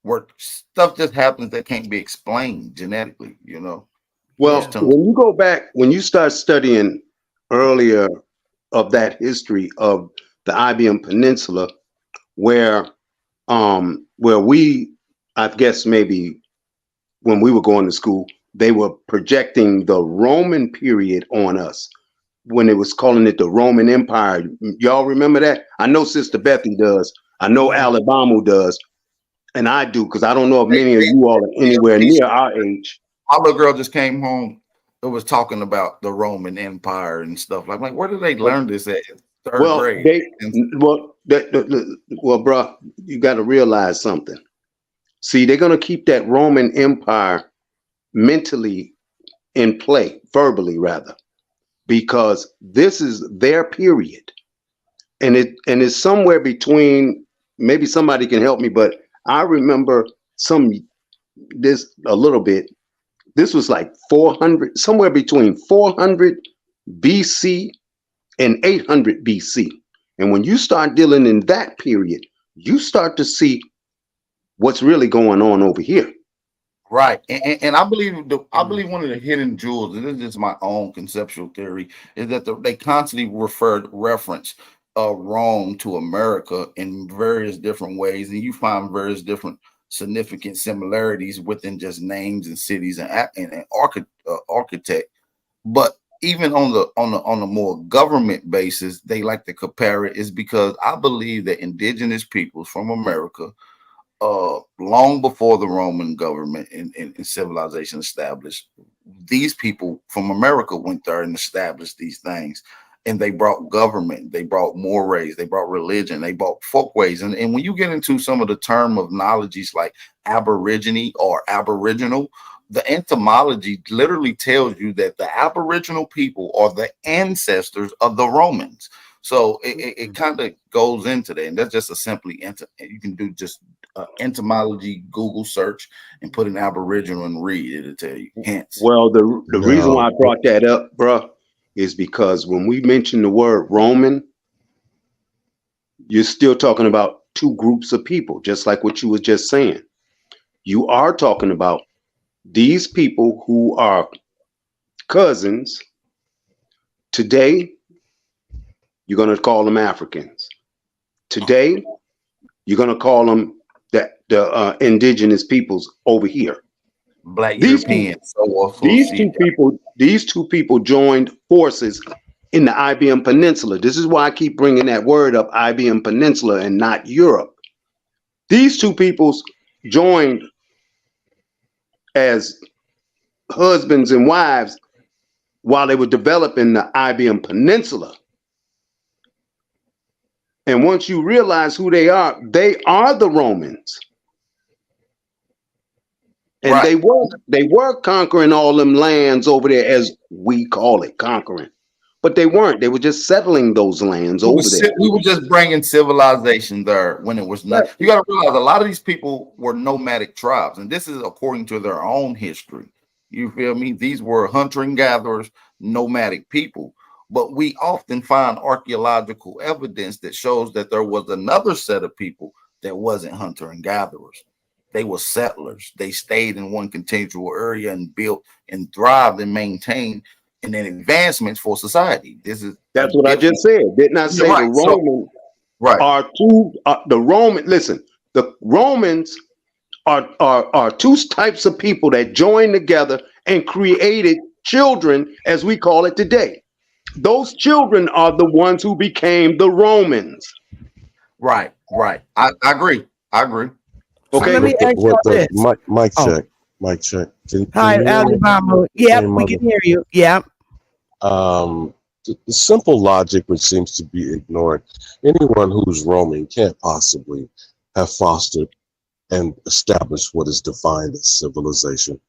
Speaker 11: Where stuff just happens that can't be explained genetically, you know.
Speaker 7: Well, when you go back, when you start studying earlier of that history of the Iberian Peninsula, where we, I guess maybe when we were going to school, they were projecting the Roman period on us when it was calling it the Roman Empire. Y'all remember that? I know Sister Bethy does. I know Alabama does. And I do, because I don't know if many of you all are anywhere near our age.
Speaker 11: Our little girl just came home. It was talking about the Roman Empire and stuff. Like where did they learn this at? Third grade.
Speaker 7: Bro, you got to realize something. See, they're going to keep that Roman Empire mentally in play, verbally rather, because this is their period, and it's somewhere between. Maybe somebody can help me, but I remember this a little bit. This was like 400, somewhere between 400 BC and 800 BC. And when you start dealing in that period, you start to see what's really going on over here.
Speaker 11: Right. And I believe one of the hidden jewels, and this is just my own conceptual theory, is that they constantly reference Rome to America in various different ways. And you find various different significant similarities within just names and cities and architect. But even on the more government basis, they like to compare it, is because I believe that indigenous peoples from America, long before the Roman government and civilization established, these people from America went there and established these things. And they brought government, they brought mores, they brought religion, they brought folkways. And when you get into some of the terminologies like aborigine or aboriginal, the etymology literally tells you that the aboriginal people are the ancestors of the Romans. So it kind of goes into that. And that's just a simply, you can do just etymology Google search and put an aboriginal and read, it'll tell you. Hence.
Speaker 7: Well, the reason why I brought that up, bro, is because when we mention the word Roman, you're still talking about 2 groups of people, just like what you were just saying. You are talking about these people who are cousins. Today, you're going to call them Africans. Today, you're going to call them the indigenous peoples over here.
Speaker 11: Black Europeans.
Speaker 7: These two people joined forces in the Iberian Peninsula. This is why I keep bringing that word up, Iberian Peninsula, and not Europe. These 2 peoples joined as husbands and wives while they were developing the Iberian Peninsula. And once you realize who they are the Romans. And right. they were conquering all them lands over there, as we call it, conquering. but they weren't. They were just settling those lands over there.
Speaker 11: We were just bringing civilization there when it was not. You got to realize a lot of these people were nomadic tribes, and this is according to their own history. You feel me? These were hunter and gatherers, nomadic people. But we often find archaeological evidence that shows that there was another set of people that wasn't hunter and gatherers. They were settlers. They stayed in one continual area and built and thrived and maintained and then advancements for society.
Speaker 7: That's what I just said. Didn't I say the Romans are two? The Romans are two types of people that joined together and created children, as we call it today. Those children are the ones who became the Romans.
Speaker 11: Right. I agree.
Speaker 7: Okay.
Speaker 5: Let me ask you this.
Speaker 12: Mic check. Mic check.
Speaker 5: Hi, Alabama. Yep, we can hear you. Yep.
Speaker 12: The simple logic, which seems to be ignored, anyone who's roaming can't possibly have fostered and established what is defined as civilization.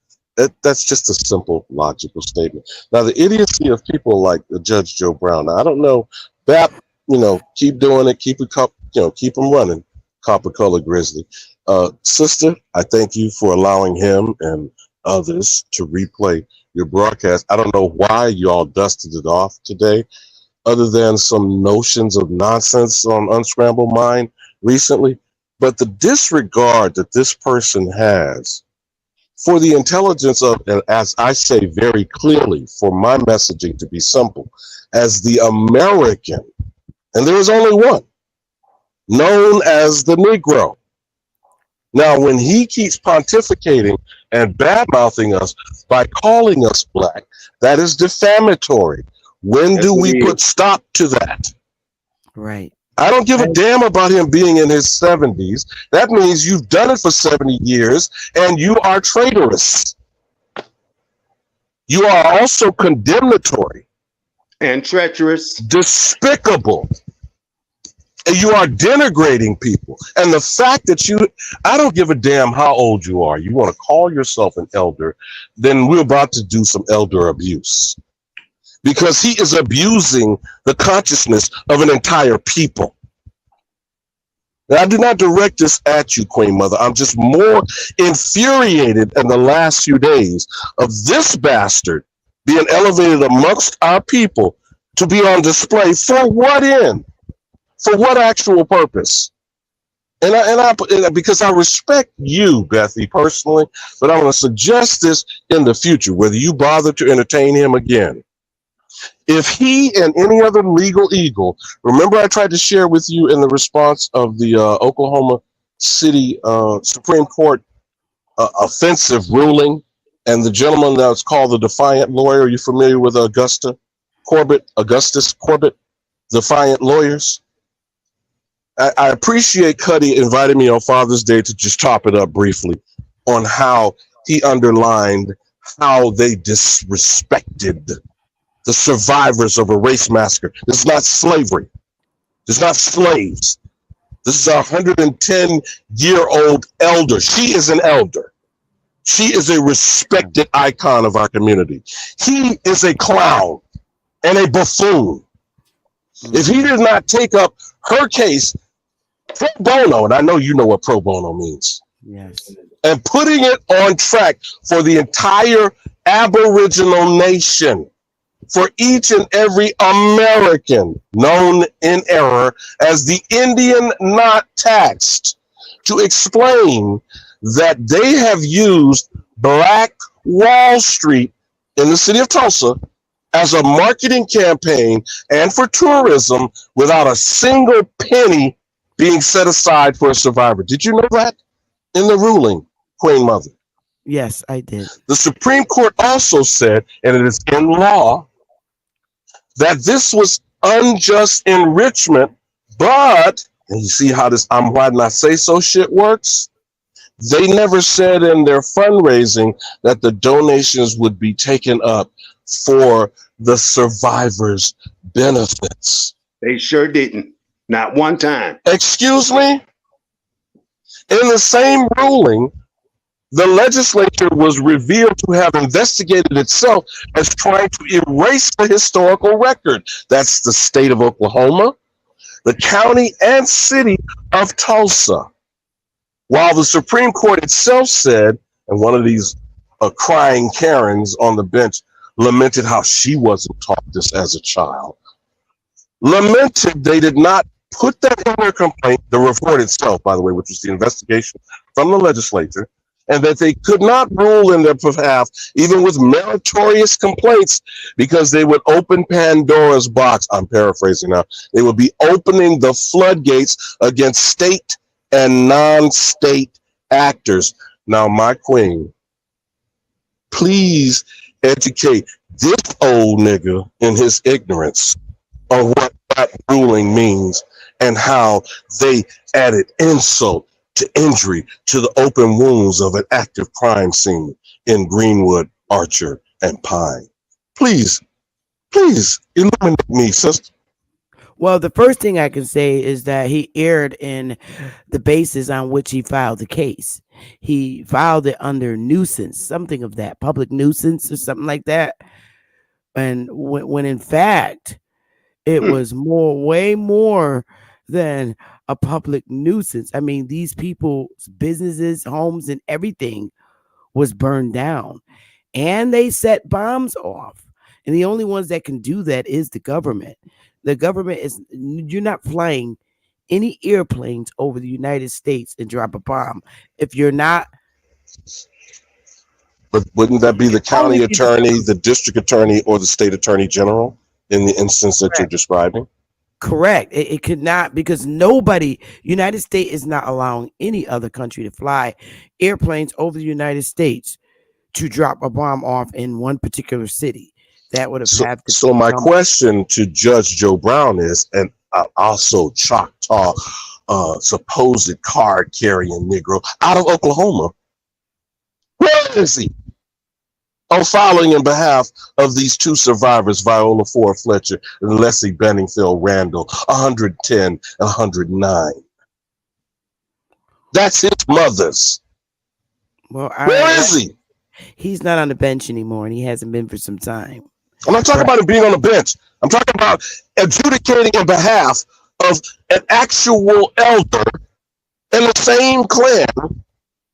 Speaker 12: That's just a simple logical statement. Now, the idiocy of people like Judge Joe Brown. Now, I don't know, BAP, keep doing it, keep them running. Copper Color Grizzly. Sister, I thank you for allowing him and others to replay your broadcast. I don't know why y'all dusted it off today, other than some notions of nonsense on Unscrambled Mind recently. But the disregard that this person has for the intelligence of, and as I say very clearly, for my messaging to be simple, as the American, and there is only one, known as the Negro. Now, when he keeps pontificating and bad-mouthing us by calling us black, that is defamatory. When do we put stop to that?
Speaker 5: Right.
Speaker 12: I don't give a damn about him being in his 70s. That means you've done it for 70 years and you are traitorous. You are also condemnatory.
Speaker 7: And treacherous.
Speaker 12: Despicable. And you are denigrating people. And the fact that I don't give a damn how old you are. You want to call yourself an elder, then we're about to do some elder abuse. Because he is abusing the consciousness of an entire people. Now, I do not direct this at you, Queen Mother. I'm just more infuriated in the last few days of this bastard being elevated amongst our people to be on display. For what end? For what actual purpose? And because I respect you, Bethy, personally, but I want to suggest this in the future, whether you bother to entertain him again. If he and any other legal eagle, remember I tried to share with you in the response of the Oklahoma City Supreme Court offensive ruling, and the gentleman that was called the Defiant Lawyer. Are you familiar with Augustus Corbett, Defiant Lawyers? I appreciate Cuddy inviting me on Father's Day to just top it up briefly on how he underlined how they disrespected the survivors of a race massacre. This is not slavery. This is not slaves. This is a 110-year-old elder. She is an elder. She is a respected icon of our community. He is a clown and a buffoon. If he did not take up her case pro bono, and I know you know what pro bono means.
Speaker 5: Yes.
Speaker 12: And putting it on track for the entire Aboriginal nation, for each and every American known in error as the Indian not taxed, to explain that they have used Black Wall Street in the city of Tulsa as a marketing campaign and for tourism without a single penny being set aside for a survivor. Did you know that in the ruling, Queen Mother?
Speaker 5: Yes, I did.
Speaker 12: The Supreme Court also said, and it is in law, that this was unjust enrichment, but, and you see how this why didn't I say so shit works? They never said in their fundraising that the donations would be taken up for the survivors' benefits.
Speaker 7: They sure didn't. Not one time.
Speaker 12: Excuse me? In the same ruling, The legislature was revealed to have investigated itself as trying to erase the historical record. That's the state of Oklahoma, the county and city of Tulsa. While the Supreme Court itself said, and one of these crying Karens on the bench lamented how she wasn't taught this as a child, lamented they did not put that in their complaint, the report itself, by the way, which was the investigation from the legislature, and that they could not rule in their behalf, even with meritorious complaints, because they would open Pandora's box. I'm paraphrasing now. They would be opening the floodgates against state and non-state actors. Now, my queen, please educate this old nigga in his ignorance on what that ruling means and how they added insult to injury to the open wounds of an active crime scene in Greenwood, Archer, and Pine. Please illuminate me, sister.
Speaker 5: Well, the first thing I can say is that he erred in the basis on which he filed the case. He filed it under nuisance, something of that, public nuisance or something like that. And when in fact, it was way more than a public nuisance. I mean, these people's businesses, homes, and everything was burned down, and they set bombs off. And the only ones that can do that is the government. The government you're not flying any airplanes over the United States and drop a bomb if you're not.
Speaker 12: But wouldn't that be the county attorney, the district attorney, or the state attorney general in the instance that you're describing?
Speaker 5: Correct. It could not, because United States is not allowing any other country to fly airplanes over the United States to drop a bomb off in one particular city. That would have had to.
Speaker 12: So my question to Judge Joe Brown is, and also Choctaw supposed card carrying Negro out of Oklahoma, where is he? On filing in behalf of these two survivors, Viola Ford Fletcher and Leslie Benningfield Randall, 110 and 109. That's his mother's.
Speaker 5: Well,
Speaker 12: where is he?
Speaker 5: He's not on the bench anymore, and he hasn't been for some time.
Speaker 12: I'm not talking about him being on the bench. I'm talking about adjudicating in behalf of an actual elder in the same clan,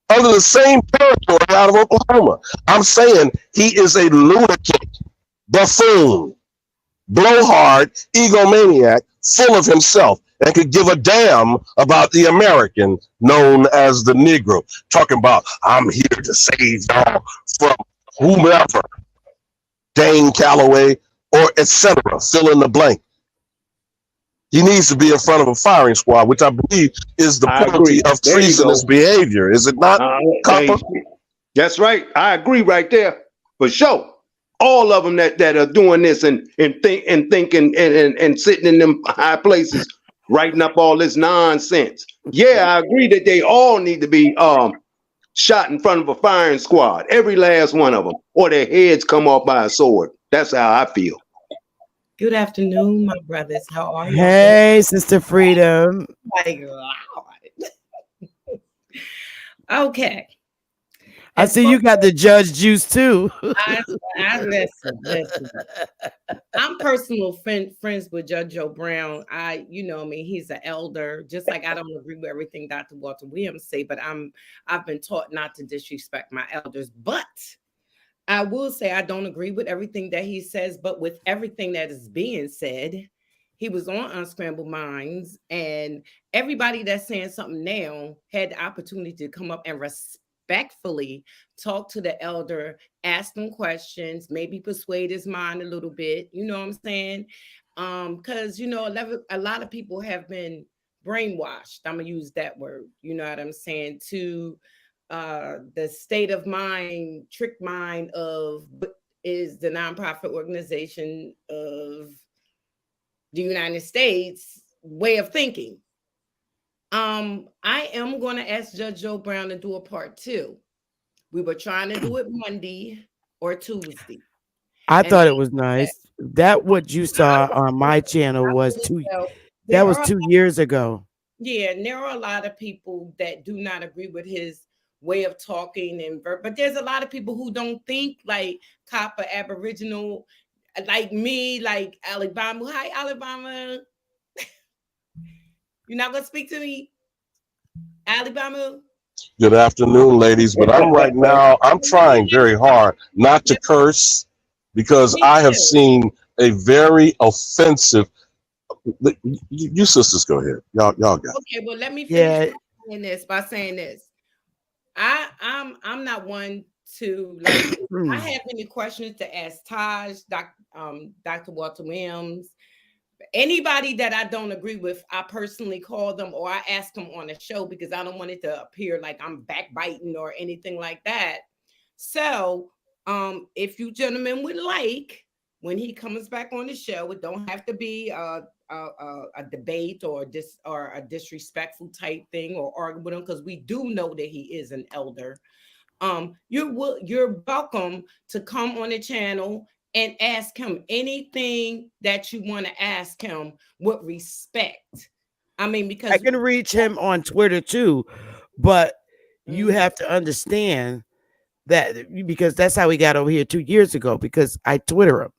Speaker 12: under the same territory out of Oklahoma. I'm saying he is a lunatic, buffoon, blowhard, egomaniac, full of himself, and could give a damn about the American known as the Negro. Talking about, I'm here to save y'all from whomever, Dane Calloway, or etc. Fill in the blank. He needs to be in front of a firing squad, which I believe is the penalty of treasonous behavior. Is it not, Copper?
Speaker 7: That's right. I agree right there. For sure. All of them that are doing this and thinking and sitting in them high places, writing up all this nonsense. Yeah, I agree that they all need to be shot in front of a firing squad. Every last one of them. Or their heads come off by a sword. That's how I feel.
Speaker 13: Good afternoon, my brothers. How are you?
Speaker 5: Hey, Sister Freedom.
Speaker 13: My God. Okay.
Speaker 5: I see you got the judge juice too.
Speaker 13: I listen. I'm personal friends with Judge Joe Brown. He's an elder. Just like I don't agree with everything Dr. Walter Williams say, but I've been taught not to disrespect my elders. But I will say I don't agree with everything that he says, but with everything that is being said, he was on Unscrambled Minds, and everybody that's saying something now had the opportunity to come up and respectfully talk to the elder, ask him questions, maybe persuade his mind a little bit. You know what I'm saying? Because, a lot of people have been brainwashed. I'm going to use that word. You know what I'm saying? To the state of mind, trick mind of what is the nonprofit organization of the United States way of thinking. I am going to ask Judge Joe Brown to do a part 2. We were trying to do it Monday or Tuesday.
Speaker 5: I thought it was nice. That what you saw on my channel was 2 years ago.
Speaker 13: Yeah, and there are a lot of people that do not agree with his way of talking and but there's a lot of people who don't think like copper Aboriginal, like me, like Alabama. Hi, Alabama. You're not gonna speak to me, Alabama?
Speaker 12: Good afternoon, ladies. But I'm trying very hard not to curse because I have seen a very offensive. You sisters go ahead. Y'all got it.
Speaker 13: Okay, well, let me finish by saying this. I'm not one to like I have any questions to ask Taj, Dr. Walter Williams, anybody that I don't agree with. I personally call them or I ask them on the show because I don't want it to appear like I'm backbiting or anything like that. So if you gentlemen would like, when he comes back on the show, it don't have to be a debate or a disrespectful type thing or argue with him, because we do know that he is an elder. You're welcome to come on the channel and ask him anything that you want to ask him with respect. I mean, because
Speaker 5: I can reach him on Twitter too, but you have to understand that because that's how we got over here 2 years ago, because I Twitter him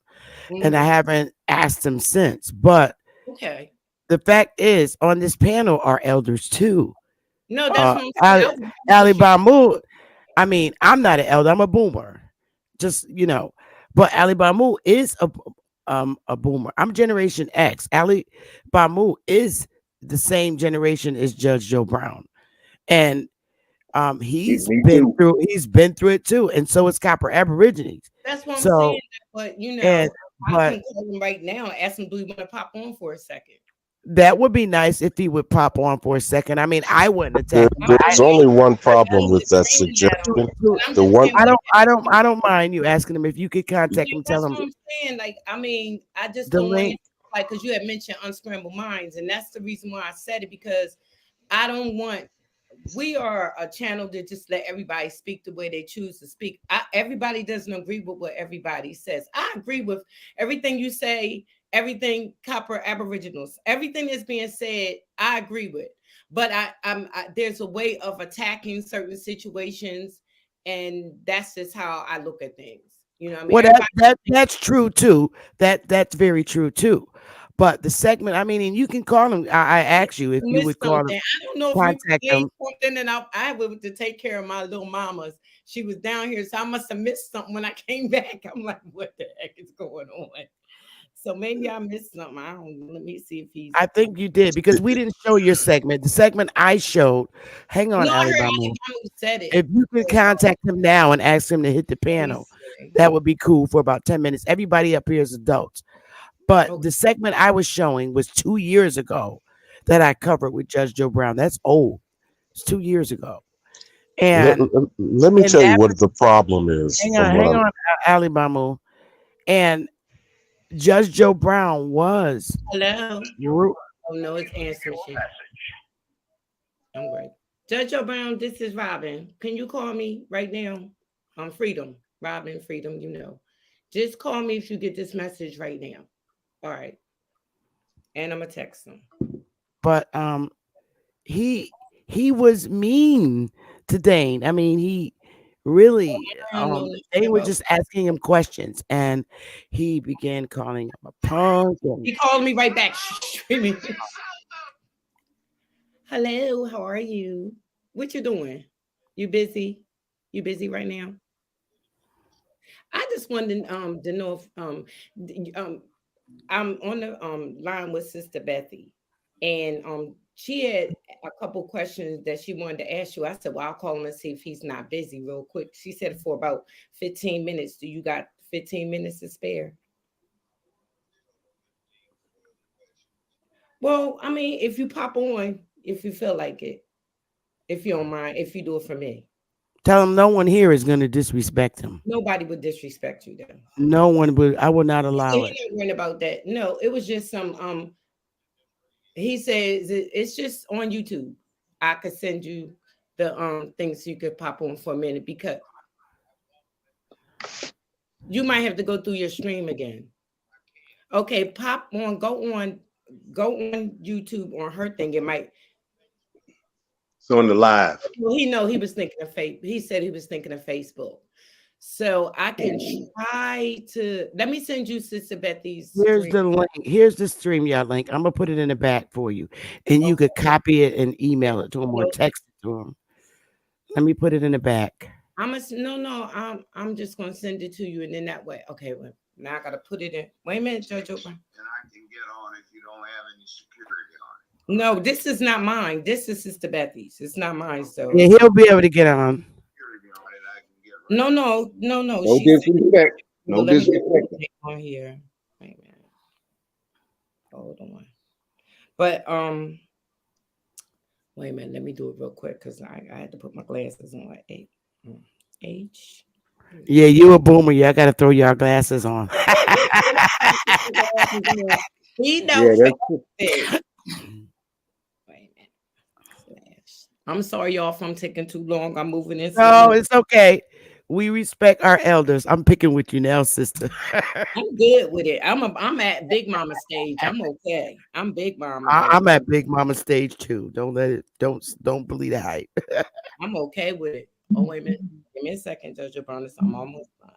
Speaker 5: and I haven't asked him since. But
Speaker 13: okay,
Speaker 5: the fact is, on this panel are elders too.
Speaker 13: No, that's what I'm saying.
Speaker 5: Ali Bamu, I mean, I'm not an elder, I'm a boomer. Just, but Ali Bamu is a boomer. I'm Generation X. Ali Bamu is the same generation as Judge Joe Brown. And he's been through it too. And so is Copper Aborigines.
Speaker 13: That's what I'm saying. But I can call him right now and ask him, do you want to pop on for a second?
Speaker 5: That would be nice if he would pop on for a second. I mean, I wouldn't attack him.
Speaker 12: There's only one problem with that suggestion.
Speaker 5: I don't mind you asking him if you could contact him. Tell him.
Speaker 13: That's what I'm saying. Like, I mean, I just don't want like, because you had mentioned Unscrambled Minds, and that's the reason why I said it, because I don't want. We are a channel that just let everybody speak the way they choose to speak. Everybody doesn't agree with what everybody says. I agree with everything you say, everything Copper Aboriginals, everything that's being said, I agree with. But there's a way of attacking certain situations, and that's just how I look at things. You know what I mean?
Speaker 5: Well, that's true too. That's very true too. But the segment, I mean, and you can call him. I asked you if you would call him.
Speaker 13: I don't know
Speaker 5: contact
Speaker 13: if you
Speaker 5: him.
Speaker 13: Something, and I went to take care of my little mamas. She was down here, so I must have missed something when I came back. I'm like, what the heck is going on? So maybe I missed something. I don't know. Let me see if he's.
Speaker 5: I think you did, because we didn't show your segment. The segment I showed. Hang on, Alabama.
Speaker 13: Said it.
Speaker 5: If you can contact him now and ask him to hit the panel, that would be cool for about 10 minutes. Everybody up here is adults. But the segment I was showing was 2 years ago that I covered with Judge Joe Brown. That's old. It's 2 years ago. And
Speaker 12: let me tell you what the problem is.
Speaker 5: Hang on, Alabama. And Judge Joe Brown was.
Speaker 13: Hello. Oh no, it's answering shit. I'm great. Judge Joe Brown, this is Robin. Can you call me right now? Freedom. Robin, Freedom, Just call me if you get this message right now. All right. And I'm gonna text him.
Speaker 5: But he was mean to Dane. I mean, he really they were just asking him questions, and he began calling him a punk.
Speaker 13: He called me right back. Hello, how are you? What you doing? You busy? You busy right now? I just wanted to know if I'm on the line with Sister Bethy, and she had a couple questions that she wanted to ask you. I said, well, I'll call him and see if he's not busy real quick. She said for about 15 minutes. Do you got 15 minutes to spare? Well, I mean, if you pop on, if you feel like it, if you don't mind, if you do it for me.
Speaker 5: Tell him no one here is going to disrespect him.
Speaker 13: Nobody would disrespect you, then.
Speaker 5: No one would. I would not allow it.
Speaker 13: Worrying about that. No, it was just some. He says it's just on YouTube. I could send you the things so you could pop on for a minute, because you might have to go through your stream again. Okay, pop on. Go on YouTube on her thing. It might.
Speaker 7: It's on the live.
Speaker 13: Well, he was thinking of he said he was thinking of Facebook. So I can try to let me send you Sister Bethy's.
Speaker 5: Here's the link. Here's the StreamYard link. I'm gonna put it in the back for you, and you could copy it and email it to him or text it to him. Let me put it in the back.
Speaker 13: I'm just gonna send it to you, and then that way. Okay, well, now I gotta put it in. Wait a minute, Judge Open.
Speaker 9: And I can get on if you don't have any security on it.
Speaker 13: No, this is not mine. This is Sister Bethy's. It's not mine. So
Speaker 5: yeah, he'll be able to get on.
Speaker 13: No.
Speaker 7: No disrespect. No disrespect.
Speaker 13: On here. Wait a minute. Hold on. But wait a minute. Let me do it real quick because I had to put my glasses on. H.
Speaker 5: Yeah, you a boomer. Y'all got to throw your glasses on.
Speaker 13: He knows.
Speaker 7: Yeah,
Speaker 13: I'm sorry, y'all, if I'm taking too long. I'm moving in.
Speaker 5: No, it's okay. We respect our elders. I'm picking with you now, sister.
Speaker 13: I'm good with it. I'm at Big Mama stage. I'm okay. I'm Big Mama.
Speaker 5: I'm at Big Mama stage too. Don't believe the hype.
Speaker 13: I'm okay with it. Oh, wait a minute. Give me a second, Judge Brown. I'm almost done.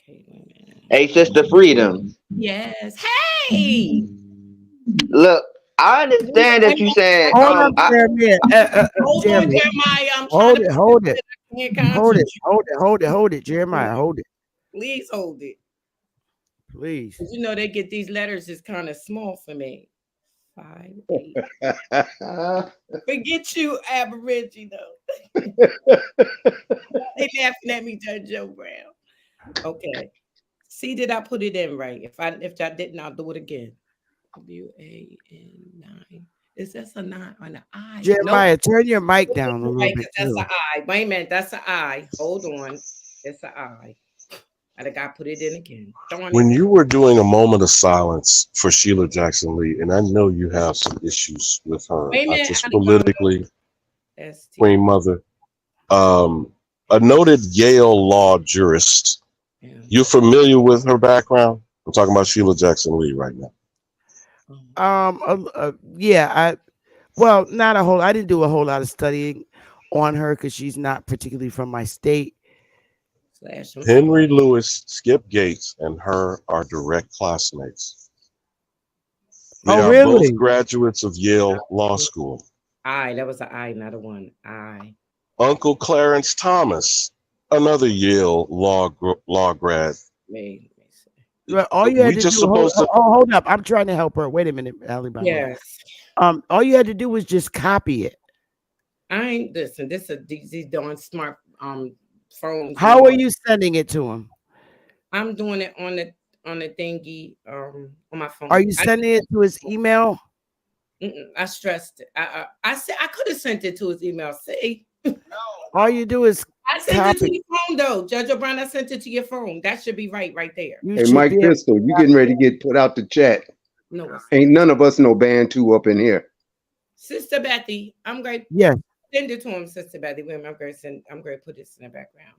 Speaker 13: Okay, wait a minute.
Speaker 8: Hey, Sister Freedom.
Speaker 13: Yes. Hey.
Speaker 8: Look, I understand that you said.
Speaker 5: Hold on, Jeremiah. Hold it, Jeremiah. Hold it.
Speaker 13: Please hold it.
Speaker 5: Please.
Speaker 13: You know they get these letters is kind of small for me. 5, 8. Forget you, Aboriginal. They laughing at me, Judge Joe Brown. Okay. See, did I put it in right? If I didn't, I'll do it again. WAN9. Is that a 9 on the I?
Speaker 5: Jeremiah, turn your mic down a little bit.
Speaker 13: That's an I. Wait a minute, that's an I. Hold on. It's an I. I got to put it in again.
Speaker 12: When you were doing a moment of silence for Sheila Jackson Lee, and I know you have some issues with her, not just politically, Queen Mother, a noted Yale law jurist. Yeah. You familiar with her background? I'm talking about Sheila Jackson Lee right now.
Speaker 5: Yeah, not a whole. I didn't do a whole lot of studying on her because she's not particularly from my state.
Speaker 12: Henry Lewis, Skip Gates, and her are direct classmates. They are
Speaker 5: really?
Speaker 12: Both graduates of Yale Law School.
Speaker 13: That was an I, not a one. I.
Speaker 12: Uncle Clarence Thomas, another Yale law grad.
Speaker 5: All you had to do. Hold up! I'm trying to help her. Wait a minute, Alibaba.
Speaker 13: Yes.
Speaker 5: All you had to do was just copy it.
Speaker 13: I ain't listen. This is these darn smart phones.
Speaker 5: How are you sending it to him?
Speaker 13: I'm doing it on the thingy on my phone.
Speaker 5: Are you sending it to his email?
Speaker 13: I stressed it. I said I could have sent it to his email. See,
Speaker 5: all you do is
Speaker 13: I sent it to your phone though, Judge O'Brien. I sent it to your phone. That should be right there.
Speaker 7: Hey, Mike Pistol, you getting ready to get put out the chat?
Speaker 13: No,
Speaker 7: ain't none of us no Bantu up in here.
Speaker 13: Sister Bethy, I'm great.
Speaker 5: Yeah.
Speaker 13: Send it to him, Sister Betty. I'm going to put this in the background.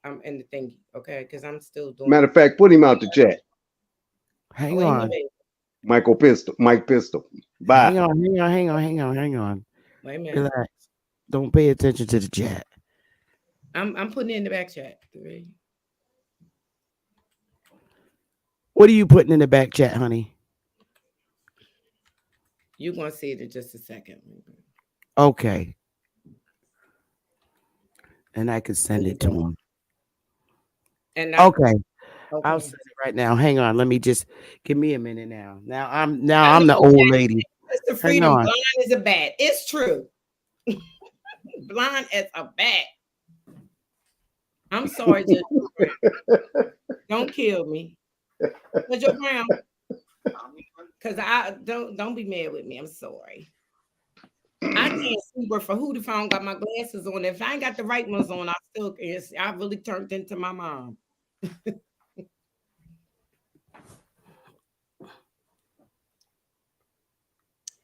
Speaker 13: I'm in the thingy, okay? Because I'm still doing.
Speaker 7: Matter of fact, put him out the chat.
Speaker 5: Hang on.
Speaker 7: Mike Pistol. Bye.
Speaker 5: Hang on.
Speaker 13: Wait a minute.
Speaker 5: Relax. Don't pay attention to the chat.
Speaker 13: I'm putting it in the back chat. 3.
Speaker 5: What are you putting in the back chat, honey?
Speaker 13: You're going to see it in just a second.
Speaker 5: Okay. And I could send it to him.
Speaker 13: And
Speaker 5: okay. I'll send it right now. Hang on. Let me just give me a minute now. Now I'm the old lady.
Speaker 13: Mr. Freedom, blind as a bat. It's true. Blind as a bat. I'm sorry, Judge. Don't kill me. Judge Brown. Because I don't be mad with me. I'm sorry. I can't see where for who the phone got my glasses on. If I ain't got the right ones on, I really turned into my mom.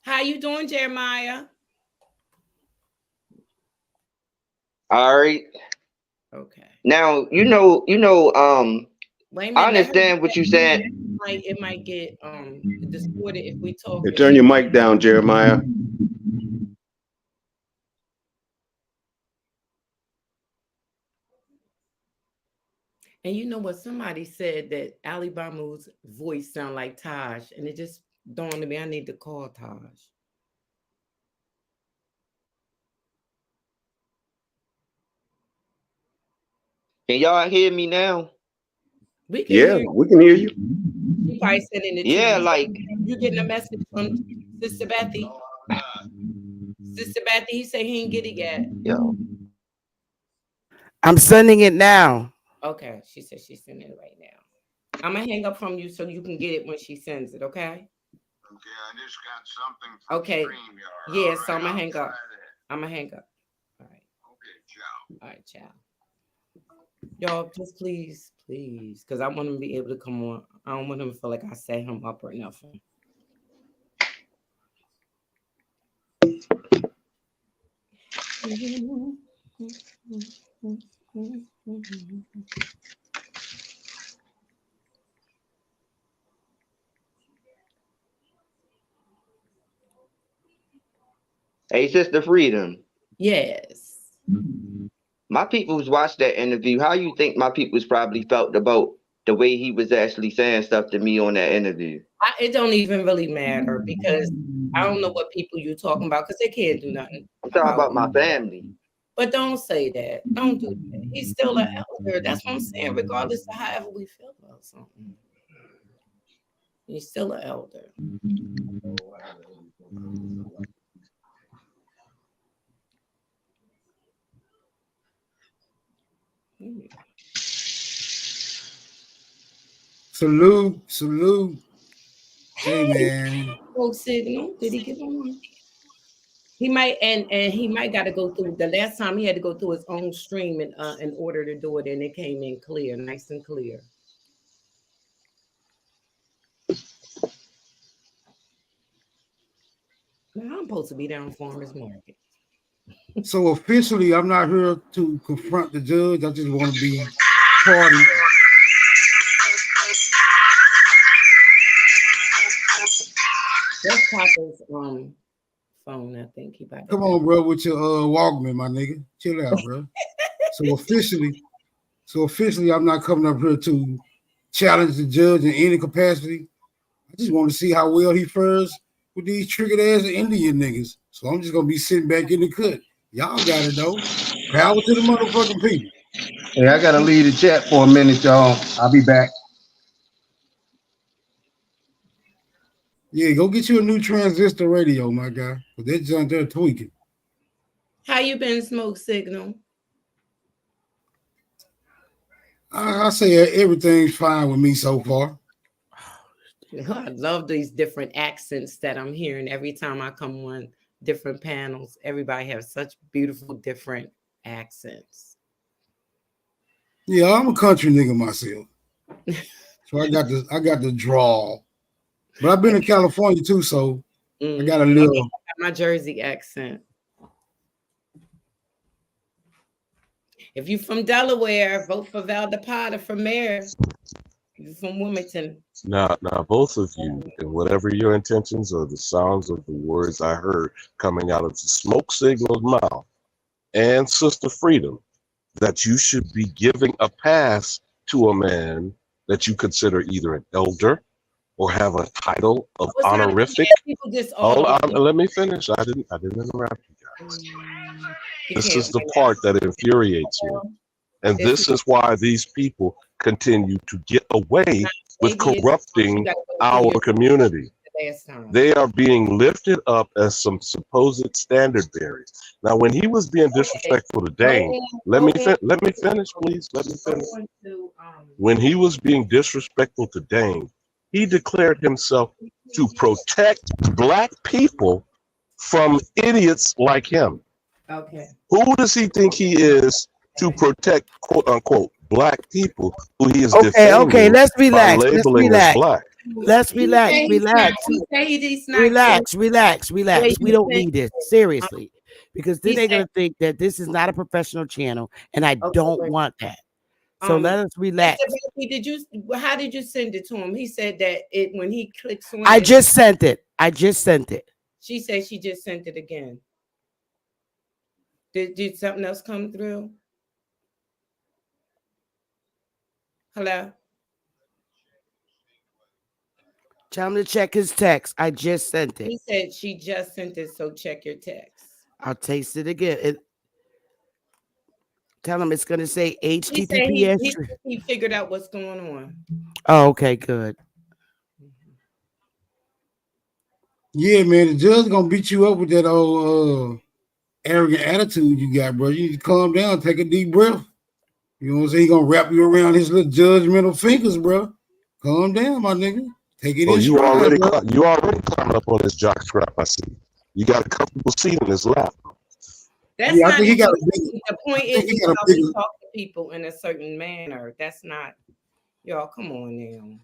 Speaker 13: How you doing, Jeremiah?
Speaker 8: All right.
Speaker 13: Okay.
Speaker 8: Now
Speaker 13: Wait a
Speaker 8: I
Speaker 13: minute.
Speaker 8: understand what you said.
Speaker 13: It might get distorted if we talk.
Speaker 7: Hey, turn your mic down, Jeremiah.
Speaker 13: And you know what? Somebody said that Alibamu's voice sound like Taj, and it just dawned on me I need to call Taj.
Speaker 8: Can y'all hear me now?
Speaker 13: We can hear you.
Speaker 7: We can hear you.
Speaker 13: She probably sending it to
Speaker 8: Yeah,
Speaker 13: you.
Speaker 8: like
Speaker 13: You getting a message from Sister Bethy? Sister Bethy, he said he didn't get it yet.
Speaker 8: yo.
Speaker 5: I'm sending it now.
Speaker 13: Okay, she said she's sending it right now. I'm gonna hang up from you so you can get it when she sends it. Okay.
Speaker 9: Okay, I just got something from
Speaker 13: Okay.
Speaker 9: StreamYard.
Speaker 13: Yeah,
Speaker 9: All
Speaker 13: so I'm gonna
Speaker 9: I'll
Speaker 13: hang
Speaker 9: try
Speaker 13: up.
Speaker 9: that.
Speaker 13: I'm gonna hang up. All right.
Speaker 9: Okay, ciao.
Speaker 13: All right, ciao. Y'all, just please, because I want him to be able to come on. I don't want him to feel like I set him up or nothing.
Speaker 8: Hey, Sister Freedom.
Speaker 13: Yes.
Speaker 8: My peoples watched that interview. How you think my peoples probably felt about the way he was actually saying stuff to me on that interview?
Speaker 13: It don't even really matter because I don't know what people you're talking about because they can't do nothing.
Speaker 8: I'm talking about my family.
Speaker 13: But don't say that. Don't do that. He's still an elder. That's what I'm saying, regardless of however we feel about something. He's still an elder.
Speaker 14: Salute. Hey man.
Speaker 13: Signal. Did he get on? He might and he might got to go through. The last time he had to go through his own stream in order to do it, and it came in clear, nice and clear. Now I'm supposed to be down Farmers Market.
Speaker 14: So officially, I'm not here to confront the judge. I just want to be party.
Speaker 13: That's Papa's phone, I think. He
Speaker 14: Come on, bro, with your Walkman, my nigga. Chill out, bro. So officially, I'm not coming up here to challenge the judge in any capacity. I just want to see how well he fares with these triggered ass Indian niggas. So I'm just gonna be sitting back in the cut. Y'all got it though. Power to the motherfucking people.
Speaker 15: Hey, I gotta leave the chat for a minute, y'all. I'll be back.
Speaker 14: Yeah, go get you a new transistor radio, my guy. But that junk there tweaking.
Speaker 13: How you been, Smoke Signal?
Speaker 14: I say everything's fine with me so far.
Speaker 13: I love these different accents that I'm hearing every time I come on different panels. Everybody has such beautiful different accents.
Speaker 14: Yeah, I'm a country nigga myself. So I got the drawl. But I've been in California too, so I got a little.
Speaker 13: I got my Jersey accent. If you from Delaware, vote for Val DePotter for mayor. You from Wilmington.
Speaker 12: Now, both of you, and whatever your intentions or the sounds of the words I heard coming out of the Smoke Signal's mouth and Sister Freedom, that you should be giving a pass to a man that you consider either an elder or have a title of honorific. Let me finish. I didn't interrupt you guys. This is the part that infuriates me. And this is why these people continue to get away with corrupting our community. They are being lifted up as some supposed standard bearers. Now, when he was being disrespectful to Dane, let me finish, please. Let me finish. When he was being disrespectful to Dane, he declared himself to protect Black people from idiots like him.
Speaker 13: Okay.
Speaker 12: Who does he think he is to protect, quote unquote, Black people who he is defending?
Speaker 5: Okay, let's relax.
Speaker 12: By labeling as Black?
Speaker 5: Let's relax. We don't need this, seriously, because then they're going to think that this is not a professional channel, and I don't want that. So let us relax.
Speaker 13: How did you send it to him? He said that when he clicks on
Speaker 5: I
Speaker 13: it,
Speaker 5: just sent it. I just sent it.
Speaker 13: she said she just sent it again. Did something else come through? Hello?
Speaker 5: Tell him to check his text. I just sent it.
Speaker 13: He said she just sent it, so check your text.
Speaker 5: I'll taste it again. Tell him it's going to say
Speaker 13: HTTPS.
Speaker 5: HTTPS.
Speaker 13: He figured out what's going on.
Speaker 5: Oh, okay, good.
Speaker 14: Yeah, man, the judge gonna beat you up with that old arrogant attitude you got, bro. You need to calm down, take a deep breath. You know what I'm saying? He gonna wrap you around his little judgmental fingers, bro. Calm down, my nigga. Take it in
Speaker 12: you
Speaker 14: stride,
Speaker 12: already
Speaker 14: bro.
Speaker 12: you already climbing up on his jock strap. I see. You got a comfortable seat in his lap.
Speaker 13: That's
Speaker 14: Yeah, I
Speaker 13: not
Speaker 14: think he got a
Speaker 13: the point is how we talk to people in a certain manner. That's not, y'all. Come on now.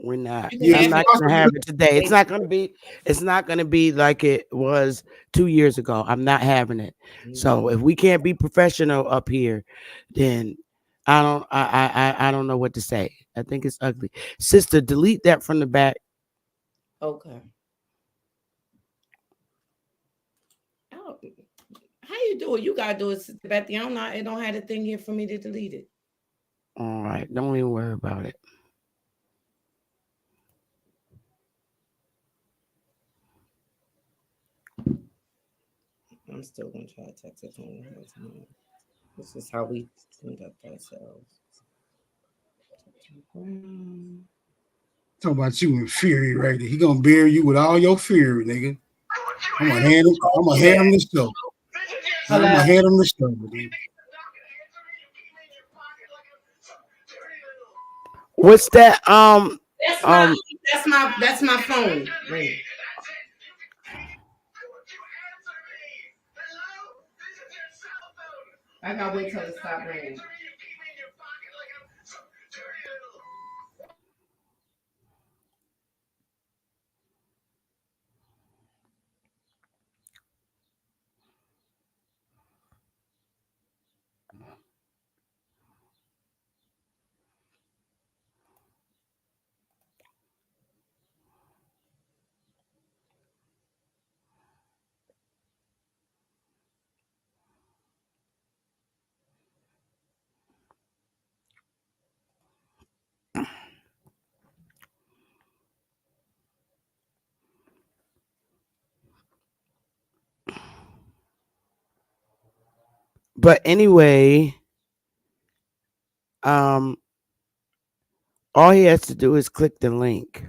Speaker 5: We're not.
Speaker 13: Yeah,
Speaker 5: I'm not gonna have it today. It's not gonna be. It's not gonna be like it was 2 years ago. I'm not having it. So if we can't be professional up here, then I don't know what to say. I think it's ugly. Sister, delete that from the back.
Speaker 13: Okay. Oh, how you do it? You gotta do it, Sister Betty. I don't have a thing here for me to delete it.
Speaker 5: All right, don't even worry about it.
Speaker 13: I'm still gonna try to text it one more time. This is how we conduct ourselves.
Speaker 14: Talking about you infuriated. He gonna bury you with all your fury, nigga. I'm gonna hand him the show. I'm gonna hand him the show, dude.
Speaker 5: What's that?
Speaker 13: That's my phone. Ring. I gotta wait till it stops ringing.
Speaker 5: But anyway, all he has to do is click the link.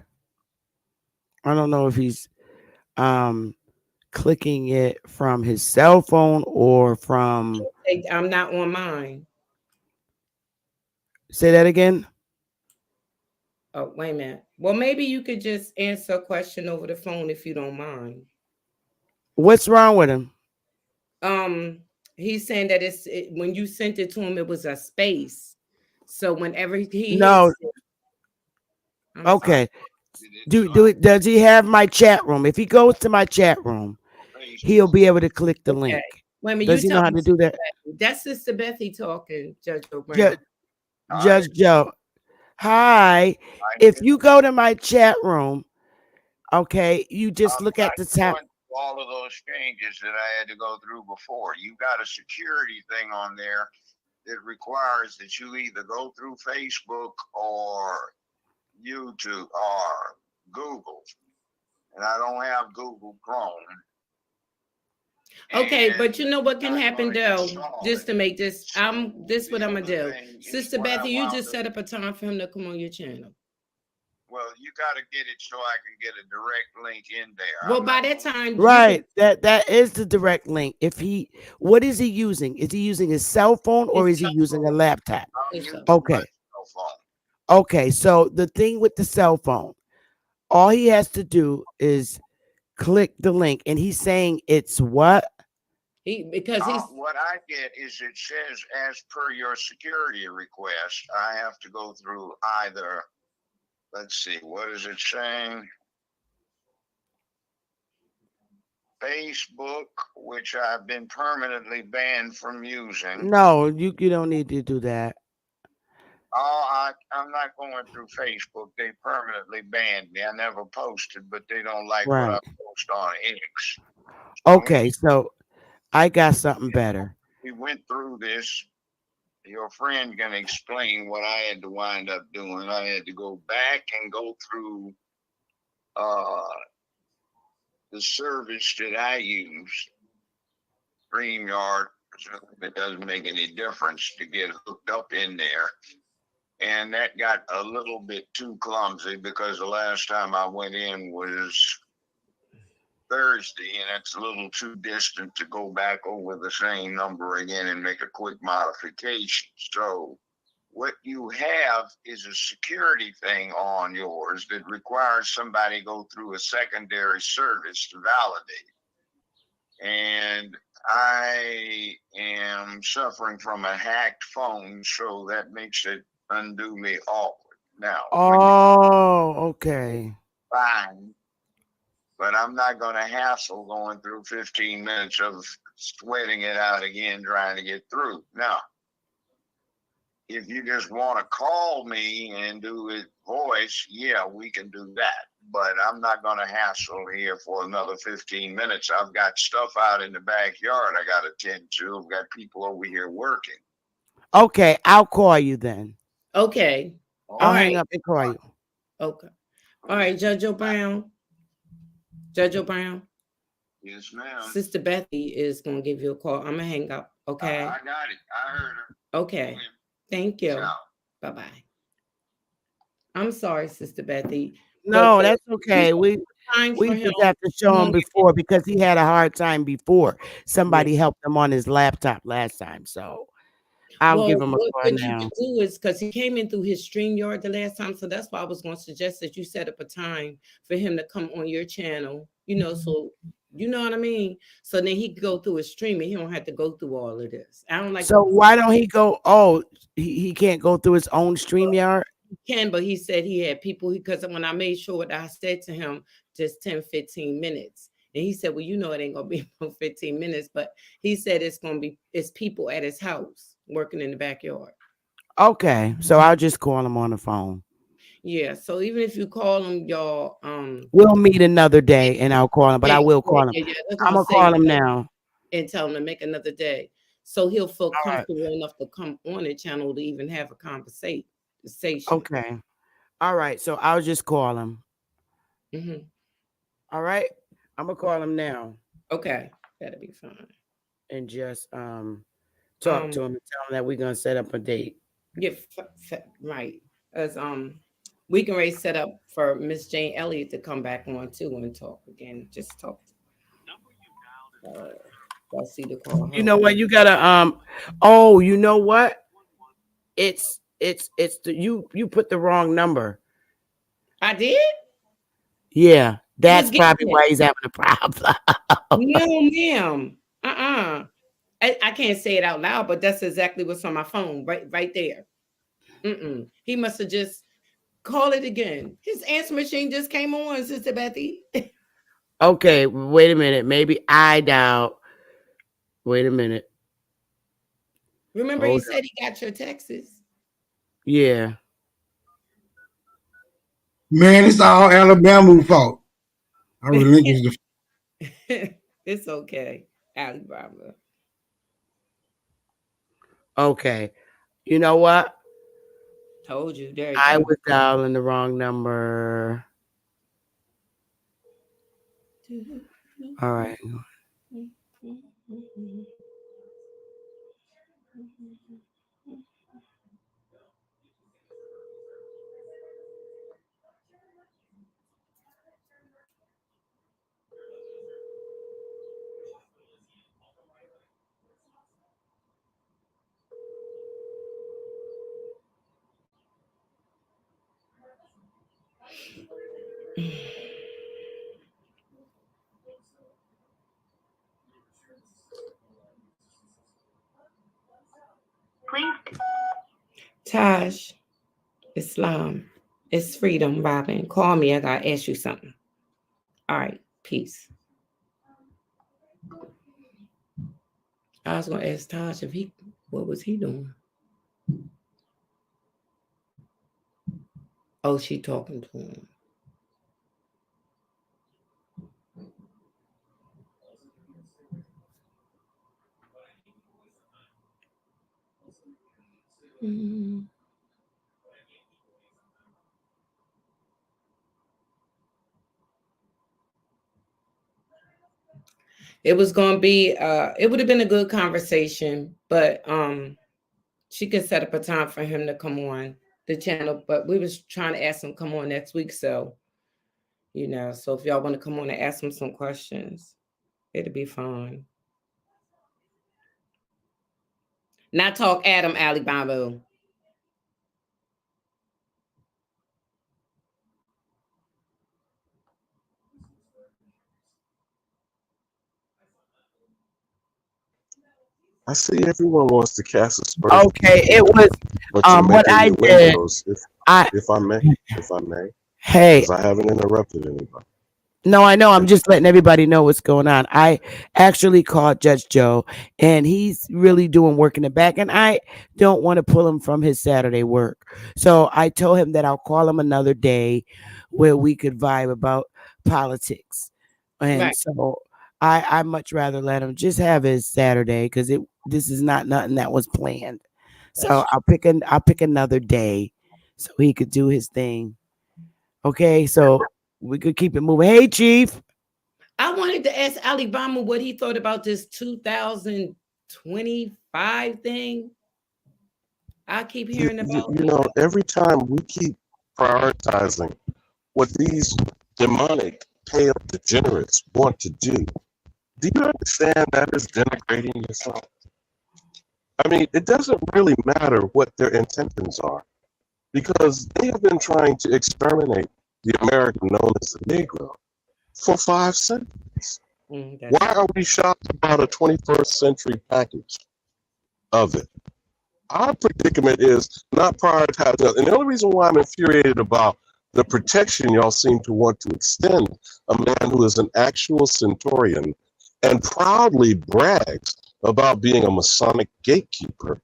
Speaker 5: I don't know if he's clicking it from his cell phone or from.
Speaker 13: I'm not on mine.
Speaker 5: Say that again.
Speaker 13: Oh, wait a minute. Well, maybe you could just answer a question over the phone if you don't mind.
Speaker 5: What's wrong with him?
Speaker 13: He's saying that when you sent it to him, it was a space. So whenever he
Speaker 5: No. Okay. Does he have my chat room? If he goes to my chat room, he'll be able to click the link.
Speaker 13: Wait a minute,
Speaker 5: Does he know how to do that?
Speaker 13: That's Sister Bethy talking, Judge O'Brien.
Speaker 5: Judge Joe. Hi. If you go to my chat room, okay, you just look at the tab.
Speaker 9: All of those changes that I had to go through before. You got a security thing on there that requires that you either go through Facebook or YouTube or Google. And I don't have Google Chrome.
Speaker 13: Okay, but you know what can happen though, just to make this, this what I'm gonna do. Sister Bethy, you just set up a time for him to come on your channel.
Speaker 9: Well, you got to get it so I can get a direct link in there.
Speaker 13: Well, by that time,
Speaker 5: right, that is the direct link. What is he using? Is he using his cell phone or is he using a laptop? Okay. Okay, so the thing with the cell phone, all he has to do is click the link, and he's saying it's what?
Speaker 9: What I get is it says, as per your security request, I have to go through either. Let's see, what is it saying? Facebook, which I've been permanently banned from using.
Speaker 5: No, you don't need to do that.
Speaker 9: Oh, I'm not going through Facebook. They permanently banned me. I never posted, but they don't like what I
Speaker 5: Right.
Speaker 9: post on X.
Speaker 5: Okay, so I got something better.
Speaker 9: We went through this. Your friend can explain what I had to wind up doing. I had to go back and go through the service that I use, StreamYard. It doesn't make any difference to get hooked up in there. And that got a little bit too clumsy because the last time I went in was Thursday, and it's a little too distant to go back over the same number again and make a quick modification. So what you have is a security thing on yours that requires somebody to go through a secondary service to validate. And I am suffering from a hacked phone, so that makes it unduly awkward. Now,
Speaker 5: Okay.
Speaker 9: fine, but I'm not going to hassle going through 15 minutes of sweating it out again, trying to get through. Now, if you just want to call me and do it voice, yeah, we can do that. But I'm not going to hassle here for another 15 minutes. I've got stuff out in the backyard I got to tend to. I've got people over here working.
Speaker 5: Okay, I'll call you then.
Speaker 13: Okay.
Speaker 5: I'll hang up and call you.
Speaker 13: Okay. All right, Judge O'Brown. Judge O'Brown.
Speaker 9: Yes, ma'am.
Speaker 13: Sister Bethy is going to give you a call. I'm going to hang up. Okay.
Speaker 9: I got it. I heard her.
Speaker 13: Okay. Thank you.
Speaker 9: Ciao.
Speaker 13: Bye-bye. I'm sorry, Sister Bethy.
Speaker 5: No, that's okay. We just have to show him before because he had a hard time before. Somebody helped him on his laptop last time, so I'll give him a call
Speaker 13: what
Speaker 5: now.
Speaker 13: you can do is because he came in through his StreamYard the last time, so that's why I was going to suggest that you set up a time for him to come on your channel. So you know what I mean. So then he could go through his stream and he don't have to go through all of this. I don't like.
Speaker 5: So why don't he go? Oh, he can't go through his own StreamYard.
Speaker 13: He can, but he said he had people because when I made sure what I said to him, just 10-15 minutes. And he said, well, it ain't gonna be 15 minutes, but he said it's people at his house working in the backyard.
Speaker 5: Okay, so I'll just call him on the phone.
Speaker 13: Yeah, so even if you call him, y'all
Speaker 5: we'll meet another day and I'll call him, but I will call him. I'm gonna call him now
Speaker 13: and tell him to make another day. So he'll feel comfortable enough to come on the channel to even have a conversation.
Speaker 5: Okay. All right. So I'll just call him.
Speaker 13: Mm-hmm.
Speaker 5: All right. I'm gonna call him now.
Speaker 13: Okay, that'll be fine.
Speaker 5: And just talk to him and tell him that we're gonna set up a date.
Speaker 13: Yeah, right. As we can already set up for Miss Jane Elliott to come back on too and talk again. Just talk. I'll see the call.
Speaker 5: You know what? You gotta oh, you know what? It's you put the wrong number.
Speaker 13: I did?
Speaker 5: Yeah, that's probably why he's having a problem.
Speaker 13: No, ma'am. I can't say it out loud, but that's exactly what's on my phone, right there. He must have just called it again. His answer machine just came on, Sister Bethy.
Speaker 5: Okay, wait a minute. Maybe I dialed. Wait a minute.
Speaker 13: Remember, he said he got your texts.
Speaker 5: Yeah.
Speaker 14: Man, it's all Alabama's fault. I relinquished
Speaker 13: the. It's okay, Alabama.
Speaker 5: Okay. You know what?
Speaker 13: Told you. There you
Speaker 5: I
Speaker 13: go.
Speaker 5: was dialing the wrong number. All right.
Speaker 13: Taj, Islam, it's freedom, Robin. Call me. I gotta ask you something. All right, peace. I was gonna ask Taj what was he doing? Oh, she talking to him. Mm-hmm. It was going to be, it would have been a good conversation, but she could set up a time for him to come on the channel, but we was trying to ask him to come on next week. So, so if y'all want to come on and ask him some questions, it'll be fine. Not talk Adam Alibaba.
Speaker 12: I see everyone wants to cast aspersions.
Speaker 5: Okay, it was
Speaker 12: but you're
Speaker 5: what
Speaker 12: making
Speaker 5: I
Speaker 12: your
Speaker 5: did.
Speaker 12: windows, if I may.
Speaker 5: Hey,
Speaker 12: because I haven't interrupted anybody.
Speaker 5: No, I know. I'm just letting everybody know what's going on. I actually called Judge Joe, and he's really doing work in the back, and I don't want to pull him from his Saturday work. So I told him that I'll call him another day where we could vibe about politics. And
Speaker 13: Right.
Speaker 5: so I much rather let him just have his Saturday because this is not nothing that was planned. So I'll pick another day so he could do his thing. Okay, so we could keep it moving. Hey, Chief.
Speaker 13: I wanted to ask Alibaba what he thought about this 2025 thing. I keep hearing about
Speaker 12: You know, every time we keep prioritizing what these demonic pale degenerates want to do you understand that is denigrating yourself? I mean, it doesn't really matter what their intentions are because they have been trying to exterminate the American known as the Negro for 5 centuries. Why are we shocked about a 21st century package of it? Our predicament is not prioritizing. And the only reason why I'm infuriated about the protection y'all seem to want to extend a man who is an actual centurion and proudly brags about being a Masonic gatekeeper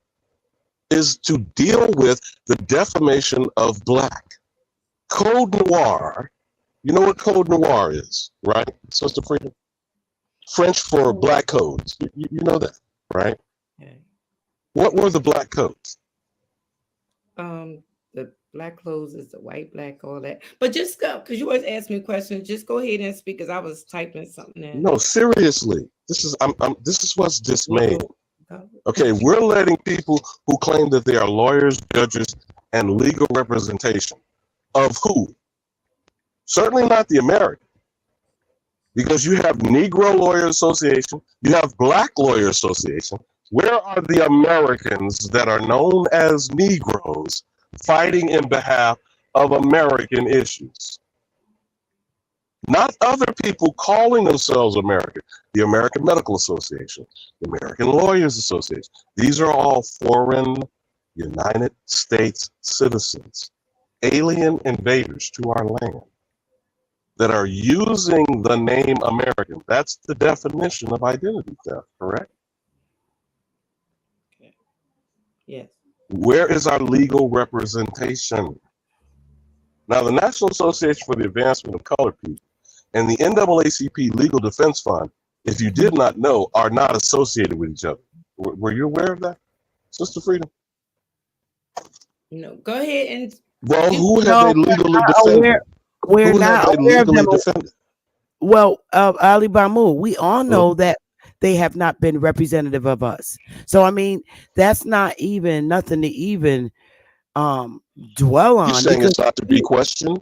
Speaker 12: is to deal with the defamation of Black. Code Noir, you know what Code Noir is, right, Sister Freedom? French for Black codes. You know that, right?
Speaker 13: Okay.
Speaker 12: What were the Black codes?
Speaker 13: The Black clothes is the white, Black, all that. But just go, because you always ask me questions. Just go ahead and speak, because I was typing something in.
Speaker 12: No, seriously. This is what's dismaying. Okay, we're letting people who claim that they are lawyers, judges, and legal representation of who? Certainly not the American. Because you have Negro Lawyer Association, you have Black Lawyer Association. Where are the Americans that are known as Negroes fighting in behalf of American issues? Not other people calling themselves American. The American Medical Association, the American Lawyers Association. These are all foreign United States citizens, alien invaders to our land that are using the name American. That's the definition of identity theft, correct?
Speaker 13: Yes.
Speaker 12: Where is our legal representation? Now, the National Association for the Advancement of Colored People and the NAACP Legal Defense Fund, if you did not know, are not associated with each other. Were you aware of that, Sister Freedom?
Speaker 13: No, go ahead and.
Speaker 12: Well, who have they legally defended?
Speaker 5: We're not aware of them. Well, Alibaba, we all know that they have not been representative of us. So, I mean, that's not even nothing to even dwell on.
Speaker 12: You're saying it's not to be questioned?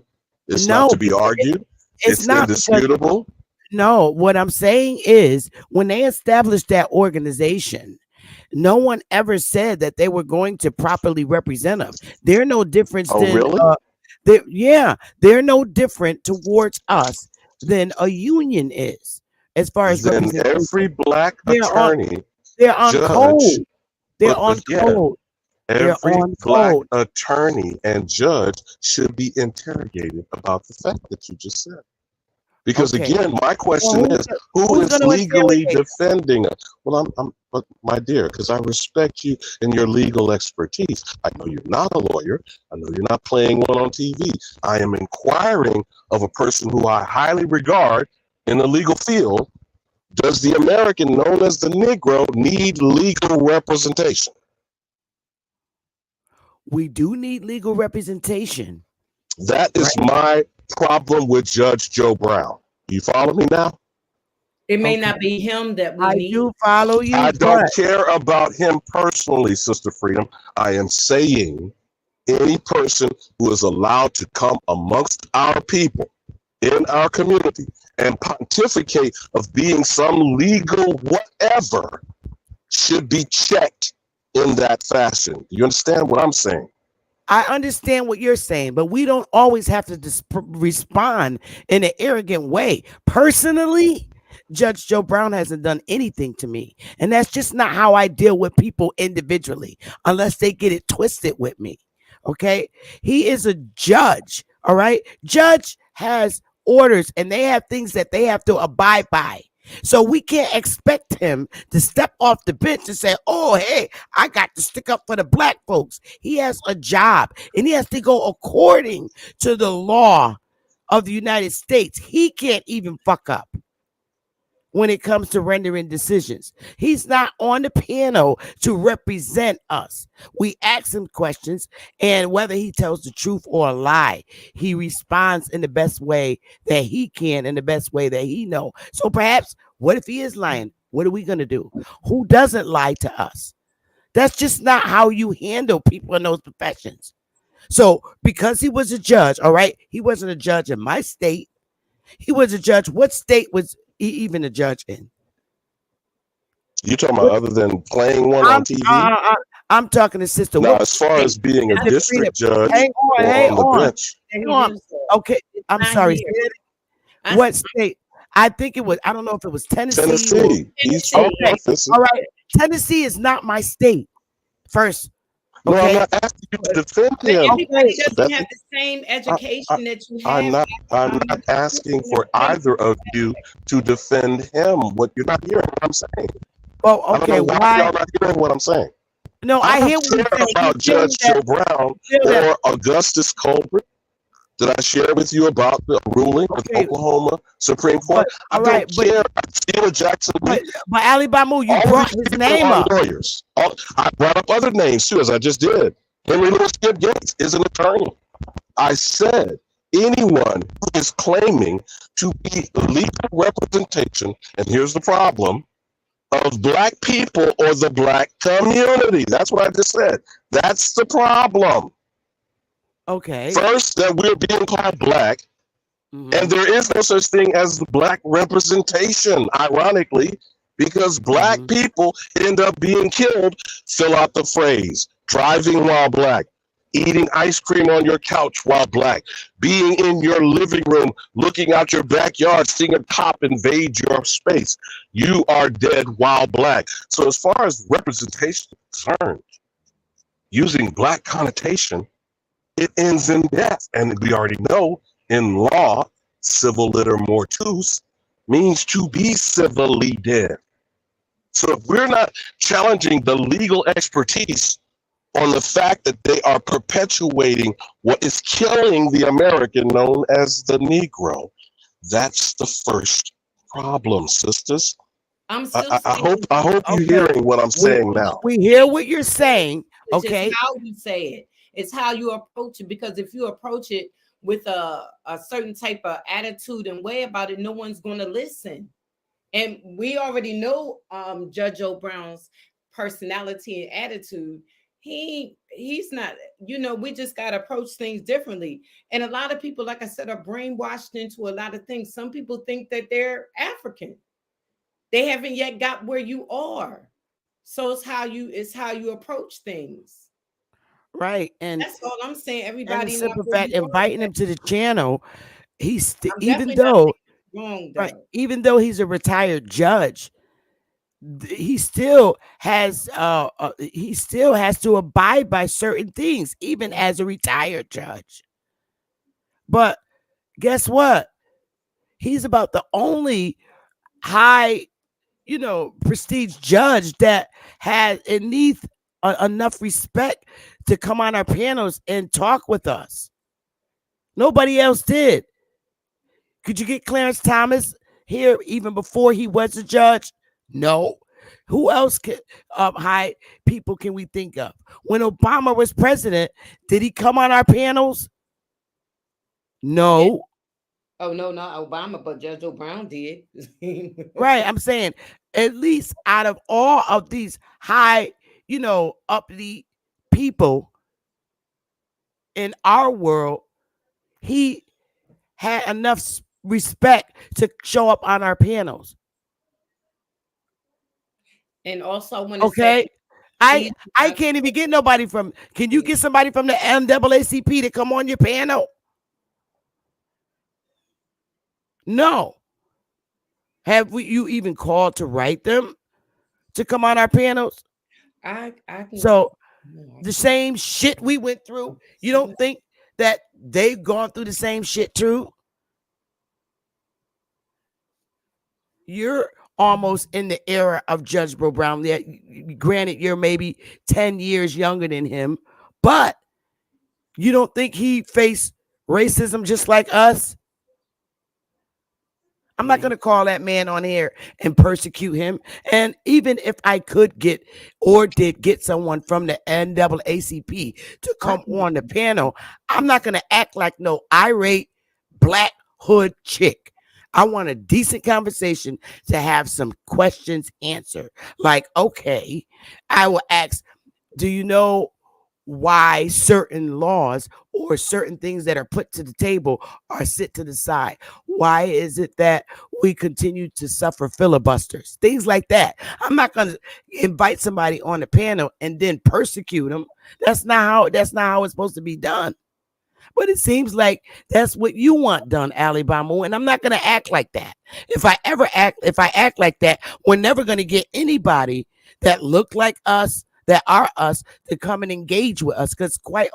Speaker 12: It's not to be argued? It's
Speaker 5: not
Speaker 12: indisputable?
Speaker 5: No, what I'm saying is when they established that organization, no one ever said that they were going to properly represent us. They're no different than
Speaker 12: really?
Speaker 5: They're no different towards us than a union is, as far as
Speaker 12: then every Black attorney,
Speaker 5: they're on
Speaker 12: judge,
Speaker 5: code. They're on code.
Speaker 12: Every Black attorney and judge should be interrogated about the fact that you just said. Because
Speaker 5: Okay.
Speaker 12: again, my question
Speaker 5: Well,
Speaker 12: is, who
Speaker 5: who's
Speaker 12: is
Speaker 5: gonna
Speaker 12: legally
Speaker 5: interrogate?
Speaker 12: defending us? Well, but my dear, because I respect you and your legal expertise. I know you're not a lawyer. I know you're not playing one on TV. I am inquiring of a person who I highly regard in the legal field. Does the American known as the Negro need legal representation?
Speaker 5: We do need legal representation.
Speaker 12: That is my problem with Judge Joe Brown. You follow me now?
Speaker 13: It may not be him that we
Speaker 5: I
Speaker 13: need.
Speaker 5: do follow you.
Speaker 12: I don't care about him personally, Sister Freedom. I am saying any person who is allowed to come amongst our people in our community and pontificate of being some legal whatever should be checked in that fashion. You understand what I'm saying?
Speaker 5: I understand what you're saying, but we don't always have to respond in an arrogant way. Personally, Judge Joe Brown hasn't done anything to me. And that's just not how I deal with people individually, unless they get it twisted with me. Okay? He is a judge. All right? Judge has orders and they have things that they have to abide by. So we can't expect him to step off the bench and say, oh, hey, I got to stick up for the black folks. He has a job and he has to go according to the law of the United States. He can't even fuck up when it comes to rendering decisions. He's not on the panel to represent us. We ask him questions, and whether he tells the truth or a lie, he responds in the best way that he can, in the best way that he knows. So perhaps, what if he is lying? What are we going to do? Who doesn't lie to us? That's just not how you handle people in those professions. So because he was a judge, all right, he wasn't a judge in my state. He was a judge. What state was he even a judge in?
Speaker 12: You talking about other than playing one on TV?
Speaker 5: I'm talking to Sister.
Speaker 12: Now, as far as being a district judge
Speaker 5: hang
Speaker 12: on the bench.
Speaker 5: Hang on. Okay, I'm sorry. What state? I think it was, I don't know if it was Tennessee.
Speaker 12: He's
Speaker 5: okay. All right. Tennessee is not my state. First.
Speaker 12: No,
Speaker 5: okay.
Speaker 12: I'm not asking you to defend him.
Speaker 13: Everybody doesn't have the same education that you have.
Speaker 12: I'm not asking for either of you to defend him. What you're not hearing what I'm saying.
Speaker 5: Well, okay,
Speaker 12: why y'all not hearing what I'm saying?
Speaker 5: No, I hear what you're saying.
Speaker 12: About Judge Joe Brown or Augustus Colbert. Did I share with you about the ruling of the Oklahoma Supreme Court? I don't care. Sheila Jackson Lee.
Speaker 5: But Ali Bamu, you brought his name up.
Speaker 12: Lawyers. I brought up other names too, as I just did. Henry Louis Gates is an attorney. I said anyone who is claiming to be legal representation, and here's the problem, of black people or the black community. That's what I just said. That's the problem.
Speaker 5: Okay.
Speaker 12: First, that we're being called black, and there is no such thing as black representation, ironically, because black people end up being killed. Fill out the phrase: driving while black, eating ice cream on your couch while black, being in your living room, looking out your backyard, seeing a cop invade your space. You are dead while black. So as far as representation is concerned, using black connotation, it ends in death. And we already know in law, civil liter mortuus means to be civilly dead. So if we're not challenging the legal expertise on the fact that they are perpetuating what is killing the American known as the Negro, that's the first problem, sisters. I hope you're hearing what I'm saying now.
Speaker 5: We hear what you're saying. Okay.
Speaker 13: It's how you say it. It's how you approach it. Because if you approach it with a certain type of attitude and way about it, no one's going to listen. And we already know Judge O. Brown's personality and attitude. He's not, we just got to approach things differently. And a lot of people, like I said, are brainwashed into a lot of things. Some people think that they're African. They haven't yet got where you are. So it's how you approach things.
Speaker 5: Right. And
Speaker 13: that's all I'm saying. Everybody,
Speaker 5: in simple fact, inviting him to the channel, he's even though he's a retired judge, he still has to abide by certain things, even as a retired judge. But guess what? He's about the only high, prestige judge that had enough respect to come on our panels and talk with us. Nobody else did. Could you get Clarence Thomas here even before he was a judge? No. Who else high people can we think of? When Obama was president, did he come on our panels? No.
Speaker 13: Oh, no, not Obama, but Judge Joe Brown did.
Speaker 5: Right. I'm saying at least out of all of these high, uppity people in our world, he had enough respect to show up on our panels.
Speaker 13: And also when
Speaker 5: I can't even get nobody from. Can you get somebody from the NAACP to come on your panel? No. Have you even called to write them to come on our panels? So the same shit we went through. You don't think that they've gone through the same shit too? You're almost in the era of Judge Bro Brown. Yeah, granted, you're maybe 10 years younger than him, but you don't think he faced racism just like us? I'm not going to call that man on here and persecute him. And even if I could get or did get someone from the NAACP to come on the panel, I'm not going to act like no irate black hood chick. I want a decent conversation to have some questions answered. Like, okay, I will ask, do you know why certain laws or certain things that are put to the table are sit to the side? Why is it that we continue to suffer filibusters? Things like that. I'm not going to invite somebody on the panel and then persecute them. That's not how it's supposed to be done. But it seems like that's what you want done, Alabama, and I'm not going to act like that. If I act like that, we're never going to get anybody that look like us, that are us, to come and engage with us, because quite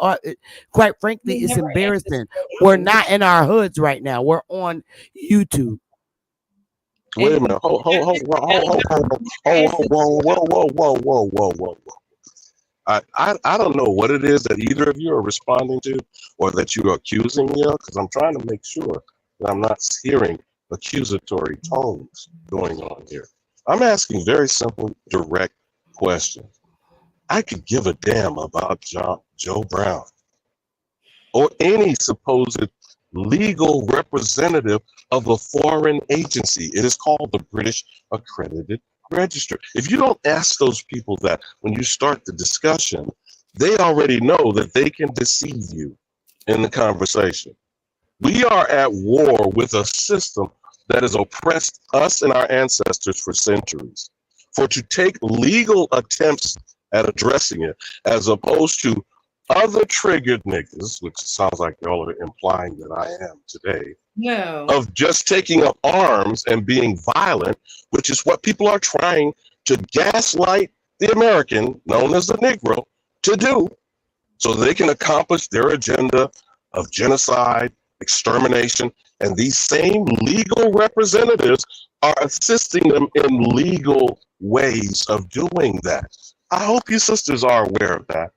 Speaker 5: frankly, it's embarrassing. We're not in our hoods right now. We're on YouTube.
Speaker 12: Wait a minute. Hold, whoa. I don't know what it is that either of you are responding to or that you are accusing me of, because I'm trying to make sure that I'm not hearing accusatory tones going on here. I'm asking very simple, direct questions. I could give a damn about Joe Brown or any supposed legal representative of a foreign agency. It is called the British Accredited Register. If you don't ask those people that when you start the discussion, they already know that they can deceive you in the conversation. We are at war with a system that has oppressed us and our ancestors for centuries. For to take legal attempts at addressing it, as opposed to other triggered niggas, which sounds like y'all are implying that I am today, of just taking up arms and being violent, which is what people are trying to gaslight the American, known as the Negro, to do, so they can accomplish their agenda of genocide, extermination, and these same legal representatives are assisting them in legal ways of doing that. I hope you sisters are aware of that.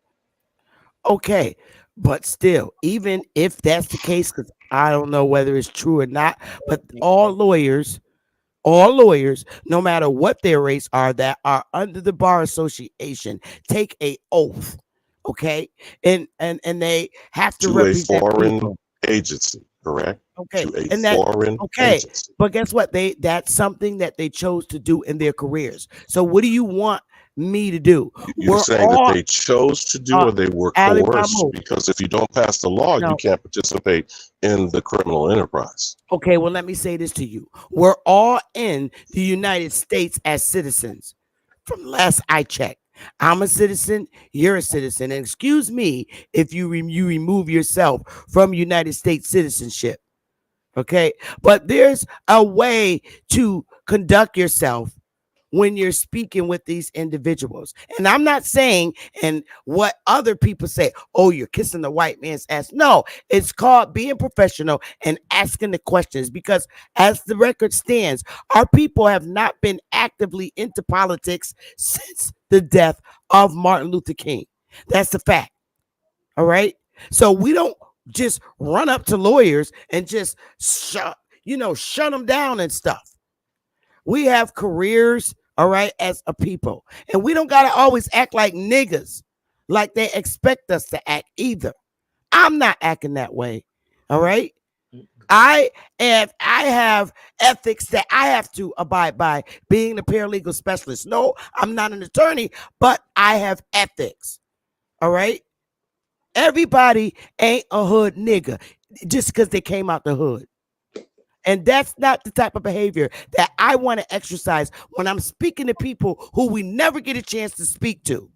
Speaker 5: Okay, but still, even if that's the case, because I don't know whether it's true or not, but all lawyers, no matter what their race are, that are under the Bar Association, take a oath, okay, and they have to represent
Speaker 12: a foreign
Speaker 5: people.
Speaker 12: Agency, correct?
Speaker 5: Okay,
Speaker 12: to a foreign agency.
Speaker 5: But guess what? That's something that they chose to do in their careers. So what do you want me to do?
Speaker 12: You're saying that they chose to do or they were coerced? Because if you don't pass the law, you can't participate in the criminal enterprise.
Speaker 5: Okay, well, let me say this to you. We're all in the United States as citizens. From last I checked, I'm a citizen, you're a citizen. And excuse me if you remove yourself from United States citizenship. Okay, but there's a way to conduct yourself when you're speaking with these individuals. And I'm not saying, and what other people say, oh, you're kissing the white man's ass. No, it's called being professional and asking the questions, because as the record stands, our people have not been actively into politics since the death of Martin Luther King. That's the fact. All right. So we don't just run up to lawyers and just shut them down and stuff. We have careers, all right, as a people. And we don't got to always act like niggas, like they expect us to act either. I'm not acting that way, all right? I have ethics that I have to abide by, being the paralegal specialist. No, I'm not an attorney, but I have ethics, all right? Everybody ain't a hood nigga just because they came out the hood. And that's not the type of behavior that I want to exercise when I'm speaking to people who we never get a chance to speak to.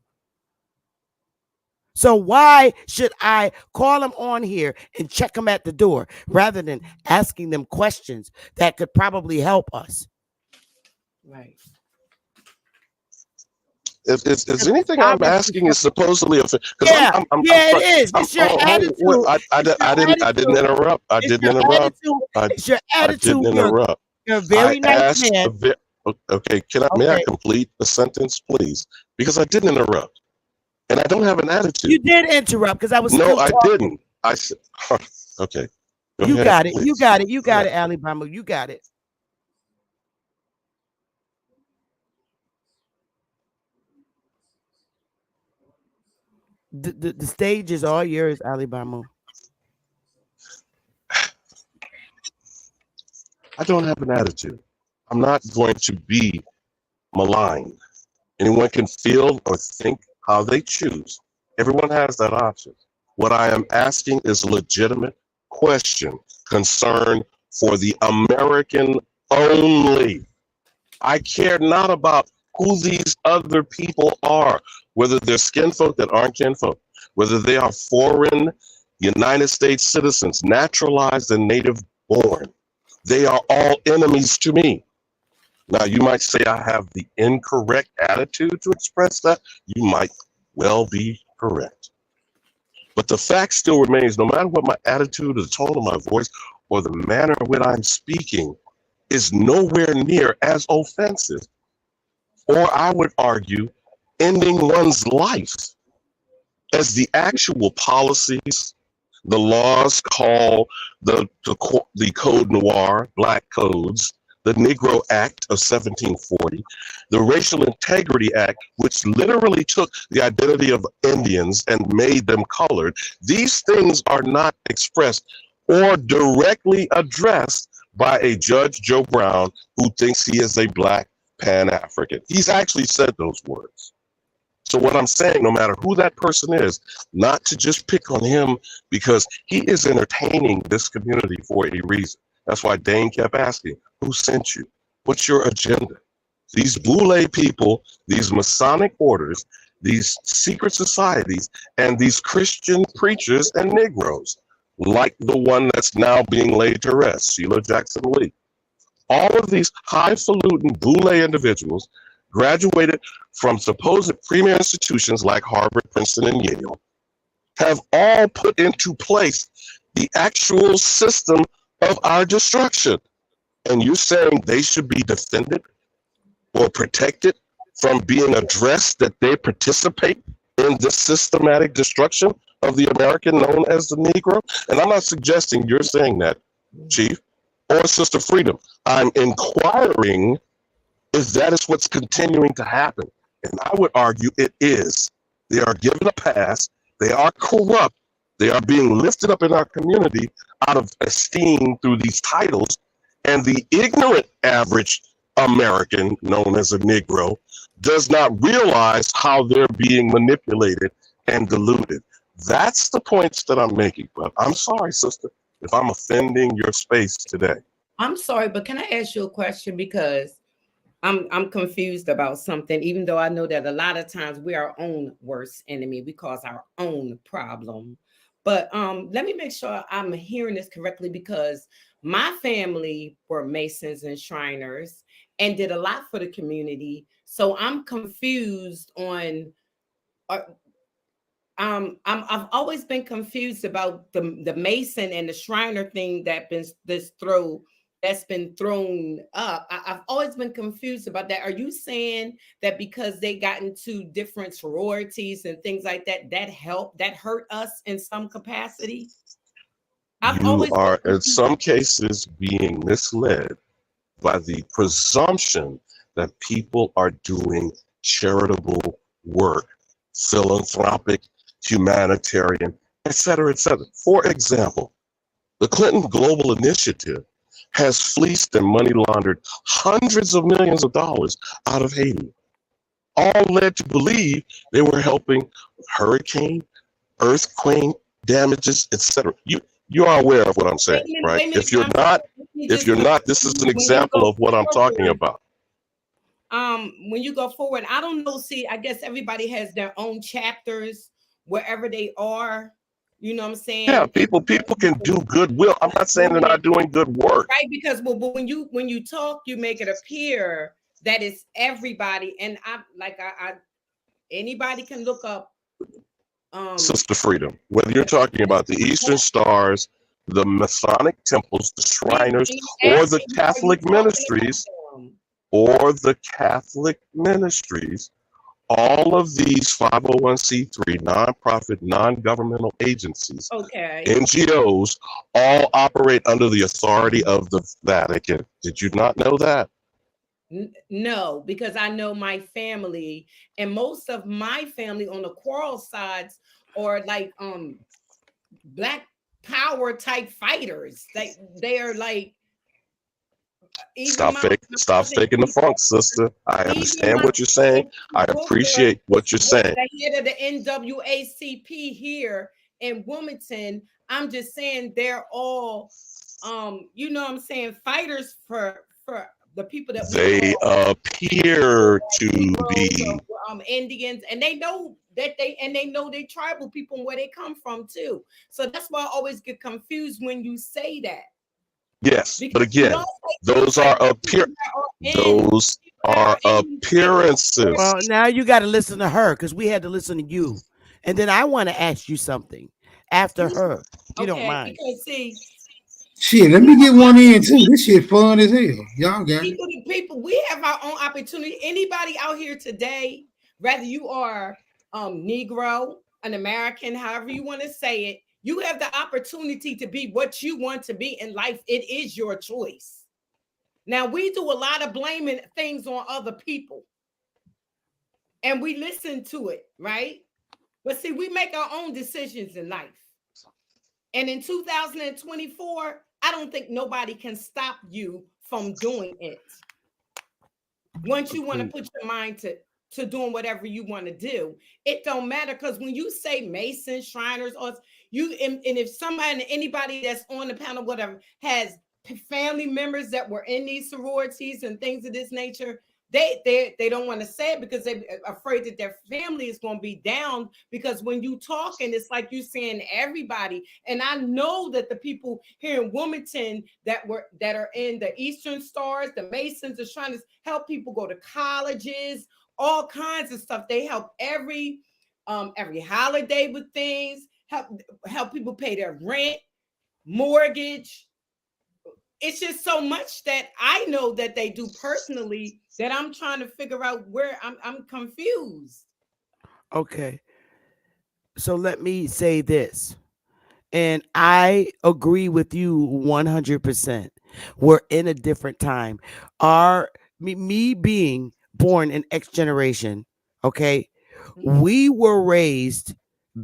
Speaker 5: So why should I call them on here and check them at the door rather than asking them questions that could probably help us?
Speaker 13: Right.
Speaker 12: Is anything I'm asking is supposedly offensive?
Speaker 5: Yeah, it is. It's your attitude.
Speaker 12: I didn't interrupt. I didn't interrupt.
Speaker 5: It's your attitude.
Speaker 12: I didn't interrupt.
Speaker 5: You're a very nice man.
Speaker 12: Okay, may I complete the sentence, please? Because I didn't interrupt, and I don't have an attitude.
Speaker 5: You did interrupt because I was.
Speaker 12: No, I didn't. I said, okay.
Speaker 5: You got it. You got it. You got it, Alabama. You got it. The stage is all yours, Alabama.
Speaker 12: I don't have an attitude. I'm not going to be maligned. Anyone can feel or think how they choose. Everyone has that option. What I am asking is a legitimate question, concern for the American only. I care not about who these other people are, whether they're skinfolk that aren't kinfolk, whether they are foreign United States citizens, naturalized and native born. They are all enemies to me. Now, you might say I have the incorrect attitude to express that. You might well be correct. But the fact still remains, no matter what my attitude, the tone of my voice, or the manner in which I'm speaking is nowhere near as offensive, or I would argue, ending one's life, as the actual policies, the laws call the Code Noir, Black Codes, the Negro Act of 1740, the Racial Integrity Act, which literally took the identity of Indians and made them colored. These things are not expressed or directly addressed by a Judge Joe Brown who thinks he is a Black Pan-African. He's actually said those words. So what I'm saying, no matter who that person is, not to just pick on him because he is entertaining this community for a reason. That's why Dane kept asking, who sent you? What's your agenda? These Boule people, these Masonic orders, these secret societies, and these Christian preachers and Negroes, like the one that's now being laid to rest, Sheila Jackson Lee. All of these highfalutin Boule individuals graduated from supposed premier institutions like Harvard, Princeton, and Yale, have all put into place the actual system of our destruction. And you're saying they should be defended or protected from being addressed, that they participate in this systematic destruction of the American known as the Negro? And I'm not suggesting you're saying that, Chief, or Sister Freedom. I'm inquiring if that is what's continuing to happen. And I would argue it is. They are given a pass. They are corrupt. They are being lifted up in our community out of esteem through these titles. And the ignorant average American, known as a Negro, does not realize how they're being manipulated and deluded. That's the points that I'm making. But I'm sorry, sister, if I'm offending your space today.
Speaker 13: I'm sorry, but can I ask you a question? Because I'm confused about something, even though I know that a lot of times we're our own worst enemy. We cause our own problem. But let me make sure I'm hearing this correctly, because My family were Masons and Shriners and did a lot for the community. So I'm confused on. I've always been confused about the Mason and the Shriner thing that's been thrown up. I've always been confused about that. Are you saying that because they got into different sororities and things like that, that hurt us in some capacity?
Speaker 12: You are, in some cases, being misled by the presumption that people are doing charitable work, philanthropic, humanitarian, et cetera, et cetera. For example, the Clinton Global Initiative has fleeced and money laundered hundreds of millions of dollars out of Haiti, all led to believe they were helping hurricane, earthquake damages, et cetera. You are aware of what I'm saying, right? If you're not, this is an example of what I'm talking about.
Speaker 13: When you go forward, I don't know. See, I guess everybody has their own chapters wherever they are. You know what I'm saying?
Speaker 12: Yeah, people can do goodwill. I'm not saying they're not doing good work.
Speaker 13: Right, because but when you talk, you make it appear that it's everybody. And anybody can look up
Speaker 12: Sister Freedom, whether you're talking about the Eastern Stars, the Masonic temples, the Shriners, or the Catholic ministries, all of these 501c3 nonprofit, non-governmental agencies, NGOs, all operate under the authority of the Vatican. Did you not know that?
Speaker 13: No, because I know my family, and most of my family on the quarrel sides are like Black Power type fighters. They are like.
Speaker 12: Stop faking the funk, sister. I understand what you're saying. I appreciate what you're saying.
Speaker 13: The head of the NAACP here in Wilmington, I'm just saying they're all, you know what I'm saying, fighters for the people that
Speaker 12: they appear to be
Speaker 13: Indians, and they know that they know they tribal people and where they come from too. So that's why I always get confused when you say that.
Speaker 12: Yes, because, but again, those are appearances.
Speaker 5: Well, now you got to listen to her because we had to listen to you, and then I want to ask you something after her. If you don't mind.
Speaker 13: Because see.
Speaker 14: Shit, let me get one in too. This shit fun as hell. Y'all got it.
Speaker 13: People, we have our own opportunity. Anybody out here today, whether you are Negro, an American, however you want to say it, you have the opportunity to be what you want to be in life. It is your choice. Now, we do a lot of blaming things on other people, and we listen to it, right? But see, we make our own decisions in life. And in 2024, I don't think nobody can stop you from doing it. Once you want to put your mind to doing whatever you want to do, it don't matter, because when you say Masons, Shriners, or and if somebody, anybody that's on the panel, whatever, has family members that were in these sororities and things of this nature, they don't want to say it because they're afraid that their family is going to be down, because when you talking, it's like you saying everybody. And I know that the people here in Wilmington that are in the Eastern Stars, the Masons, are trying to help people go to colleges, all kinds of stuff. They help every holiday with things, help people pay their rent, mortgage. It's just so much that I know that they do personally that I'm trying to figure out where I'm confused.
Speaker 5: Okay. So let me say this. And I agree with you 100%. We're in a different time. Me being born in X generation, okay, we were raised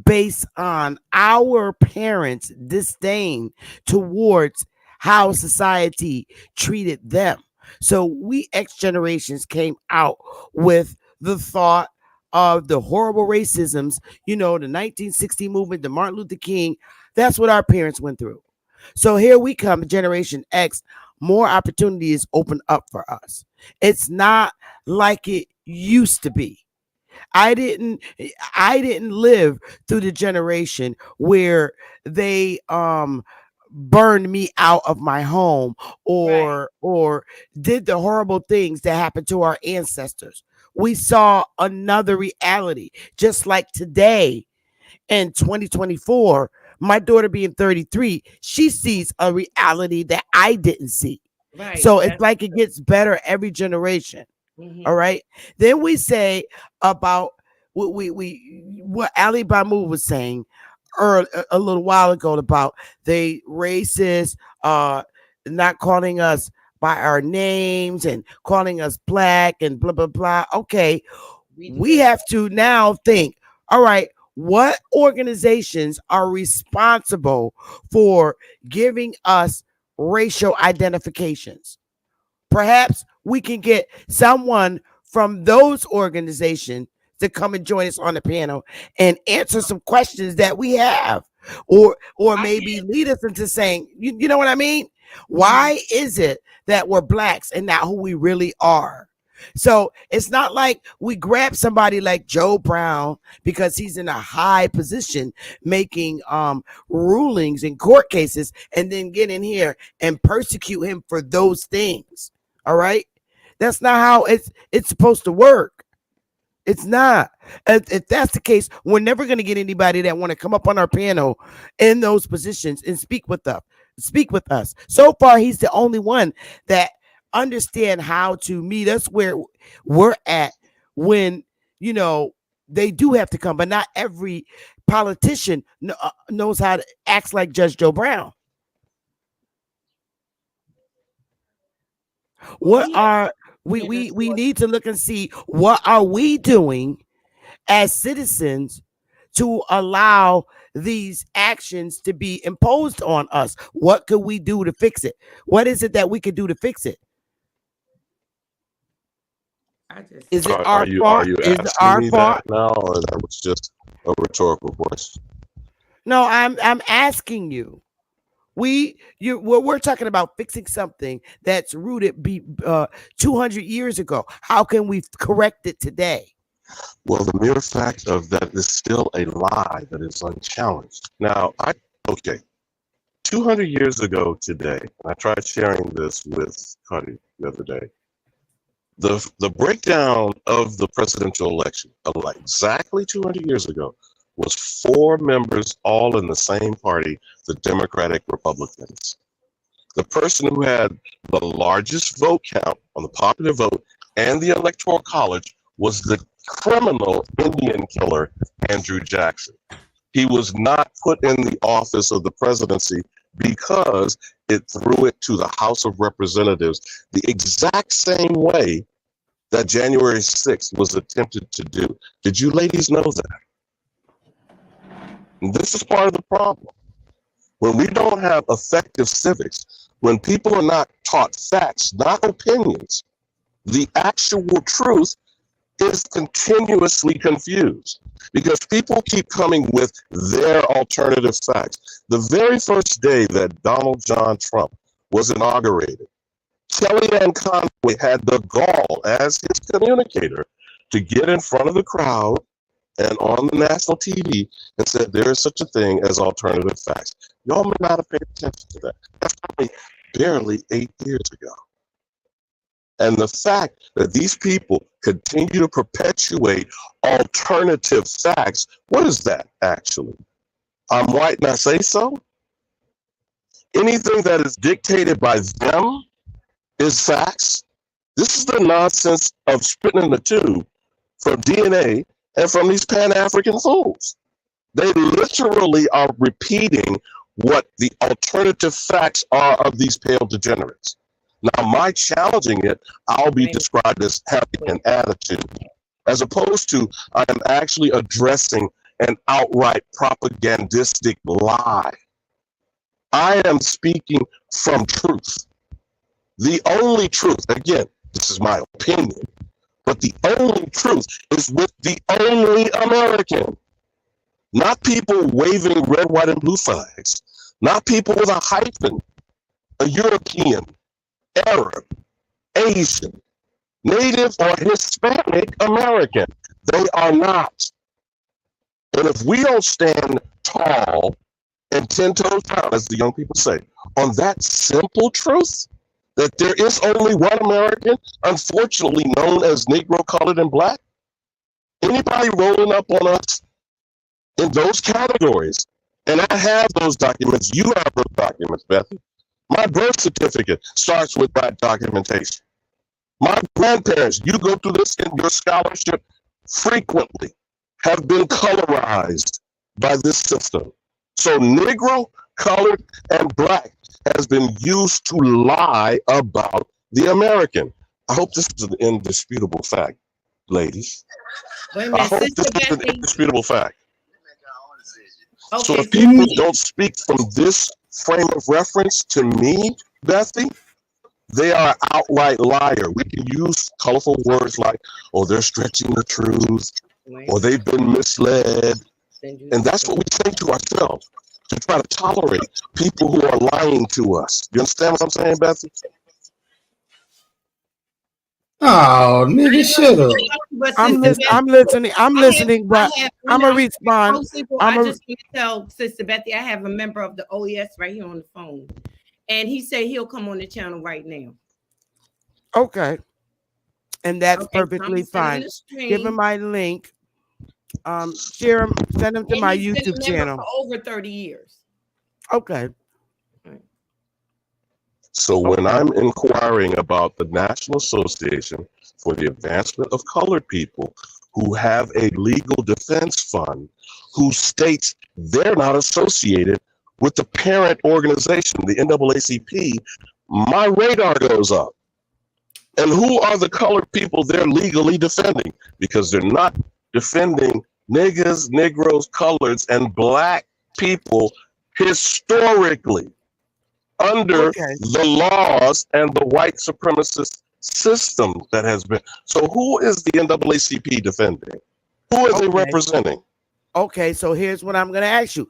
Speaker 5: based on our parents' disdain towards how society treated them. So we X generations came out with the thought of the horrible racisms, the 1960 movement, the Martin Luther King. That's what our parents went through. So here we come, Generation X, more opportunities open up for us. It's not like it used to be. I didn't live through the generation where they burned me out of my home or did the horrible things that happened to our ancestors. We saw another reality, just like today in 2024, my daughter being 33, she sees a reality that I didn't see. Right. So it's like it gets better every generation. Mm-hmm. All right. Then we say about what Ali Bamu was saying a little while ago about they racist, not calling us by our names and calling us black and blah, blah, blah. Okay. We have to now think, all right, what organizations are responsible for giving us racial identifications? Perhaps we can get someone from those organizations to come and join us on the panel and answer some questions that we have, or maybe lead us into saying, you know what I mean? Why is it that we're blacks and not who we really are? So it's not like we grab somebody like Joe Brown because he's in a high position making rulings in court cases and then get in here and persecute him for those things. All right. That's not how it's supposed to work. It's not. If that's the case, we're never going to get anybody that want to come up on our panel in those positions and speak with us. So far, he's the only one that understand how to meet us where we're at when, you know, they do have to come, but not every politician knows how to act like Judge Joe Brown. What are we need to look and see what are we doing as citizens to allow these actions to be imposed on us? What could we do to fix it? What is it that we could do to fix it? Is it our fault?
Speaker 12: Are you asking me that now, or that was just a rhetorical question?
Speaker 5: No, I'm asking you. We're talking about fixing something that's rooted 200 years ago. How can we correct it today?
Speaker 12: Well, the mere fact of that is still a lie that is unchallenged. Now, 200 years ago today, and I tried sharing this with Cuddy the other day. The breakdown of the presidential election, exactly 200 years ago, was 4 members all in the same party, the Democratic Republicans. The person who had the largest vote count on the popular vote and the Electoral College was the criminal Indian killer, Andrew Jackson. He was not put in the office of the presidency because it threw it to the House of Representatives the exact same way that January 6th was attempted to do. Did you ladies know that? And this is part of the problem. When we don't have effective civics, when people are not taught facts, not opinions, the actual truth is continuously confused because people keep coming with their alternative facts. The very first day that Donald John Trump was inaugurated, Kellyanne Conway had the gall as his communicator to get in front of the crowd and on the national TV and said there is such a thing as alternative facts. Y'all may not have paid attention to that. That's probably barely 8 years ago. And the fact that these people continue to perpetuate alternative facts, what is that actually? I'm white and I say so? Anything that is dictated by them is facts. This is the nonsense of spitting in the tube from DNA and from these Pan-African fools. They literally are repeating what the alternative facts are of these pale degenerates. Now, my challenging it, I'll be described as having an attitude, as opposed to I am actually addressing an outright propagandistic lie. I am speaking from truth. The only truth, again, this is my opinion, but the only truth is with the only American. Not people waving red, white, and blue flags. Not people with a hyphen, a European, Arab, Asian, Native, or Hispanic American. They are not. And if we don't stand tall and 10 toes down, as the young people say, on that simple truth that there is only one American, unfortunately known as Negro, colored, and black? Anybody rolling up on us in those categories? And I have those documents. You have those documents, Bethy. My birth certificate starts with that documentation. My grandparents, you go through this in your scholarship frequently, have been colorized by this system. So Negro, colored, and black has been used to lie about the American. I hope this is an indisputable fact, ladies.
Speaker 13: Wait a
Speaker 12: I
Speaker 13: minute,
Speaker 12: hope
Speaker 13: Sister
Speaker 12: this is an
Speaker 13: Bethany.
Speaker 12: indisputable fact.
Speaker 13: Okay,
Speaker 12: So if people don't speak from this frame of reference to me, Bethy, they are an outright liar. We can use colorful words like, oh, they're stretching the truth, or they've been misled. And that's what we say to ourselves to try to tolerate people who are lying to us. You understand what I'm saying, Bethy?
Speaker 14: Oh, nigga, shut up.
Speaker 5: I'm listening, but I'm gonna respond.
Speaker 13: I just want to tell Sister Bethy, I have a member of the OES right here on the phone, and he said he'll come on the channel right now.
Speaker 5: Okay, and that's
Speaker 13: Okay, so
Speaker 5: perfectly
Speaker 13: I'm
Speaker 5: fine.
Speaker 13: sending the stream.
Speaker 5: Give him my link. Share him. Send him to
Speaker 13: And
Speaker 5: my
Speaker 13: he's been a
Speaker 5: YouTube
Speaker 13: member
Speaker 5: channel.
Speaker 13: for over 30 years.
Speaker 5: Okay.
Speaker 12: So when I'm inquiring about the National Association for the Advancement of Colored People, who have a legal defense fund, who states they're not associated with the parent organization, the NAACP, my radar goes up. And who are the colored people they're legally defending? Because they're not defending niggas, Negroes, coloreds, and black people historically under the laws and the white supremacist system that has been. So who is the NAACP defending? Who are they representing?
Speaker 5: Okay, so here's what I'm going to ask you.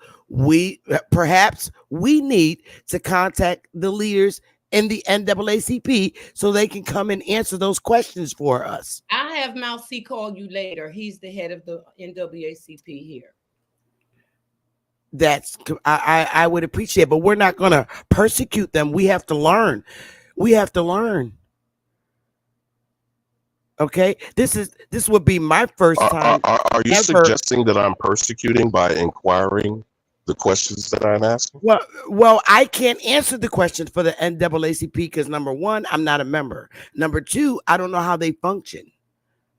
Speaker 5: Perhaps we need to contact the leaders in the NAACP so they can come and answer those questions for us.
Speaker 13: I have Mal C call you later. He's the head of the NAACP here.
Speaker 5: That's I would appreciate, but we're not going to persecute them. We have to learn. We have to learn. Okay, this would be my first time.
Speaker 12: Are you suggesting that I'm persecuting by inquiring the questions that I'm asking?
Speaker 5: Well, I can't answer the questions for the NAACP because number one, I'm not a member. Number two, I don't know how they function.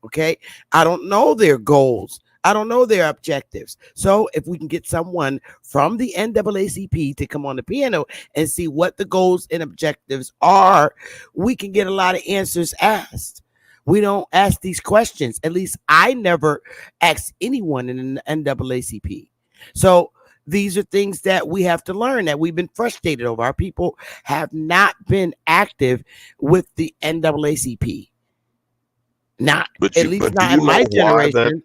Speaker 5: Okay, I don't know their goals. I don't know their objectives. So if we can get someone from the NAACP to come on the piano and see what the goals and objectives are, we can get a lot of answers asked. We don't ask these questions. At least I never asked anyone in the NAACP. So these are things that we have to learn, that we've been frustrated over. Our people have not been active with the NAACP. Not, at least not in my generation.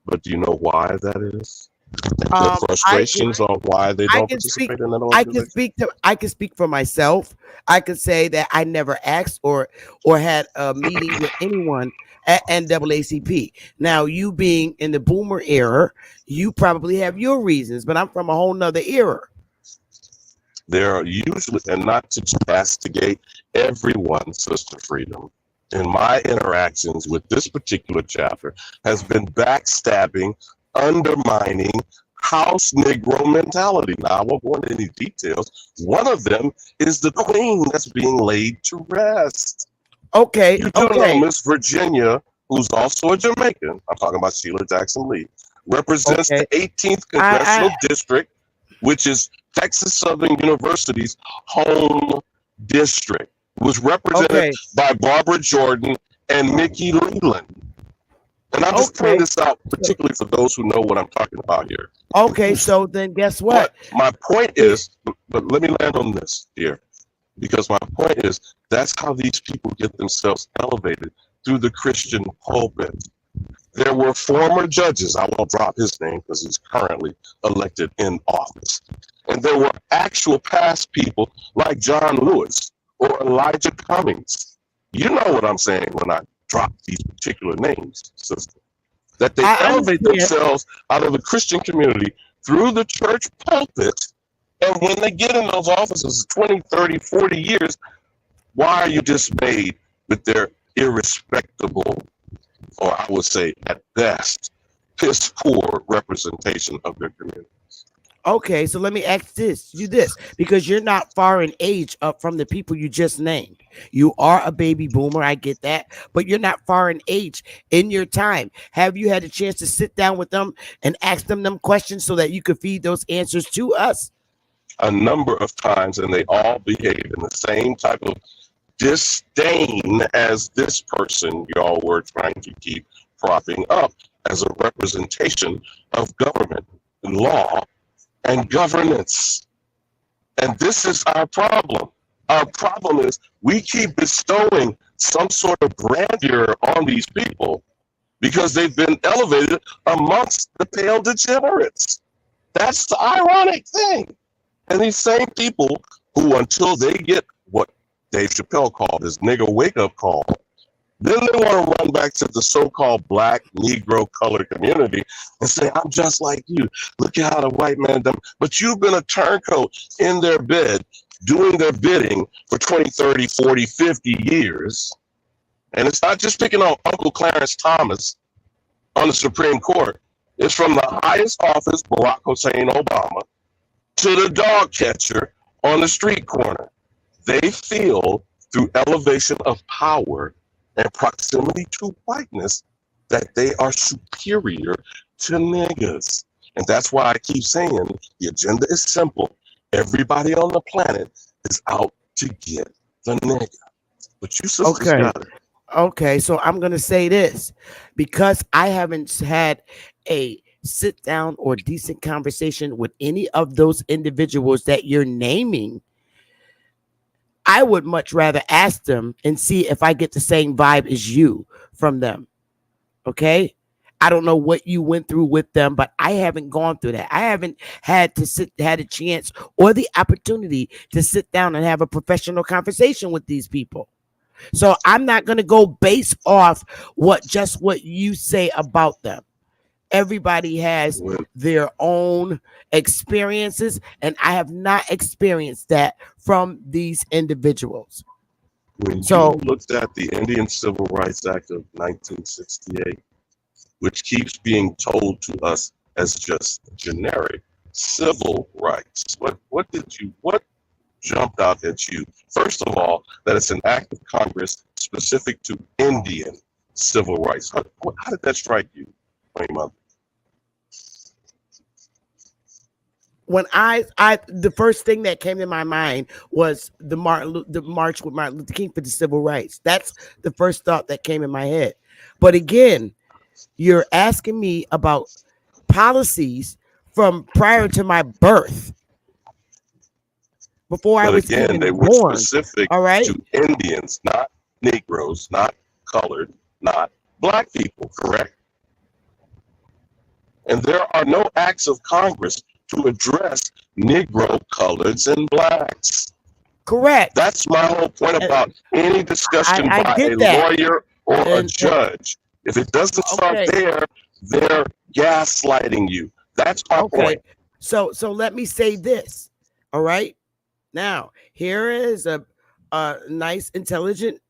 Speaker 12: But do you know why that is? The frustrations on why they don't participate in that organization?
Speaker 5: I can speak for myself. I can say that I never asked or had a meeting with anyone at NAACP. Now, you being in the boomer era, you probably have your reasons, but I'm from a whole nother era.
Speaker 12: There are usually, and not to castigate everyone, Sister Freedom, in my interactions with this particular chapter has been backstabbing, undermining house Negro mentality. Now, I won't go into any details. One of them is the queen that's being laid to rest.
Speaker 5: Okay.
Speaker 12: You do know Miss Virginia, who's also a Jamaican, I'm talking about Sheila Jackson Lee, represents the 18th Congressional District, which is Texas Southern University's home district. Was represented by Barbara Jordan and Mickey Leland. And I'm just pointing this out, particularly for those who know what I'm talking about here.
Speaker 5: Okay, so then guess what?
Speaker 12: My point is, but let me land on this here, because my point is that's how these people get themselves elevated through the Christian pulpit. There were former judges, I won't drop his name because he's currently elected in office. And there were actual past people like John Lewis or Elijah Cummings. You know what I'm saying when I drop these particular names, sister. That they elevate themselves out of the Christian community through the church pulpit And when they get in those offices 20, 30, 40 years, why are you dismayed with their irrespectable, or I would say at best, piss poor representation of their community?
Speaker 5: Okay, so let me ask you this, because you're not far in age up from the people you just named. You are a baby boomer, I get that, but you're not far in age. In your time, have you had a chance to sit down with them and ask them questions so that you could feed those answers to us?
Speaker 12: A number of times, and they all behave in the same type of disdain as this person y'all were trying to keep propping up as a representation of government, law, and governance. And this is our problem. Our problem is we keep bestowing some sort of grandeur on these people because they've been elevated amongst the pale degenerates. That's the ironic thing. And these same people who, until they get what Dave Chappelle called his nigger wake-up call, then they want to run back to the so-called black, Negro, colored community and say, I'm just like you. Look at how the white man done. But you've been a turncoat in their bed, doing their bidding for 20, 30, 40, 50 years. And it's not just picking on Uncle Clarence Thomas on the Supreme Court. It's from the highest office, Barack Hussein Obama, to the dog catcher on the street corner. They feel through elevation of power and proximity to whiteness that they are superior to niggas. And that's why I keep saying the agenda is simple. Everybody on the planet is out to get the nigga. But you sisters got it.
Speaker 5: Okay, so I'm going to say this. Because I haven't had a sit down or decent conversation with any of those individuals that you're naming, I would much rather ask them and see if I get the same vibe as you from them. Okay? I don't know what you went through with them, but I haven't gone through that. I haven't had a chance or the opportunity to sit down and have a professional conversation with these people. So I'm not going to go based off what you say about them. Everybody has their own experiences, and I have not experienced that from these individuals.
Speaker 12: When you looked at the Indian Civil Rights Act of 1968, which keeps being told to us as just generic civil rights, what jumped out at you? First of all, that it's an act of Congress specific to Indian civil rights. How did that strike you?
Speaker 5: When the first thing that came to my mind was the march with Martin Luther King for the civil rights. That's the first thought that came in my head. But again, you're asking me about policies from prior to my birth. Before I was even
Speaker 12: they were
Speaker 5: born.
Speaker 12: specific
Speaker 5: All right?
Speaker 12: to Indians, not Negroes, not colored, not black people, correct? And there are no acts of Congress to address Negro, coloreds, and blacks.
Speaker 5: Correct.
Speaker 12: That's my whole point about any discussion by a lawyer or a judge. If it doesn't start there, they're gaslighting you. That's our point.
Speaker 5: So let me say this. All right. Now, here is a nice, intelligent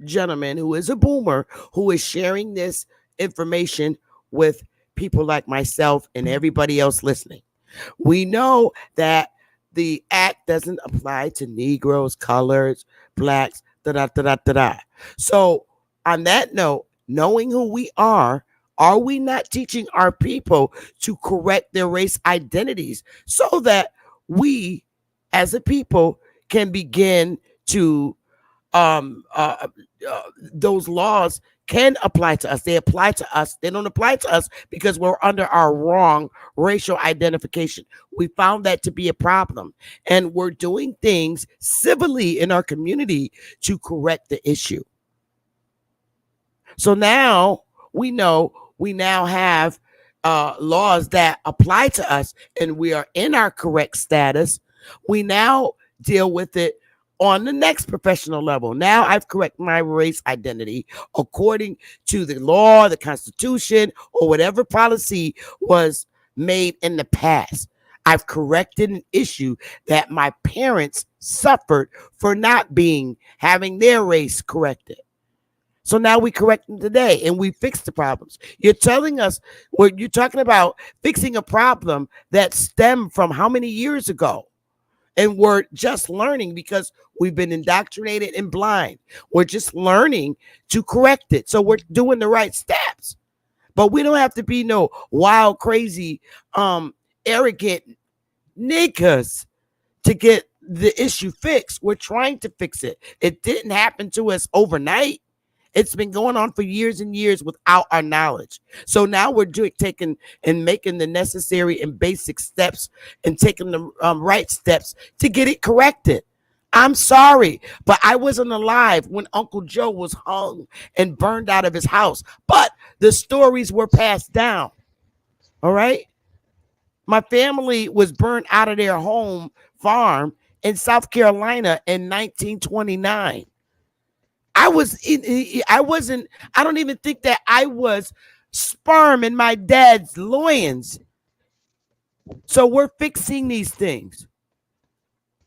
Speaker 5: gentleman who is a boomer who is sharing this information with people like myself and everybody else listening. We know that the act doesn't apply to Negroes, coloreds, blacks, So on that note, knowing who we are we not teaching our people to correct their race identities so that we as a people can begin to those laws can apply to us. They apply to us. They don't apply to us because we're under our wrong racial identification. We found that to be a problem, and we're doing things civilly in our community to correct the issue. So now we know we now have laws that apply to us, and we are in our correct status. We now deal with it on the next professional level. Now I've corrected my race identity according to the law, the Constitution, or whatever policy was made in the past. I've corrected an issue that my parents suffered for not having their race corrected. So now we correct them today and we fix the problems. You're telling us what you're talking about, fixing a problem that stemmed from how many years ago? And we're just learning because we've been indoctrinated and blind. We're just learning to correct it. So we're doing the right steps. But we don't have to be no wild, crazy, arrogant niggas to get the issue fixed. We're trying to fix it. It didn't happen to us overnight. It's been going on for years and years without our knowledge. So now we're taking and making the necessary and basic steps and taking the right steps to get it corrected. I'm sorry, but I wasn't alive when Uncle Joe was hung and burned out of his house. But the stories were passed down. All right. My family was burned out of their home farm in South Carolina in 1929. I don't even think that I was sperm in my dad's loins. So we're fixing these things.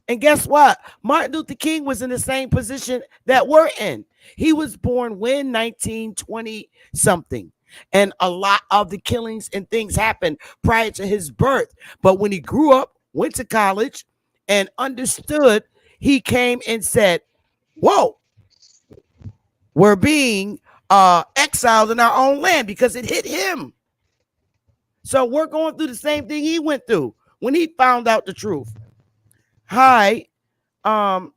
Speaker 5: And guess what? Martin Luther King was in the same position that we're in. He was born when 1920 something. And a lot of the killings and things happened prior to his birth. But when he grew up, went to college, and understood, he came and said, whoa, we're being exiled in our own land because it hit him. So we're going through the same thing he went through when he found out the truth. Hi, I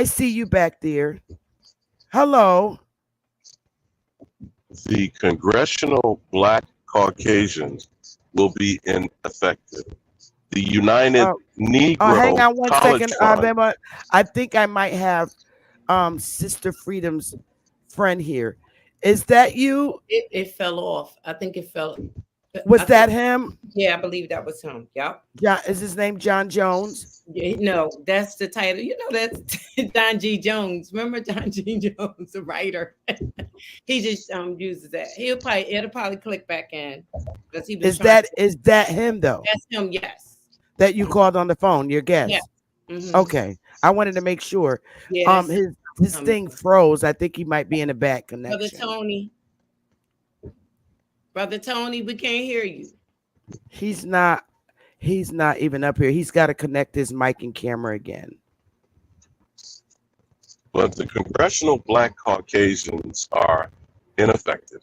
Speaker 5: see you back there. Hello.
Speaker 12: The Congressional Black Caucasians will be ineffective. The United Negro
Speaker 5: hang on one
Speaker 12: College
Speaker 5: second,
Speaker 12: Fund.
Speaker 5: I think I might have Sister Freedom's friend here. Is that you?
Speaker 13: It fell off. I think it fell.
Speaker 5: Was that him?
Speaker 13: Yeah, I believe that was him. Yep.
Speaker 5: Yeah, is his name John Jones?
Speaker 13: Yeah, no, that's the title. You know, that's Don G. Jones. Remember Don G. Jones, the writer? He just uses that. It'll probably click back in. He was
Speaker 5: Is that him though?
Speaker 13: That's him, yes.
Speaker 5: That you called on the phone, your guest?
Speaker 13: Yeah. Mm-hmm.
Speaker 5: Okay. I wanted to make sure.
Speaker 13: Yeah,
Speaker 5: his thing froze. I think he might be in a bad connection.
Speaker 13: Brother Tony, we can't hear you.
Speaker 5: He's not even up here. He's got to connect his mic and camera again.
Speaker 12: But the Congressional Black Caucasians are ineffective.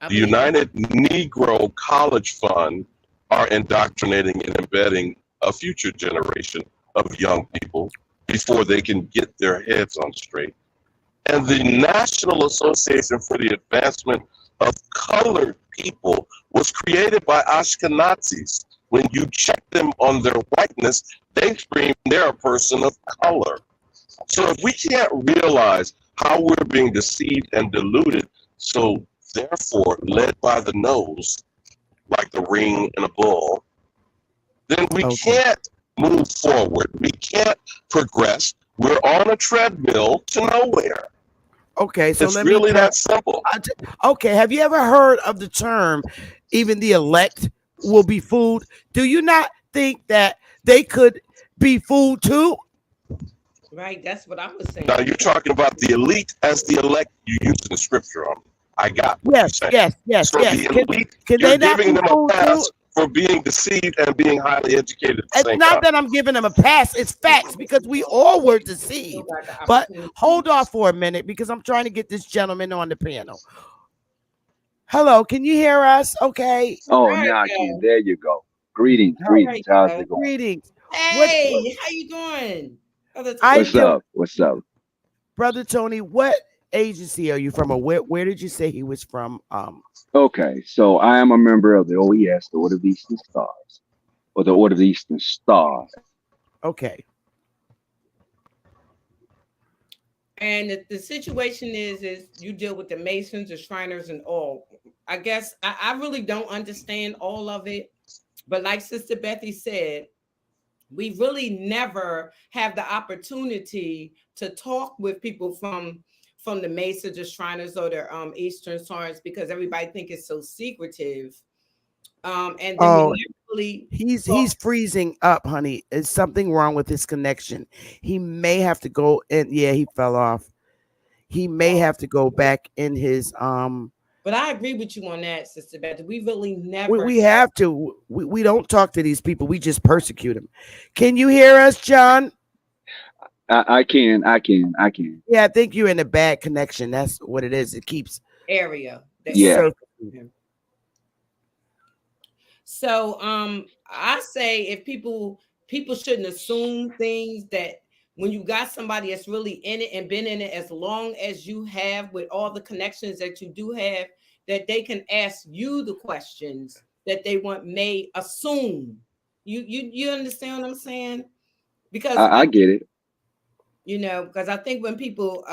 Speaker 12: The United Negro College Fund are indoctrinating and embedding a future generation of young people before they can get their heads on straight. And the National Association for the Advancement of Colored People was created by Ashkenazis. When you check them on their whiteness, they scream they're a person of color. So if we can't realize how we're being deceived and deluded, so therefore led by the nose, like the ring in a bull, then we can't move forward. We can't progress. We're on a treadmill to nowhere.
Speaker 5: Okay, so
Speaker 12: it's really that simple.
Speaker 5: Okay, have you ever heard of the term, even the elect will be fooled? Do you not think that they could be fooled too?
Speaker 13: Right, that's what I was saying.
Speaker 12: Now you're talking about the elite as the elect you used in the scripture on. I got what
Speaker 5: yes.
Speaker 12: So the elite,
Speaker 5: can
Speaker 12: you're
Speaker 5: they not
Speaker 12: giving
Speaker 5: be
Speaker 12: them a
Speaker 5: fooled
Speaker 12: pass
Speaker 5: too?
Speaker 12: for being deceived and being highly educated at the
Speaker 5: It's
Speaker 12: same
Speaker 5: not
Speaker 12: time.
Speaker 5: that I'm giving them a pass. It's facts because we all were deceived. But hold off for a minute because I'm trying to get this gentleman on the panel. Hello, can you hear us? Okay.
Speaker 16: Oh, now I can. There you go. Greetings. How's it going?
Speaker 5: Greetings.
Speaker 13: Hey, how you doing?
Speaker 16: What's up?
Speaker 5: Brother Tony, what agency are you from, or where did you say he was from?
Speaker 16: Okay, so I am a member of the OES, the Order of the Eastern Stars, or the Order of the Eastern Star.
Speaker 5: Okay.
Speaker 13: And the situation is you deal with the Masons, the Shriners, and all. I guess I really don't understand all of it, but like Sister Bethy said, we really never have the opportunity to talk with people from the Masons, the Shriners, or the Eastern Stars because everybody think it's so secretive. And then we really
Speaker 5: he's freezing up, honey. Is something wrong with his connection? He may have to go and yeah, he fell off. He may have to go back in his
Speaker 13: But I agree with you on that, Sister Beth. We really never.
Speaker 5: We have to. We don't talk to these people. We just persecute them. Can you hear us, John?
Speaker 16: I can.
Speaker 5: Yeah, I think you're in a bad connection. That's what it is. It keeps
Speaker 13: area.
Speaker 16: Yeah.
Speaker 13: So I say if people shouldn't assume things, that when you got somebody that's really in it and been in it as long as you have, with all the connections that you do have, that they can ask you the questions that they may assume. You understand what I'm saying? Because
Speaker 16: I get it.
Speaker 13: You know, because I think when people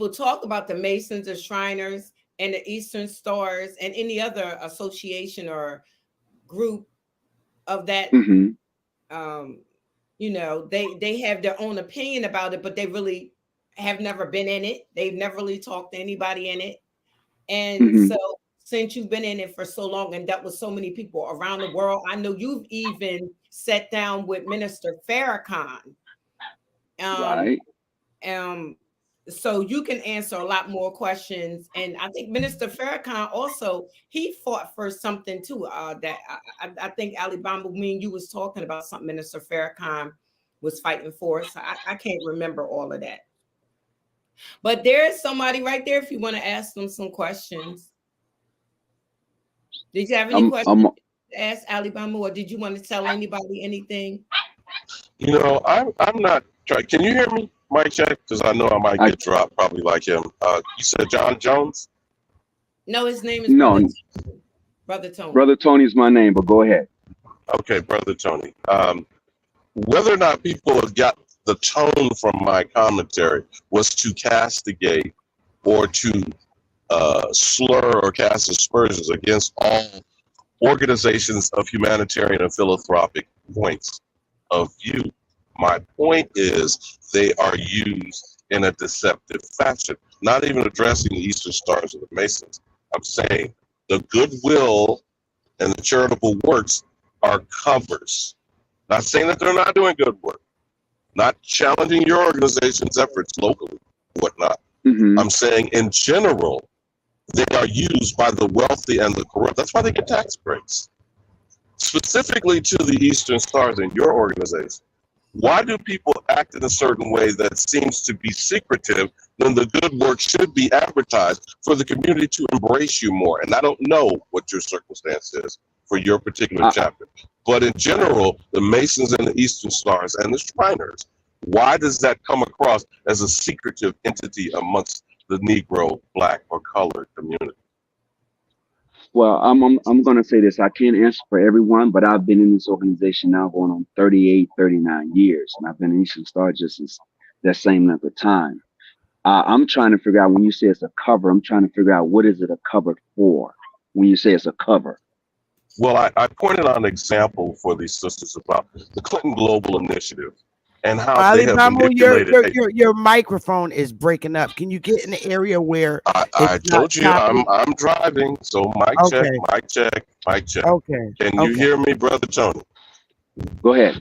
Speaker 13: talk about the Masons or Shriners and the Eastern Stars and any other association or group of that, you know, they have their own opinion about it, but they really have never been in it. They've never really talked to anybody in it. And so since you've been in it for so long and dealt with so many people around the world, I know you've even sat down with Minister Farrakhan.
Speaker 16: Right.
Speaker 13: So you can answer a lot more questions. And I think Minister Farrakhan also, he fought for something too. That I think Alabama, me and you was talking about something Minister Farrakhan was fighting for. So I can't remember all of that. But there's somebody right there if you want to ask them some questions. Did you have any questions to ask Alabama, or did you want to tell anybody anything?
Speaker 12: You know, I'm not trying. Can you hear me? Mic check, because I know I might get dropped, probably like him. You said John Jones?
Speaker 13: No, his name is Brother Tony.
Speaker 16: Brother Tony's my name, but go ahead.
Speaker 12: Okay, Brother Tony. Whether or not people have got the tone from my commentary was to castigate or to slur or cast aspersions against all organizations of humanitarian and philanthropic points of view. My point is they are used in a deceptive fashion, not even addressing the Eastern Stars or the Masons. I'm saying the goodwill and the charitable works are covers. Not saying that they're not doing good work, not challenging your organization's efforts locally, whatnot. I'm saying in general, they are used by the wealthy and the corrupt. That's why they get tax breaks. Specifically to the Eastern Stars in your organization, why do people act in a certain way that seems to be secretive when the good work should be advertised for the community to embrace you more? And I don't know what your circumstance is for your particular chapter, but in general, the Masons and the Eastern Stars and the Shriners, why does that come across as a secretive entity amongst the Negro, Black, or colored community?
Speaker 16: Well, I'm going to say this. I can't answer for everyone, but I've been in this organization now going on 38, 39 years. And I've been in Eastern Star just as that same length of time. I'm trying to figure out, when you say it's a cover, I'm trying to figure out, what is it a cover for when you say it's a cover?
Speaker 12: Well, I pointed out an example for these sisters about the Clinton Global Initiative and how they have manipulated.
Speaker 5: Your microphone is breaking up. Can you get in the area where
Speaker 12: I told you I'm driving, so mic check.
Speaker 5: Okay.
Speaker 12: Can you hear me, Brother Tony?
Speaker 16: Go ahead.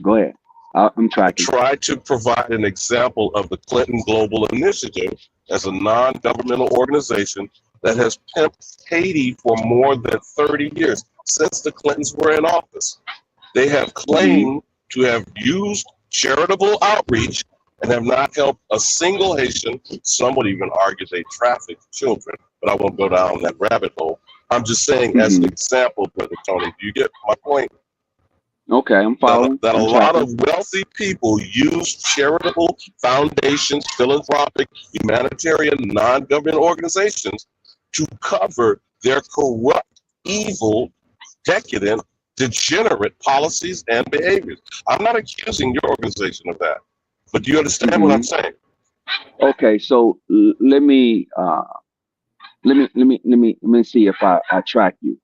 Speaker 16: I'm tracking.
Speaker 12: Try to provide an example of the Clinton Global Initiative as a non-governmental organization that has pimped Haiti for more than 30 years, since the Clintons were in office. They have claimed to have used charitable outreach and have not helped a single Haitian. Some would even argue they trafficked children, but I won't go down that rabbit hole. I'm just saying as an example, Brother Tony, do you get my point?
Speaker 16: Okay, I'm following.
Speaker 12: That a lot of wealthy people use charitable foundations, philanthropic, humanitarian, non-government organizations to cover their corrupt, evil, decadent, degenerate policies and behaviors. I'm not accusing your organization of that, but do you understand what I'm saying?
Speaker 16: Okay, so let me see if I track you,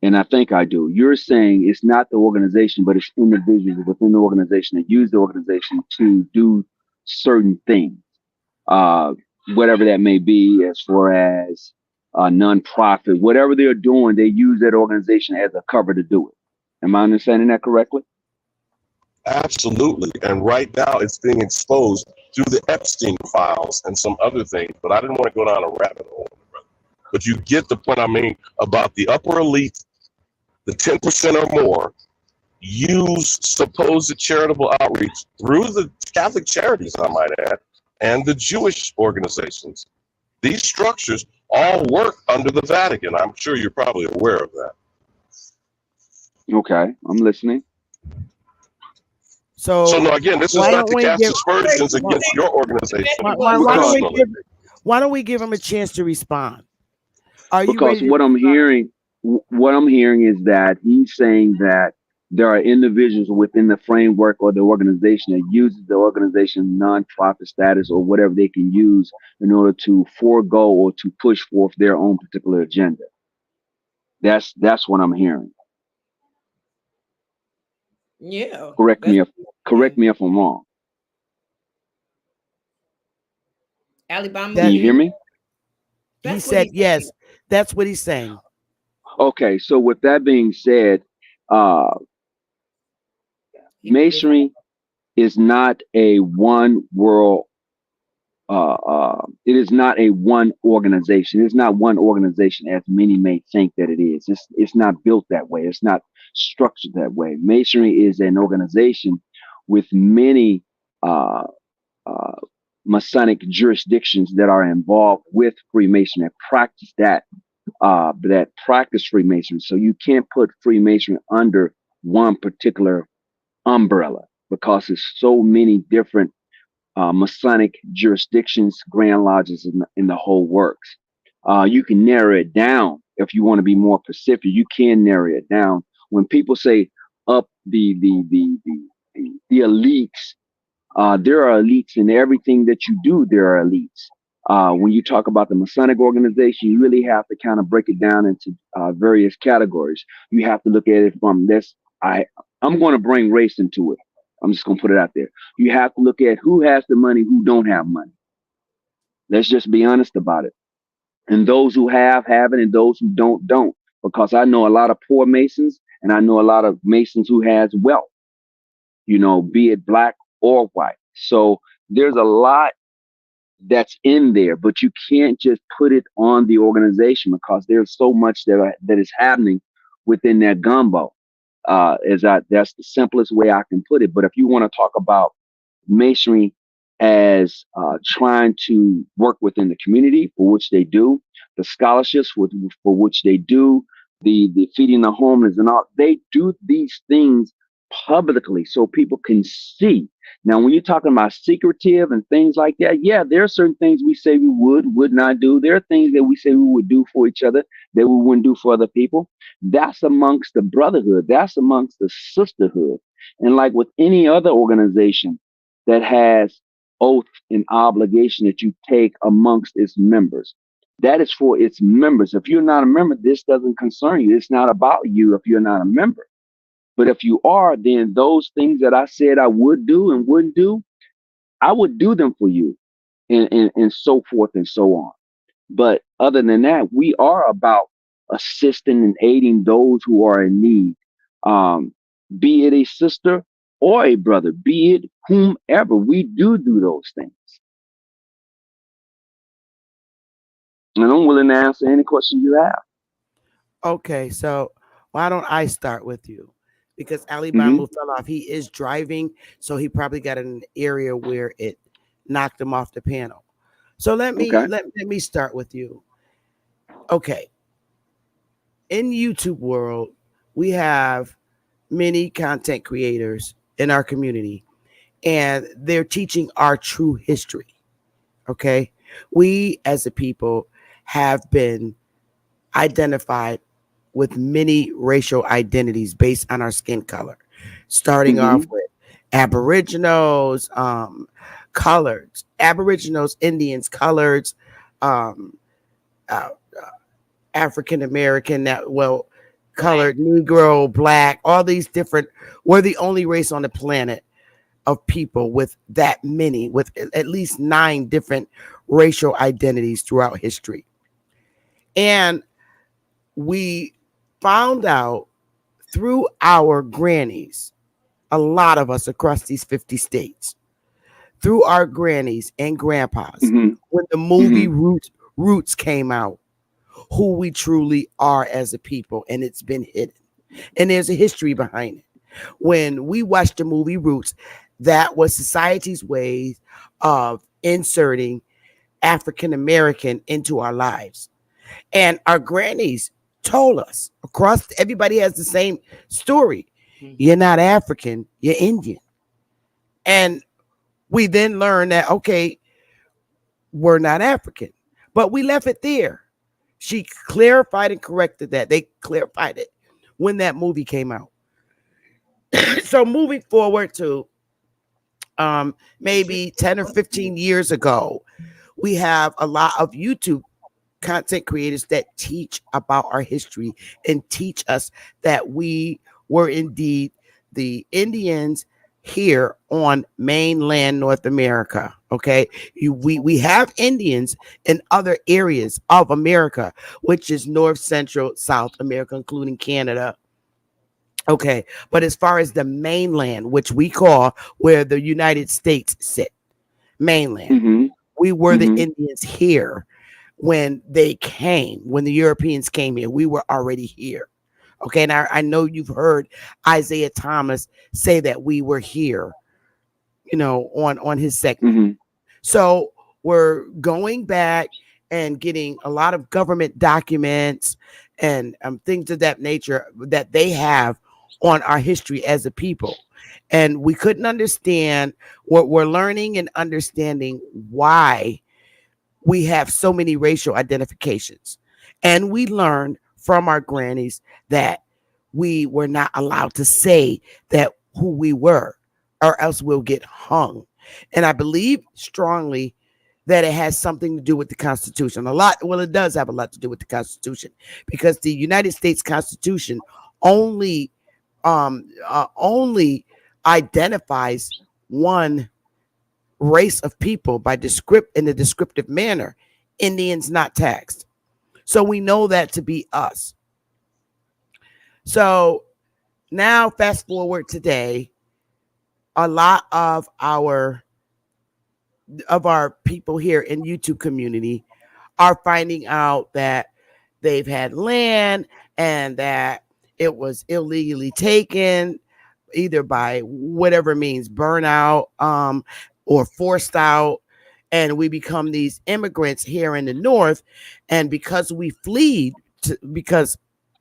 Speaker 16: and I think I do. You're saying it's not the organization, but it's individuals within the organization that use the organization to do certain things, whatever that may be, as far as nonprofit, whatever they're doing, they use that organization as a cover to do it. Am I understanding that correctly?
Speaker 12: Absolutely. And right now it's being exposed through the Epstein files and some other things, but I didn't want to go down a rabbit hole. But you get the point I mean about the upper elite, the 10% or more, use supposed charitable outreach through the Catholic charities, I might add, and the Jewish organizations. These structures all work under the Vatican. I'm sure you're probably aware of that.
Speaker 16: Okay, I'm listening.
Speaker 12: So no, again, this is not to cast aspersions against your organization.
Speaker 5: Why don't we give him a chance to respond?
Speaker 16: Because what I'm hearing is that he's saying that there are individuals within the framework or the organization that uses the organization nonprofit status or whatever they can use in order to forego or to push forth their own particular agenda. That's what I'm hearing.
Speaker 13: Yeah.
Speaker 16: Correct me if I'm wrong.
Speaker 13: Alabama.
Speaker 16: Can you hear me?
Speaker 5: He said yes. That's what he's saying.
Speaker 16: Okay, so with that being said, Masonry is not a one world. It is not a one organization. It's not one organization as many may think that it is. It's not built that way. It's not structured that way. Masonry is an organization with many Masonic jurisdictions that are involved with Freemasonry that practice that practice Freemasonry. So you can't put Freemasonry under one particular umbrella because there's so many different Masonic jurisdictions, Grand Lodges, in the whole works. You can narrow it down if you want to be more specific. You can narrow it down. When people say up the elites, there are elites in everything that you do. There are elites. When you talk about the Masonic organization, you really have to kind of break it down into various categories. You have to look at it from this. I'm going to bring race into it. I'm just going to put it out there. You have to look at who has the money, who don't have money. Let's just be honest about it. And those who have it, and those who don't. Because I know a lot of poor Masons, and I know a lot of Masons who has wealth, be it black or white. So there's a lot that's in there, but you can't just put it on the organization because there's so much that is happening within that gumbo. That's the simplest way I can put it. But if you want to talk about Masonry as trying to work within the community, for which they do, the scholarships for which they do, the feeding the homeless and all, they do these things publicly so people can see. Now, when you're talking about secretive and things like that, yeah, there are certain things we say we would not do. There are things that we say we would do for each other that we wouldn't do for other people. That's amongst the brotherhood. That's amongst the sisterhood. And like with any other organization that has oath and obligation that you take amongst its members, that is for its members. If you're not a member, this doesn't concern you. It's not about you if you're not a member. But if you are, then those things that I said I would do and wouldn't do, I would do them for you and so forth and so on. But other than that, we are about assisting and aiding those who are in need, be it a sister or a brother, be it whomever. We do those things. And I'm willing to answer any question you have.
Speaker 5: Okay, so why don't I start with you? Because Alabama fell off. He is driving, so he probably got in an area where it knocked him off the panel. So let me start with you. Okay. In YouTube world, we have many content creators in our community, and they're teaching our true history. Okay. We as a people have been identified with many racial identities based on our skin color, starting off with Aboriginals, coloreds, Aboriginals, Indians, coloreds, African American, colored, Negro, Black, all these different. We're the only race on the planet of people with that many, with at least 9 different racial identities throughout history. And we found out through our grannies, a lot of us across these 50 states, through our grannies and grandpas, when the movie Roots came out, who we truly are as a people, and it's been hidden. And there's a history behind it. When we watched the movie Roots, that was society's way of inserting African American into our lives. And our grannies told us across, everybody has the same story. You're not African, you're Indian. And we then learned that, okay, we're not African, but we left it there. She clarified and corrected that. They clarified it when that movie came out. So moving forward to maybe 10 or 15 years ago, we have a lot of YouTube content creators that teach about our history and teach us that we were indeed the Indians here on mainland North America. Okay, we have Indians in other areas of America, which is North, Central, South America, including Canada. Okay, but as far as the mainland, which we call where the United States sit, mainland, we were the Indians here when they came, when the Europeans came here. We were already here. Okay, and I know you've heard Isaiah Thomas say that we were here, you know, on his segment. So we're going back and getting a lot of government documents and things of that nature that they have on our history as a people. And we couldn't understand what we're learning and understanding why we have so many racial identifications. And we learned from our grannies that we were not allowed to say that who we were, or else we'll get hung. And I believe strongly that it has something to do with the Constitution. It does have a lot to do with the Constitution, because the United States Constitution only identifies one race of people in a descriptive manner. Indians not taxed. So we know that to be us. So now fast forward today, a lot of our people here in YouTube community are finding out that they've had land and that it was illegally taken, either by whatever means, burnout or forced out. And we become these immigrants here in the North. And because we fled,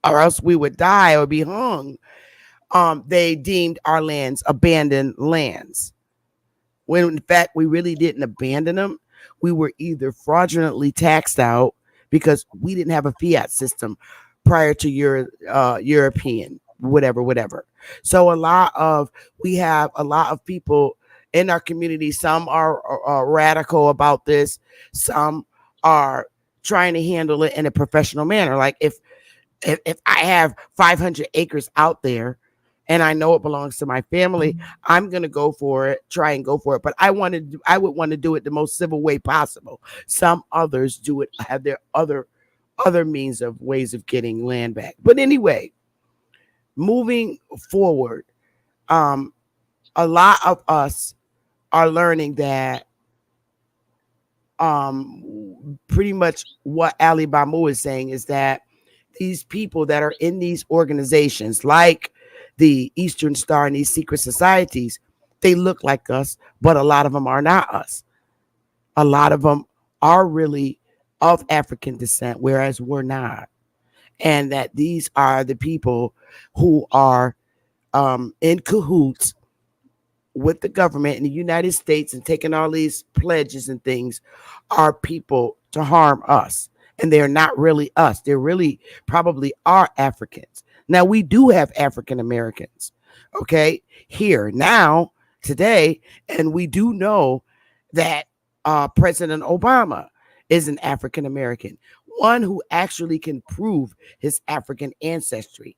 Speaker 5: or else we would die or be hung, they deemed our lands abandoned lands. When in fact, we really didn't abandon them. We were either fraudulently taxed out because we didn't have a fiat system prior to European, whatever. So we have a lot of people in our community. Some are radical about this. Some are trying to handle it in a professional manner. Like if I have 500 acres out there and I know it belongs to my family, I'm going to go for it, try and go for it. But I would want to do it the most civil way possible. Some others do it, have their other means of ways of getting land back. But anyway, moving forward, a lot of us are learning that pretty much what Ali Bamu is saying is that these people that are in these organizations like the Eastern Star and these secret societies, they look like us, but a lot of them are not us. A lot of them are really of African descent, whereas we're not. And that these are the people who are in cahoots with the government in the United States and taking all these pledges and things, are people to harm us. And they're not really us. They're really probably are Africans. Now, we do have African Americans, okay, here now, today. And we do know that President Obama is an African American, one who actually can prove his African ancestry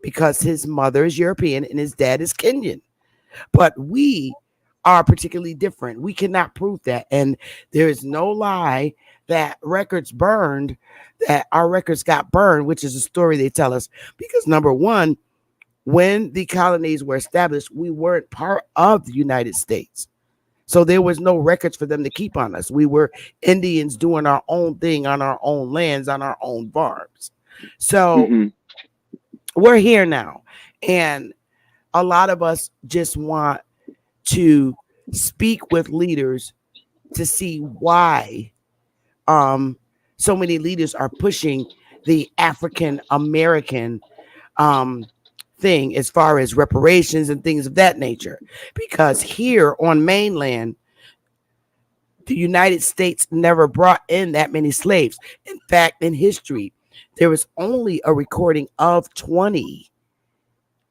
Speaker 5: because his mother is European and his dad is Kenyan. But we are particularly different. We cannot prove that. And there is no lie that records burned, that our records got burned, which is a story they tell us. Because number one, when the colonies were established, we weren't part of the United States. So there was no records for them to keep on us. We were Indians doing our own thing on our own lands, on our own farms. So we're here now. And a lot of us just want to speak with leaders to see why so many leaders are pushing the African American thing as far as reparations and things of that nature. Because here on mainland, the United States never brought in that many slaves. In fact, in history, there was only a recording of 20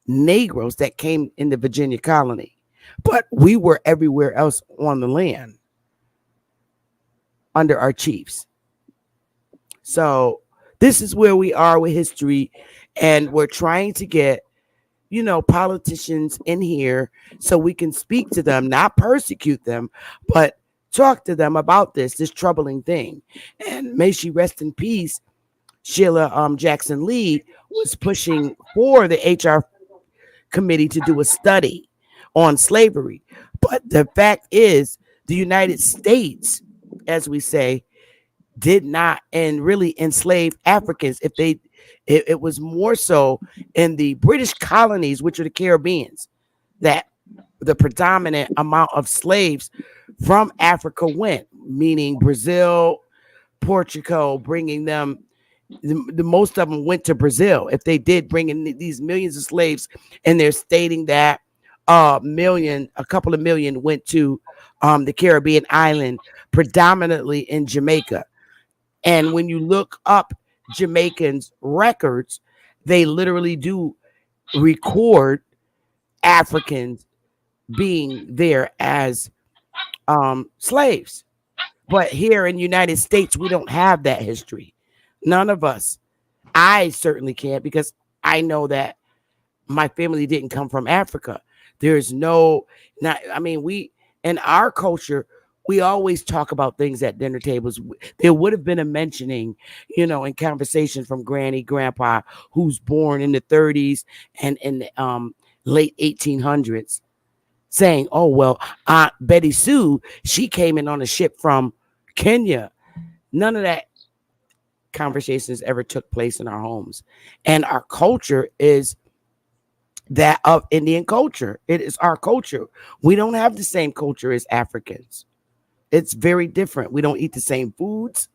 Speaker 5: Negroes that came in the Virginia colony. But we were everywhere else on the land under our chiefs. So this is where we are with history, and we're trying to get, you know, politicians in here so we can speak to them, not persecute them, but talk to them about this troubling thing. And may she rest in peace. Sheila Jackson Lee was pushing for the H.R. Committee to do a study on slavery. But the fact is, the United States, as we say, did not and really enslave Africans. It was more so in the British colonies, which are the Caribbeans, that the predominant amount of slaves from Africa went, meaning Brazil, Portugal, bringing them. The most of them went to Brazil. If they did bring in these millions of slaves, and they're stating that a couple of million went to the Caribbean island, predominantly in Jamaica. And when you look up Jamaicans' records, they literally do record Africans being there as slaves. But here in the United States, we don't have that history. None of us. I certainly can't, because I know that my family didn't come from Africa. There's we, in our culture, we always talk about things at dinner tables. There would have been a mentioning, you know, in conversation from granny, grandpa, who's born in the 30s and in the late 1800s, saying, oh, well, Aunt Betty Sue, she came in on a ship from Kenya. None of that conversations ever took place in our homes. And our culture is that of Indian culture. It is our culture. We don't have the same culture as Africans. It's very different. We don't eat the same foods,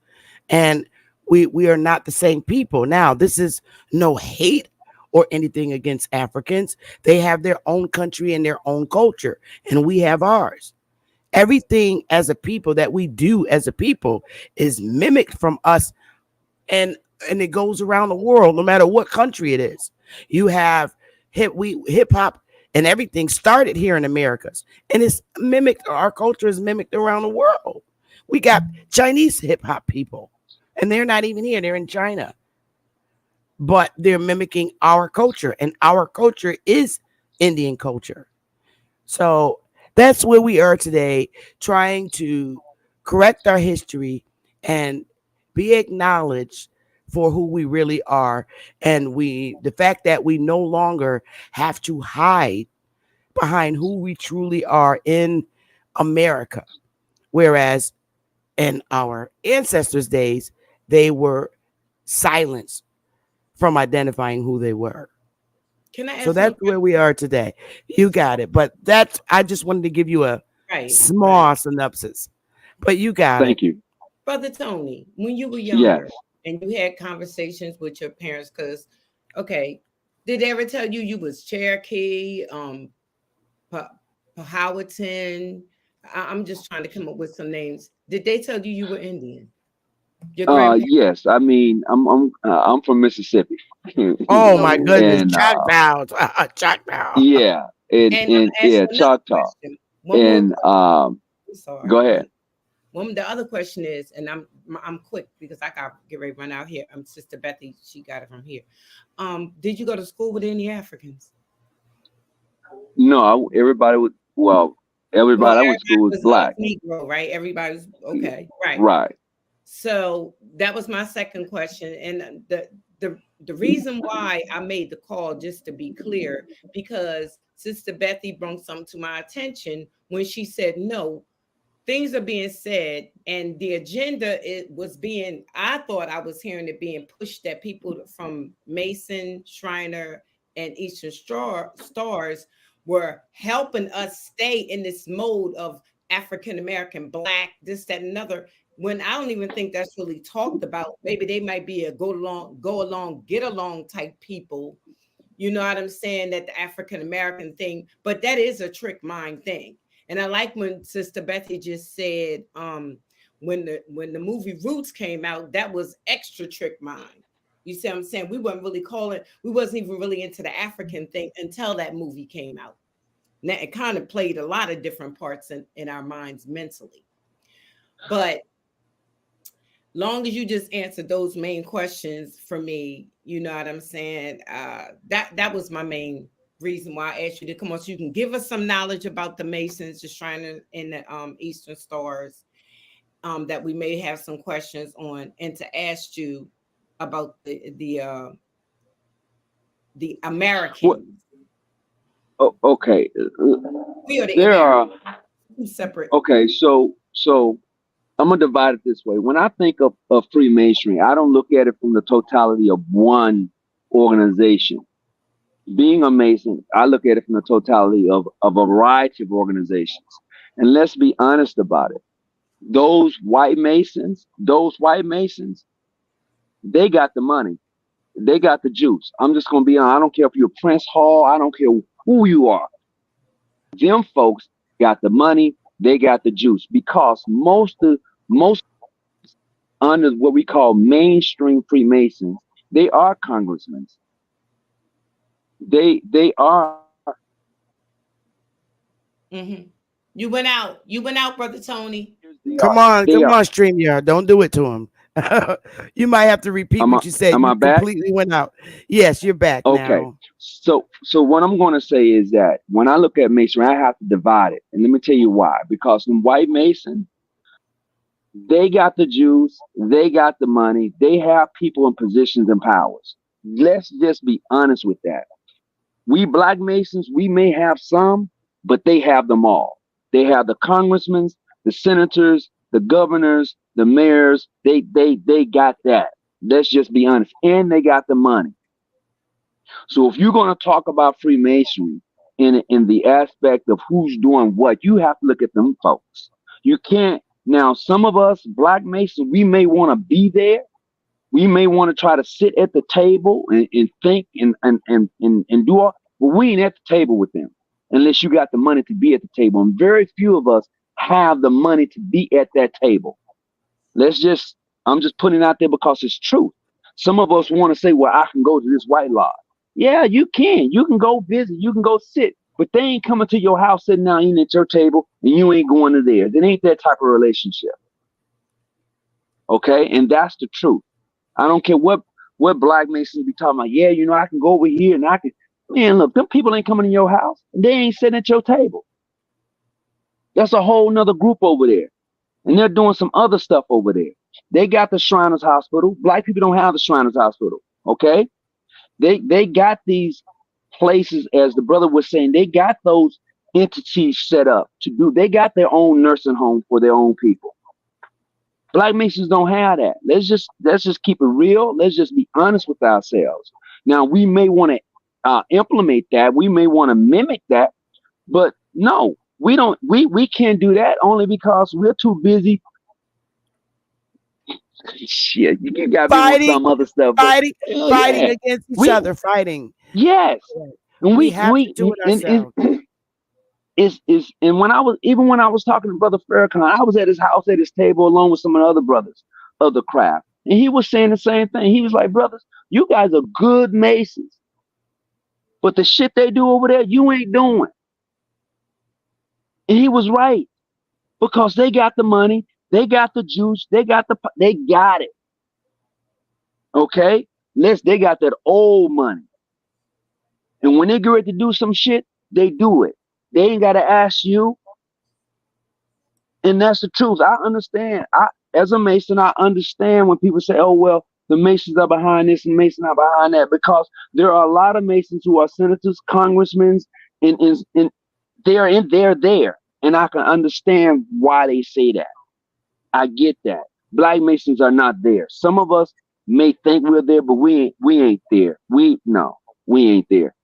Speaker 5: and we are not the same people. Now, this is no hate or anything against Africans. They have their own country and their own culture, and we have ours. Everything as a people that we do as a people is mimicked from us, and it goes around the world, no matter what country it is. You have hip hop and everything started here in Americas, and it's mimicked. Our culture is mimicked around the world. We got Chinese hip hop people, and they're not even here. They're in China, but they're mimicking our culture, and our culture is Indian culture. So that's where we are today, trying to correct our history and be acknowledged for who we really are. And the fact that we no longer have to hide behind who we truly are in America. Whereas in our ancestors' days, they were silenced from identifying who they were. So that's where we are today. You got it. But I just wanted to give you a small synopsis. But you got it.
Speaker 16: Thank you.
Speaker 13: Brother Tony, when you were younger and you had conversations with your parents, because, did they ever tell you was Cherokee, Powhatan? I'm just trying to come up with some names. Did they tell you were Indian?
Speaker 16: Yes. I mean, I'm from Mississippi.
Speaker 5: Oh my goodness, and, Choctaw.
Speaker 16: Yeah, and Choctaw. And go ahead.
Speaker 13: Well, the other question is, and I'm quick because I got to get ready to run out here. Sister Bethy, she got it from here. Did you go to school with any Africans?
Speaker 16: No, everybody Everybody I went to school was black.
Speaker 13: Negro, right? Everybody's okay, right?
Speaker 16: Right.
Speaker 13: So that was my second question, and the reason why I made the call, just to be clear, because Sister Bethy brought something to my attention when she said, no, things are being said, and the agenda I thought I was hearing it being pushed that people from Mason, Shriner, and Eastern Stars were helping us stay in this mode of African American, Black, this, that, and another. When I don't even think that's really talked about. Maybe they might be a go along, get along type people. You know what I'm saying? That the African American thing, but that is a trick mind thing. And I like when Sister Bethy just said, when the movie Roots came out, that was extra trick mind. You see what I'm saying? We wasn't even really into the African thing until that movie came out. Now it kind of played a lot of different parts in our minds mentally. But long as you just answered those main questions for me, you know what I'm saying? That was my main reason why I asked you to come on, so you can give us some knowledge about the Masons, the Shriners, and the Eastern Stars, that we may have some questions on, and to ask you about the Americans.
Speaker 16: Oh, okay.
Speaker 13: There are two separate.
Speaker 16: Okay, so I'm gonna divide it this way. When I think of Freemasonry, I don't look at it from the totality of one organization. Being a Mason, I look at it from the totality of a variety of organizations. And let's be honest about it. Those white Masons, they got the money. They got the juice. I'm just gonna be honest. I don't care if you're Prince Hall. I don't care who you are. Them folks got the money. They got the juice, because most under what we call mainstream Freemasons, they are congressmen. They are.
Speaker 13: Mm-hmm. You went out, Brother Tony.
Speaker 5: Come on, StreamYard. Don't do it to him. You might have to repeat what you said. You completely went out. Yes, you're back now.
Speaker 16: So what I'm going to say is that when I look at Masonry, I have to divide it. And let me tell you why. Because in white Mason, they got the juice, they got the money, they have people in positions and powers. Let's just be honest with that. We Black Masons, we may have some, but they have them all. They have the congressmen, the senators, the governors, the mayors. They got that. Let's just be honest. And they got the money. So if you're going to talk about Freemasonry in the aspect of who's doing what, you have to look at them folks. You can't. Now, some of us Black Masons, we may want to be there. We may want to try to sit at the table and think and do all, but we ain't at the table with them unless you got the money to be at the table. And very few of us have the money to be at that table. I'm just putting it out there because it's true. Some of us want to say, well, I can go to this white lodge. Yeah, you can. You can go visit. You can go sit. But they ain't coming to your house, sitting down eating at your table, and you ain't going to theirs. It ain't that type of relationship. Okay? And that's the truth. I don't care what Black Masons be talking about. Yeah, I can go over here and I can. Man, look, them people ain't coming to your house. They ain't sitting at your table. That's a whole nother group over there. And they're doing some other stuff over there. They got the Shriners Hospital. Black people don't have the Shriners Hospital. Okay? They got these places, as the brother was saying, they got those entities set up to do. They got their own nursing home for their own people. Black Masons don't have that. Let's just keep it real. Let's just be honest with ourselves. Now, we may want to implement that. We may want to mimic that, but no, we don't. We can't do that only because we're too busy. Shit, you got to do some other stuff.
Speaker 5: Fighting against each other. Fighting.
Speaker 16: Yes, and we
Speaker 5: have to do it ourselves.
Speaker 16: And when I was talking to Brother Farrakhan, I was at his house at his table along with some of the other brothers of the craft, and he was saying the same thing. He was like, brothers, you guys are good Masons, but the shit they do over there, you ain't doing. And he was right, because they got the money, they got the juice, they got it. Okay, they got that old money, and when they get ready to do some shit, they do it. They ain't got to ask you. And that's the truth. I understand. As a Mason, I understand when people say, oh, well, the Masons are behind this and Masons are behind that, because there are a lot of Masons who are senators, congressmen, and they're there. And I can understand why they say that. I get that. Black Masons are not there. Some of us may think we're there, but we ain't there. We ain't there.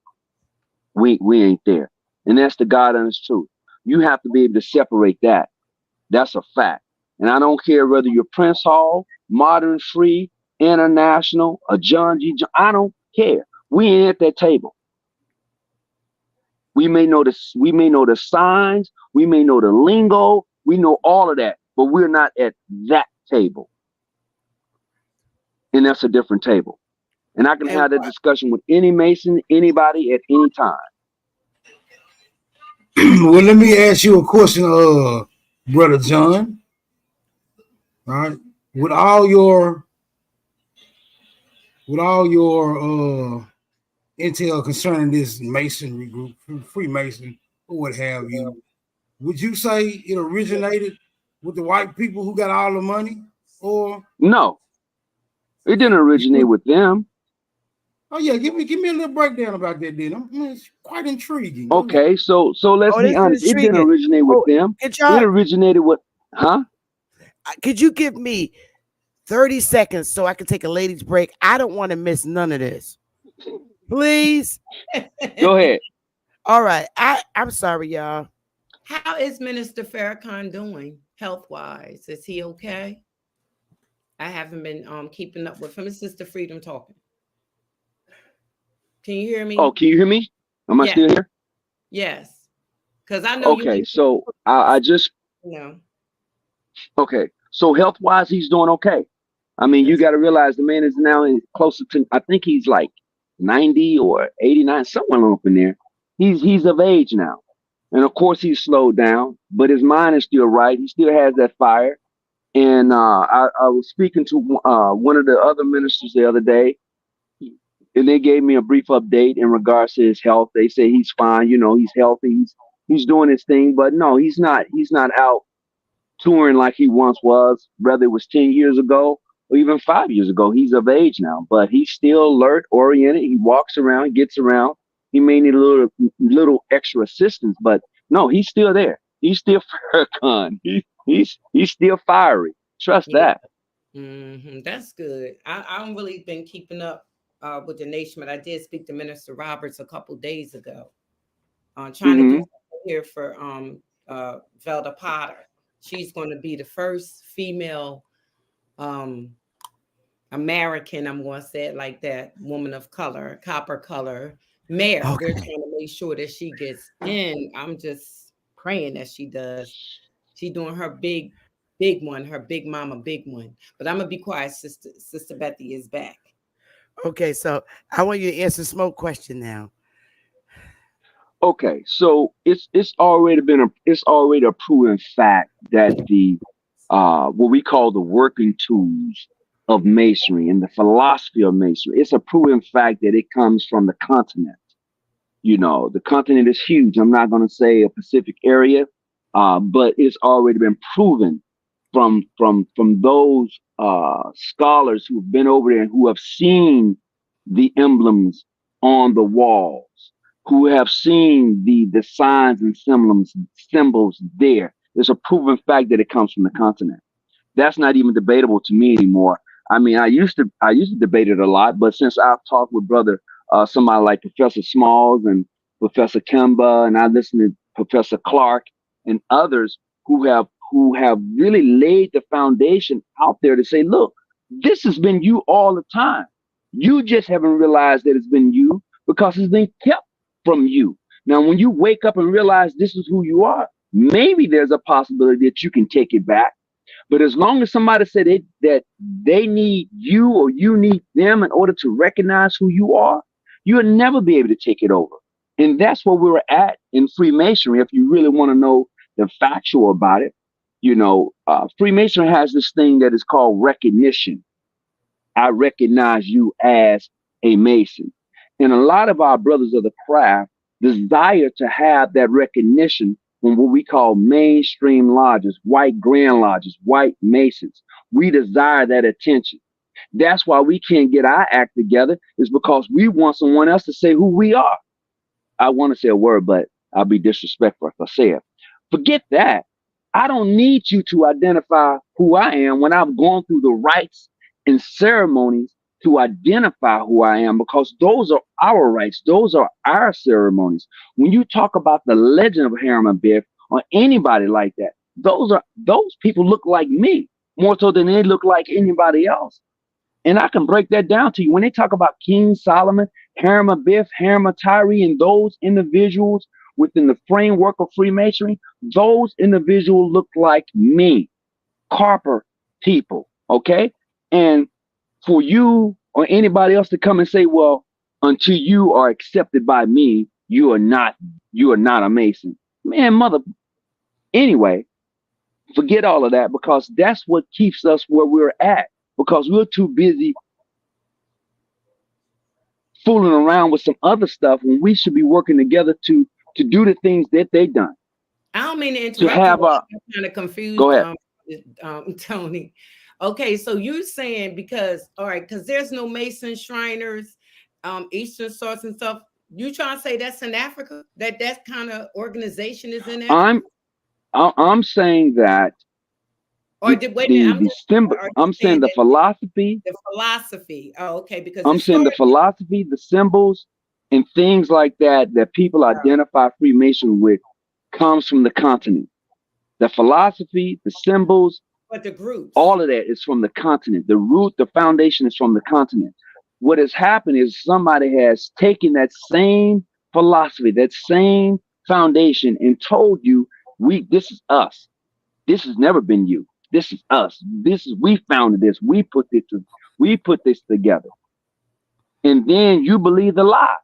Speaker 16: We ain't there. And that's the God honest truth. You have to be able to separate that. That's a fact. And I don't care whether you're Prince Hall, Modern Free, International, or John G. I don't care. We ain't at that table. We may know the signs, we may know the lingo, we know all of that, but we're not at that table. And that's a different table. And I can have that discussion with any Mason, anybody at any time.
Speaker 14: Well, let me ask you a question, Brother John. All right. With all your intel concerning this Masonry group, Freemason, or what have you, would you say it originated with the white people who got all the money, or
Speaker 16: no? It didn't originate with them.
Speaker 14: Oh yeah, give me a little breakdown about that then. It's quite intriguing.
Speaker 16: Okay, so let's be honest. It didn't originate with them. It originated with, huh?
Speaker 5: Could you give me 30 seconds so I can take a ladies' break? I don't want to miss none of this. Please.
Speaker 16: Go ahead.
Speaker 5: All right. I'm sorry, y'all.
Speaker 13: How is Minister Farrakhan doing health-wise? Is he okay? I haven't been keeping up with him. It's Sister Freedom talking. Can you hear me?
Speaker 16: Oh, can you hear me? Am I still here?
Speaker 13: Yes. Because I know.
Speaker 16: Okay, so I just.
Speaker 13: No.
Speaker 16: Okay, so health-wise, he's doing okay. I mean, you got to realize the man is now closer to, I think he's like 90 or 89, somewhere up in there. He's of age now. And of course, he's slowed down, but his mind is still right. He still has that fire. And I was speaking to one of the other ministers the other day, and they gave me a brief update in regards to his health. They say he's fine, he's healthy, he's doing his thing, but no, he's not out touring like he once was, whether it was 10 years ago or even 5 years ago. He's of age now, but he's still alert, oriented. He walks around, gets around. He may need a little extra assistance, but no, he's still there. He's still Farrakhan. He's still fiery. Trust that.
Speaker 13: Mm-hmm. That's good. I haven't really been keeping up with the nation, but I did speak to Minister Roberts a couple days ago, trying to do something here for Velda Potter. She's going to be the first female American, I'm going to say it like that, woman of color, copper color mayor. Okay. We're trying to make sure that she gets in. I'm just praying that she does. She's doing her big one, her big mama, big one. But I'm going to be quiet. Sister Betty is back.
Speaker 5: Okay, so I want you to answer Smoke's question now.
Speaker 16: Okay, so it's already a proven fact that the what we call the working tools of masonry and the philosophy of masonry, it's a proven fact that it comes from the continent. The continent is huge. I'm not going to say a Pacific area, but it's already been proven from those scholars who've been over there and who have seen the emblems on the walls, who have seen the signs and symbols there. It's a proven fact that it comes from the continent. That's not even debatable to me anymore. I mean, I used to debate it a lot, but since I've talked with somebody like Professor Smalls and Professor Kemba, and I listen to Professor Clark and others who have really laid the foundation out there to say, look, this has been you all the time. You just haven't realized that it's been you because it's been kept from you. Now, when you wake up and realize this is who you are, maybe there's a possibility that you can take it back. But as long as somebody said that they need you or you need them in order to recognize who you are, you'll never be able to take it over. And that's where we're at in Freemasonry. If you really want to know the factual about it, Freemasonry has this thing that is called recognition. I recognize you as a Mason. And a lot of our brothers of the craft desire to have that recognition from what we call mainstream lodges, white grand lodges, white Masons. We desire that attention. That's why we can't get our act together, is because we want someone else to say who we are. I want to say a word, but I'll be disrespectful if I say it. Forget that. I don't need you to identify who I am when I've gone through the rites and ceremonies to identify who I am, because those are our rights. Those are our ceremonies. When you talk about the legend of Harriman Biff or anybody like that, those people look like me more so than they look like anybody else. And I can break that down to you. When they talk about King Solomon, Harriman Biff, Harriman Tyree, and those individuals within the framework of Freemasonry, those individuals look like me, Carper people, okay? And for you or anybody else to come and say, well, until you are accepted by me, you are not a Mason. Man, mother. Anyway, forget all of that, because that's what keeps us where we're at, because we're too busy fooling around with some other stuff when we should be working together to do the things that they done.
Speaker 13: I don't mean to interrupt.
Speaker 16: To have
Speaker 13: I'm kind of confused.
Speaker 16: Go ahead.
Speaker 13: Tony. Okay, so you're saying because there's no Mason Shriners, Eastern Stars and stuff. You trying to say that's in Africa? That kind of organization is in Africa?
Speaker 16: I'm saying that.
Speaker 13: Or
Speaker 16: I'm saying the philosophy.
Speaker 13: The philosophy. Oh, okay. Because
Speaker 16: I'm saying the philosophy, the symbols, and things like that people identify Freemason with comes from the continent. The philosophy, the symbols,
Speaker 13: but the groups,
Speaker 16: all of that is from the continent. The root, the foundation is from the continent. What has happened is somebody has taken that same philosophy, that same foundation, and told you, this is us. This has never been you. This is us. We founded this. We put this together. And then you believe the lie.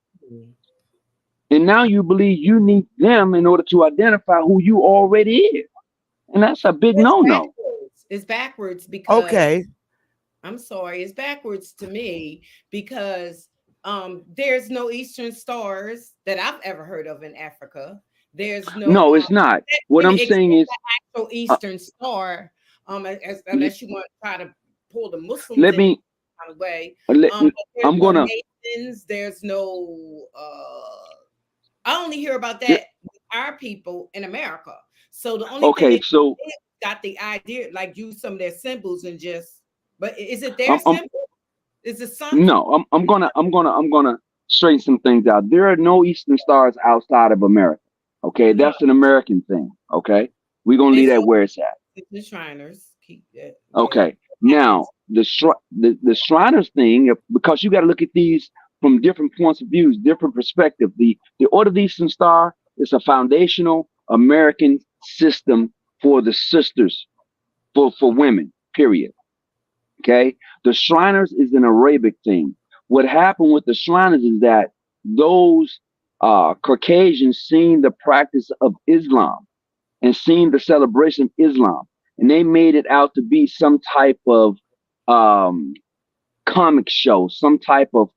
Speaker 16: And now you believe you need them in order to identify who you already is. And that's a big no-no.
Speaker 13: It's backwards because
Speaker 5: okay.
Speaker 13: I'm sorry, it's backwards to me because there's no Eastern Stars that I've ever heard of in Africa. There's
Speaker 16: no, it's not. What I'm saying is
Speaker 13: the actual Eastern Star. Unless you want to try to pull the Muslims away.
Speaker 16: I'm gonna.
Speaker 13: Masons, there's no. I only hear about that with our people in America. So the only thing got the idea, like use some of their symbols and just. But is it their symbol? Is it something?
Speaker 16: No, I'm gonna straighten some things out. There are no Eastern Stars outside of America. Okay, that's an American thing. Okay, we're gonna leave that where it's at.
Speaker 13: The Shriners keep that.
Speaker 16: Okay, now the Shriners thing, because you got to look at these from different points of views, different perspective. The Order of the Eastern Star is a foundational American system for the sisters, for women. Period. Okay, the Shriners is an Arabic thing. What happened with the Shriners is that those Caucasians seen the practice of Islam and seen the celebration of Islam, and they made it out to be some type of comic show, some type of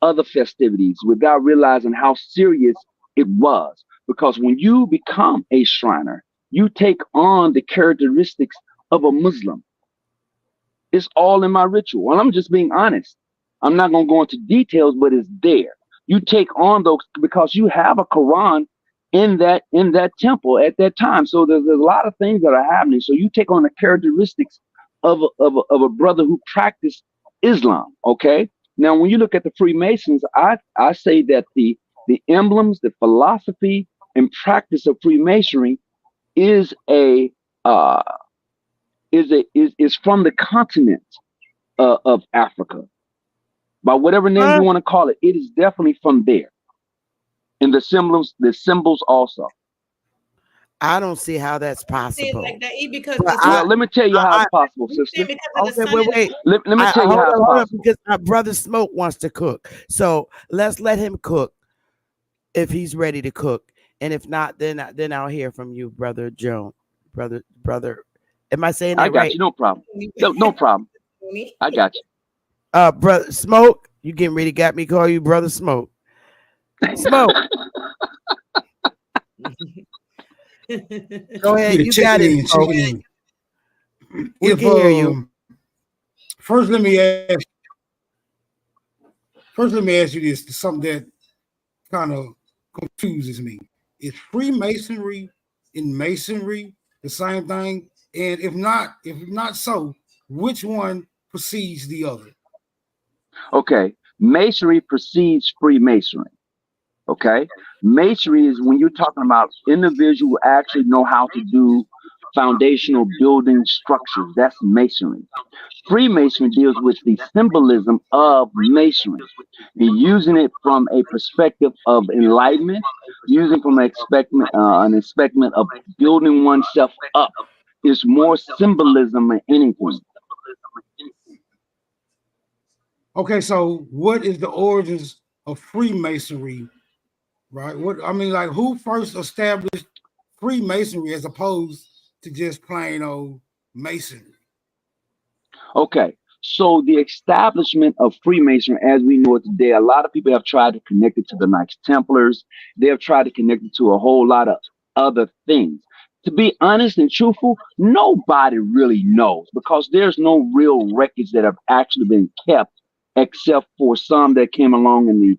Speaker 16: other festivities, without realizing how serious it was. Because when you become a Shriner, you take on the characteristics of a Muslim. It's all in my ritual, and I'm just being honest. I'm not going to go into details, but it's there. You take on those because you have a Quran in that temple at that time. So there's a lot of things that are happening. So you take on the characteristics of a brother who practiced Islam. Okay. Now, when you look at the Freemasons, I say that the emblems, the philosophy, and practice of Freemasonry is from the continent of Africa. By whatever name you want to call it, it is definitely from there. And the symbols also.
Speaker 5: I don't see how that's possible.
Speaker 13: Like that, because
Speaker 16: let me tell you how it's possible, sister.
Speaker 5: Okay, wait.
Speaker 16: Let me tell you how it's possible.
Speaker 5: Because my brother Smoke wants to cook. So let's let him cook if he's ready to cook. And if not, then I'll hear from you, Brother Joan. Brother. Am I saying that right?
Speaker 16: I got you, no problem. No problem. I got you.
Speaker 5: Brother Smoke, you getting ready to got me call you Brother Smoke. Smoke. Go ahead, you got it.
Speaker 14: Check it in.
Speaker 5: We can hear you.
Speaker 14: First, let me ask you this, something that kind of confuses me. Is Freemasonry and Masonry the same thing? And if not so, which one precedes the other?
Speaker 16: Okay, Masonry precedes Freemasonry. Okay, Masonry is when you're talking about individuals who actually know how to do foundational building structures. That's Masonry. Freemasonry deals with the symbolism of Masonry and using it from a perspective of enlightenment, using from an aspect of building oneself up. It's more symbolism than anything.
Speaker 14: Okay, so what is the origins of Freemasonry? Right? Who first established Freemasonry as opposed to just plain old Masonry?
Speaker 16: Okay, so the establishment of Freemasonry as we know it today, a lot of people have tried to connect it to the Knights Templars. They have tried to connect it to a whole lot of other things. To be honest and truthful, nobody really knows because there's no real records that have actually been kept except for some that came along in the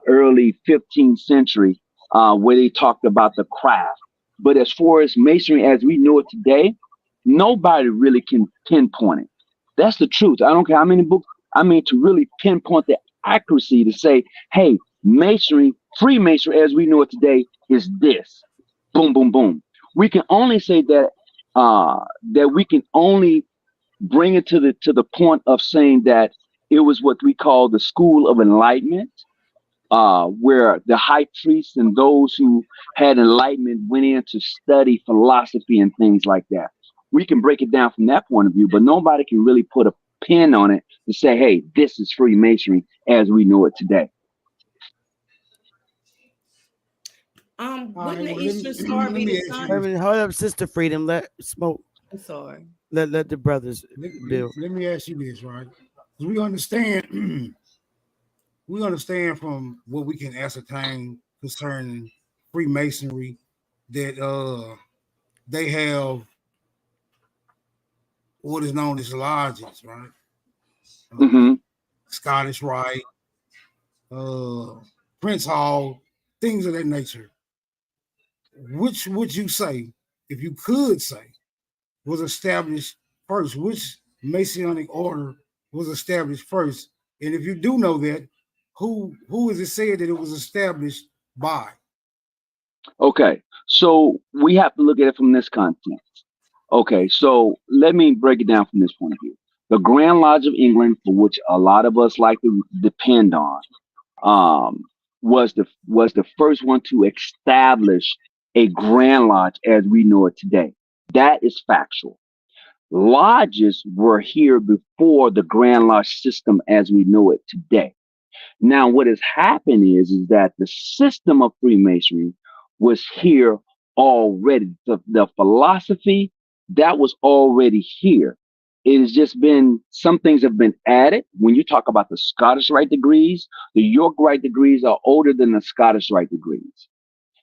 Speaker 16: early 15th century where they talked about the craft. But as far as Masonry as we know it today, nobody really can pinpoint it. That's the truth. I don't care how many books. I mean, to really pinpoint the accuracy to say, hey, Masonry, Freemasonry as we know it today is this. Boom, boom, boom. We can only say that that we can only bring it to the point of saying that it was what we call the School of Enlightenment, where the high priests and those who had enlightenment went in to study philosophy and things like that. We can break it down from that point of view, but nobody can really put a pin on it to say, hey, this is Freemasonry as we know it today.
Speaker 13: Wouldn't the Eastern Star be the sun?
Speaker 5: Hold up, Sister Freedom. Let smoke.
Speaker 13: I'm sorry.
Speaker 5: Let the brothers build.
Speaker 14: Let me ask you this, right? We understand from what we can ascertain concerning Freemasonry that they have what is known as lodges, right? Scottish Rite, Prince Hall, things of that nature. Which would you say, if you could say, was established first? Which Masonic order was established first? And if you do know that, who is it said that it was established by?
Speaker 16: Okay, so we have to look at it from this context. Okay, so let me break it down from this point of view. The Grand Lodge of England, for which a lot of us like to depend on, was the first one to establish a Grand Lodge as we know it today. That is factual. Lodges were here before the Grand Lodge system as we know it today. Now, what has happened is that the system of Freemasonry was here already. The philosophy that was already here. It has just been, some things have been added. When you talk about the Scottish Rite degrees, the York Rite degrees are older than the Scottish Rite degrees.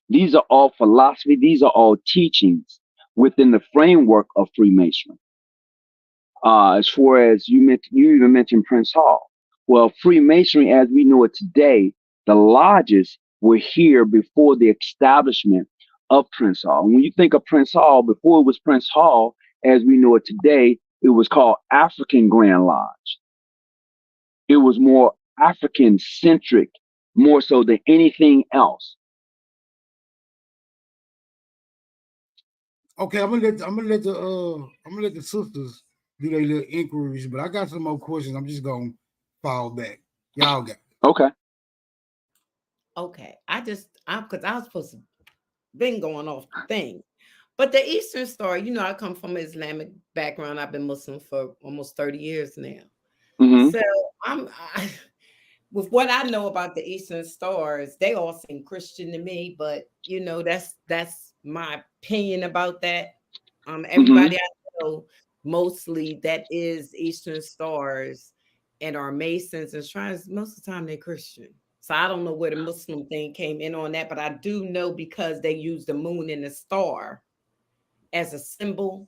Speaker 16: These are all philosophy. These are all teachings within the framework of Freemasonry. As far as you even mentioned Prince Hall. Well, Freemasonry, as we know it today, the lodges were here before the establishment of Prince Hall. When you think of Prince Hall, before it was Prince Hall, as we know it today, it was called African Grand Lodge. It was more African centric, more so than anything else.
Speaker 14: Okay, I'm gonna let the sisters do their little inquiries, but I got some more questions. I'm just gonna fall back. Y'all got it.
Speaker 16: Okay.
Speaker 13: Okay. Because I was supposed to been going off the thing. But the Eastern Star, I come from an Islamic background. I've been Muslim for almost 30 years now. So with what I know about the Eastern Stars, they all seem Christian to me, but that's my opinion about that. Everybody I know mostly that is Eastern Stars and are Masons and Shrines, most of the time they're Christian. So I don't know where the Muslim thing came in on that, but I do know because they use the moon and the star as a symbol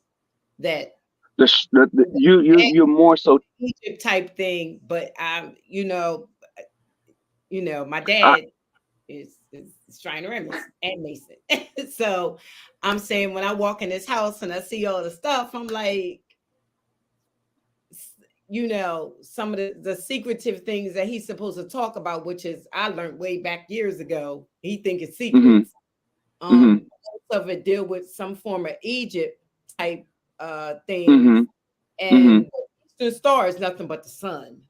Speaker 13: that
Speaker 16: you're more so
Speaker 13: Egypt type thing. But my dad is Shriner and Mason. So I'm saying when I walk in this house and I see all the stuff, I'm like, some of the secretive things that he's supposed to talk about, which is I learned way back years ago, he think it's secrets. Most of it deal with some form of Egypt type things. And the Eastern Star is nothing but the sun.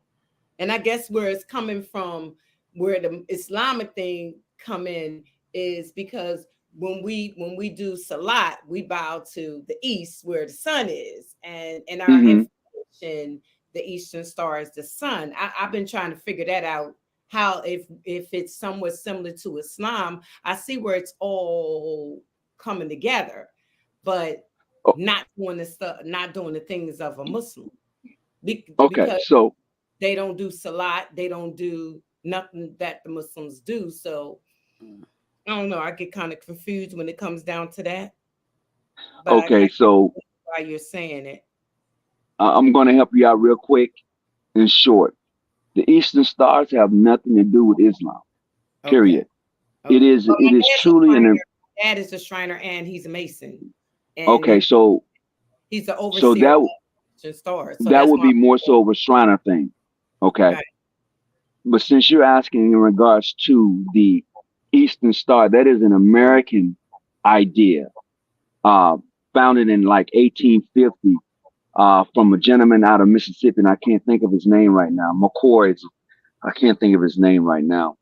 Speaker 13: And I guess where it's coming from, where the Islamic thing come in, is because when we do Salat, we bow to the east where the sun is, and in our information, the Eastern Star is the sun. I've been trying to figure that out. How if it's somewhat similar to Islam, I see where it's all coming together, but not doing the things of a Muslim. Because
Speaker 16: so
Speaker 13: they don't do Salat, they don't do nothing that the Muslims do. So I don't know. I get kind of confused when it comes down to that. But
Speaker 16: so
Speaker 13: why you're saying it?
Speaker 16: I'm going to help you out real quick. In short, the Eastern Stars have nothing to do with Islam. Period.
Speaker 13: Okay.
Speaker 16: It is truly an.
Speaker 13: Dad is a Shriner and he's a Mason.
Speaker 16: And
Speaker 13: so he's the overseer of Eastern Stars. So
Speaker 16: that would be more so of a Shriner thing. Okay. Right. But since you're asking in regards to the Eastern Star, that is an American idea, founded in like 1850. From a gentleman out of Mississippi, and I can't think of his name right now. McCoy, I can't think of his name right now.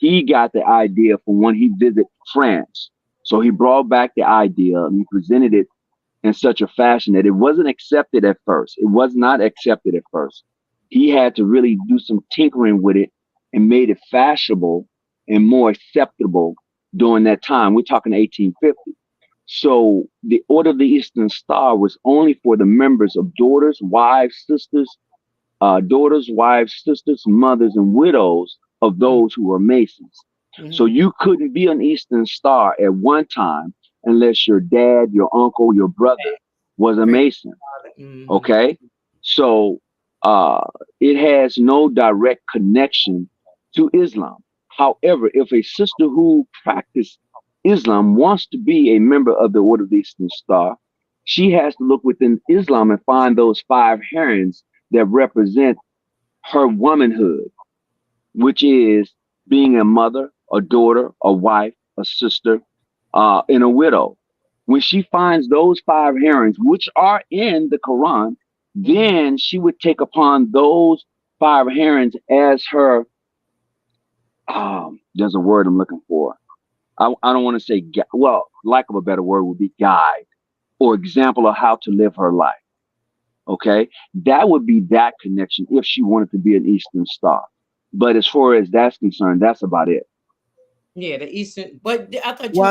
Speaker 16: He got the idea from when he visited France. So he brought back the idea and he presented it in such a fashion that it wasn't accepted at first. It was not accepted at first. He had to really do some tinkering with it and made it fashionable and more acceptable during that time. We're talking 1850. So the Order of the Eastern Star was only for the members of daughters, wives, sisters, mothers, and widows of those who were Masons. So you couldn't be an Eastern Star at one time unless your dad, your uncle, your brother was a Mason. Okay? So it has no direct connection to Islam. However, if a sister who practiced Islam wants to be a member of the Order of the Eastern Star, she has to look within Islam and find those 5 herons that represent her womanhood, which is being a mother, a daughter, a wife, a sister, and a widow. When she finds those 5 herons, which are in the Quran, then she would take upon those 5 herons as her, there's a word I'm looking for. I don't want to say, lack of a better word would be guide or example of how to live her life. Okay. That would be that connection if she wanted to be an Eastern Star. But as far as that's concerned, that's about it.
Speaker 13: Yeah, the Eastern, but I thought you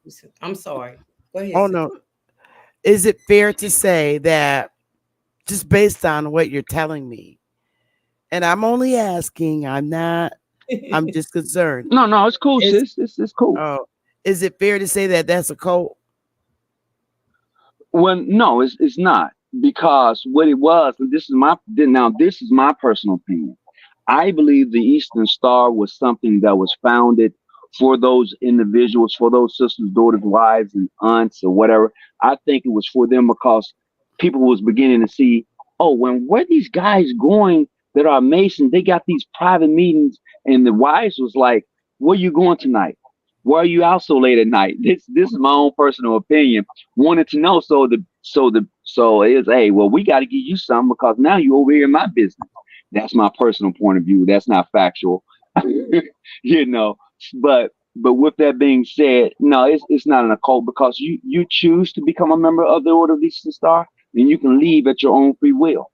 Speaker 13: said, I'm sorry. Go ahead.
Speaker 5: Oh, no. Is it fair to say that just based on what you're telling me, and I'm only asking, I'm just concerned.
Speaker 16: No, it's cool, sis. It's cool.
Speaker 5: Oh, is it fair to say that that's a cult?
Speaker 16: Well, no, it's not, because what it was, and this is my personal opinion. I believe the Eastern Star was something that was founded for those individuals, for those sisters, daughters, wives, and aunts, or whatever. I think it was for them because people was beginning to see, where these guys going that are Masons? They got these private meetings. And the wives was like, where you going tonight? Why are you out so late at night? This is my own personal opinion. Wanted to know. So it's, hey, well, we got to give you something because now you over here in my business. That's my personal point of view. That's not factual, But with that being said, no, it's not an occult, because you choose to become a member of the Order of the Eastern Star, and you can leave at your own free will.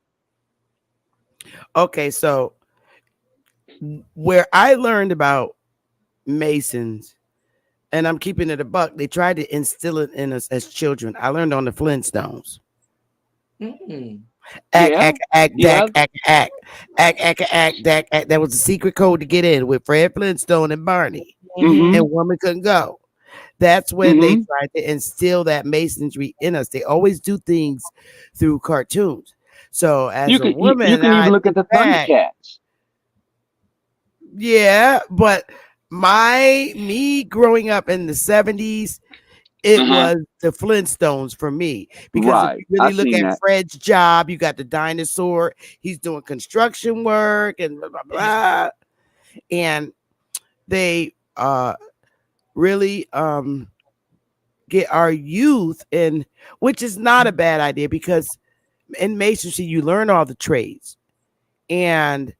Speaker 5: Okay, so where I learned about Masons, and I'm keeping it a buck, they tried to instill it in us as children. I learned on the Flintstones. Act. That was a secret code to get in with Fred Flintstone and Barney. And woman couldn't go. That's when they tried to instill that masonry in us. They always do things through cartoons. So as
Speaker 16: You
Speaker 5: a
Speaker 16: can
Speaker 5: woman,
Speaker 16: you can even look at the Thundercats.
Speaker 5: Yeah, but me growing up in the 70s, it was the Flintstones for me. Because if you really look at Fred's job, you got the dinosaur, he's doing construction work and blah blah blah. And they really get our youth in, which is not a bad idea, because in masonry you learn all the trades. And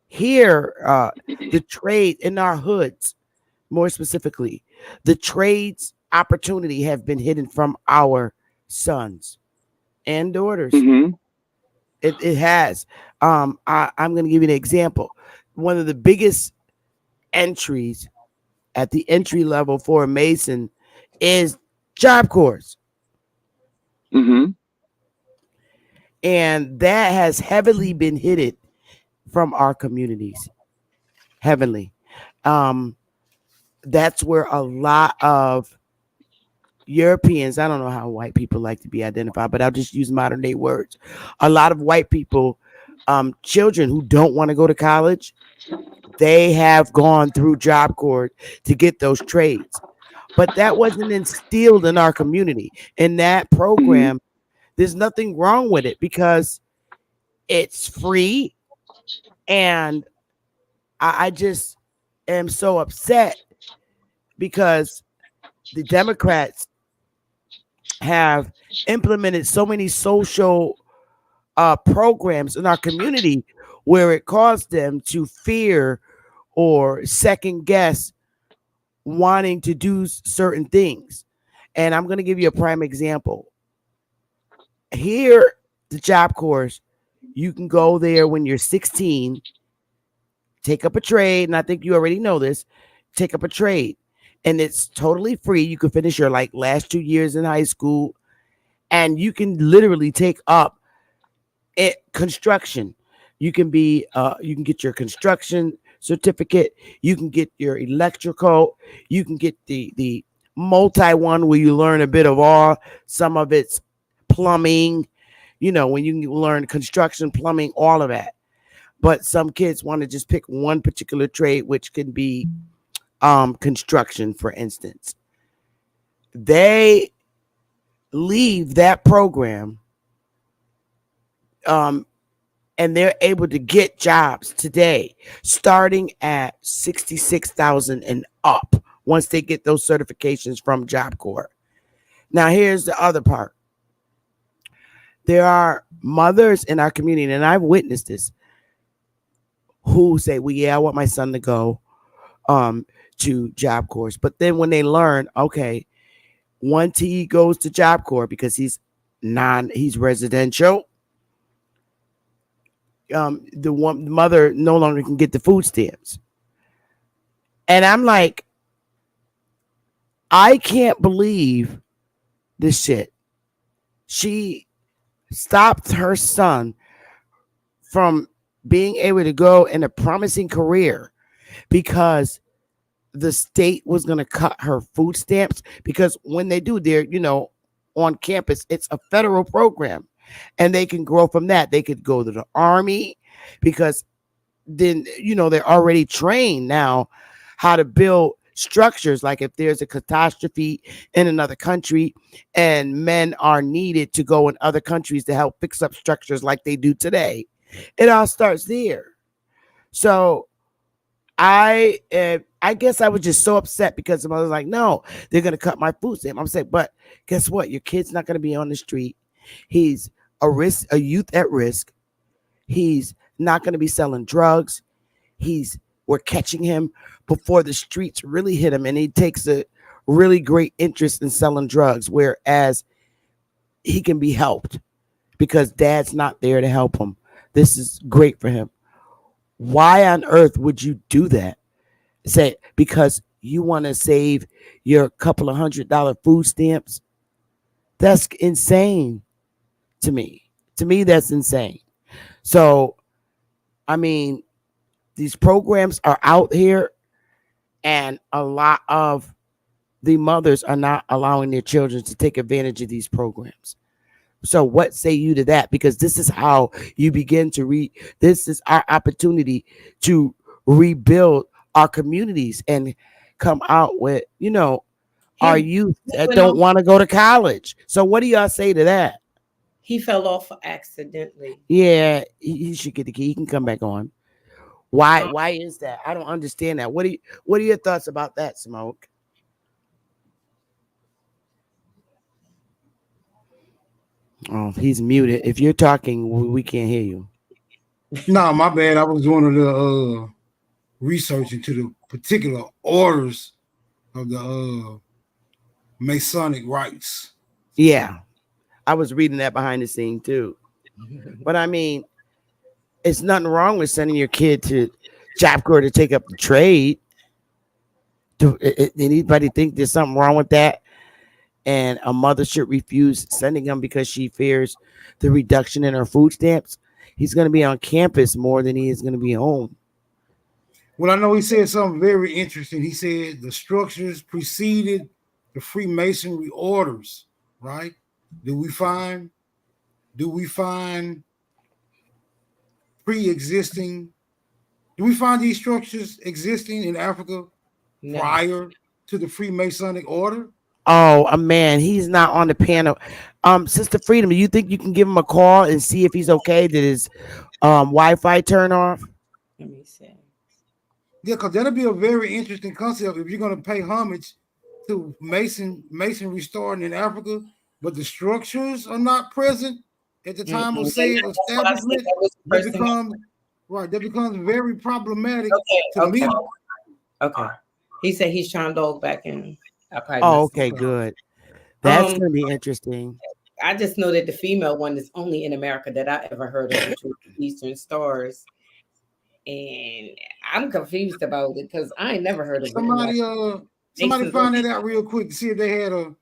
Speaker 5: here the trade in our hoods, more specifically, the trades opportunity have been hidden from our sons and daughters. It has. I'm going to give you an example. One of the biggest entries at the entry level for a mason is Job Corps. And that has heavily been hidden from our communities. Heavily. That's where a lot of Europeans, I don't know how white people like to be identified, but I'll just use modern day words. A lot of white people, children who don't want to go to college, they have gone through Job Corps to get those trades. But that wasn't instilled in our community. In that program, there's nothing wrong with it because it's free. And I just am so upset because the Democrats have implemented so many social programs in our community where it caused them to fear or second guess wanting to do certain things. And I'm going to give you a prime example. Here, the Job Corps, you can go there when you're 16, take up a trade, and I think you already know this, take up a trade. And it's totally free. You can finish your last 2 years in high school, and you can literally take up construction. You can get your construction certificate. You can get your electrical. You can get the multi one where you learn a bit of all. Some of it's plumbing, when you can learn construction, plumbing, all of that. But some kids want to just pick one particular trade, which can be construction, for instance. They leave that program and they're able to get jobs today starting at $66,000 and up once they get those certifications from Job Corps. Now, here's the other part. There are mothers in our community, and I've witnessed this, who say, well, yeah, I want my son to go to Job Corps. But then when they learn, okay, once he goes to Job Corps because he's residential, the mother no longer can get the food stamps. And I'm like, I can't believe this shit. She stopped her son from being able to go in a promising career because the state was going to cut her food stamps, because when they do, they're, on campus, it's a federal program and they can grow from that. They could go to the Army because then, they're already trained now how to build structures. Like if there's a catastrophe in another country and men are needed to go in other countries to help fix up structures like they do today, it all starts there. So I guess I was just so upset because the mother was like, no, they're going to cut my food stamp. I'm saying, but guess what? Your kid's not going to be on the street. He's a youth at risk. He's not going to be selling drugs. We're catching him before the streets really hit him. And he takes a really great interest in selling drugs, whereas he can be helped because dad's not there to help him. This is great for him. Why on earth would you do that? Say, because you want to save your couple of $100 food stamps? That's insane to me. To me, that's insane. So, I mean, these programs are out here, and a lot of the mothers are not allowing their children to take advantage of these programs. So what say you to that? Because this is how you begin to this is our opportunity to rebuild our communities and come out with, our youth that don't want to go to college. So what do y'all say to that?
Speaker 13: He fell off accidentally.
Speaker 5: Yeah, he should get the key. He can come back on. Why is that? I don't understand that. What are your thoughts about that, Smoke? Oh, he's muted. If you're talking, we can't hear you.
Speaker 14: No, my bad. I was doing a little research into the particular orders of the Masonic rites.
Speaker 5: Yeah, I was reading that behind the scene too. But I mean, it's nothing wrong with sending your kid to Job Corps to take up the trade. Do anybody think there's something wrong with that? And a mother should refuse sending him because she fears the reduction in her food stamps. He's going to be on campus more than he is going to be home.
Speaker 14: Well, I know he said something very interesting. He said the structures preceded the Freemasonry orders, right? Do we find pre-existing? Do we find these structures existing in Africa prior to the Freemasonic order?
Speaker 5: Oh, man, he's not on the panel. Sister Freedom, do you think you can give him a call and see if he's okay? Did his Wi-Fi turn off?
Speaker 13: Let me see.
Speaker 14: Yeah, because that'll be a very interesting concept if you're going to pay homage to Masonry starting in Africa, but the structures are not present at the time of said establishment. That becomes very problematic to me.
Speaker 13: Okay. He said he's trying to log back in.
Speaker 5: Okay, good. That's going to be interesting.
Speaker 13: I just know that the female one is only in America that I ever heard of, which was Eastern Stars. And I'm confused about it because I ain't never heard of it.
Speaker 14: Somebody find that out real quick to see if they had a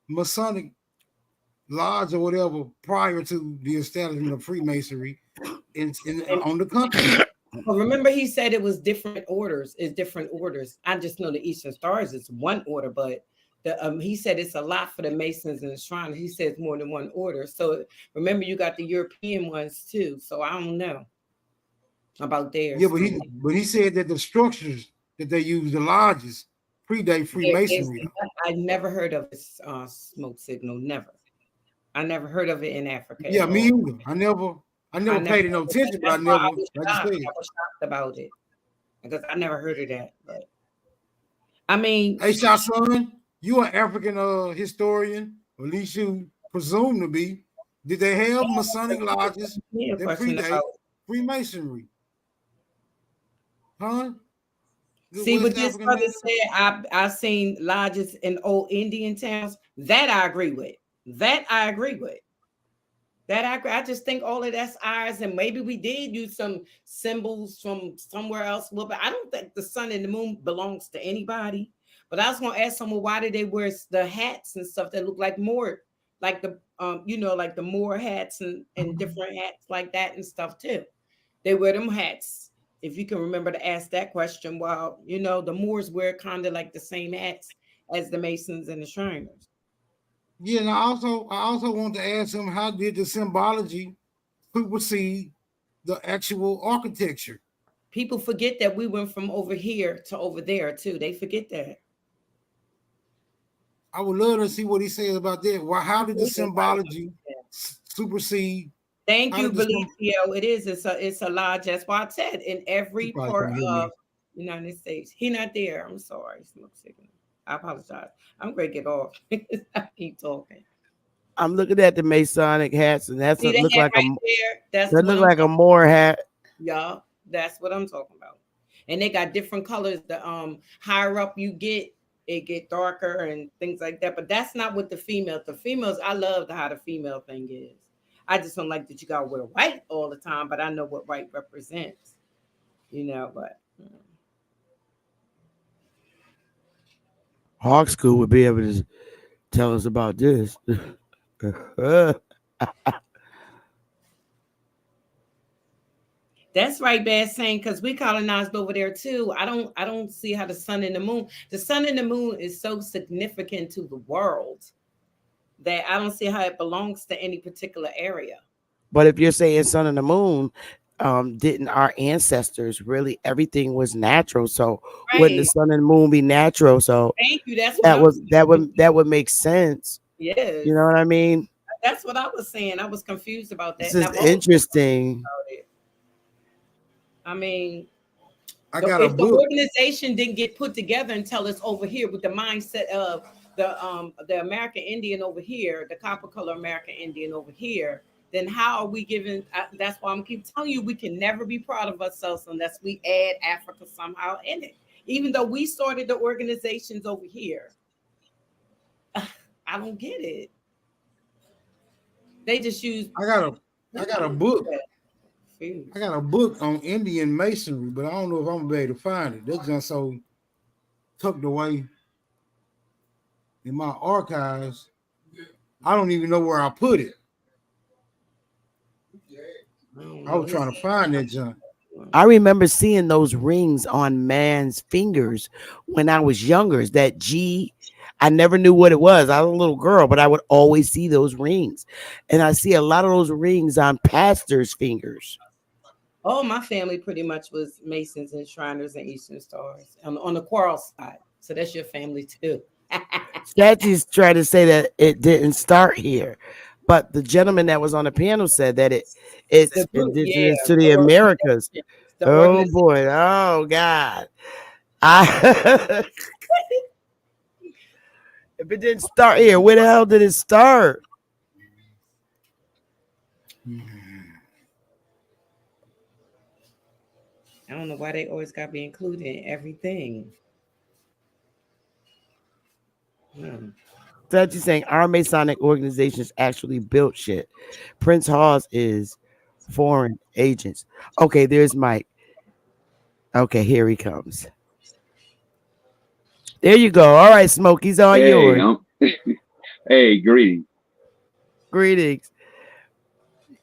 Speaker 14: Masonic lodge or whatever prior to the establishment of Freemasonry on the continent.
Speaker 13: Well, remember, he said it was different orders. It's different orders. I just know the Eastern Stars is one order, but he said it's a lot for the Masons and the Shriners. He says more than one order. So remember, you got the European ones too. So I don't know about theirs.
Speaker 14: Yeah, but he said that the structures that they use, the lodges, predate Freemasonry.
Speaker 13: I never heard of this smoke signal. Never. I never heard of it in Africa.
Speaker 14: Yeah, me either. I never paid no attention, but I was
Speaker 13: shocked about it because I never heard of that. But I mean,
Speaker 14: hey, son, you an African historian, or at least you presume to be. Did they have Masonic lodges that predate Freemasonry? Huh?
Speaker 13: See what this brother said. I've seen lodges in old Indian towns. That I agree with. I just think all of that's ours, and maybe we did use some symbols from somewhere else. Well, but I don't think the sun and the moon belongs to anybody. But I was going to ask someone, why did they wear the hats and stuff that look like more, like the like the Moor hats and different hats like that and stuff too. They wear them hats. If you can remember to ask that question, while the Moors wear kind of like the same hats as the Masons and the Shriners.
Speaker 14: Yeah, and I also want to ask him, how did the symbology supersede the actual architecture?
Speaker 13: People forget that we went from over here to over there too. They forget that.
Speaker 14: I would love to see what he says about that. Well, how did the symbology supersede?
Speaker 13: Thank you, Belicio. It is. It's a lodge. That's why I said in every part of the United States. He not there. I'm sorry. Smoke signal. I apologize. I'm going to get off. I keep talking.
Speaker 5: I'm looking at the Masonic hats, and that's look like
Speaker 13: that
Speaker 5: look like a Moor hat.
Speaker 13: Yeah, that's what I'm talking about. And they got different colors. The higher up you get, it get darker and things like that. But that's not what the females. I love how the female thing is. I just don't like that you got to wear white all the time. But I know what white represents. But.
Speaker 5: Hawk School would be able to tell us about this.
Speaker 13: That's right, Bad saying, because we colonized over there too. I don't see how the sun and the moon is so significant to the world that I don't see how it belongs to any particular area.
Speaker 5: But if you're saying sun and the moon, didn't our ancestors really everything was natural? So wouldn't the
Speaker 13: Right.
Speaker 5: sun and the moon be natural? So
Speaker 13: Thank you. That's
Speaker 5: that
Speaker 13: what
Speaker 5: that would make sense.
Speaker 13: yes.
Speaker 5: You know what I mean?
Speaker 13: That's what I was saying. I was confused about that.
Speaker 5: This
Speaker 13: And
Speaker 5: is
Speaker 13: I've always
Speaker 5: interesting.
Speaker 13: about it. I mean,
Speaker 14: I got a
Speaker 13: if the
Speaker 14: book.
Speaker 13: organization didn't get put together and tell us over here with the mindset of the American Indian over here, the copper color American Indian over here, then how are we giving? That's why I'm keep telling you we can never be proud of ourselves unless we add Africa somehow in it. Even though we started the organizations over here, I don't get it. They just use.
Speaker 14: I got a book. I got a book on Indian masonry, but I don't know if I'm gonna be able to find it. That's just so tucked away in my archives. I don't even know where I put it. I was trying to find that junk.
Speaker 5: I remember seeing those rings on man's fingers when I was younger. That G, I never knew what it was. I was a little girl, but I would always see those rings. And I see a lot of those rings on pastors' fingers.
Speaker 13: Oh, my family pretty much was Masons and Shriners and Eastern Stars on the Quarrel side. So that's your family too.
Speaker 5: Statues try to say that it didn't start here, but the gentleman that was on the panel said that it's indigenous to the Americas. Oh boy! Oh God! If it didn't start here, where the hell did it start?
Speaker 13: I don't know why they always got to be included in everything.
Speaker 5: That's just saying our Masonic organizations actually built shit. Prince Hall's is foreign agents. Okay, there's Mike. Okay, here he comes. There you go. All right, Smokey's all yours.
Speaker 16: Hey, greetings.
Speaker 5: Greetings.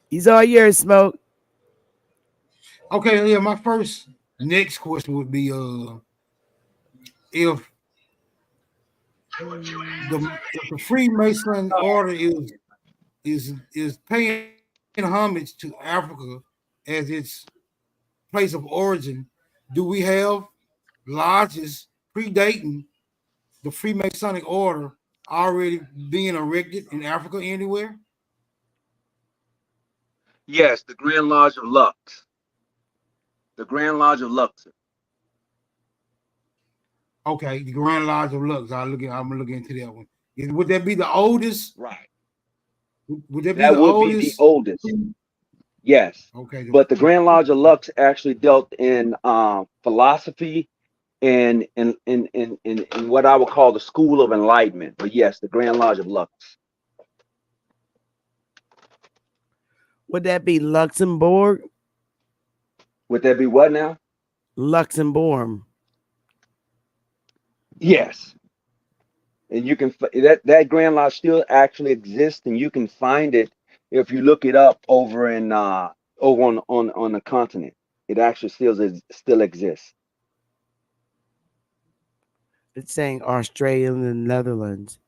Speaker 5: He's all yours, Smoke.
Speaker 14: Okay, yeah. My next question would be if the Freemason order is paying homage to Africa as its place of origin, do we have lodges predating the Freemasonic order already being erected in Africa anywhere?
Speaker 16: Yes, the Grand Lodge of Lux. The Grand Lodge of Luxor.
Speaker 14: Okay, the Grand Lodge of Lux. I'm gonna look into that one. Would that be the oldest?
Speaker 16: Right.
Speaker 14: Would that be
Speaker 16: That
Speaker 14: the
Speaker 16: would
Speaker 14: oldest?
Speaker 16: be the oldest. Yes.
Speaker 14: Okay.
Speaker 16: But the Grand Lodge of Lux actually dealt in philosophy and in what I would call the School of Enlightenment. But yes, the Grand Lodge of Lux.
Speaker 5: Would that be Luxembourg?
Speaker 16: Would that be what now?
Speaker 5: Luxembourg.
Speaker 16: Yes. And you can that Grand Lodge still actually exists, and you can find it if you look it up over in over on the continent. It actually still exists.
Speaker 5: It's saying Australia and the Netherlands.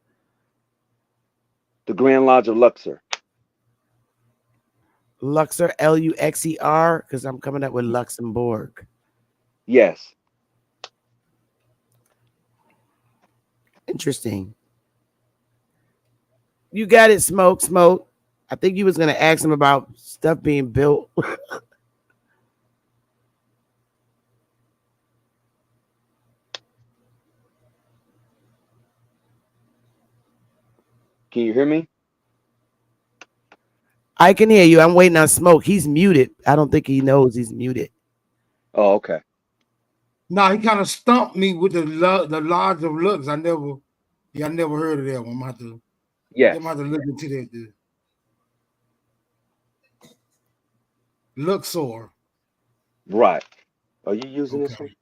Speaker 16: The Grand Lodge of Luxor.
Speaker 5: Luxor, Luxer, because I'm coming up with Luxembourg.
Speaker 16: Yes.
Speaker 5: Interesting. You got it, Smoke. I think you was going to ask him about stuff being built.
Speaker 16: Can you hear me?
Speaker 5: I can hear you. I'm waiting on Smoke. He's muted. I don't think he knows he's muted.
Speaker 16: Oh, okay.
Speaker 14: No, he kind of stumped me with the Lodge of Lux. I never heard of that one. I'm going to have to look into that. Dude. Luxor.
Speaker 16: Right. Are you using this one?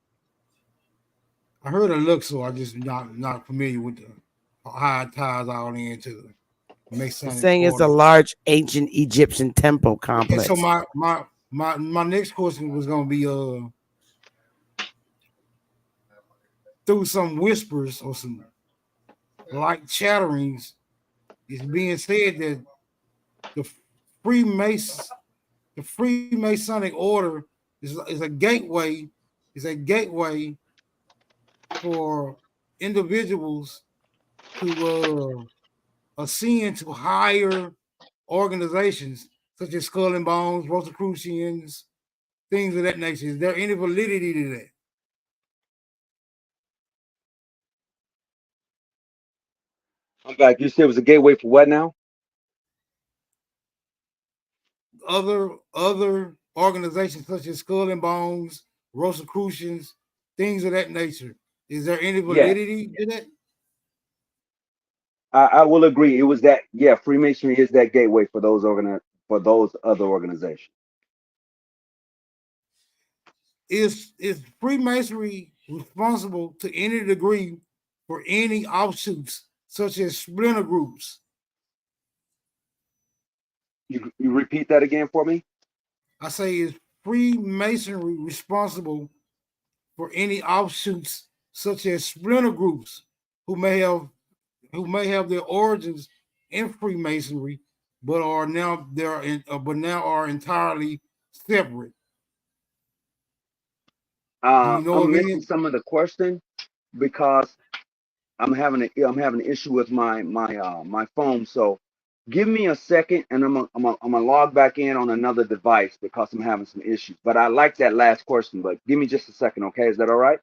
Speaker 14: I heard of Luxor. I'm just not familiar with how it ties all into the Masonic
Speaker 5: Saying it's a
Speaker 14: order.
Speaker 5: large ancient Egyptian temple complex.
Speaker 14: And so my next question was gonna be through some whispers or some light chatterings, it's being said that the Freemasonic order is a gateway, for individuals to ascend to higher organizations such as Skull and Bones, Rosicrucians, things of that nature. Is there any validity to that?
Speaker 17: I'm back. You said it was a gateway for what now?
Speaker 14: Other organizations such as Skull and Bones, Rosicrucians, things of that nature. Is there any validity to that?
Speaker 17: I will agree. It was that. Yeah, Freemasonry is that gateway for those other organizations.
Speaker 14: Is Freemasonry responsible to any degree for any offshoots such as splinter groups?
Speaker 17: You repeat that again for me?
Speaker 14: I say, is Freemasonry responsible for any offshoots such as splinter groups who may have their origins in Freemasonry, but are now entirely separate?
Speaker 17: I'm missing some of the question because I'm having an issue with my phone. So give me a second, and I'm gonna log back in on another device because I'm having some issues. But I like that last question. But give me just a second, okay? Is that all right?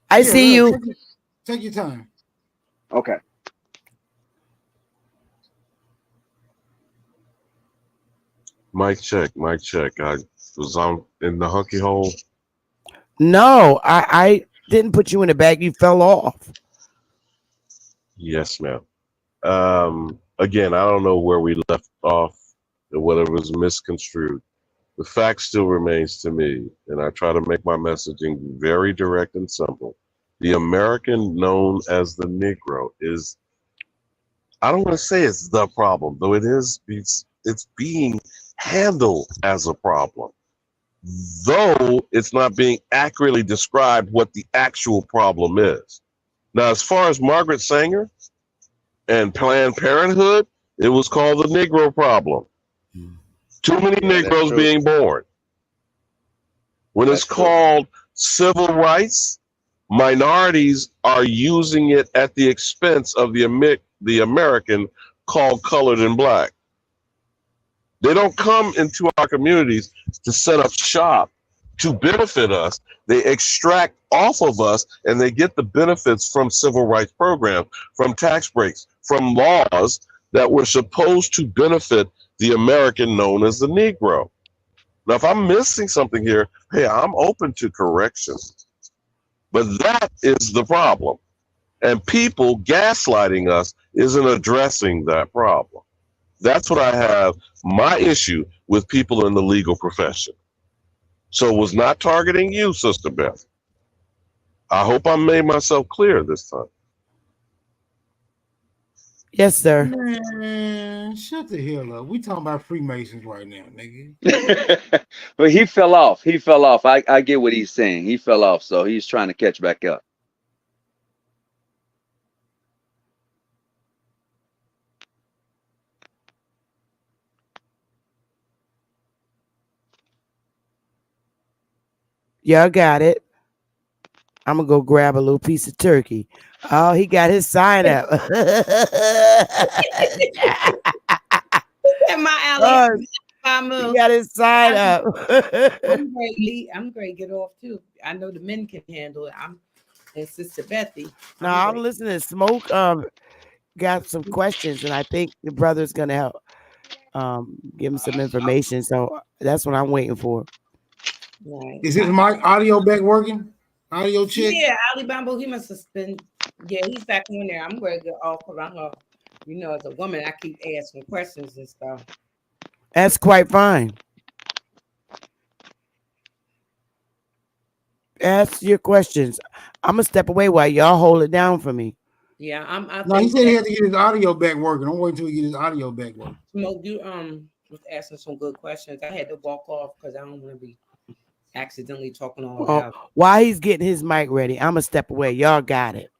Speaker 5: I see you.
Speaker 14: Take your time.
Speaker 17: Okay.
Speaker 12: Mic check. I was on in the hunky hole.
Speaker 5: No, I didn't put you in the bag. You fell off.
Speaker 12: Yes, ma'am. Again, I don't know where we left off or whether it was misconstrued. The fact still remains to me, and I try to make my messaging very direct and simple. The American known as the Negro is, I don't want to say it's the problem, though it's being handled as a problem, though it's not being accurately described what the actual problem is. Now, as far as Margaret Sanger and Planned Parenthood, it was called the Negro problem. Too many Negroes being born. When it's called civil rights, minorities are using it at the expense of the American called colored and black. They don't come into our communities to set up shop to benefit us. They extract off of us, and they get the benefits from civil rights programs, from tax breaks, from laws that were supposed to benefit the American known as the Negro. Now, if I'm missing something here, hey, I'm open to correction. But that is the problem. And people gaslighting us isn't addressing that problem. That's what I have my issue with people in the legal profession. So it was not targeting you, Sister Beth. I hope I made myself clear this time.
Speaker 5: Yes, sir.
Speaker 14: Man, shut the hell up. We talking about Freemasons right now, nigga.
Speaker 17: But he fell off. I get what he's saying. He fell off, so he's trying to catch back up.
Speaker 5: Y'all got it. I'm gonna go grab a little piece of turkey. Oh, he got his sign up.
Speaker 13: My alley.
Speaker 5: He got his sign up.
Speaker 13: I'm great. Get off too. I know the men can handle it. And Sister Bethy.
Speaker 5: No, I'm listening to Smoke. Got some questions, and I think the brother's gonna help give him some information. So that's what I'm waiting for.
Speaker 13: Right.
Speaker 14: Is his mic audio back working? Audio check?
Speaker 13: Yeah, Ali Bambo, he must have been. Yeah, he's back on there. I'm going to get off around her. You know, as a woman, I keep asking questions and stuff.
Speaker 5: That's quite fine. Ask your questions. I'm gonna step away while y'all hold it down for me.
Speaker 13: Yeah,
Speaker 14: No, he said he had to get his audio back working. I'm waiting until he get his audio back working.
Speaker 13: Smoke, was asking some good questions. I had to walk off because I don't want to be accidentally talking all
Speaker 5: Well,
Speaker 13: loud.
Speaker 5: while he's getting his mic ready, I'm gonna step away. Y'all got it.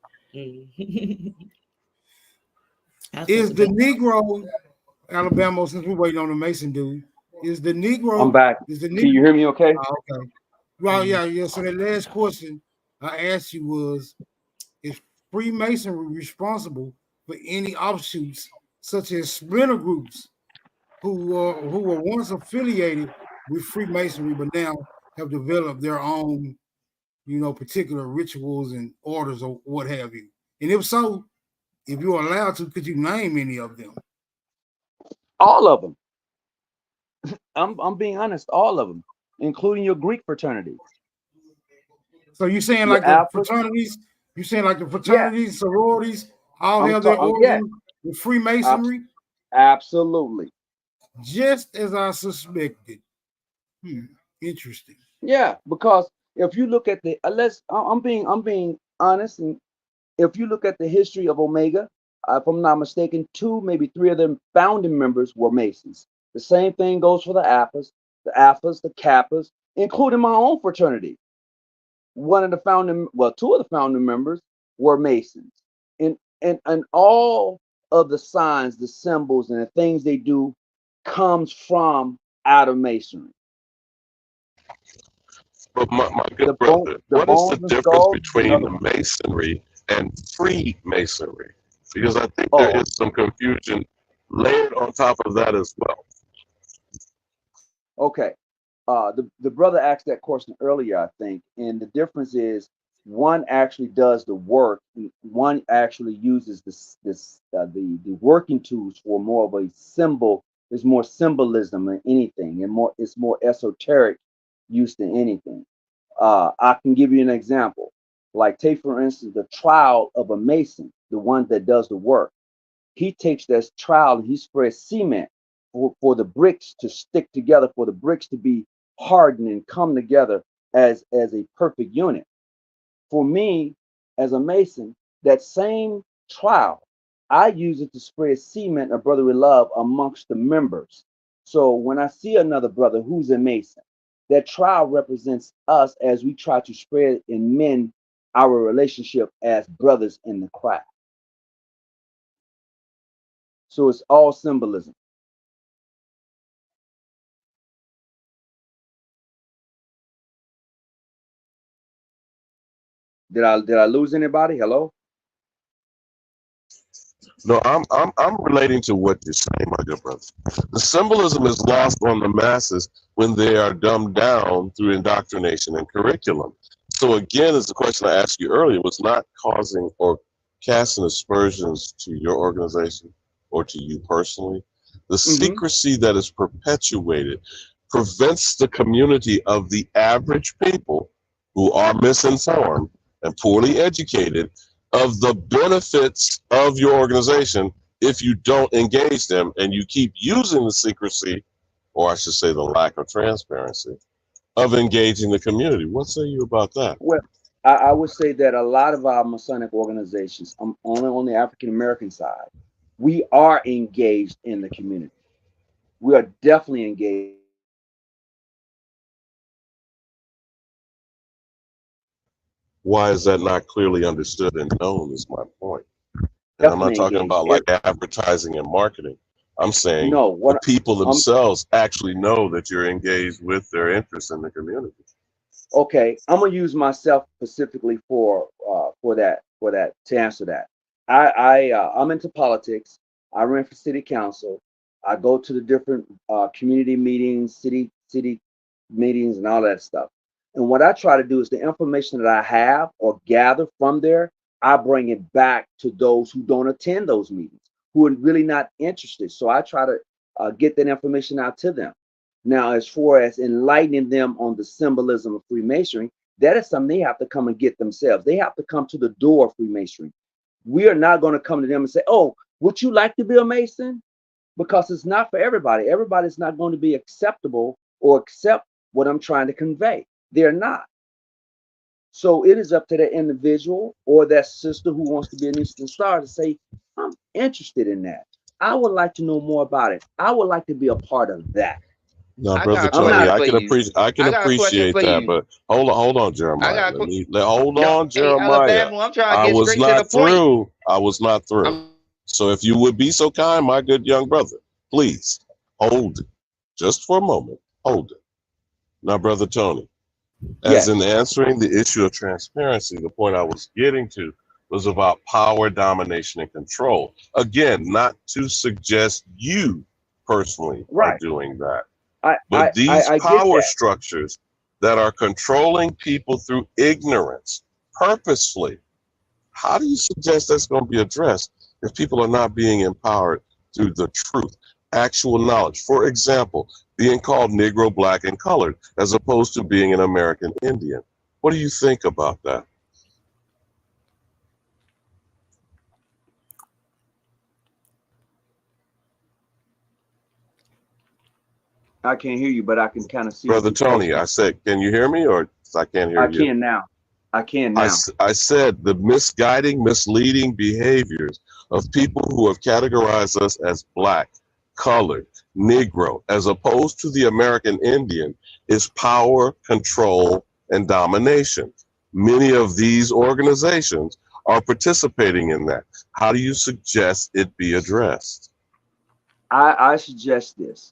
Speaker 14: Is the Negro Alabama? Since we're waiting on the Mason dude, is the Negro?
Speaker 17: I'm back.
Speaker 14: Is the
Speaker 17: Can
Speaker 14: Negro?
Speaker 17: you hear me? Okay.
Speaker 14: Okay. Well, yeah. So the last question I asked you was: is Freemasonry responsible for any offshoots, such as splinter groups, who were once affiliated with Freemasonry, but now have developed their own, particular rituals and orders or what have you? And if so, if you're allowed to, could you name any of them?
Speaker 17: All of them. I'm being honest. All of them, including your Greek fraternity.
Speaker 14: So you're saying
Speaker 17: Your
Speaker 14: like the
Speaker 17: Alpha?
Speaker 14: fraternities? You're saying like the
Speaker 17: Yeah.
Speaker 14: fraternities, sororities, all
Speaker 17: I'm
Speaker 14: have their
Speaker 17: talking. Yeah.
Speaker 14: origin with Freemasonry?
Speaker 17: Absolutely.
Speaker 14: Just as I suspected. Interesting.
Speaker 17: Yeah, because if you look at the I'm being honest, and if you look at the history of Omega, if I'm not mistaken, 2, maybe 3 of them founding members were Masons. The same thing goes for the Alphas, the Kappas, including my own fraternity. 2 of the founding members were Masons, and all of the signs, the symbols, and the things they do comes from out of Masonry.
Speaker 12: But my good brother, what is the difference between the Masonry and Freemasonry? Because I think there is some confusion layered on top of that as well.
Speaker 17: Okay. The brother asked that question earlier, I think, and the difference is one actually does the work. One actually uses the working tools for more of a symbol. There's more symbolism than anything, and it's more esoteric use than anything. I can give you an example. Like, take for instance the trowel of a mason, the one that does the work. He takes that trowel and he spreads cement for the bricks to stick together, for the bricks to be hardened and come together as a perfect unit. For me, as a mason, that same trowel, I use it to spread cement of brotherly love amongst the members. So when I see another brother who's a mason, that trowel represents us as we try to spread and mend our relationship as brothers in the craft. So it's all symbolism. Did I lose anybody? Hello?
Speaker 12: No, I'm relating to what you're saying, my good brother. The symbolism is lost on the masses when they are dumbed down through indoctrination and curriculum. So again, as the question I asked you earlier, was not causing or casting aspersions to your organization or to you personally. The secrecy that is perpetuated prevents the community of the average people who are misinformed and poorly educated of the benefits of your organization if you don't engage them and you keep using the secrecy, or I should say the lack of transparency, of engaging the community. What say you about that?
Speaker 17: Well, I would say that a lot of our Masonic organizations, only on the African American side, we are engaged in the community. We are definitely engaged.
Speaker 12: Why is that not clearly understood and known is my point. And I'm not talking about like advertising and marketing. I'm saying the people themselves actually know that you're engaged with their interests in the community.
Speaker 17: Okay, I'm gonna use myself specifically for that to answer that. I'm into politics. I ran for city council. I go to the different community meetings, city meetings, and all that stuff. And what I try to do is the information that I have or gather from there, I bring it back to those who don't attend those meetings, who are really not interested. So I try to get that information out to them. Now, as far as enlightening them on the symbolism of Freemasonry, that is something they have to come and get themselves. They have to come to the door of Freemasonry. We are not going to come to them and say, oh, would you like to be a Mason? Because it's not for everybody. Everybody's not going to be acceptable or accept what I'm trying to convey. They're not. So it is up to that individual or that sister who wants to be an Eastern Star to say, I'm interested in that. I would like to know more about it. I would like to be a part of that.
Speaker 12: Now,
Speaker 9: I
Speaker 12: brother
Speaker 9: got a
Speaker 12: Tony,
Speaker 9: question
Speaker 12: I
Speaker 9: for
Speaker 12: can
Speaker 9: you.
Speaker 12: appreciate I can
Speaker 9: I got a question
Speaker 12: appreciate
Speaker 9: for
Speaker 12: that,
Speaker 9: you.
Speaker 12: but hold on,
Speaker 9: I
Speaker 12: Jeremiah.
Speaker 9: got a
Speaker 12: Hold
Speaker 9: no.
Speaker 12: on,
Speaker 9: Hey,
Speaker 12: Jeremiah.
Speaker 9: Alabama, I'm trying to
Speaker 12: I
Speaker 9: get
Speaker 12: was
Speaker 9: straight to the
Speaker 12: not
Speaker 9: point.
Speaker 12: through. I was not through.
Speaker 9: I'm
Speaker 12: So if you would be so kind, my good young brother, please hold it just for a moment. Hold it. Now, brother Tony, as in
Speaker 17: Yes.
Speaker 12: answering the issue of transparency, the point I was getting to was about power, domination, and control. Again, not to suggest you personally are
Speaker 17: Right.
Speaker 12: doing that,
Speaker 17: I I
Speaker 12: but
Speaker 17: I,
Speaker 12: these
Speaker 17: I get
Speaker 12: power
Speaker 17: that.
Speaker 12: structures that are controlling people through ignorance purposefully, how do you suggest that's going to be addressed if people are not being empowered through the truth, actual knowledge? For example, being called Negro, Black, and Colored, as opposed to being an American Indian. What do you think about that?
Speaker 17: I can't hear you, but I can kind of see what
Speaker 12: Brother
Speaker 17: you're
Speaker 12: Tony,
Speaker 17: posting.
Speaker 12: I said, can you hear me, or I can't hear
Speaker 17: I
Speaker 12: you?
Speaker 17: can now. I can now.
Speaker 12: I said the misguiding, misleading behaviors of people who have categorized us as Black, colored, Negro, as opposed to the American Indian, is power, control, and domination. Many of these organizations are participating in that. How do you suggest it be addressed?
Speaker 17: I suggest this.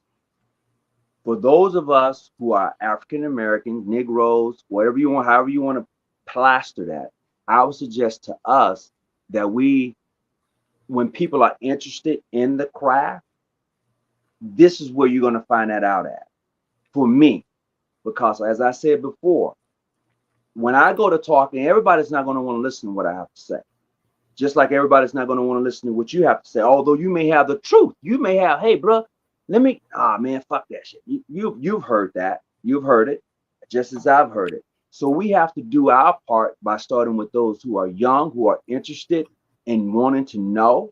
Speaker 17: For those of us who are African Americans, Negroes, whatever you want, however you want to plaster that, I would suggest to us that when people are interested in the craft, this is where you're going to find that out at. For me, because as I said before, when I go to talking, everybody's not going to want to listen to what I have to say. Just like everybody's not going to want to listen to what you have to say. Although you may have the truth, you may have, hey, bro, man, fuck that shit. You've heard that, you've heard it, just as I've heard it. So we have to do our part by starting with those who are young, who are interested in wanting to know,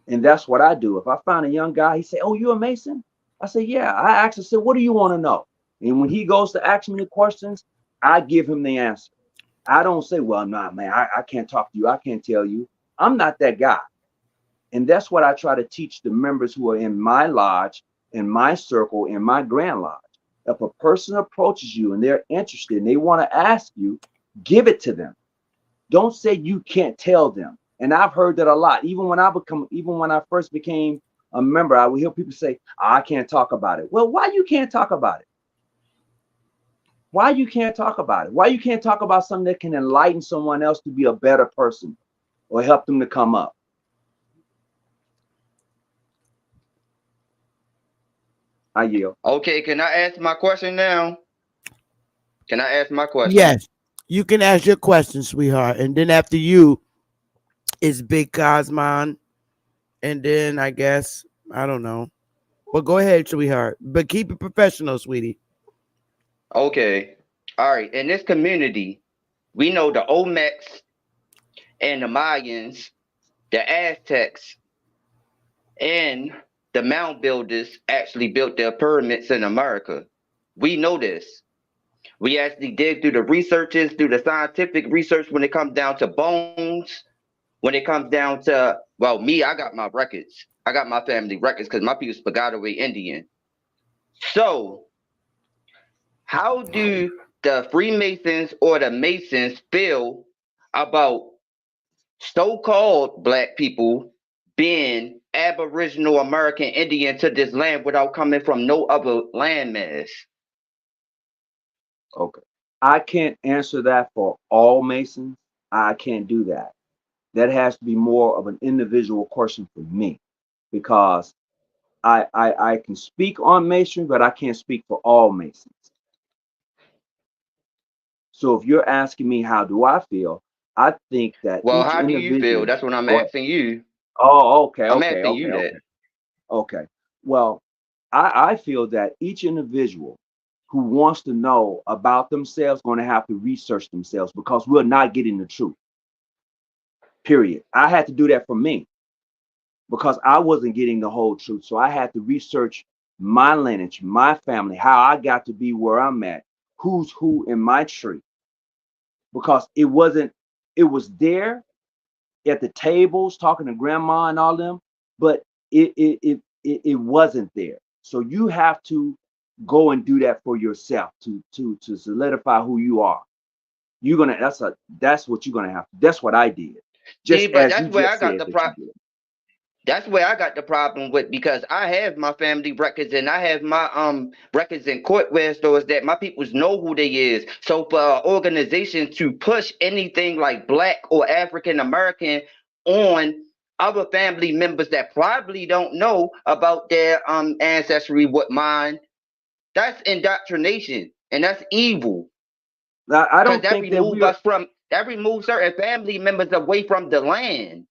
Speaker 17: and that's what I do. If I find a young guy, he say, "Oh, you a Mason?" I say, "Yeah." I actually said, "What do you want to know?" And when he goes to ask me the questions, I give him the answer. I don't say, "Well, nah, man, I can't talk to you. I can't tell you." I'm not that guy. And that's what I try to teach the members who are in my lodge, in my circle, in my grand lodge. If a person approaches you and they're interested and they want to ask you, give it to them. Don't say you can't tell them. And I've heard that a lot. Even when I first became a member, I would hear people say, I can't talk about it. Well, why you can't talk about it? Why you can't talk about it? Why you can't talk about something that can enlighten someone else to be a better person or help them to come up? I yield.
Speaker 8: Okay, can I ask my question now? Can I ask my question?
Speaker 5: Yes, you can ask your question, sweetheart. And then after you is Big Cosmon. And then I guess, I don't know. But go ahead, sweetheart. But keep it professional, sweetie.
Speaker 8: Okay. All right. In this community, we know the Olmecs and the Mayans, the Aztecs, and the mound builders actually built their pyramids in America. We know this. We actually dig through the researches, through the scientific research when it comes down to bones, when it comes down to, well, me, I got my records. I got my family records because my people's Pagotaway Indian. So how do the Freemasons or the Masons feel about so-called Black people being Aboriginal American Indian to this land without coming from no other landmass?
Speaker 17: Okay. I can't answer that for all Masons. I can't do that. That has to be more of an individual question for me, because I can speak on Masonry, but I can't speak for all Masons. So if you're asking me how do I feel, I think that
Speaker 8: Well,
Speaker 17: each
Speaker 8: how do you feel?
Speaker 17: individual.
Speaker 8: That's what I'm asking you.
Speaker 17: Oh, okay,
Speaker 8: I'm
Speaker 17: okay,
Speaker 8: asking you
Speaker 17: okay,
Speaker 8: that.
Speaker 17: okay, okay. Well, I feel that each individual who wants to know about themselves going to have to research themselves, because we're not getting the truth. Period. I had to do that for me because I wasn't getting the whole truth. So I had to research my lineage, my family, how I got to be where I'm at, who's who in my tree. Because it was there at the tables talking to grandma and all them, but it wasn't there. So you have to go and do that for yourself to solidify who you are. You're gonna that's what you're gonna have to. That's what I did. Just
Speaker 8: See, but
Speaker 17: as you
Speaker 8: that's where I
Speaker 17: just
Speaker 8: got
Speaker 17: said
Speaker 8: the
Speaker 17: that you
Speaker 8: problem.
Speaker 17: did.
Speaker 8: That's where I got the problem with, because I have my family records and I have my records in court where stores that my peoples know who they is. So for an organization to push anything like Black or African American on other family members that probably don't know about their ancestry with mine, that's indoctrination and that's evil.
Speaker 17: Now, I
Speaker 8: Because
Speaker 17: don't think that we're
Speaker 8: that removes certain family members away from the land.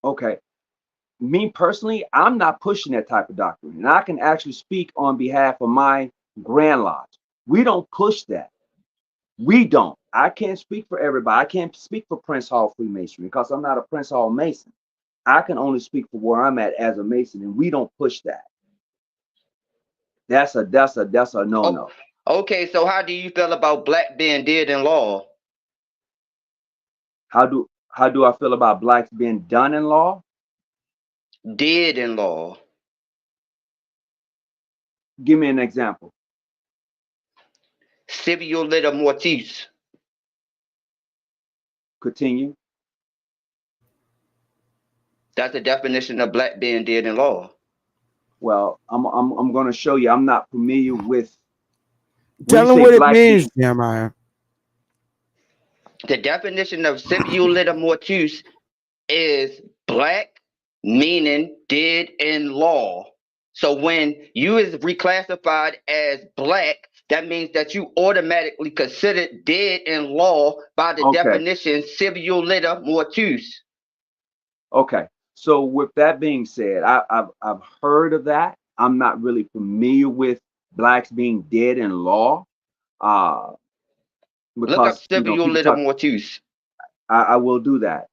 Speaker 17: okay. Me personally, I'm not pushing that type of doctrine, and I can actually speak on behalf of my Grand Lodge. We don't push that. We don't. I can't speak for everybody. I can't speak for Prince Hall Freemasonry because I'm not a Prince Hall Mason. I can only speak for where I'm at as a Mason, and we don't push that. That's a no-no.
Speaker 8: Okay, so how do you feel about Black being dead in law?
Speaker 17: How do I feel about Blacks being done in law?
Speaker 8: Dead in law.
Speaker 17: Give me an example.
Speaker 8: Civil litter mortis.
Speaker 17: Continue.
Speaker 8: That's the definition of Black being dead in law.
Speaker 17: Well, I'm going to show you. I'm not familiar with.
Speaker 5: Tell them what it means, Jeremiah.
Speaker 8: The definition of civil litter mortis is Black, meaning dead in law. So when you is reclassified as Black, that means that you automatically considered dead in law by the definition civil litter mortis.
Speaker 17: Okay. So with that being said, I've heard of that. I'm not really familiar with Blacks being dead in law.
Speaker 8: Look up
Speaker 17: Because
Speaker 8: civil litter mortis.
Speaker 17: I will do that.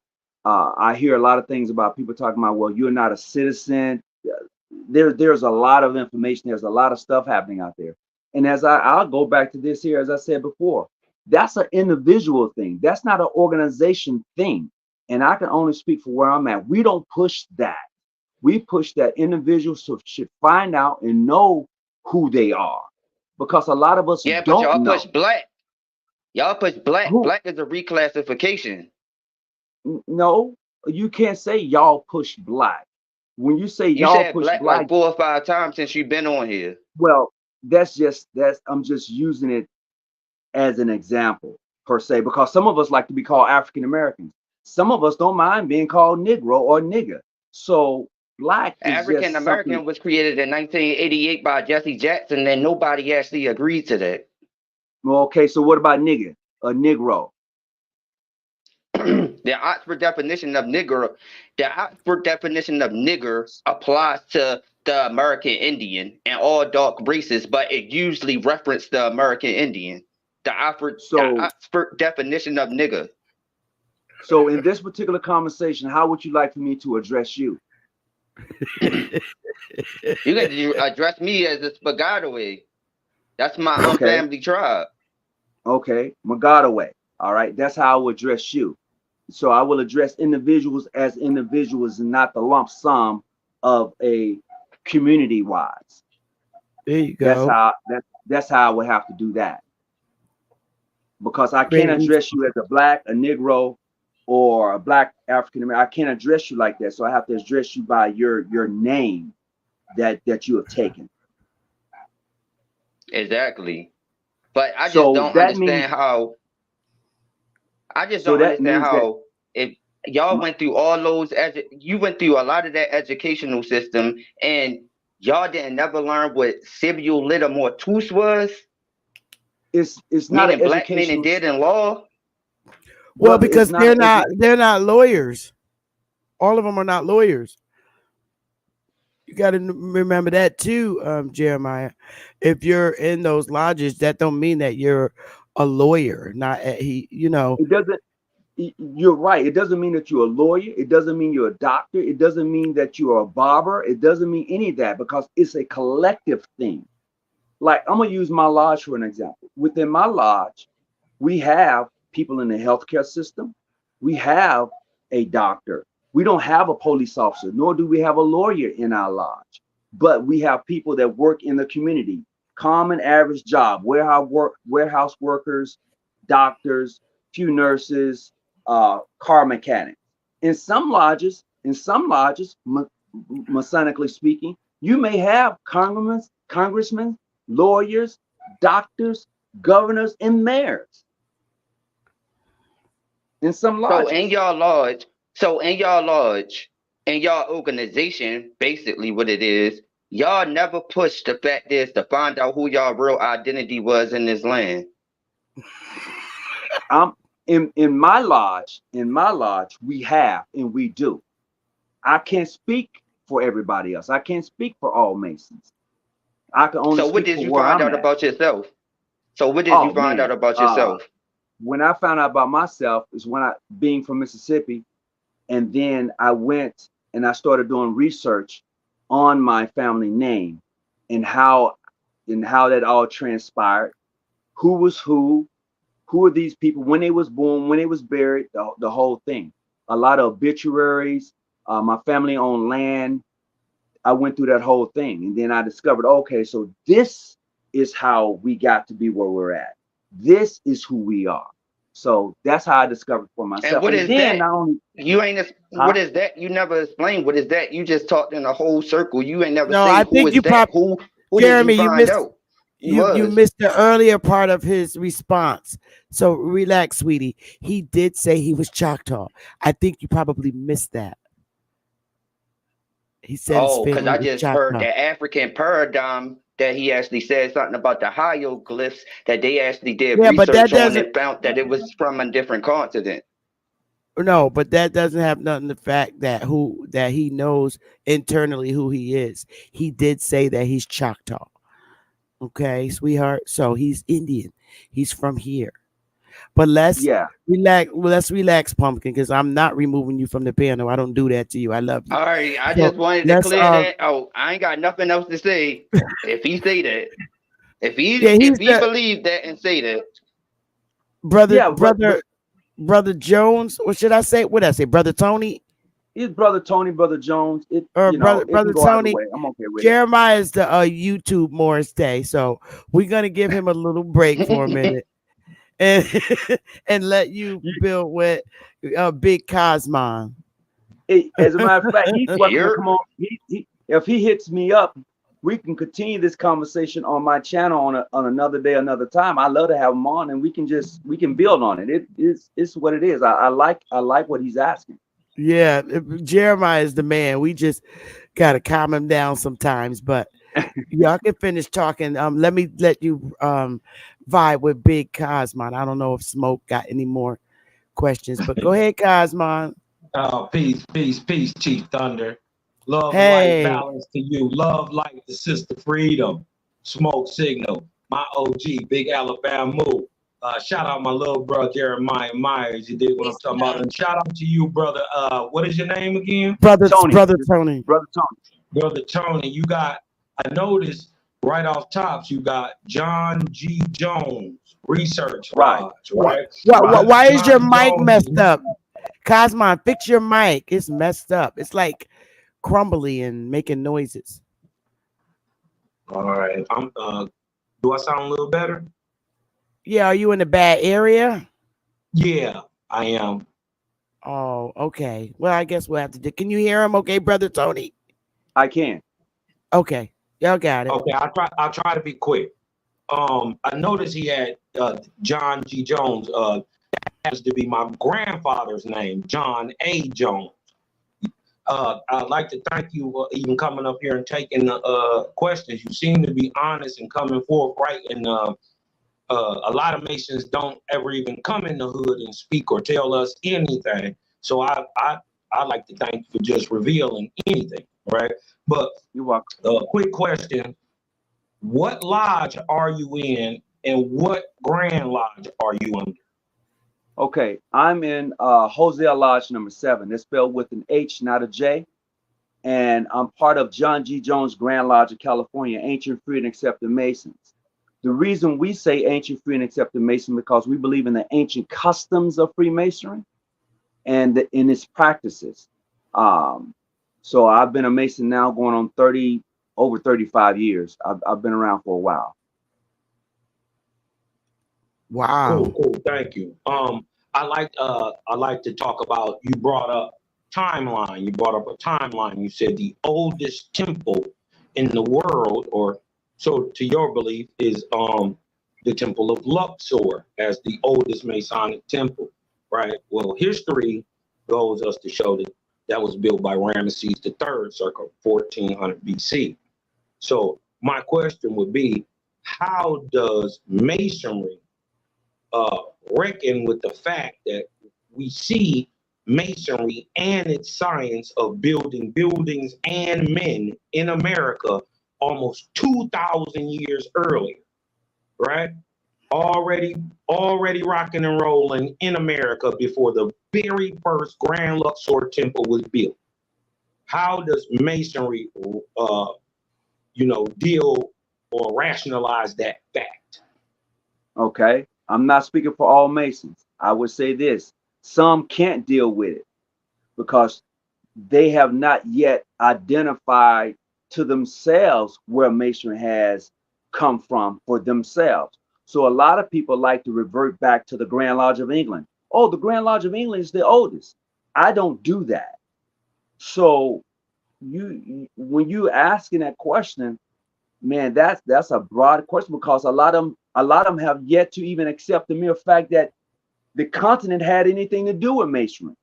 Speaker 17: I hear a lot of things about people talking about, well, you're not a citizen. There's a lot of information. There's a lot of stuff happening out there. And as I'll go back to this here, as I said before, that's an individual thing. That's not an organization thing. And I can only speak for where I'm at. We don't push that. We push that individuals should find out and know who they are. Because a lot of us
Speaker 8: but
Speaker 17: don't
Speaker 8: y'all
Speaker 17: know.
Speaker 8: push Black. Y'all push Black.
Speaker 17: Who?
Speaker 8: Black is a reclassification.
Speaker 17: No, you can't say y'all push Black. When you say y'all
Speaker 8: said
Speaker 17: push
Speaker 8: Black like 4 or 5 times since you've been on here.
Speaker 17: Well, I'm just using it as an example per se, because some of us like to be called African Americans. Some of us don't mind being called Negro or nigger. So Black is
Speaker 8: African American was created in 1988 by Jesse Jackson, and nobody actually agreed to that.
Speaker 17: Well, okay, so what about nigger, a Negro?
Speaker 8: The Oxford definition of nigger applies to the American Indian and all dark races, but it usually referenced the American Indian. The Oxford definition of nigger.
Speaker 17: So in this particular conversation, how would you like for me to address you?
Speaker 8: You can address me as a Spagataway. That's my family tribe.
Speaker 17: Okay, Magadaway. All right, that's how I will address you. So I will address individuals as individuals and not the lump sum of a community wise.
Speaker 5: There you go.
Speaker 17: That's how I would have to do that. Because I can't address you as a Black, a Negro, or a Black African American. I can't address you like that. So I have to address you by your name that you have taken.
Speaker 8: Exactly. But I just don't understand how. I just don't understand how if y'all went through all those, you went through a lot of that educational system, and y'all didn't never learn what civil litter mortis was.
Speaker 17: It's not an
Speaker 8: Black men and dead in law.
Speaker 5: Well, because they're not lawyers. All of them are not lawyers. You got to remember that too, Jeremiah. If you're in those lodges, that don't mean that you're a lawyer. It
Speaker 17: doesn't. You're right. It doesn't mean that you're a lawyer. It doesn't mean you're a doctor. It doesn't mean that you're a barber. It doesn't mean any of that, because it's a collective thing. Like, I'm gonna use my lodge for an example. Within my lodge, we have people in the healthcare system. We have a doctor. We don't have a police officer, nor do we have a lawyer in our lodge, but we have people that work in the community, common average job, warehouse workers, doctors, few nurses, car mechanics. In some lodges, Masonically speaking, you may have congressmen, lawyers, doctors, governors, and mayors. In some lodges.
Speaker 8: So in y'all lodge, in y'all organization, basically what it is, y'all never pushed the fact is to find out who y'all real identity was in this land.
Speaker 17: In my lodge, we have and we do. I can't speak for everybody else. I can't speak for all Masons. I can only.
Speaker 8: So what did you find out about yourself? So what did you find out about yourself?
Speaker 17: When I found out about myself is when being from Mississippi, and then I went and I started doing research on my family name and how that all transpired. Who was who are these people, when they was born, when they was buried, the whole thing. A lot of obituaries, my family owned land. I went through that whole thing, and then I discovered, okay, so this is how we got to be where we're at. This is who we are. So that's how I discovered for myself.
Speaker 8: And what is that?
Speaker 17: What
Speaker 8: is that? You never explained. What is that? You just talked in a whole circle. You ain't never
Speaker 5: No,
Speaker 8: say
Speaker 5: I
Speaker 8: who
Speaker 5: think
Speaker 8: is
Speaker 5: you
Speaker 8: that?
Speaker 5: probably,
Speaker 8: Who
Speaker 5: Jeremy,
Speaker 8: did you find out?
Speaker 5: You missed the earlier part of his response. So relax, sweetie. He did say he was Choctaw. I think you probably missed that. He said,
Speaker 8: because I just heard the African paradigm that he actually said something about the hieroglyphs that they actually did research on and found that it was from a different continent.
Speaker 5: No, but that doesn't have nothing to the fact that he knows internally who he is. He did say that he's Choctaw. Okay, sweetheart. So he's Indian. He's from here. But let's relax. Well, let's relax, Pumpkin, because I'm not removing you from the panel. I don't do that to you. I love you.
Speaker 8: All right, I just wanted to clear that. Oh, I ain't got nothing else to say. If he say that, if he believe that and say that,
Speaker 5: brother Jones. What should I say? What did I say, brother Tony?
Speaker 17: It's brother Tony, brother Jones.
Speaker 5: Brother Tony.
Speaker 17: I'm okay with
Speaker 5: Jeremiah is the YouTube Morris Day, so we're gonna give him a little break for a minute. And let you build with Big Cosmon.
Speaker 17: As a matter of fact, he's welcome to come on. If he hits me up, we can continue this conversation on my channel on another day, another time. I love to have him on, and we can build on it. It's what it is. I like what he's asking. Yeah,
Speaker 5: Jeremiah is the man. We just gotta calm him down sometimes, but y'all can finish talking. Let me let you vibe with Big Cosmon. I don't know if Smoke got any more questions, but go ahead, Cosmon.
Speaker 18: Peace, Chief Thunder. Love, light, balance to you. Love, light to Sister Freedom. Smoke Signal. My OG, Big Alabama. Shout out my little brother Jeremiah Myers. You did what I'm talking about. And shout out to you, brother. What is your name again?
Speaker 5: Brother Tony.
Speaker 18: Brother Tony. You got, I noticed right off tops, you got John G. Jones Research Lodge, right?
Speaker 5: Why is your mic messed up? Cosmon, fix your mic. It's messed up. It's like crumbly and making noises.
Speaker 18: All right. Do I sound a little better?
Speaker 5: Yeah, are you in a bad area?
Speaker 18: Yeah, I am.
Speaker 5: Oh, okay. Well, I guess we'll have to do. Can you hear him? Okay, brother Tony.
Speaker 17: I can.
Speaker 5: Okay, y'all got it.
Speaker 18: Okay, I'll try to be quick. I noticed he had John G. Jones. Happens to be my grandfather's name, John A. Jones. I'd like to thank you even coming up here and taking the questions. You seem to be honest and coming forth right and. A lot of Masons don't ever even come in the hood and speak or tell us anything. So I like to thank you for just revealing anything, right? But
Speaker 17: you're welcome.
Speaker 18: Quick question: what lodge are you in, and what Grand Lodge are you under?
Speaker 17: Okay, I'm in Hosea Lodge number 7. It's spelled with an H, not a J. And I'm part of John G. Jones Grand Lodge of California, Ancient, Free, and Accepted Masons. The reason we say ancient, free, and accepted Mason because we believe in the ancient customs of Freemasonry and in its practices. So I've been a Mason now going on over 35 years. I've been around for a while.
Speaker 5: Wow.
Speaker 18: Cool. Thank you. I like to talk about, you brought up timeline. You brought up a timeline. You said the oldest temple in the world, or so to your belief, is the Temple of Luxor as the oldest Masonic temple, right? Well, history goes us to show that was built by Ramesses III circa 1400 BC. So my question would be, how does Masonry reckon with the fact that we see Masonry and its science of building buildings and men in America almost 2,000 years earlier, right? Already rocking and rolling in America before the very first Grand Luxor Temple was built. How does Masonry, deal or rationalize that fact?
Speaker 17: Okay, I'm not speaking for all Masons. I would say this: some can't deal with it because they have not yet identified to themselves where Masonry has come from for themselves. So a lot of people like to revert back to the Grand Lodge of England. Oh, the Grand Lodge of England is the oldest. I don't do that. So when you asking that question, man, that's a broad question, because a lot of them have yet to even accept the mere fact that the continent had anything to do with Masonry.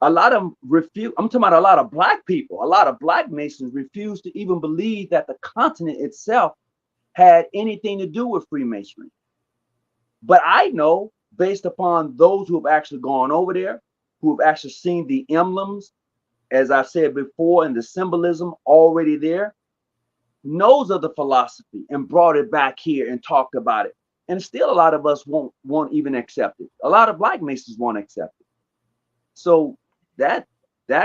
Speaker 17: A lot of them refuse. I'm talking about a lot of Black people. A lot of Black Masons refuse to even believe that the continent itself had anything to do with Freemasonry. But I know, based upon those who have actually gone over there, who have actually seen the emblems, as I said before, and the symbolism already there, knows of the philosophy and brought it back here and talked about it. And still a lot of us won't even accept it. A lot of Black Masons won't accept it. So that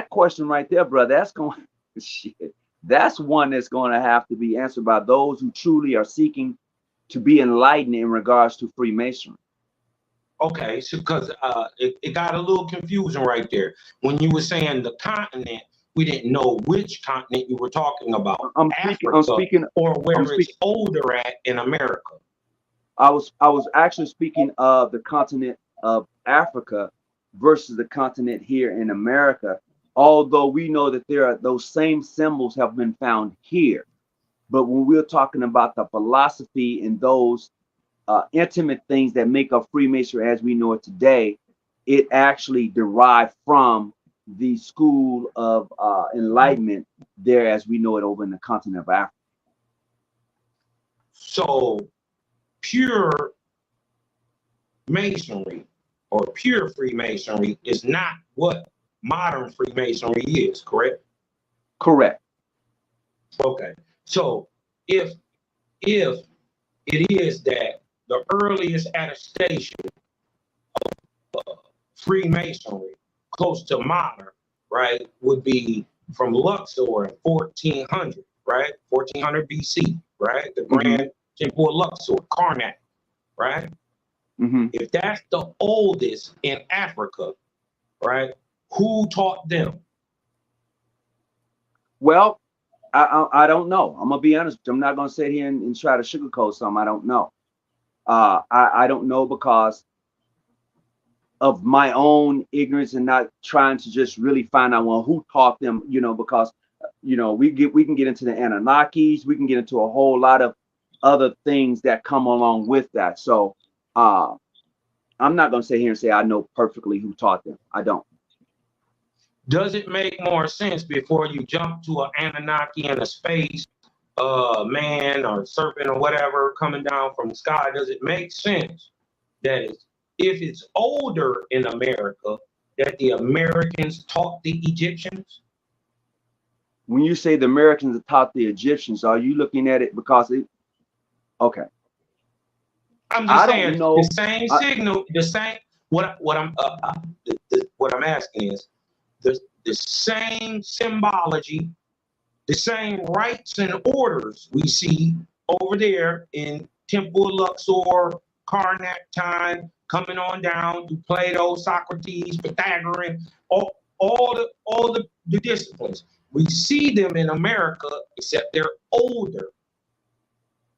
Speaker 17: question right there, brother, that's going shit. That's one that's going to have to be answered by those who truly are seeking to be enlightened in regards to Freemasonry.
Speaker 18: Okay, so because it got a little confusing right there when you were saying the continent. We didn't know which continent you were talking about. I'm speaking, or where it's older at in America.
Speaker 17: I was actually speaking of the continent of Africa versus the continent here in America. Although we know that those same symbols have been found here, but when we're talking about the philosophy and those intimate things that make up Freemasonry as we know it today, it actually derived from the school of enlightenment there as we know it over in the continent of Africa.
Speaker 18: So pure Masonry or pure Freemasonry is not what modern Freemasonry is, correct?
Speaker 17: Correct.
Speaker 18: Okay. So if it is that the earliest attestation of Freemasonry close to modern, right, would be from Luxor in 1400, right? 1400 BC, right? The Grand Temple of Luxor, Karnak, right? If that's the oldest in Africa, right, who taught them?
Speaker 17: Well, I don't know. I'm gonna be honest. I'm not gonna sit here and try to sugarcoat something. I don't know. I don't know because of my own ignorance and not trying to just really find out, well, who taught them, because we can get into the Anunnakis, we can get into a whole lot of other things that come along with that. So I'm not going to sit here and say I know perfectly who taught them. I don't.
Speaker 18: Does it make more sense before you jump to an Anunnaki in a space man or serpent or whatever coming down from the sky? Does it make sense that if it's older in America, that the Americans taught the Egyptians?
Speaker 17: When you say the Americans taught the Egyptians, are you looking at it because okay?
Speaker 18: I'm just saying the same signal, the same. What I'm asking is the same symbology, the same rites and orders we see over there in Temple of Luxor, Karnak time, coming on down to Plato, Socrates, Pythagorean, all the the disciplines. We see them in America, except they're older,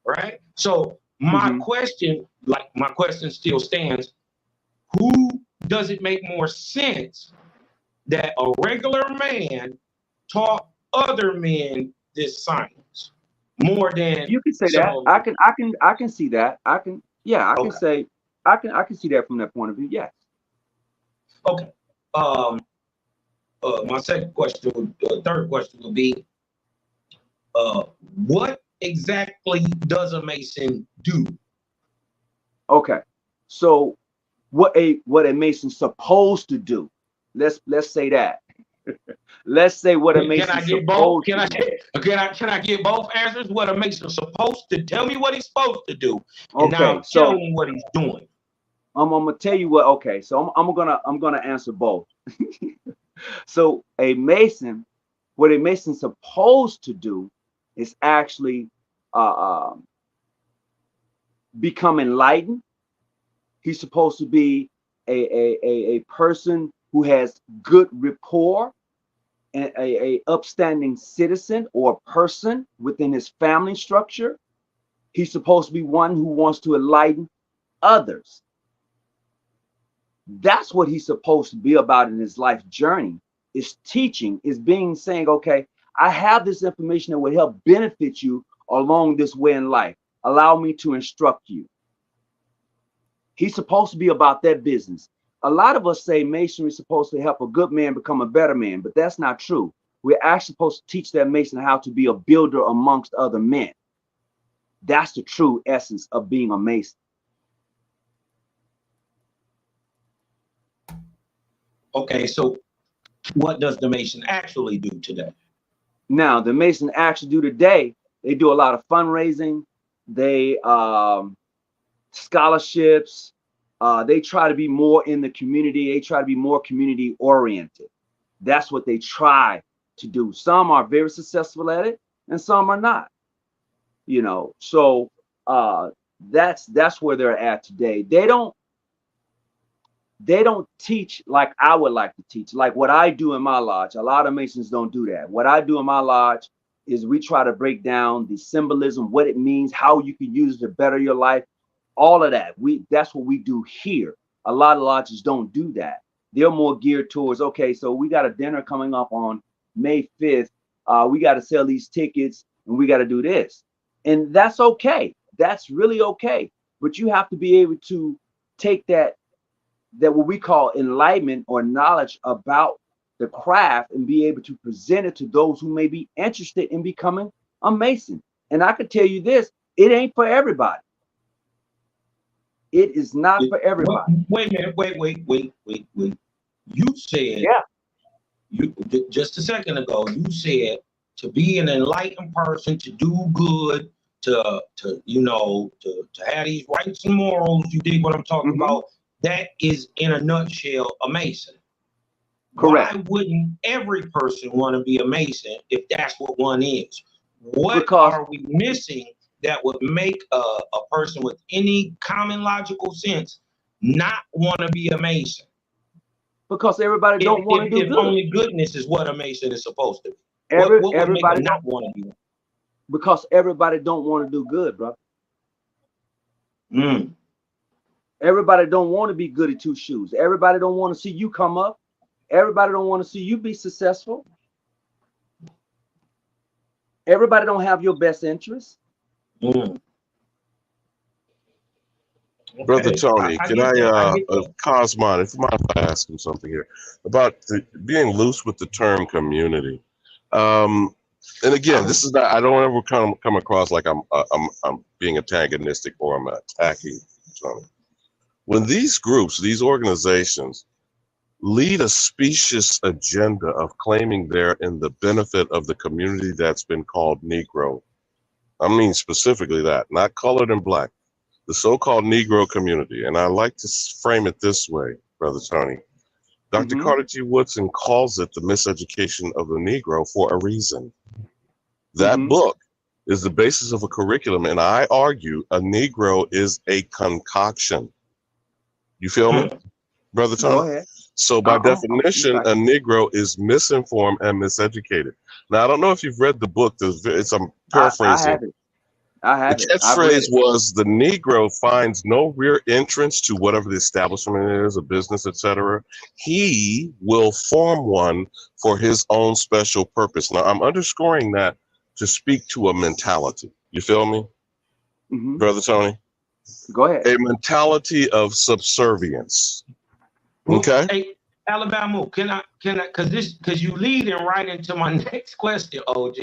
Speaker 18: right? So my question still stands. Who does it make more sense that a regular man taught other men this science more than
Speaker 17: you can say that? I can see that. I can say I can see that from that point of view. Yes.
Speaker 18: Okay. My third question would be, what exactly does a Mason do?
Speaker 17: Okay. So what a Mason's supposed to do. Let's say that. Let's say what a Mason's
Speaker 18: Can I get both? Can I get both answers? What a Mason's supposed to tell me what he's supposed to do, and now tell me what he's doing.
Speaker 17: I'm gonna tell you what. Okay, so I'm gonna answer both. So what a Mason's supposed to do is actually become enlightened. He's supposed to be a person who has good rapport, and a upstanding citizen or person within his family structure. He's supposed to be one who wants to enlighten others. That's what he's supposed to be about in his life journey, is teaching, is saying, okay, I have this information that will help benefit you along this way in life. Allow me to instruct you. He's supposed to be about that business. A lot of us say Masonry is supposed to help a good man become a better man, but that's not true. We're actually supposed to teach that Mason how to be a builder amongst other men. That's the true essence of being a Mason.
Speaker 18: Okay, so what does the Mason actually do today?
Speaker 17: Now, the Mason actually do today, they do a lot of fundraising. They scholarships. They try to be more in the community. They try to be more community oriented. That's what they try to do. Some are very successful at it, and some are not. You know, so that's where they're at today. They don't teach like I would like to teach, like what I do in my lodge. A lot of Masons don't do that. What I do in my lodge is we try to break down the symbolism, what it means, how you can use it to better your life. All of that, that's what we do here. A lot of lodges don't do that. They're more geared towards, okay, so we got a dinner coming up on May 5th. We got to sell these tickets and we got to do this. And that's okay. That's really okay. But you have to be able to take that what we call enlightenment or knowledge about the craft and be able to present it to those who may be interested in becoming a Mason. And I could tell you this, it ain't for everybody. It is not for everybody.
Speaker 18: Wait a minute. Wait. You said, you just a second ago, you said to be an enlightened person, to do good, to have these rights and morals. You dig what I'm talking about? That is, in a nutshell, a Mason.
Speaker 17: Correct.
Speaker 18: Why wouldn't every person want to be a Mason if that's what one is? What are we missing that would make a person with any common logical sense not want to be a Mason?
Speaker 17: Because everybody don't want to do good.
Speaker 18: Only goodness is what a Mason is supposed to be. What everybody not want to be?
Speaker 17: Because everybody don't want to do good, bro. Everybody don't want to be good at two shoes. Everybody don't want to see you come up. Everybody don't want to see you be successful. Everybody don't have your best interests.
Speaker 12: Brother Tony, can I Cosmon, if you mind if I ask him something here about being loose with the term community. And again, this is not, I don't ever come across like I'm being antagonistic or I'm attacking Tony. When these groups, these organizations lead a specious agenda of claiming they're in the benefit of the community that's been called Negro, I mean specifically that, not colored and black, the so-called Negro community. And I like to frame it this way, Brother Tony. Dr. Carter G. Woodson calls it the miseducation of the Negro for a reason. That book is the basis of a curriculum, and I argue a Negro is a concoction. You feel me, Brother Tony?
Speaker 17: Go ahead.
Speaker 12: So by definition, a Negro is misinformed and miseducated. Now, I don't know if you've read the book. I'm paraphrasing.
Speaker 17: I have it. I have
Speaker 12: The
Speaker 17: it. I've read
Speaker 12: catchphrase
Speaker 17: it.
Speaker 12: was, the Negro finds no real entrance to whatever the establishment is, a business, etc. He will form one for his own special purpose. Now, I'm underscoring that to speak to a mentality. You feel me, Brother Tony?
Speaker 17: Go ahead.
Speaker 12: A mentality of subservience. Okay.
Speaker 18: Hey, Alabama, because you leading right into my next question, OG.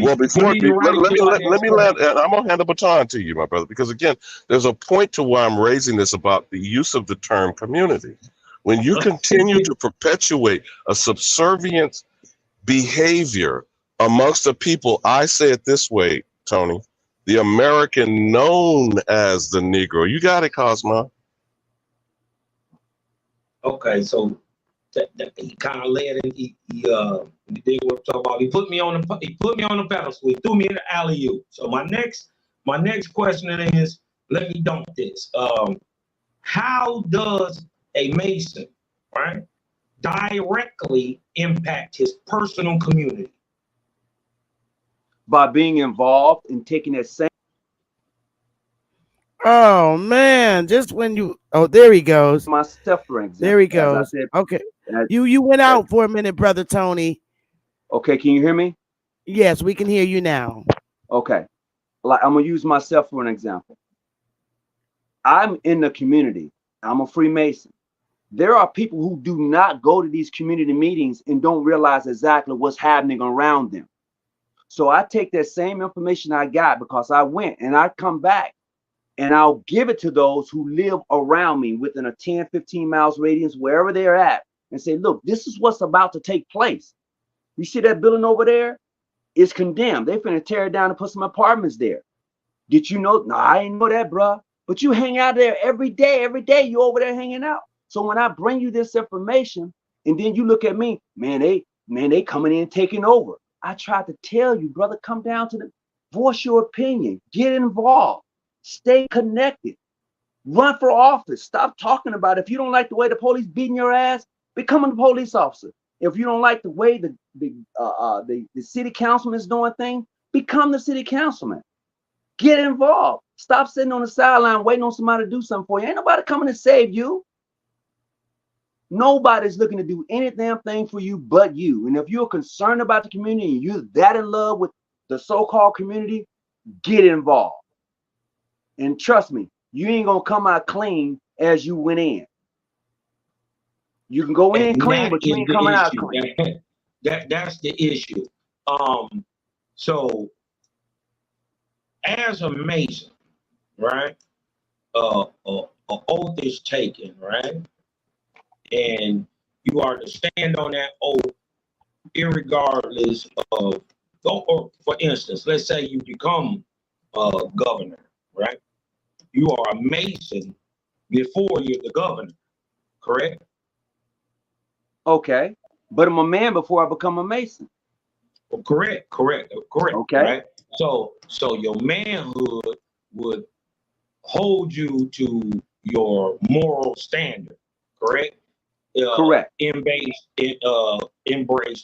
Speaker 12: Well, before let me I'm gonna hand the baton to you, my brother, because again, there's a point to why I'm raising this about the use of the term community. When you continue to perpetuate a subservient behavior amongst the people, I say it this way, Tony, the American known as the Negro. You got it, Cosmo.
Speaker 18: Okay, so he kind of led in. He did what I'm talking about. He put me on the pedestal. He threw me in the alley-oop. So my next question is, let me dump this. How does a Mason, right, directly impact his personal community?
Speaker 17: By being involved and taking that same.
Speaker 5: Oh man, just when you there he goes.
Speaker 17: Myself, for example.
Speaker 5: There he goes. Okay. You went out for a minute, Brother Tony.
Speaker 17: Okay, can you hear me?
Speaker 5: Yes, we can hear you now.
Speaker 17: Okay. Like, I'm gonna use myself for an example. I'm in the community. I'm a Freemason. There are people who do not go to these community meetings and don't realize exactly what's happening around them. So I take that same information I got because I went, and I come back and I'll give it to those who live around me within a 10, 15 miles radius, wherever they're at, and say, look, this is what's about to take place. You see that building over there? It's condemned. They finna tear it down and put some apartments there. Did you know? No, I didn't know that, bruh. But you hang out there every day. Every day you over there hanging out. So when I bring you this information, and then you look at me, man, they coming in taking over. I tried to tell you, brother, come down to the, voice your opinion, get involved, stay connected, run for office. Stop talking about it. If you don't like the way the police beating your ass, become a police officer. If you don't like the way the city councilman is doing things, become the city councilman. Get involved. Stop sitting on the sideline waiting on somebody to do something for you. Ain't nobody coming to save you. Nobody's looking to do any damn thing for you but you. And if you're concerned about the community and you're that in love with the so-called community, get involved. And trust me, you ain't gonna come out clean as you went in. You can go in clean, but you ain't coming out clean.
Speaker 18: That's the issue. So as a Mason, right, an oath is taken, right? And you are to stand on that oath irregardless of, or for instance, let's say you become governor, right? You are a Mason before you're the governor, correct?
Speaker 17: Okay, but I'm a man before I become a Mason.
Speaker 18: Well, correct.
Speaker 17: Okay.
Speaker 18: Right? So your manhood would hold you to your moral standard, correct?
Speaker 17: Correct.
Speaker 18: Embraced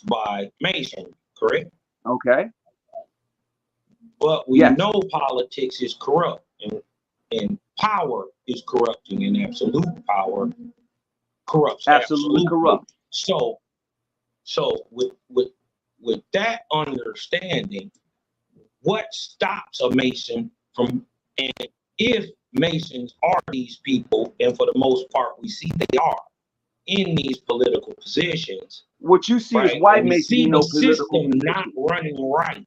Speaker 18: by Masonry, correct?
Speaker 17: Okay.
Speaker 18: But we know politics is corrupt, and power is corrupting, and absolute power corrupts.
Speaker 17: Absolutely corrupt.
Speaker 18: So with that understanding, what stops a Mason from, and if Masons are these people, and for the most part we see they are in these political positions.
Speaker 17: What you see is white Masons.
Speaker 18: See the system not running right,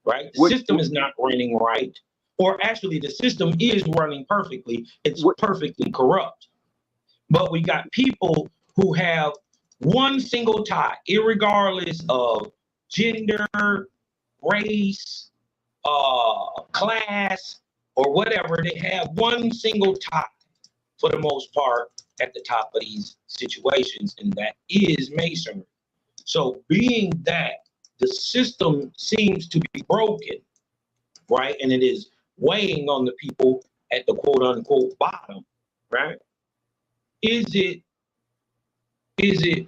Speaker 18: right? The system is not running right, or actually the system is running perfectly. It's perfectly corrupt. But we got people who have one single tie, irregardless of gender, race, class, or whatever. They have one single tie for the most part at the top of these situations, and that is Masonry. So being that the system seems to be broken, right, and it is weighing on the people at the quote unquote bottom, right, is it is it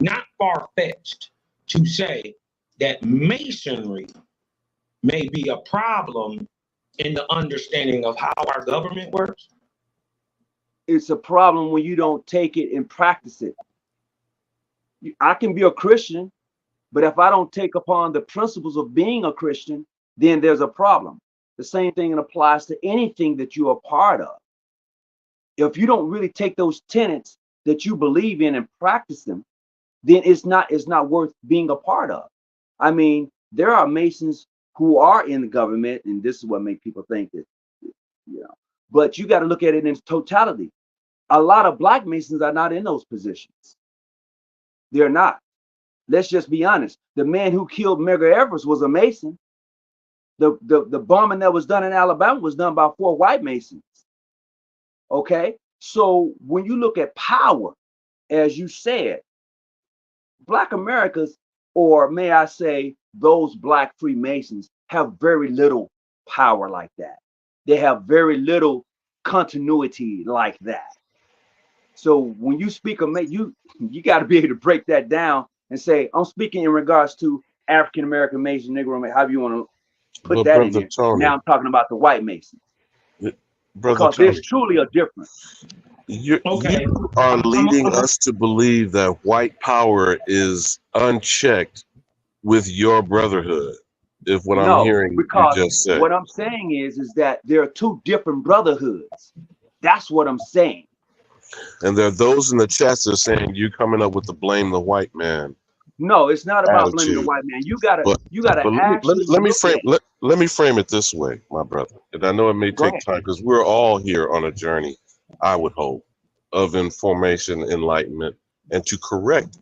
Speaker 18: not far-fetched to say that masonry may be a problem in the understanding of how our government works?
Speaker 17: It's a problem when you don't take it and practice it. I can be a Christian, but if I don't take upon the principles of being a Christian, then there's a problem. The same thing applies to anything that you are part of. If you don't really take those tenets that you believe in and practice them, then it's not worth being a part of. I mean, there are Masons who are in the government, and this is what makes people think that, but you got to look at it in totality. A lot of Black Masons are not in those positions. They're not. Let's just be honest. The man who killed Medgar Evers was a Mason. The bombing that was done in Alabama was done by 4 white Masons. Okay? So when you look at power, as you said, Black Americans, or may I say, those Black Freemasons, have very little power like that. They have very little continuity like that. So when you speak of you got to be able to break that down and say, I'm speaking in regards to African American Mason, Negro, however you want to put that in there. Now I'm talking about the white Masons. Because there's truly a difference.
Speaker 12: You are leading us to believe that white power is unchecked with your brotherhood. If what I'm hearing you just say.
Speaker 17: What I'm saying is that there are 2 different brotherhoods. That's what I'm saying.
Speaker 12: And there are those in the chats that are saying you coming up with the blame the white man.
Speaker 17: No, it's not about blaming the white man. You gotta actually
Speaker 12: let me frame it this way, my brother. And I know it may take time because we're all here on a journey, I would hope, of information, enlightenment, and to correct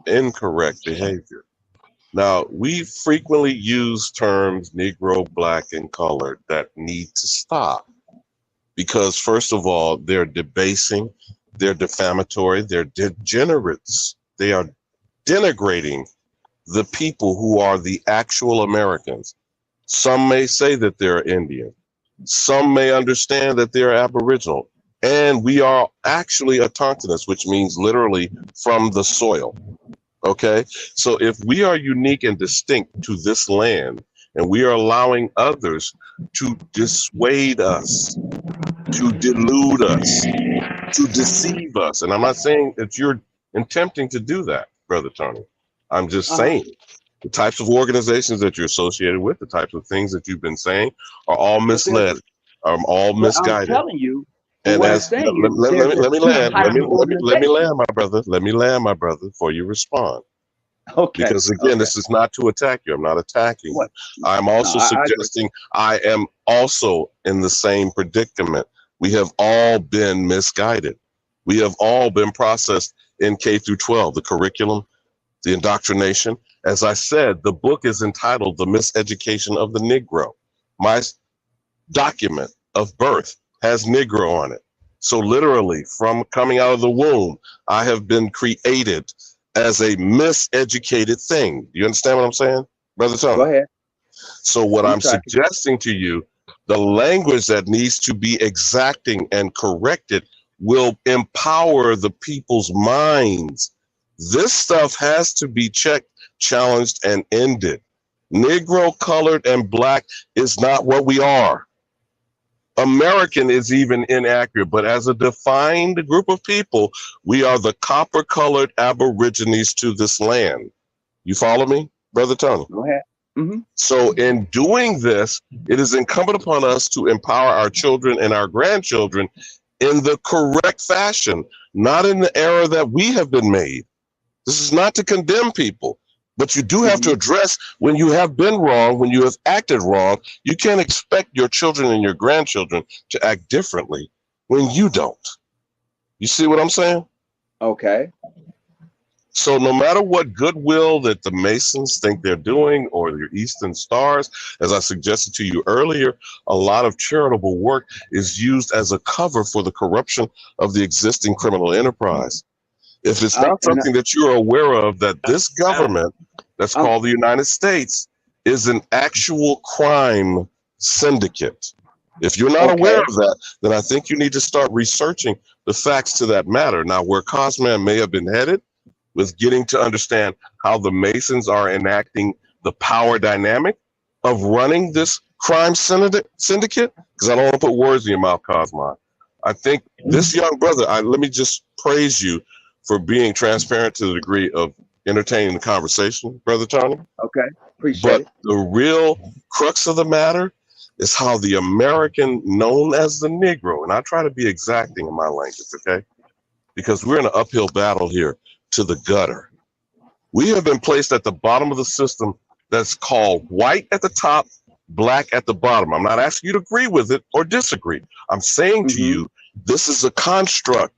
Speaker 12: incorrect behavior. Now, we frequently use terms Negro, Black, and colored that need to stop. Because first of all, they're debasing, they're defamatory, they're degenerates. They are denigrating the people who are the actual Americans. Some may say that they're Indian. Some may understand that they're Aboriginal. And we are actually autochthonous, which means literally from the soil. Okay, so if we are unique and distinct to this land, and we are allowing others to dissuade us, to delude us, to deceive us, and I'm not saying that you're attempting to do that, Brother Tony. I'm just saying the types of organizations that you're associated with, the types of things that you've been saying are all misled, are all misguided.
Speaker 17: I'm telling you.
Speaker 12: And as let me land, my brother. Let me land, my brother, before you respond. Okay. Because again, this is not to attack you. I'm not attacking you. I'm also suggesting I am also in the same predicament. We have all been misguided. We have all been processed in K through 12, the curriculum, the indoctrination. As I said, the book is entitled The Miseducation of the Negro. My document of birth has Negro on it. So literally from coming out of the womb, I have been created as a miseducated thing. Do you understand what I'm saying, Brother Tony?
Speaker 17: Go ahead.
Speaker 12: So what I'm suggesting to you, the language that needs to be exacting and corrected will empower the people's minds. This stuff has to be checked, challenged, and ended. Negro, colored, and Black is not what we are. American is even inaccurate, but as a defined group of people, we are the copper-colored aborigines to this land. You follow me, Brother Tony?
Speaker 17: Go ahead.
Speaker 12: So in doing this, it is incumbent upon us to empower our children and our grandchildren in the correct fashion, not in the error that we have been made. This is not to condemn people. But you do have to address when you have been wrong, when you have acted wrong. You can't expect your children and your grandchildren to act differently when you don't. You see what I'm saying?
Speaker 17: Okay.
Speaker 12: So no matter what goodwill that the Masons think they're doing, or your Eastern Stars, as I suggested to you earlier, a lot of charitable work is used as a cover for the corruption of the existing criminal enterprise. If it's not something that you're aware of, that this government that's called the United States is an actual crime syndicate. If you're not aware of that, then I think you need to start researching the facts to that matter. Now, where Cosman may have been headed was getting to understand how the Masons are enacting the power dynamic of running this crime syndicate, because I don't want to put words in your mouth, Cosman. I think this young brother, let me just praise you for being transparent to the degree of entertaining the conversation, Brother Tony.
Speaker 17: Okay, appreciate it.
Speaker 12: But the real crux of the matter is how the American known as the Negro, and I try to be exacting in my language, okay? Because we're in an uphill battle here to the gutter. We have been placed at the bottom of the system that's called white at the top, black at the bottom. I'm not asking you to agree with it or disagree. I'm saying to you, this is a construct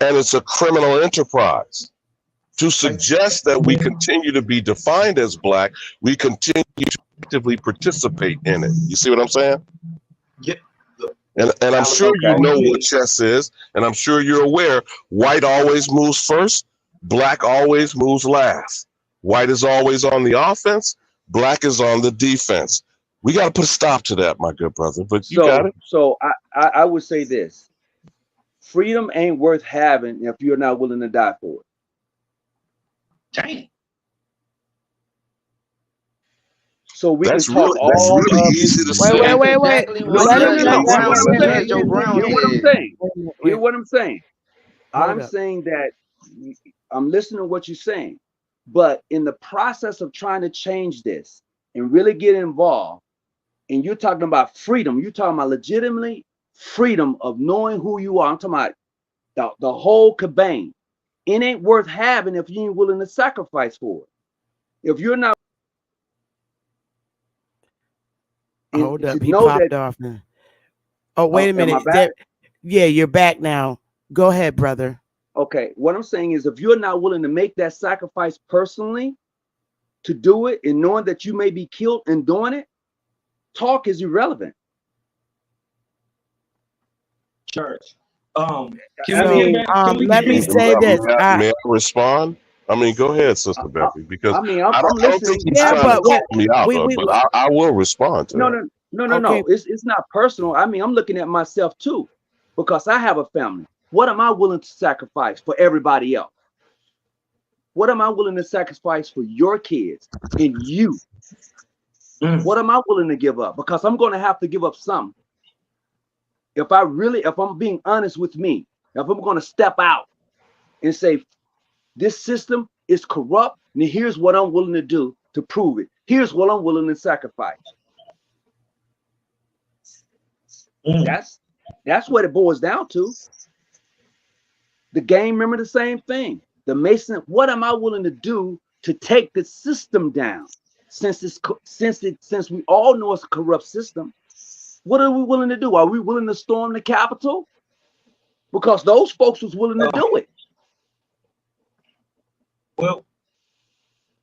Speaker 12: and it's a criminal enterprise. To suggest that we continue to be defined as black, we continue to actively participate in it. You see what I'm saying?
Speaker 18: Yeah.
Speaker 12: And I'm sure you know what chess is, and I'm sure you're aware white always moves first, black always moves last. White is always on the offense, black is on the defense. We got to put a stop to that, my good brother, but you got it.
Speaker 17: So I would say this. Freedom ain't worth having if you're not willing to die for it.
Speaker 18: Dang.
Speaker 17: So we
Speaker 12: that's
Speaker 17: can talk
Speaker 12: really, that's
Speaker 17: all
Speaker 12: really easy to say.
Speaker 17: Wait. Hear what I'm saying. I'm saying that I'm listening to what you're saying, but in the process of trying to change this and really get involved, and you're talking about freedom, you're talking about legitimately freedom of knowing who you are. I'm talking about the whole kabang. It ain't worth having if you ain't willing to sacrifice for it. If you're not,
Speaker 5: hold up, he popped off now. Oh, wait a minute. Yeah, you're back now. Go ahead, brother.
Speaker 17: Okay, what I'm saying is if you're not willing to make that sacrifice personally to do it and knowing that you may be killed in doing it, talk is irrelevant.
Speaker 18: Church.
Speaker 5: Let me say this.
Speaker 12: May I respond? I mean, go ahead, Sister Becky, because
Speaker 17: I'm
Speaker 12: I don't think he's trying to call me out, but I will respond to that.
Speaker 17: No. It's not personal. I mean, I'm looking at myself too, because I have a family. What am I willing to sacrifice for everybody else? What am I willing to sacrifice for your kids and you? What am I willing to give up? Because I'm going to have to give up some. If I'm being honest with me, if I'm going to step out and say, this system is corrupt, and here's what I'm willing to do to prove it. Here's what I'm willing to sacrifice. That's what it boils down to. The game, remember the same thing. The Mason, what am I willing to do to take the system down? Since we all know it's a corrupt system, what are we willing to do? Are we willing to storm the Capitol? Because those folks was willing to do it.
Speaker 18: Well,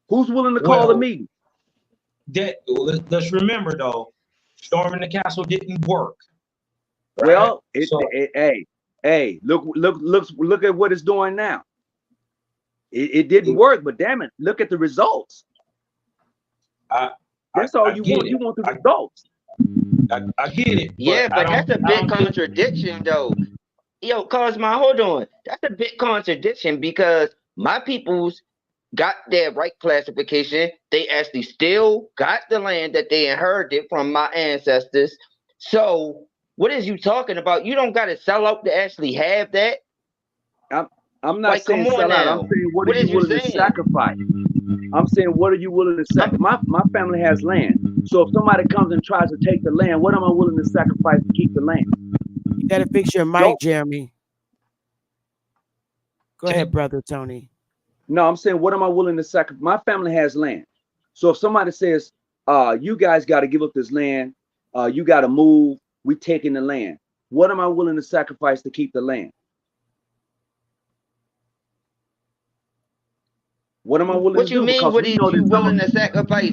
Speaker 17: who's willing to call the meeting?
Speaker 18: Let's remember though, storming the castle didn't work.
Speaker 17: Right? Well, hey, look at what it's doing now. It didn't work, but damn it, look at the results. That's all you want. You want the results.
Speaker 18: I get it.
Speaker 8: Yeah, but that's a big contradiction, though. Yo, Cosmo, hold on. That's a big contradiction because my peoples got their right classification. They actually still got the land that they inherited from my ancestors. So, what is you talking about? You don't got to sell out to actually have that.
Speaker 17: I'm not saying sell out. I'm saying what are you willing to sacrifice? I'm saying what are you willing to sacrifice? My family has land. So if somebody comes and tries to take the land, what am I willing to sacrifice to keep the land?
Speaker 5: You gotta fix your mic, Jeremy. Go ahead, brother Tony.
Speaker 17: No, I'm saying what am I willing to sacrifice? My family has land. So if somebody says, you guys got to give up this land, you got to move, we taking the land. What am I willing to sacrifice to keep the land? What am I willing to do?
Speaker 8: What you mean? What are you willing to sacrifice?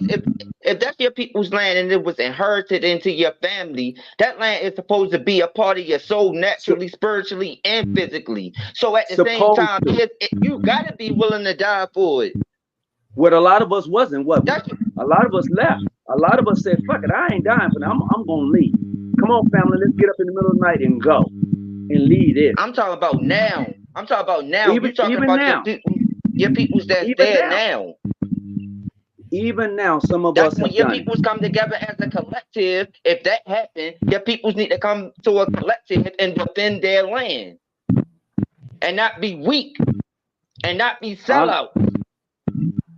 Speaker 8: If that's your people's land and it was inherited into your family, that land is supposed to be a part of your soul naturally, spiritually, and physically. So at the same time, you got to be willing to die for it.
Speaker 17: What a lot of us wasn't. What a lot of us left. A lot of us said, "Fuck it, I ain't dying for that. I'm gonna leave. Come on, family, let's get up in the middle of the night and go."
Speaker 16: and lead it.
Speaker 8: I'm talking about now. I'm talking about now.
Speaker 16: Even,
Speaker 8: You talking
Speaker 16: even
Speaker 8: about
Speaker 16: now.
Speaker 8: your peoples that's
Speaker 16: Even
Speaker 8: there
Speaker 16: now.
Speaker 8: now.
Speaker 16: Even now, some of
Speaker 8: That's
Speaker 16: us
Speaker 8: when
Speaker 16: have
Speaker 8: your
Speaker 16: done it.
Speaker 8: peoples come together as a collective. If that happened, your peoples need to come to a collective and defend their land, and not be weak, and not be sellout.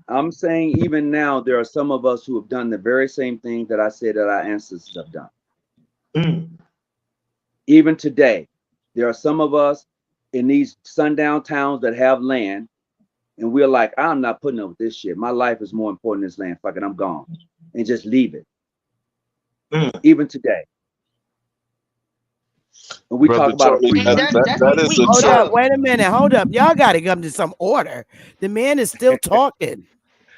Speaker 16: I'm saying even now, there are some of us who have done the very same thing that I said that our ancestors have done. Even today, there are some of us in these sundown towns that have land, and we're like, I'm not putting up with this shit. My life is more important than this land. Fuck it, I'm gone. And just leave it. Even today. And we
Speaker 12: Brother
Speaker 16: talk about
Speaker 12: Tony,
Speaker 16: a free country.
Speaker 12: that is a
Speaker 5: Hold
Speaker 12: choice.
Speaker 5: up, wait a minute, hold up. Y'all got to come to some order. The man is still talking.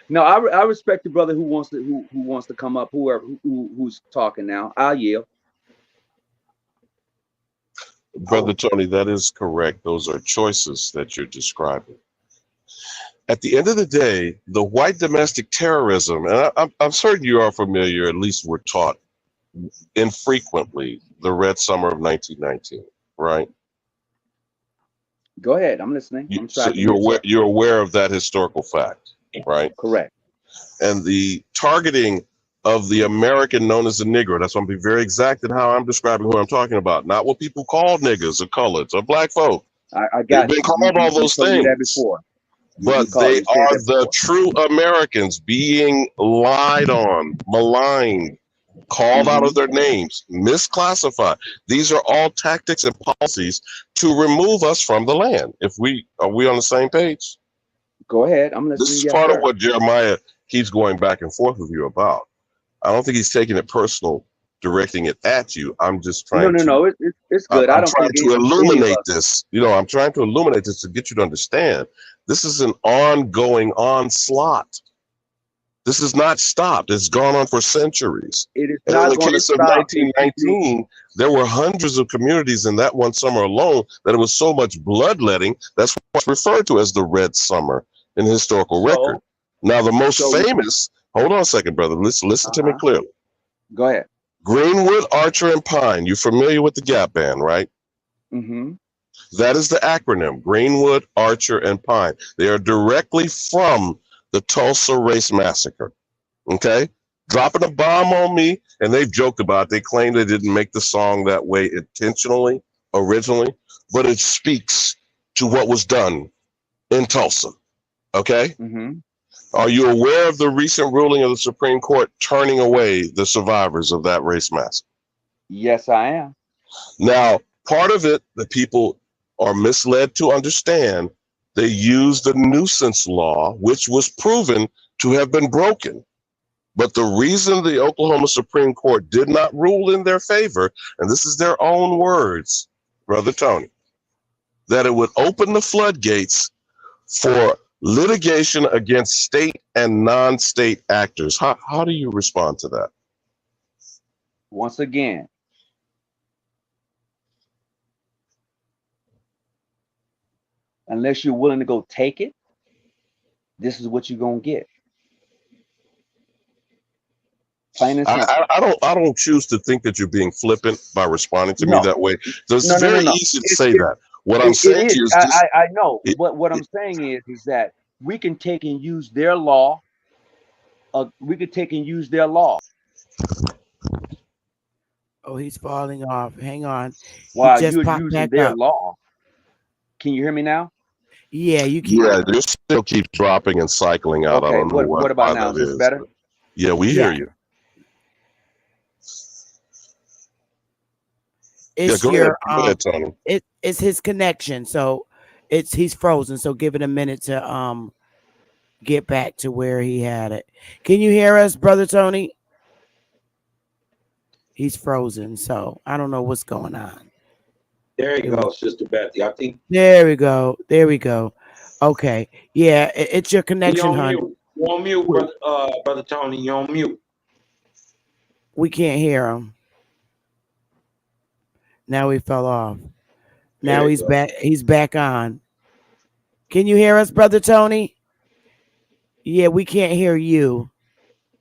Speaker 16: No, I respect the brother who wants to come up, who's talking now. I'll yield.
Speaker 12: Brother Tony, that is correct. Those are choices that you're describing. At the end of the day, the white domestic terrorism, and I'm certain you are familiar, at least were taught infrequently, the Red Summer of 1919, right?
Speaker 16: Go ahead, I'm listening.
Speaker 12: So you're aware of that historical fact, right?
Speaker 16: Correct.
Speaker 12: And the targeting of the American known as the Negro, that's why I'm being very exact in how I'm describing who I'm talking about, not what people call niggas or coloreds or black folk.
Speaker 16: I got
Speaker 12: They've been called all those
Speaker 16: told me
Speaker 12: things.
Speaker 16: that before.
Speaker 12: But they are the true Americans being lied on, maligned, called out of their names, misclassified. These are all tactics and policies to remove us from the land. Are we on the same page?
Speaker 16: Go ahead, I'm listening.
Speaker 12: This is
Speaker 16: Yes,
Speaker 12: part
Speaker 16: sir.
Speaker 12: of what Jeremiah keeps going back and forth with you about. I don't think he's taking it personal, directing it at you. I'm just trying to.
Speaker 16: No, it's good.
Speaker 12: I'm
Speaker 16: I don't
Speaker 12: trying
Speaker 16: think
Speaker 12: to
Speaker 16: any of
Speaker 12: illuminate
Speaker 16: us.
Speaker 12: this. I'm trying to illuminate this to get you to understand. This is an ongoing onslaught. This is not stopped. It's gone on for centuries.
Speaker 16: It is
Speaker 12: And
Speaker 16: not
Speaker 12: in the
Speaker 16: going to
Speaker 12: case of
Speaker 16: stop.
Speaker 12: 1919, there were hundreds of communities in that one summer alone that it was so much bloodletting. That's what's referred to as the Red Summer in historical record. Now, the most famous, hold on a second, brother. Listen to me clearly.
Speaker 16: Go ahead.
Speaker 12: Greenwood, Archer, and Pine. You're familiar with the Gap Band, right?
Speaker 16: Mm-hmm.
Speaker 12: That is the acronym, Greenwood, Archer, and Pine. They are directly from the Tulsa Race Massacre, okay? Dropping a bomb on me, and they've joked about it. They claim they didn't make the song that way intentionally, originally, but it speaks to what was done in Tulsa, okay?
Speaker 16: Mm-hmm.
Speaker 12: Are you aware of the recent ruling of the Supreme Court turning away the survivors of that race massacre?
Speaker 16: Yes, I am.
Speaker 12: Now, part of it, the people are misled to understand, they used the nuisance law, which was proven to have been broken. But the reason the Oklahoma Supreme Court did not rule in their favor, and this is their own words, Brother Tony, that it would open the floodgates for litigation against state and non-state actors. How do you respond to that?
Speaker 16: Once again, unless you're willing to go take it, this is what you're gonna get. Plain and simple.
Speaker 12: I don't choose to think that you're being flippant by responding to me that way. So it's very easy to say that. What I'm saying to you is this.
Speaker 16: I know. What I'm saying is that we can take and use their law. We could take and use their law.
Speaker 5: Oh, he's falling off. Hang on.
Speaker 16: While
Speaker 5: He just
Speaker 16: you're
Speaker 5: popped
Speaker 16: using
Speaker 5: back
Speaker 16: their
Speaker 5: up.
Speaker 16: law. Can you hear me now?
Speaker 5: Yeah, you can.
Speaker 12: Yeah, you still keep dropping and cycling out.
Speaker 16: Okay,
Speaker 12: I don't know
Speaker 16: what about
Speaker 12: why
Speaker 16: now?
Speaker 12: that
Speaker 16: Is this better?
Speaker 12: Yeah, we hear you.
Speaker 5: It's
Speaker 12: go
Speaker 5: your
Speaker 12: ahead, Tony.
Speaker 5: It's his connection. So he's frozen. So give it a minute to get back to where he had it. Can you hear us, Brother Tony? He's frozen, so I don't know what's going on.
Speaker 18: There you go, Sister Bethy. I think
Speaker 5: There we go. There we go. Okay. Yeah, it's your connection,
Speaker 18: you're on
Speaker 5: hon.
Speaker 18: mute. You're on mute, brother Tony. You're on mute.
Speaker 5: We can't hear him. Now he fell off. Now he's back. He's back on. Can you hear us, Brother Tony? Yeah, we can't hear you.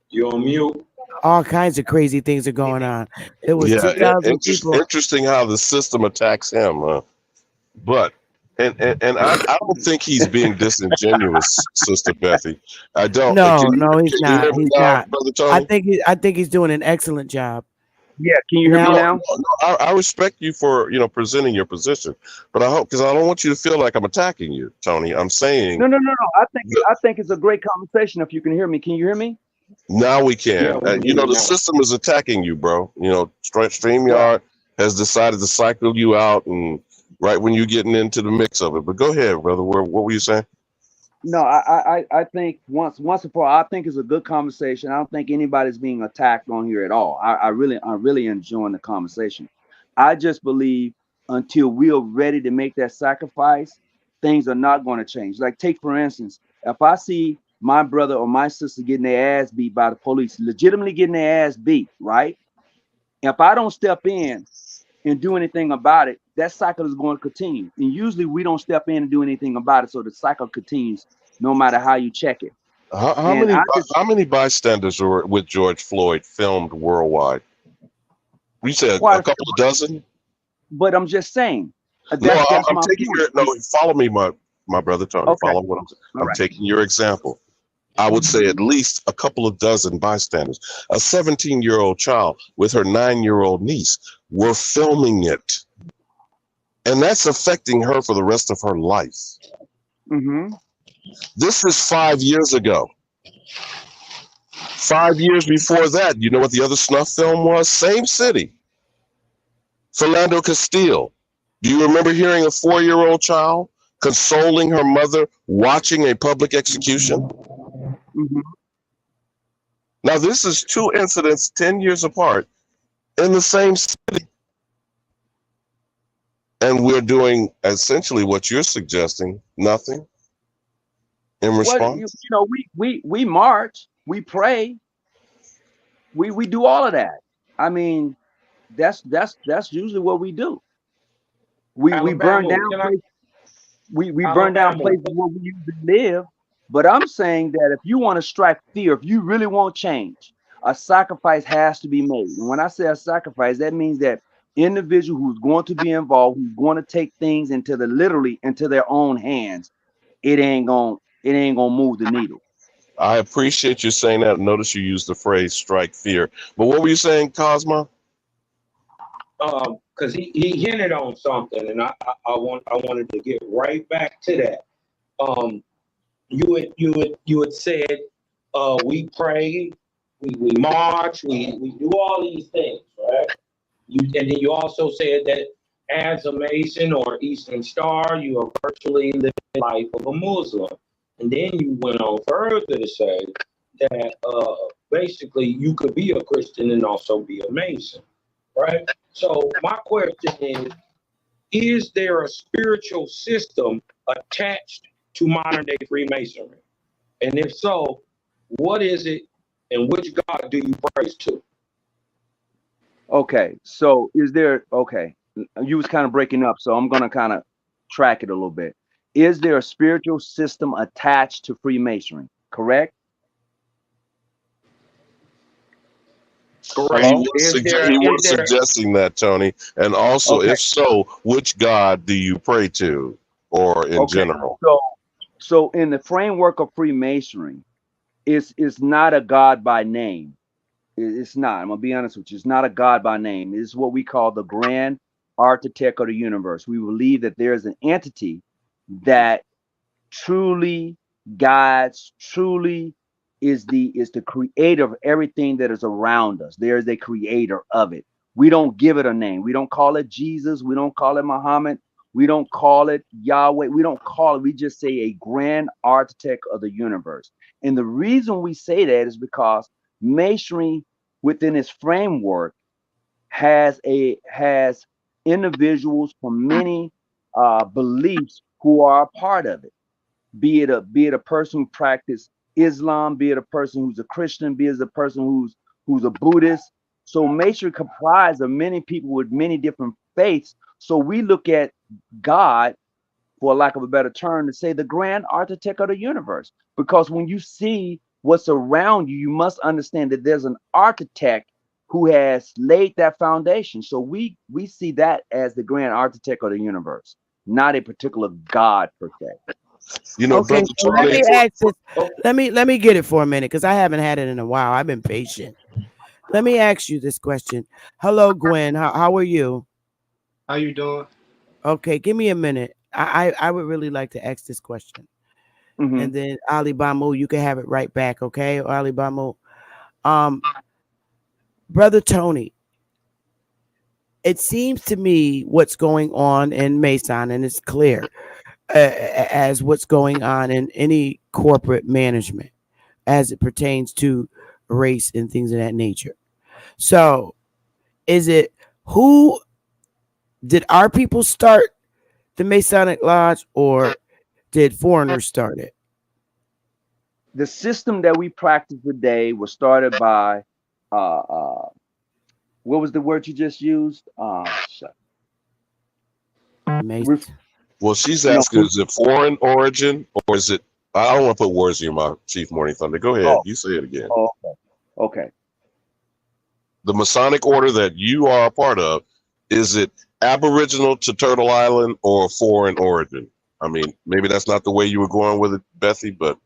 Speaker 18: You're on mute.
Speaker 5: All kinds of crazy things are going on. There was
Speaker 12: Yeah,
Speaker 5: 2,000 people.
Speaker 12: interesting how the system attacks him. But I don't think he's being disingenuous, Sister Bethy. I don't.
Speaker 5: No, no, he's
Speaker 12: Can you hear
Speaker 5: not.
Speaker 12: me
Speaker 5: He's
Speaker 12: now,
Speaker 5: not.
Speaker 12: Brother Tony?
Speaker 5: I think he's doing an excellent job.
Speaker 17: Yeah, can you hear me now?
Speaker 12: No, I respect you for presenting your position, but I hope, because I don't want you to feel like I'm attacking you, Tony. I'm saying
Speaker 17: No. I think it's a great conversation. If you can hear me, can you hear me?
Speaker 12: now we can.
Speaker 18: Yeah, we can hear
Speaker 12: The
Speaker 18: you now.
Speaker 12: system is attacking you, bro. StreamYard has decided to cycle you out, and right when you're getting into the mix of it. But go ahead, brother. What were you saying?
Speaker 17: No, I think once and for all, I think it's a good conversation. I don't think anybody's being attacked on here at all. I'm really enjoying the conversation. I just believe until we are ready to make that sacrifice, things are not going to change. Like, take for instance, if I see my brother or my sister getting their ass beat by the police, legitimately getting their ass beat, right? If I don't step in and do anything about it, that cycle is going to continue. And usually we don't step in and do anything about it, so the cycle continues no matter how you check it.
Speaker 12: How many bystanders were with George Floyd filmed worldwide? We said a couple of dozen.
Speaker 17: But I'm just saying.
Speaker 12: I'm taking follow me, my brother Tony.
Speaker 17: Okay.
Speaker 12: Follow what I'm taking your example. I would say at least a couple of dozen bystanders. A 17-year-old child with her 9-year-old niece were filming it. And that's affecting her for the rest of her life.
Speaker 17: Mm-hmm.
Speaker 12: This is 5 years ago. 5 years before that, you know what the other snuff film was? Same city. Philando Castile. Do you remember hearing a 4-year-old child consoling her mother watching a public execution?
Speaker 17: Mm-hmm.
Speaker 12: Now, this is 2 incidents 10 years apart in the same city. And we're doing essentially what you're suggesting, nothing in response.
Speaker 17: We march, we pray, we do all of that. I mean, that's usually what we do. We burn down places, we burn down places where we usually live. But I'm saying that if you want to strike fear, if you really want change, a sacrifice has to be made. And when I say a sacrifice, that means that individual who's going to be involved, who's going to take things into their own hands, it ain't gonna move the needle.
Speaker 12: I appreciate you saying that. Notice you used the phrase strike fear. But what were you saying, Cosmo?
Speaker 18: Because he hinted on something, and I wanted to get right back to that. You had said we pray, we march, we do all these things, right? And then you also said that as a Mason or Eastern Star, you are virtually living the life of a Muslim. And then you went on further to say that basically you could be a Christian and also be a Mason, right? So my question is there a spiritual system attached to modern day Freemasonry? And if so, what is it and which God do you praise to?
Speaker 17: Okay, so you was kind of breaking up, so I'm going to kind of track it a little bit. Is there a spiritual system attached to Freemasonry? Correct?
Speaker 12: Correct. He was suggesting that, Tony. And also, if so, which God do you pray to, or in general?
Speaker 17: So in the framework of Freemasonry, it's not a God by name. It's not. I'm gonna be honest with you. It's not a God by name. It's what we call the grand architect of the universe. We believe that there is an entity that truly guides, truly is the creator of everything that is around us. There is a creator of it. We don't give it a name. We don't call it Jesus. We don't call it Muhammad. We don't call it Yahweh. We don't call it. We just say a grand architect of the universe. And the reason we say that is because Masonry within its framework has individuals from many beliefs who are a part of it. Be it a person who practices Islam, be it a person who's a Christian, be it a person who's a Buddhist. So Masonry comprised of many people with many different faiths. So we look at God, for lack of a better term, to say the grand architect of the universe. Because when you see what's around you, you must understand that there's an architect who has laid that foundation. So we see that as the grand architect of the universe, not a particular God per se.
Speaker 12: You know,
Speaker 5: Okay,
Speaker 12: Brother
Speaker 5: so let
Speaker 12: Tony,
Speaker 5: me ask this. Let me get it for a minute because I haven't had it in a while. I've been patient. Let me ask you this question. Hello, Gwen. How are you?
Speaker 19: How you doing?
Speaker 5: Okay, give me a minute. I would really like to ask this question. And then Ali Bamu, you can have it right back, okay? Ali Bamu. Brother Tony, it seems to me what's going on in Mason, and it's clear as what's going on in any corporate management as it pertains to race and things of that nature. So, is it who did our people start the Masonic Lodge, or did foreigners start it?
Speaker 17: The system that we practice today was started by what was the word you just used?
Speaker 12: Well, she's asking, is it foreign origin or is it? I don't want to put words in your mouth, Chief Morning Thunder. Go ahead. You say it again.
Speaker 17: Okay.
Speaker 12: The Masonic order that you are a part of, is it aboriginal to Turtle Island or foreign origin? I mean, maybe that's not the way you were going with it, Bethy, but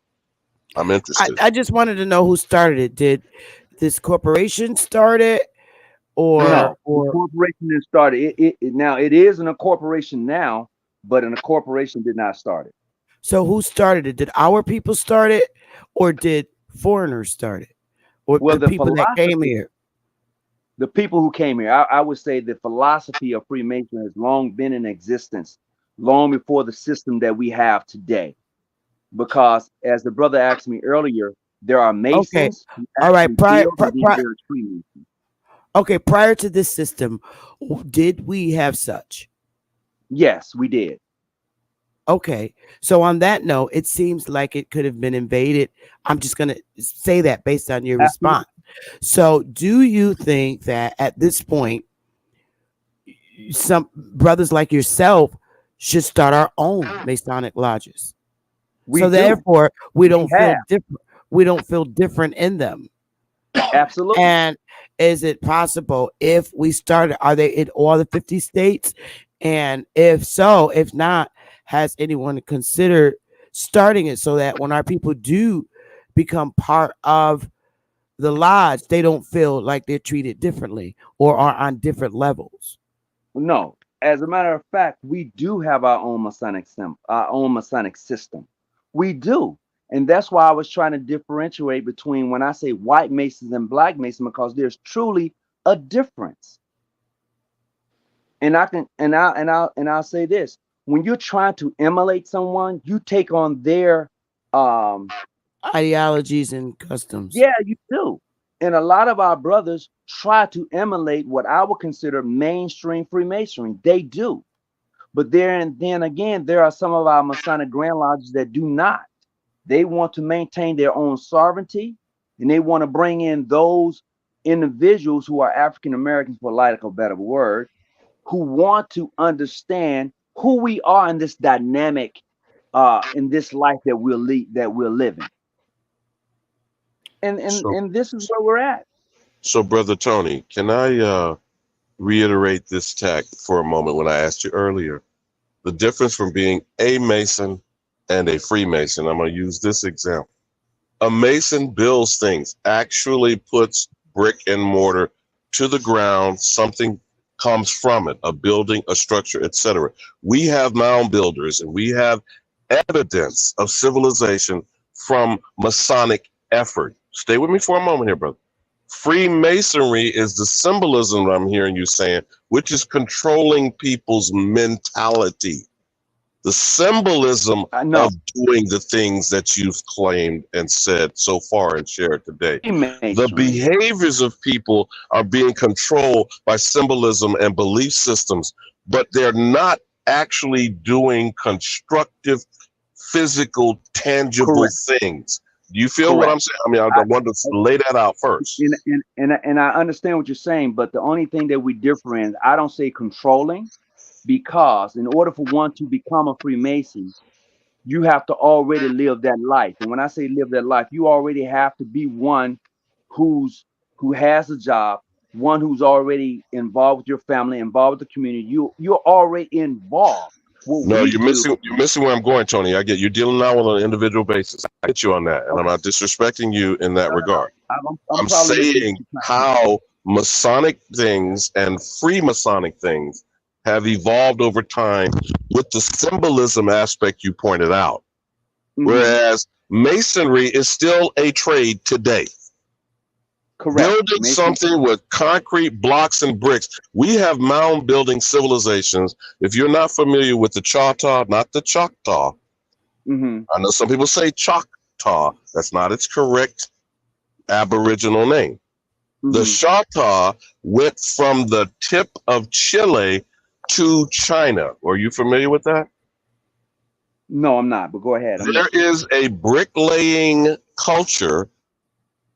Speaker 12: I'm interested.
Speaker 5: I just wanted to know who started it. Did this corporation start it?
Speaker 17: No, the corporation didn't start it. Now it is in a corporation now, but a corporation did not start it.
Speaker 5: So who started it? Did our people start it, or did foreigners start it, or the people that came here?
Speaker 17: The people who came here. I would say the philosophy of Freemason has long been in existence, long before the system that we have today. Because as the brother asked me earlier, there are Masons.
Speaker 5: Okay. All right.
Speaker 17: Freemasons.
Speaker 5: Okay. Prior to this system, did we have such?
Speaker 17: Yes, we did.
Speaker 5: Okay. So on that note, it seems like it could have been invaded. I'm just going to say that based on your response. So do you think that at this point, some brothers like yourself should start our own Masonic lodges? Therefore, we don't feel different. We don't feel different in them.
Speaker 17: Absolutely.
Speaker 5: And is it possible if we started, are they in all the 50 states? And if so, if not, has anyone considered starting it so that when our people do become part of the lodge, they don't feel like they're treated differently or are on different levels?
Speaker 17: No. As a matter of fact, we do have our own Masonic system. We do. And that's why I was trying to differentiate between when I say white Masons and black Masons, because there's truly a difference. And I'll say this: when you're trying to emulate someone, you take on their
Speaker 5: ideologies and customs.
Speaker 17: Yeah, you do. And a lot of our brothers try to emulate what I would consider mainstream Freemasonry. They do. But then again, there are some of our Masonic Grand Lodges that do not. They want to maintain their own sovereignty, and they want to bring in those individuals who are African Americans, for lack of a better word, who want to understand who we are in this dynamic, in this life that we're living. And this is where we're at.
Speaker 12: So, Brother Tony, can I reiterate this tack for a moment when I asked you earlier? The difference from being a Mason and a Freemason. I'm going to use this example. A Mason builds things, actually puts brick and mortar to the ground. Something comes from it, a building, a structure, etc. We have mound builders, and we have evidence of civilization from Masonic effort. Stay with me for a moment here, brother. Freemasonry is the symbolism that I'm hearing you saying, which is controlling people's mentality. The symbolism of doing the things that you've claimed and said so far and shared today. The behaviors of people are being controlled by symbolism and belief systems, but they're not actually doing constructive, physical, tangible things. Do you feel what I'm saying? I mean, I want to lay that out first.
Speaker 17: And I understand what you're saying, but the only thing that we differ in, I don't say controlling, because in order for one to become a Freemason, you have to already live that life. And when I say live that life, you already have to be one who has a job, one who's already involved with your family, involved with the community. You're already involved. What
Speaker 12: No,
Speaker 17: we
Speaker 12: you're
Speaker 17: do,
Speaker 12: missing where I'm going, Tony. I get you're dealing now on an individual basis. I get you on that, and I'm not disrespecting you in that regard.
Speaker 17: I'm
Speaker 12: I'm
Speaker 17: probably
Speaker 12: saying how Masonic things and free Masonic things have evolved over time with the symbolism aspect you pointed out. Whereas Masonry is still a trade today.
Speaker 17: Correct.
Speaker 12: Building something with concrete blocks and bricks. We have mound building civilizations. If you're not familiar with the Choctaw, not the Choctaw. I know some people say Choctaw. That's not its correct Aboriginal name. The Choctaw went from the tip of Chile to China. Are you familiar with that?
Speaker 17: No, I'm not, but go ahead.
Speaker 12: There is a bricklaying culture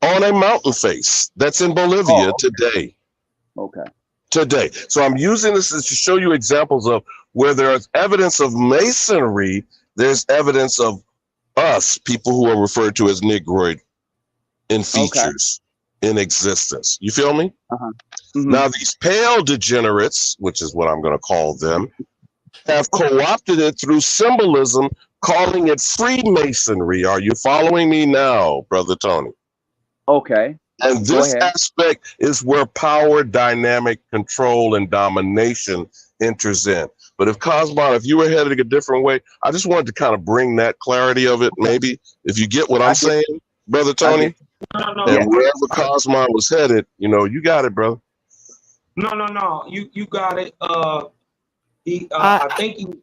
Speaker 12: on a mountain face that's in Bolivia today.
Speaker 17: Okay.
Speaker 12: Today. So I'm using this to show you examples of where there's evidence of masonry, there's evidence of us, people who are referred to as Negroid, in features, in existence. You feel me? Now, these pale degenerates, which is what I'm going to call them, have co-opted it through symbolism, calling it Freemasonry. Are you following me now, Brother Tony?
Speaker 17: Okay.
Speaker 12: And this aspect is where power, dynamic control, and domination enters in. But if Cosmon, if you were headed a different way, I just wanted to kind of bring that clarity of it, maybe, if you get what I'm saying, Brother Tony. And wherever Cosmon was headed, you know, you got it, brother.
Speaker 18: No. You got it. I think you.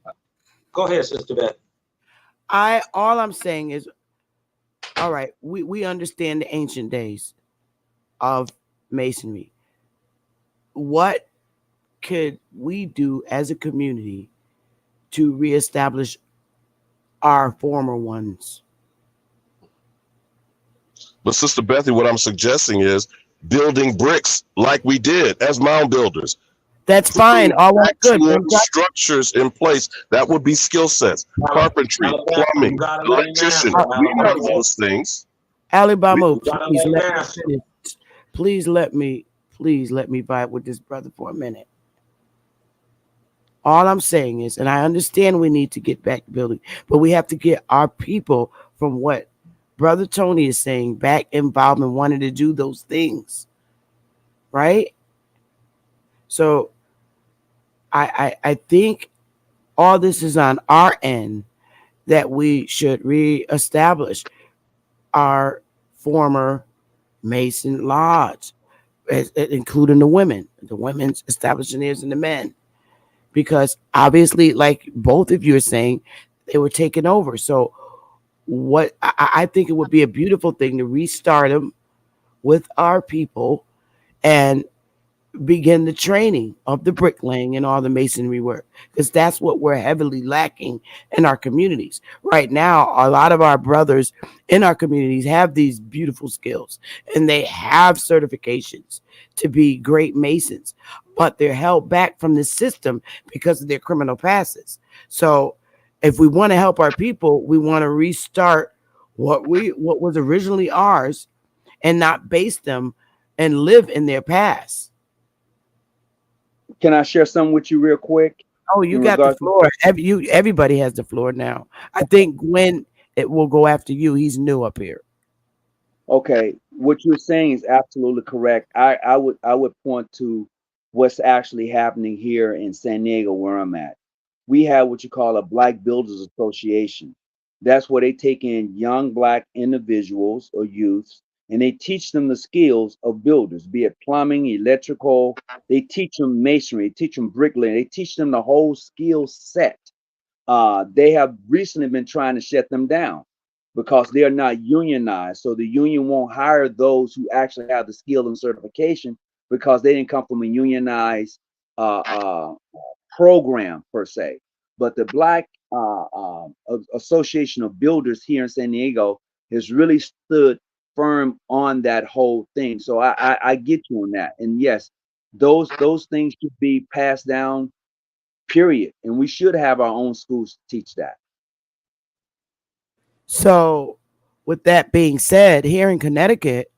Speaker 18: Go ahead, Sister Beth.
Speaker 5: All I'm saying is, all right, we understand the ancient days of Masonry. What could we do as a community to reestablish our former ones?
Speaker 12: But Sister Bethy, what I'm suggesting is building bricks like we did as mound builders.
Speaker 5: That's fine. All good.
Speaker 12: Structures in place. That would be skill sets. Carpentry, plumbing, electrician. We know those things.
Speaker 5: Alibama, please let me vibe with this brother for a minute. All I'm saying is, and I understand we need to get back to building, but we have to get our people from what Brother Tony is saying back involved and wanting to do those things. Right? So I think all this is on our end, that we should reestablish our former Mason Lodge, including the women's establishing theirs and the men. Because obviously, like both of you are saying, they were taken over. So what I think it would be a beautiful thing to restart them with our people and begin the training of the bricklaying and all the masonry work, because that's what we're heavily lacking in our communities right now. A lot of our brothers in our communities have these beautiful skills and they have certifications to be great masons, but they're held back from the system because of their criminal passes. So if we want to help our people, we want to restart what was originally ours and not base them and live in their past.
Speaker 17: Can I share something with you real quick?
Speaker 5: Oh, you got the floor. Everybody has the floor now. I think Gwen, it will go after you. He's new up here.
Speaker 17: Okay, what you're saying is absolutely correct. I would point to what's actually happening here in San Diego, where I'm at. We have what you call a Black Builders Association. That's where they take in young Black individuals or youths, and they teach them the skills of builders, be it plumbing, electrical. They teach them masonry, they teach them bricklaying, they teach them the whole skill set. They have recently been trying to shut them down because they are not unionized. So the union won't hire those who actually have the skill and certification because they didn't come from a unionized program per se. But the Black Association of Builders here in San Diego has really stood firm on that whole thing. So I get you on that. And yes, those things should be passed down, period. And we should have our own schools to teach that.
Speaker 5: So, with that being said, here in Connecticut,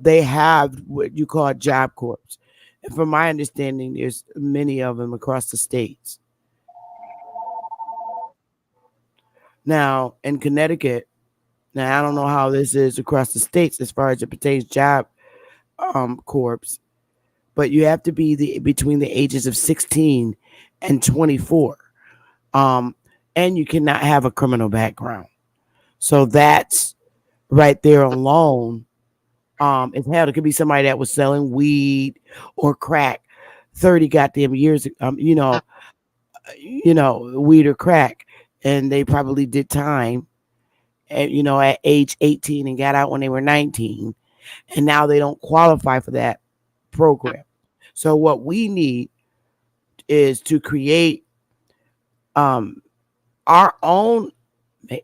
Speaker 5: they have what you call job corps. And from my understanding, there's many of them across the states. Now, in Connecticut, now I don't know how this is across the states as far as it pertains job corps, but you have to be between the ages of 16 and 24. And you cannot have a criminal background. So that's right there alone. It's hell. It could be somebody that was selling weed or crack 30 goddamn years, weed or crack, and they probably did time at age 18 and got out when they were 19, and now they don't qualify for that program. So what we need is to create our own,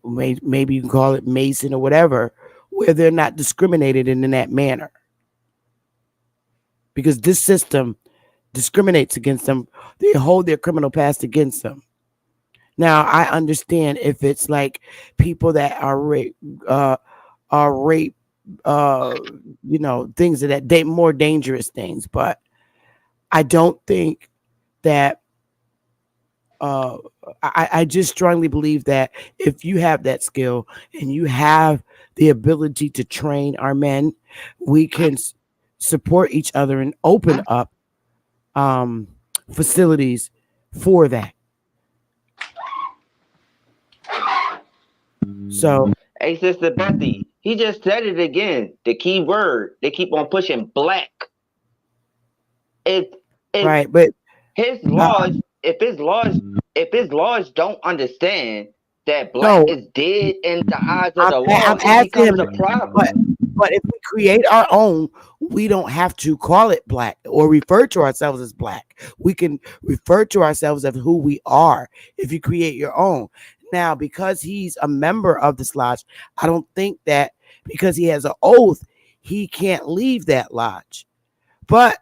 Speaker 5: maybe you can call it Mason or whatever, where they're not discriminated in that manner, because this system discriminates against them. They hold their criminal past against them. Now, I understand if it's like people that are rape, things of that more dangerous things, but I don't think that. I just strongly believe that if you have that skill and you have the ability to train our men, we can support each other and open up facilities for that. So,
Speaker 8: hey, Sister Bethy, he just said it again. The key word. They keep on pushing black.
Speaker 5: Right, but
Speaker 8: his laws. If his laws don't understand that black is dead in the eyes of the law, it becomes a problem.
Speaker 5: But if we create our own, we don't have to call it black or refer to ourselves as black. We can refer to ourselves as who we are if you create your own. Now, because he's a member of this lodge, I don't think that because he has an oath, he can't leave that lodge. But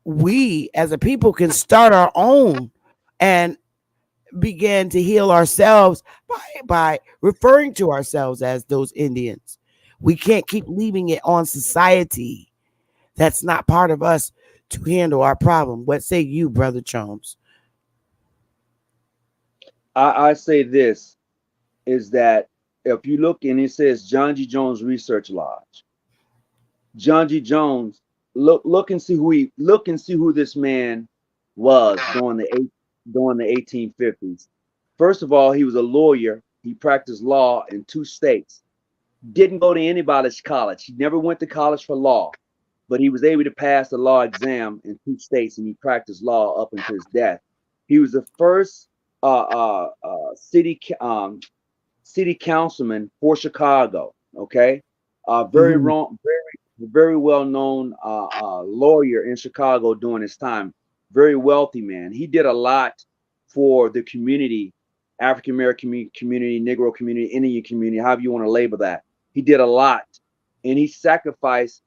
Speaker 5: we as a people can start our own and begin to heal ourselves by referring to ourselves as those Indians. We can't keep leaving it on society. That's not part of us to handle our problem. What say you, Brother Jones?
Speaker 17: I say this is that if you look and it says John G. Jones Research Lodge, John G. Jones, look and see who this man was during the 1850s. First of all, he was a lawyer. He practiced law in 2 states. Didn't go to anybody's college. He never went to college for law, but he was able to pass the law exam in 2 states, and he practiced law up until his death. He was the first city councilman for Chicago. Okay, very well known lawyer in Chicago during his time. Very wealthy man. He did a lot for the community, African American community, Negro community, Indian community, however you want to label that. He did a lot, and he sacrificed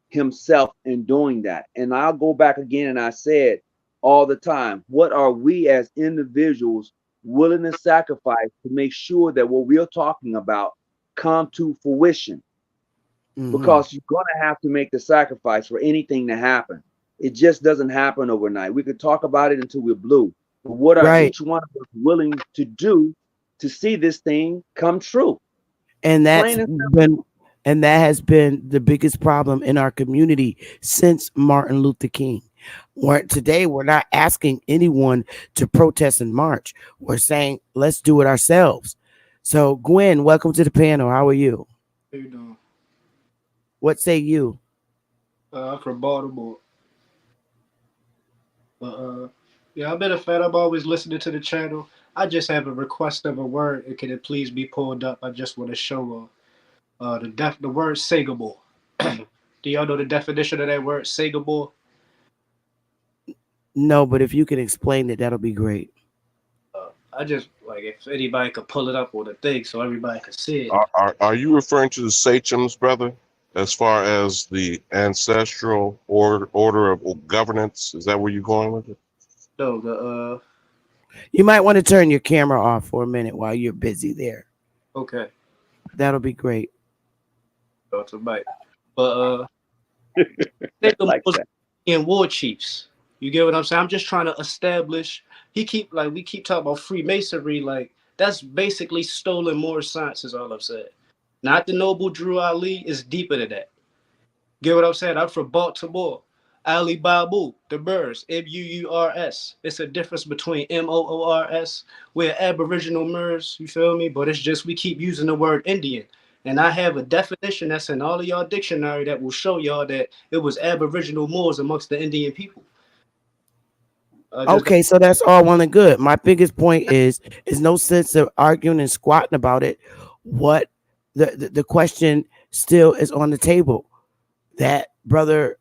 Speaker 17: himself in doing that. And I'll go back again, and I said all the time, what are we as individuals willing to sacrifice to make sure that what we're talking about come to fruition? Because you're going to have to make the sacrifice for anything to happen. It just doesn't happen overnight. We could talk about it until we're blue. But what are each one of us willing to do to see this thing come true?
Speaker 5: And that has been the biggest problem in our community since Martin Luther King. Today, we're not asking anyone to protest and march. We're saying, let's do it ourselves. So, Gwen, welcome to the panel. How are you?
Speaker 19: How you doing?
Speaker 5: What say you?
Speaker 19: I'm from Baltimore. Yeah, I've been a fan. I'm always listening to the channel. I just have a request of a word. And can it please be pulled up? I just want to show the word singable. Do y'all know the definition of that word singable?
Speaker 5: No, but if you can explain it, that'll be great.
Speaker 19: I just like if anybody could pull it up on the thing so everybody could see it.
Speaker 12: Are you referring to the sachems, brother? As far as the ancestral order of governance, is that where you're going with it?
Speaker 19: No,
Speaker 5: You might want to turn your camera off for a minute while you're busy there.
Speaker 19: Okay.
Speaker 5: That'll be great.
Speaker 19: But think of
Speaker 17: Like
Speaker 19: most
Speaker 17: that.
Speaker 19: in war chiefs. You get what I'm saying? I'm just trying to establish. We keep talking about Freemasonry, like that's basically stolen Moorish science, is all I've said. Not the noble Drew Ali, is deeper than that. Get what I'm saying? I'm from Baltimore. Ali Babu, the Moors, Mours. It's a difference between Moors. We're Aboriginal Moors, you feel me? But it's just we keep using the word Indian. And I have a definition that's in all of y'all dictionary that will show y'all that it was Aboriginal Moors amongst the Indian people.
Speaker 5: Okay, so that's all well and good. My biggest point is no sense of arguing and squatting about it. What the question still is on the table that brother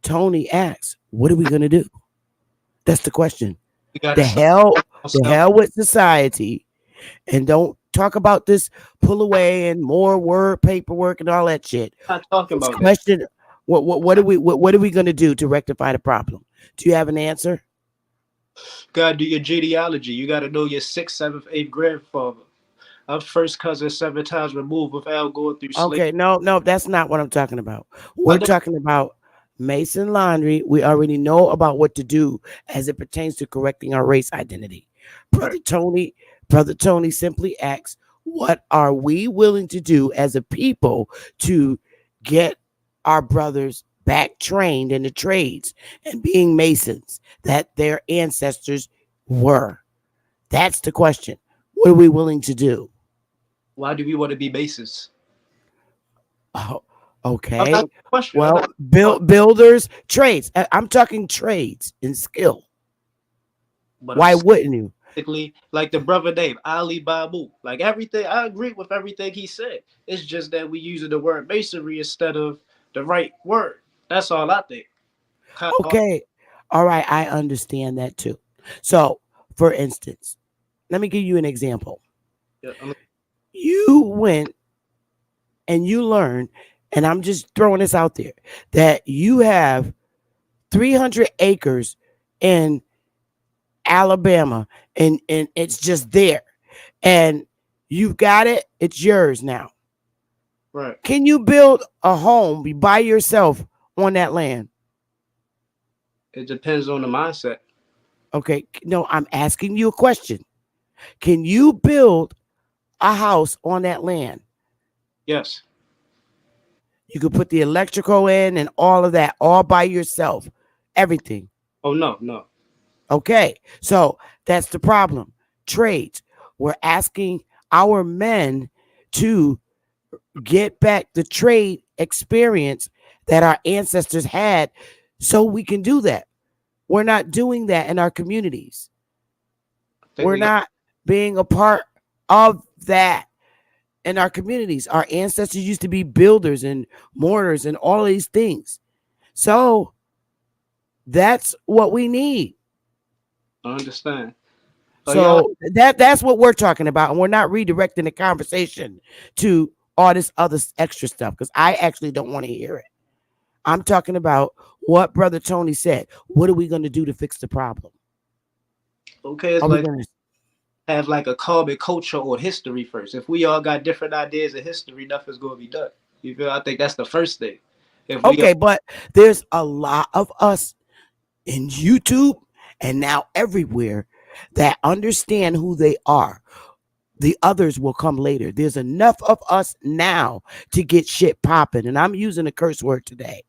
Speaker 5: Tony asks, what are we gonna do? That's the question. The hell with society, and don't talk about this pull away and more word paperwork and all that shit.
Speaker 19: I'm not talking about
Speaker 5: question that. What are we gonna do to rectify the problem? Do you have an answer?
Speaker 19: Gotta do your genealogy. You gotta know your 6th, 7th, 8th grandfather. I'm first cousin 7 times removed without going through slavery.
Speaker 5: Okay, no, that's not what I'm talking about. We're talking about Mason laundry. We already know about what to do as it pertains to correcting our race identity. Brother Tony simply asks, what are we willing to do as a people to get our brothers back trained in the trades and being Masons that their ancestors were? That's the question. What are we willing to do?
Speaker 19: Why do we want to be Masons?
Speaker 5: Oh, okay. Well, builders, trades. I'm talking trades and skill.
Speaker 19: But
Speaker 5: why wouldn't you?
Speaker 19: Like the brother name, Ali Babu. Like everything, I agree with everything he said. It's just that we using the word masonry instead of the right word. That's all I think.
Speaker 5: Okay. All right. I understand that too. So, for instance, let me give you an example. You went and you learned, and I'm just throwing this out there, that you have 300 acres in Alabama and it's just there. And you've got it. It's yours now.
Speaker 19: Right.
Speaker 5: Can you build a home by yourself on that land?
Speaker 19: It depends on the mindset.
Speaker 5: Okay. No, I'm asking you a question. Can you build a house on that land?
Speaker 19: Yes.
Speaker 5: You could put the electrical in and all of that all by yourself. Everything.
Speaker 19: Oh, no.
Speaker 5: Okay. So that's the problem. Trades. We're asking our men to get back the trade experience that our ancestors had so we can do that. We're not doing that in our communities. We're not being a part of that in our communities. Our ancestors used to be builders and mortars and all of these things. So that's what we need.
Speaker 19: I understand.
Speaker 5: So that's what we're talking about. And we're not redirecting the conversation to all this other extra stuff because I actually don't want to hear it. I'm talking about what Brother Tony said. What are we going to do to fix the problem?
Speaker 19: Okay, it's like have like a common culture or history first. If we all got different ideas of history, nothing's going to be done. You feel? I think that's the first thing.
Speaker 5: But there's a lot of us in YouTube and now everywhere that understand who they are. The others will come later. There's enough of us now to get shit popping. And I'm using a curse word today.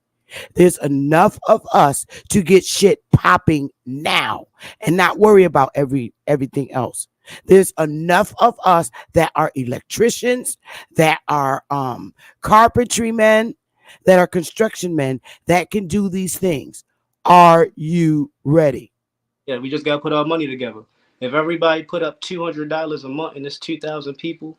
Speaker 5: There's enough of us to get shit popping now and not worry about everything else. There's enough of us that are electricians, that are carpentry men, that are construction men that can do these things. Are you ready?
Speaker 19: Yeah, we just got to put our money together. If everybody put up $200 a month and it's 2,000 people,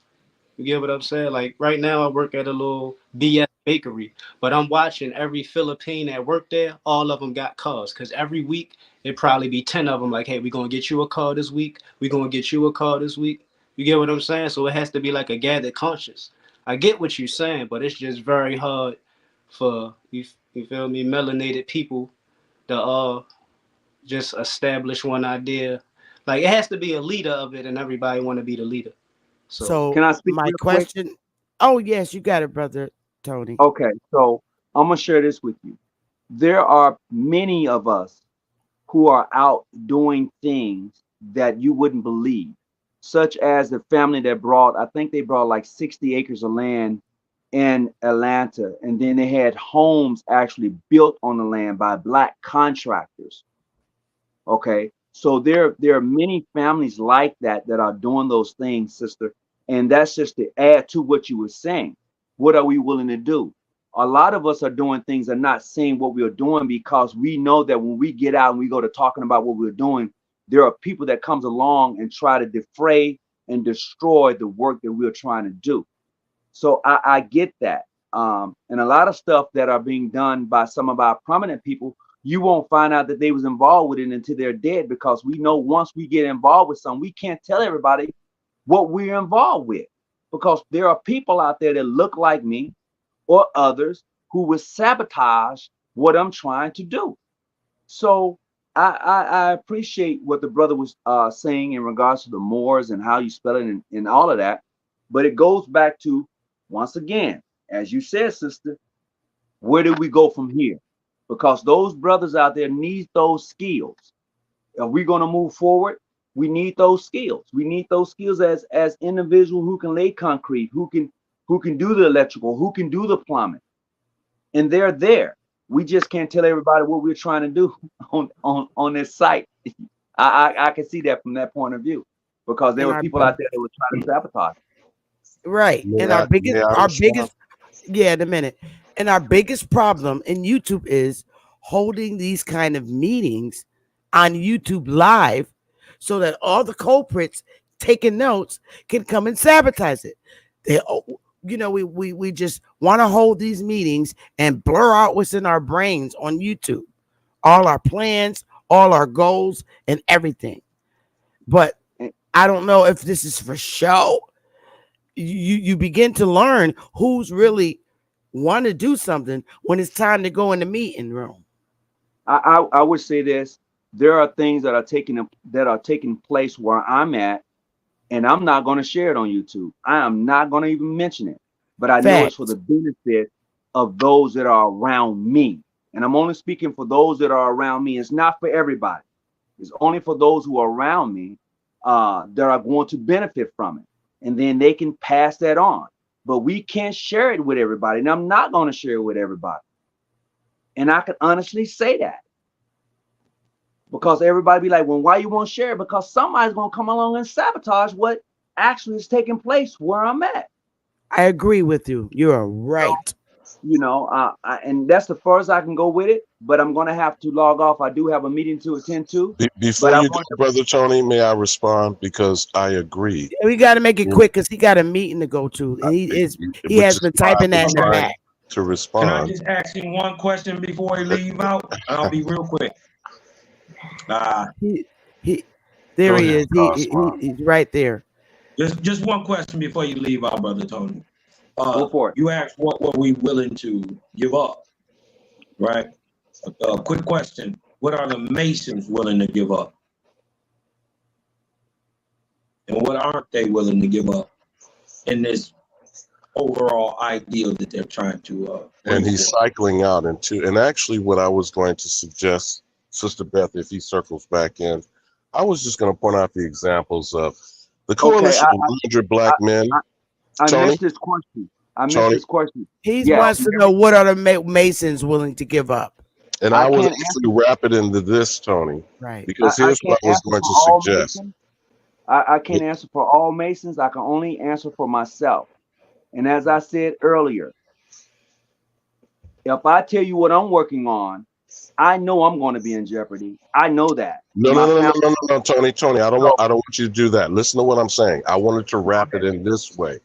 Speaker 19: you get what I'm saying? Like right now I work at a little BS bakery, but I'm watching every Philippine that work there. All of them got cars because every week it probably be 10 of them like, hey, we're going to get you a car this week. We're going to get you a car this week. You get what I'm saying? So it has to be like a gathered conscience. I get what you're saying, but it's just very hard for, you feel me, melanated people to just establish one idea. Like it has to be a leader of it, and everybody want to be the leader.
Speaker 5: So
Speaker 17: can I speak
Speaker 5: my
Speaker 17: real quick?
Speaker 5: question. Oh yes, you got it, brother Tony.
Speaker 17: Okay, so I'm gonna share this with you. There are many of us who are out doing things that you wouldn't believe, such as the family that brought, I think they brought like 60 acres of land in Atlanta, and then they had homes actually built on the land by Black contractors. Okay, so there are many families like that that are doing those things, sister. And that's just to add to what you were saying. What are we willing to do? A lot of us are doing things and not saying what we are doing because we know that when we get out and we go to talking about what we're doing, there are people that comes along and try to defray and destroy the work that we're trying to do. So I get that. And a lot of stuff that are being done by some of our prominent people, you won't find out that they was involved with it until they're dead, because we know once we get involved with something, we can't tell everybody what we're involved with, because there are people out there that look like me or others who will sabotage what I'm trying to do. So I appreciate what the brother was saying in regards to the Moors and how you spell it and all of that. But it goes back to, once again, as you said, sister, where do we go from here? Because those brothers out there need those skills. If we're going to move forward, we need those skills. We need those skills as individuals who can lay concrete, who can do the electrical, who can do the plumbing. And they're there. We just can't tell everybody what we're trying to do on this site. I can see that from that point of view, because there were people out there that were trying to sabotage.
Speaker 5: Right. And our biggest, yeah, in a minute. And our biggest problem in YouTube is holding these kind of meetings on YouTube Live so that all the culprits taking notes can come and sabotage it. They, you know, we just want to hold these meetings and blur out what's in our brains on YouTube, all our plans, all our goals, and everything. But I don't know if this is for show. You begin to learn who's really want to do something when it's time to go in the meeting room.
Speaker 17: I would say this: there are things that are taking place where I'm at, and I'm not going to share it on YouTube. I am not going to even mention it. But I know it's for the benefit of those that are around me, and I'm only speaking for those that are around me. It's not for everybody. It's only for those who are around me that are going to benefit from it, and then they can pass that on. But we can't share it with everybody, and I'm not going to share it with everybody. And I can honestly say that, because everybody be like, well, why you won't share it? Because somebody's going to come along and sabotage what actually is taking place where I'm at.
Speaker 5: I agree with you. You're right.
Speaker 17: You know, and that's the furthest I can go with it, but I'm going to have to log off. I do have a meeting to attend to.
Speaker 12: Before you go, Brother Tony, may I respond? Because I agree.
Speaker 5: We got to make it quick because he got a meeting to go to. And he has been typing that in the back.
Speaker 12: To respond.
Speaker 18: Can I just ask him one question before he leave out? I'll be real quick.
Speaker 5: There he is. He's right there.
Speaker 18: Just one question before you leave out, Brother Tony.
Speaker 17: Go for it.
Speaker 18: You asked what were we willing to give up, right? A quick question. What are the Masons willing to give up? And what aren't they willing to give up in this overall ideal that they're trying to
Speaker 12: and he's cycling out into, and actually what I was going to suggest, Sister Beth, if he circles back in, I was just going to point out the example of the coalition of 100 black men.
Speaker 17: I missed this question. This question.
Speaker 5: He wants to know, what are the Masons willing to give up?
Speaker 12: And I was actually wrap it into this, Tony.
Speaker 5: Right.
Speaker 12: Because here's what I was going to suggest.
Speaker 17: I can't answer for all Masons. I can only answer for myself. And as I said earlier, if I tell you what I'm working on, I know I'm going to be in jeopardy. I know that.
Speaker 12: No, Tony. I don't want you to do that. Listen to what I'm saying. I wanted to wrap it in this way.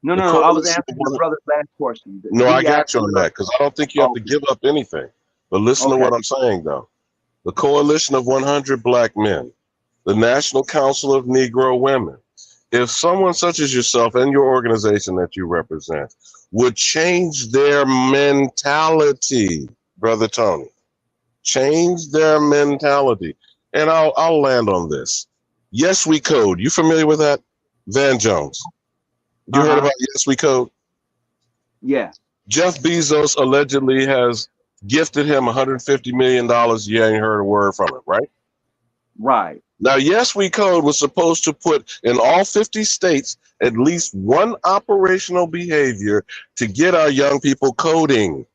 Speaker 17: No. I was answering my brother's last question.
Speaker 12: No, I got you on that, because I don't think you have to give up anything. But listen to what I'm saying, though. The coalition of 100 black men, the National Council of Negro Women. If someone such as yourself and your organization that you represent would change their mentality, Brother Tony, Change their mentality. And I'll land on this. Yes, We Code. You familiar with that? Van Jones. You heard about Yes, We Code?
Speaker 17: Yeah.
Speaker 12: Jeff Bezos allegedly has gifted him $150 million. You ain't heard a word from him, right?
Speaker 17: Right.
Speaker 12: Now, Yes, We Code was supposed to put in all 50 states at least one operational behavior to get our young people coding.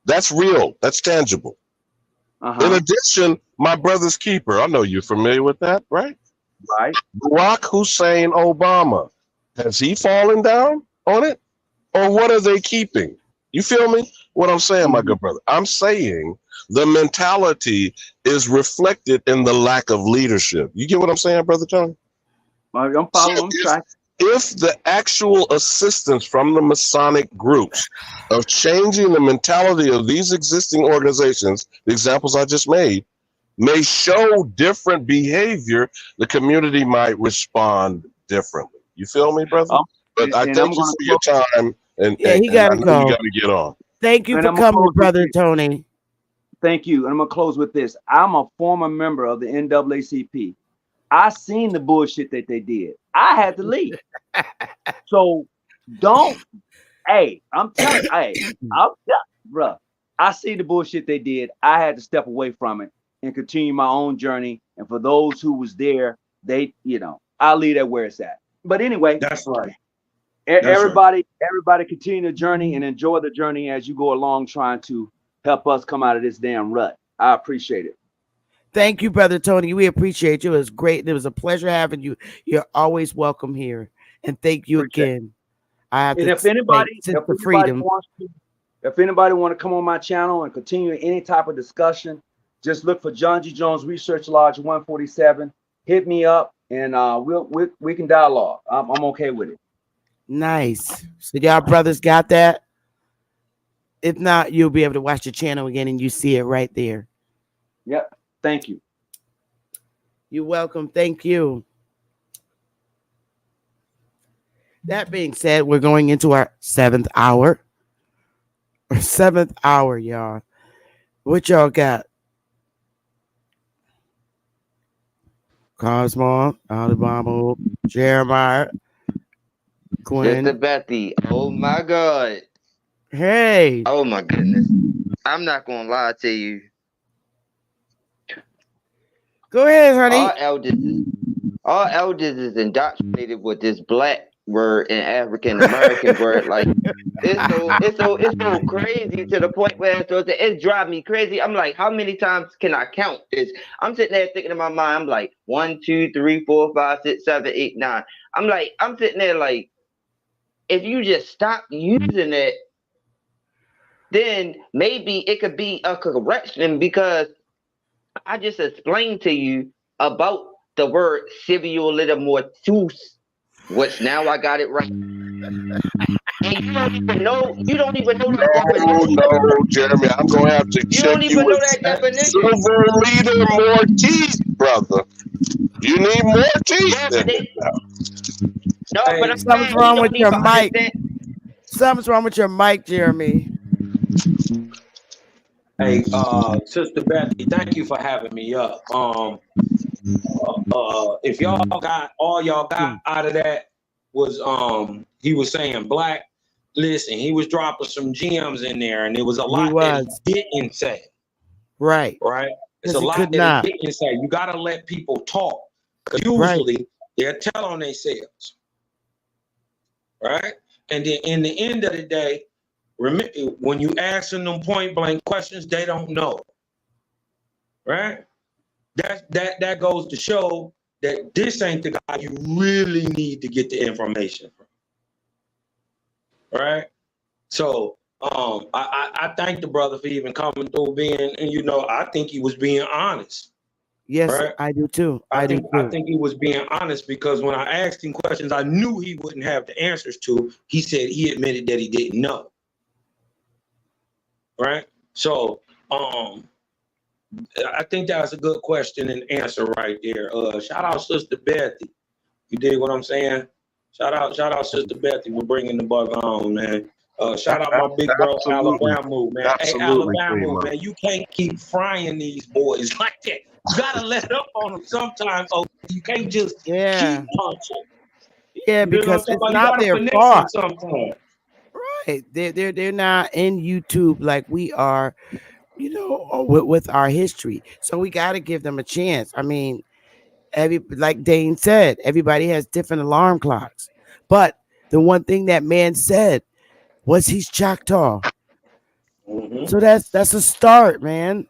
Speaker 12: That's real. That's tangible. In addition, my brother's keeper. I know you're familiar with that, right?
Speaker 17: Right.
Speaker 12: Barack Hussein Obama. Has he fallen down on it? Or what are they keeping? You feel me? What I'm saying, my good brother. I'm saying the mentality is reflected in the lack of leadership. You get what I'm saying, Brother Tony?
Speaker 17: I'm following.
Speaker 12: If the actual assistance from the Masonic groups of changing the mentality of these existing organizations, the examples I just made, may show different behavior, the community might respond differently. You feel me, brother? But I thank you for your time. And
Speaker 5: he got to go.
Speaker 12: You got to get on.
Speaker 5: Thank you for coming, Brother Tony.
Speaker 17: Thank you. And I'm going to close with this. I'm a former member of the NAACP. I seen the bullshit that they did. I had to leave. So don't, I'm telling you, bro, I see the bullshit they did. I had to step away from it and continue my own journey. And for those who was there, they, I'll leave that where it's at. But anyway,
Speaker 18: that's right.
Speaker 17: Everybody continue the journey and enjoy the journey as you go along, trying to help us come out of this damn rut. I appreciate it.
Speaker 5: Thank you, Brother Tony. We appreciate you. It was great. It was a pleasure having you. You're always welcome here. And thank you again.
Speaker 17: If anybody want to come on my channel and continue any type of discussion, just look for John G. Jones Research Lodge 147. Hit me up and we can dialogue. I'm okay with it.
Speaker 5: Nice. So y'all brothers got that? If not, you'll be able to watch the channel again and you see it right there.
Speaker 17: Yep. Thank you.
Speaker 5: You're welcome. Thank you. That being said, we're going into our 7th hour. Our 7th hour, y'all. What y'all got? Cosmo, Alabama, Jeremiah, Gwen.
Speaker 8: Sister Betty. Oh my God.
Speaker 5: Hey.
Speaker 8: Oh my goodness. I'm not gonna lie to you.
Speaker 5: Go ahead, honey.
Speaker 8: Our elders is indoctrinated with this black word and African American word. Like it's so crazy to the point where it drives me crazy. I'm like, how many times can I count this? I'm sitting there thinking in my mind, I'm like 1, 2, 3, 4, 5, 6, 7, 8, 9. I'm sitting there like, if you just stop using it, then maybe it could be a correction, because I just explained to you about the word civiolitermortus, which now I got it right. And you don't even know that definition.
Speaker 12: No, Jeremy, I'm going to have to check you.
Speaker 8: Don't even know that definition.
Speaker 12: Civiolitermortus, brother. You need more teeth.
Speaker 8: No, but
Speaker 5: something's wrong with your mic. Something's wrong with your mic, Jeremy.
Speaker 18: Hey, Sister Betty, thank you for having me up. If y'all got out of that was he was saying black. Listen, he was dropping some gems in there, and there was a lot that he didn't say.
Speaker 5: Right.
Speaker 18: It's a lot that he didn't say. You gotta let people talk, because usually they're telling themselves. Right? And then in the end of the day, remember, when you asking them point blank questions, they don't know. Right? That goes to show that this ain't the guy you really need to get the information from. Right? So I thank the brother for even coming through, I think he was being honest.
Speaker 5: Yes,
Speaker 18: right?
Speaker 5: I do too.
Speaker 18: I think he was being honest, because when I asked him questions I knew he wouldn't have the answers to, he admitted that he didn't know. Right? So I think that's a good question and answer right there. Shout out Sister Betty. You dig what I'm saying? Shout out Sister Betty for bringing the bug on, man. Shout out my big bro,
Speaker 12: Absolutely.
Speaker 18: Alabama, man.
Speaker 12: Absolutely,
Speaker 18: Hey, Alabama,
Speaker 12: Primo.
Speaker 18: man, you can't keep frying these boys like that. You gotta let up on them sometimes. Oh, you can't just keep punching.
Speaker 5: Yeah,
Speaker 18: You know what I'm
Speaker 5: because
Speaker 18: talking
Speaker 5: it's
Speaker 18: about? You
Speaker 5: not
Speaker 18: gotta
Speaker 5: their
Speaker 18: finesse
Speaker 5: fault.
Speaker 18: them sometimes.
Speaker 5: Right. They're not in YouTube like we are, you know, with our history. So we got to give them a chance. I mean, like Dane said, everybody has different alarm clocks. But the one thing that man said was he's Choctaw. So that's a start, man.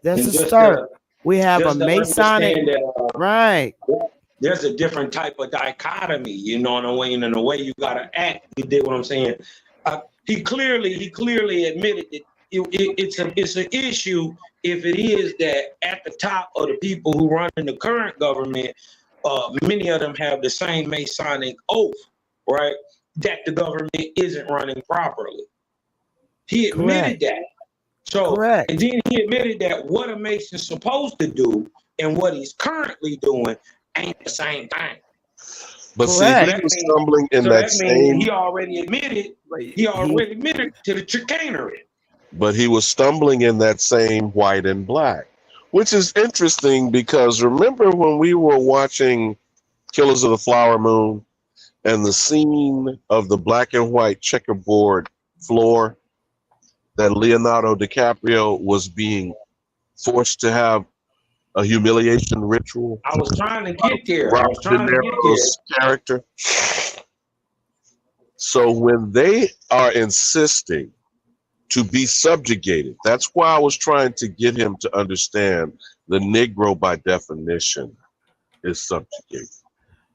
Speaker 5: That's
Speaker 18: And
Speaker 5: a start. We have a
Speaker 18: just to
Speaker 5: Masonic,
Speaker 18: understand that
Speaker 5: right?
Speaker 18: there's a different type of dichotomy, you know what I mean, and the way you gotta act. You did what I'm saying. He clearly admitted that it's an issue if it is that at the top of the people who run in the current government, many of them have the same Masonic oath, right? That the government isn't running properly. He admitted that. So, and then he admitted that what a Mason's supposed to do and what he's currently doing ain't the same thing.
Speaker 12: But see, he was stumbling in that same.
Speaker 18: He already admitted to the chicanery.
Speaker 12: But he was stumbling in that same white and black, which is interesting because remember when we were watching Killers of the Flower Moon and the scene of the black and white checkerboard floor that Leonardo DiCaprio was being forced to have a humiliation ritual.
Speaker 18: I was trying to get there.
Speaker 12: Robert De Niro's character. So when they are insisting to be subjugated, that's why I was trying to get him to understand the Negro by definition is subjugated.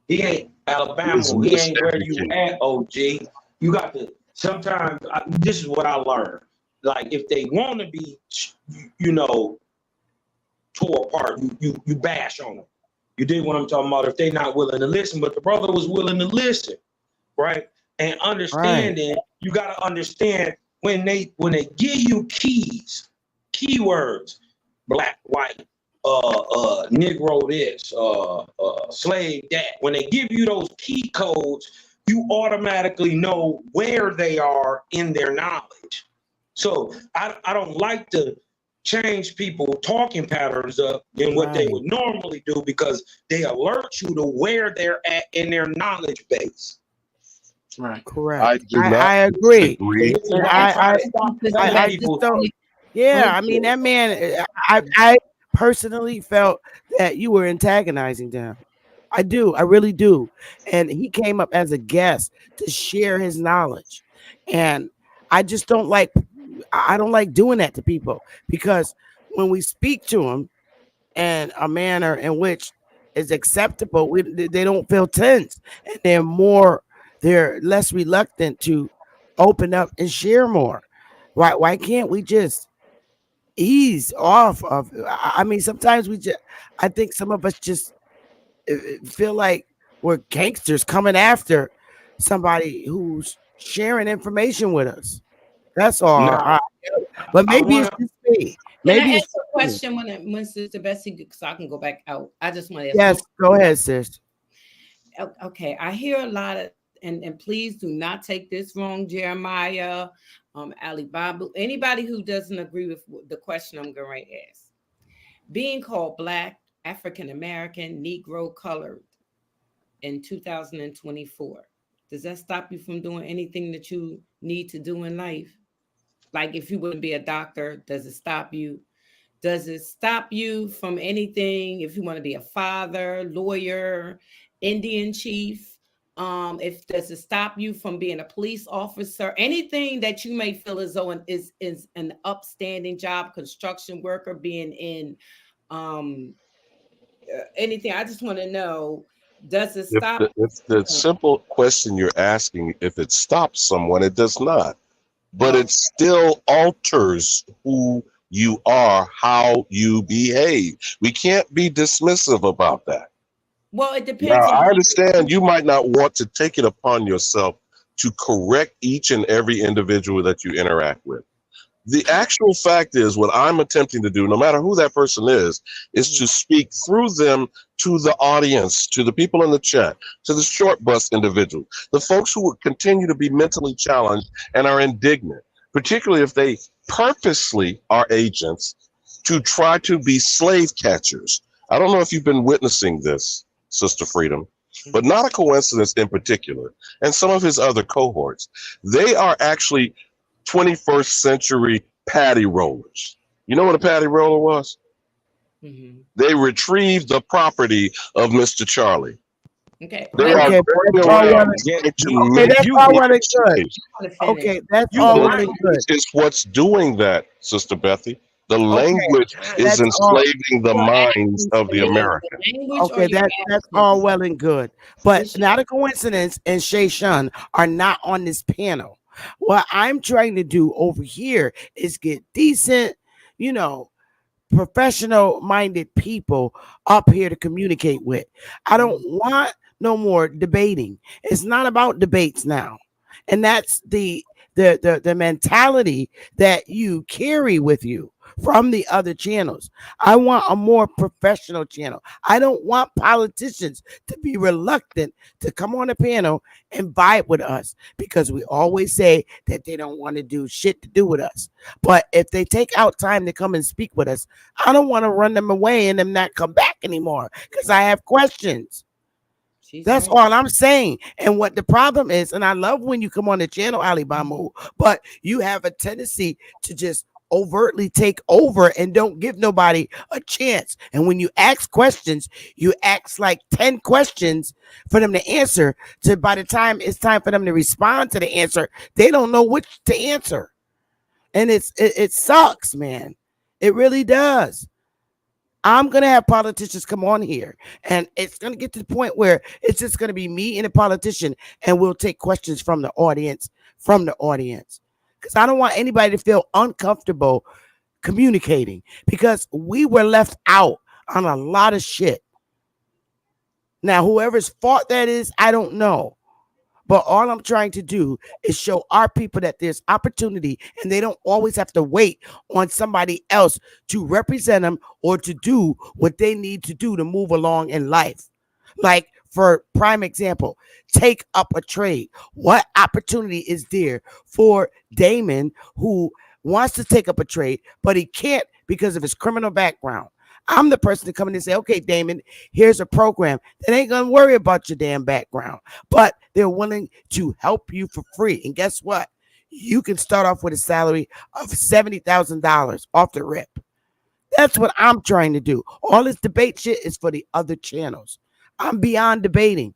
Speaker 18: He ain't Alabama. He ain't where you at, OG. You got to sometimes. This is what I learned. Like if they want to be, you know, tore apart, you bash on them. You did what I'm talking about. If they're not willing to listen, but the brother was willing to listen, right? And understanding, you got to understand when they give you keywords, black, white, Negro this, slave that. When they give you those key codes, you automatically know where they are in their knowledge. So I don't like to change people talking patterns up than what they would normally do because they alert you to where they're at in their knowledge base.
Speaker 5: Right. Correct. I agree. I just don't. Yeah, I mean that man. I personally felt that you were antagonizing them. I do. I really do. And he came up as a guest to share his knowledge, and I just don't like. I don't like doing that to people because when we speak to them in a manner in which is acceptable, they don't feel tense, and they're less reluctant to open up and share more. Why can't we just ease off of? I mean, sometimes I think some of us just feel like we're gangsters coming after somebody who's sharing information with us. That's all. But maybe it's just me.
Speaker 13: Can
Speaker 5: Maybe
Speaker 13: I
Speaker 5: it's
Speaker 13: ask a question when Sister Bessie, so I can go back out? I just want to ask.
Speaker 5: Yes, go ahead, sis.
Speaker 13: Okay, I hear a lot of, and please do not take this wrong, Jeremiah, Ali Babu, anybody who doesn't agree with the question I'm going to ask. Being called Black, African American, Negro, colored in 2024, does that stop you from doing anything that you need to do in life? Like if you wouldn't be a doctor, does it stop you? Does it stop you from anything if you want to be a father, lawyer, Indian chief? Does it stop you from being a police officer? Anything that you may feel as though is an upstanding job, construction worker, being in anything? I just want to know, does it stop?
Speaker 12: If the simple question you're asking, if it stops someone, it does not. But it still alters who you are, how you behave. We can't be dismissive about that.
Speaker 13: Well, it depends.
Speaker 12: Now, I understand you might not want to take it upon yourself to correct each and every individual that you interact with. The actual fact is, what I'm attempting to do, no matter who that person is to speak through them to the audience, to the people in the chat, to the short bus individuals, the folks who would continue to be mentally challenged and are indignant, particularly if they purposely are agents to try to be slave catchers. I don't know if you've been witnessing this, Sister Freedom, but not a coincidence in particular, and some of his other cohorts. They are actually 21st century patty rollers. You know what a patty roller was? They retrieved the property of Mr. Charlie.
Speaker 13: Okay.
Speaker 12: They are
Speaker 5: Okay, that's all well and good. Okay, that's all well and good.
Speaker 12: Is what's doing that, Sister Bethy. The
Speaker 5: Okay,
Speaker 12: language is
Speaker 5: that's all.
Speaker 12: enslaving the minds of the American.
Speaker 5: Okay, that's all well and good, but not a coincidence. And Shay Shun are not on this panel. What I'm trying to do over here is get decent, professional-minded people up here to communicate with. I don't want no more debating. It's not about debates now, and that's the mentality that you carry with you from the other channels. I want a more professional channel. I don't want politicians to be reluctant to come on the panel and vibe with us, because we always say that they don't want to do shit to do with us. But if they take out time to come and speak with us, I don't want to run them away and them not come back anymore, because I have questions. That's all I'm saying. And what the problem is, and I love when you come on the channel, Ali Bamu, but you have a tendency to just overtly take over and don't give nobody a chance. And when you ask questions, you ask like 10 questions for them to answer. To by the time it's time for them to respond to the answer, they don't know which to answer. And it sucks, man. It really does. I'm going to have politicians come on here, and it's going to get to the point where it's just going to be me and a politician, and we'll take questions from the audience, because I don't want anybody to feel uncomfortable communicating, because we were left out on a lot of shit. Now, whoever's fault that is, I don't know. But all I'm trying to do is show our people that there's opportunity, and they don't always have to wait on somebody else to represent them or to do what they need to do to move along in life. Like, for prime example, take up a trade. What opportunity is there for Damon, who wants to take up a trade, but he can't because of his criminal background? I'm the person to come in and say, okay, Damon, here's a program that ain't going to worry about your damn background, but they're willing to help you for free. And guess what? You can start off with a salary of $70,000 off the rip. That's what I'm trying to do. All this debate shit is for the other channels. I'm beyond debating.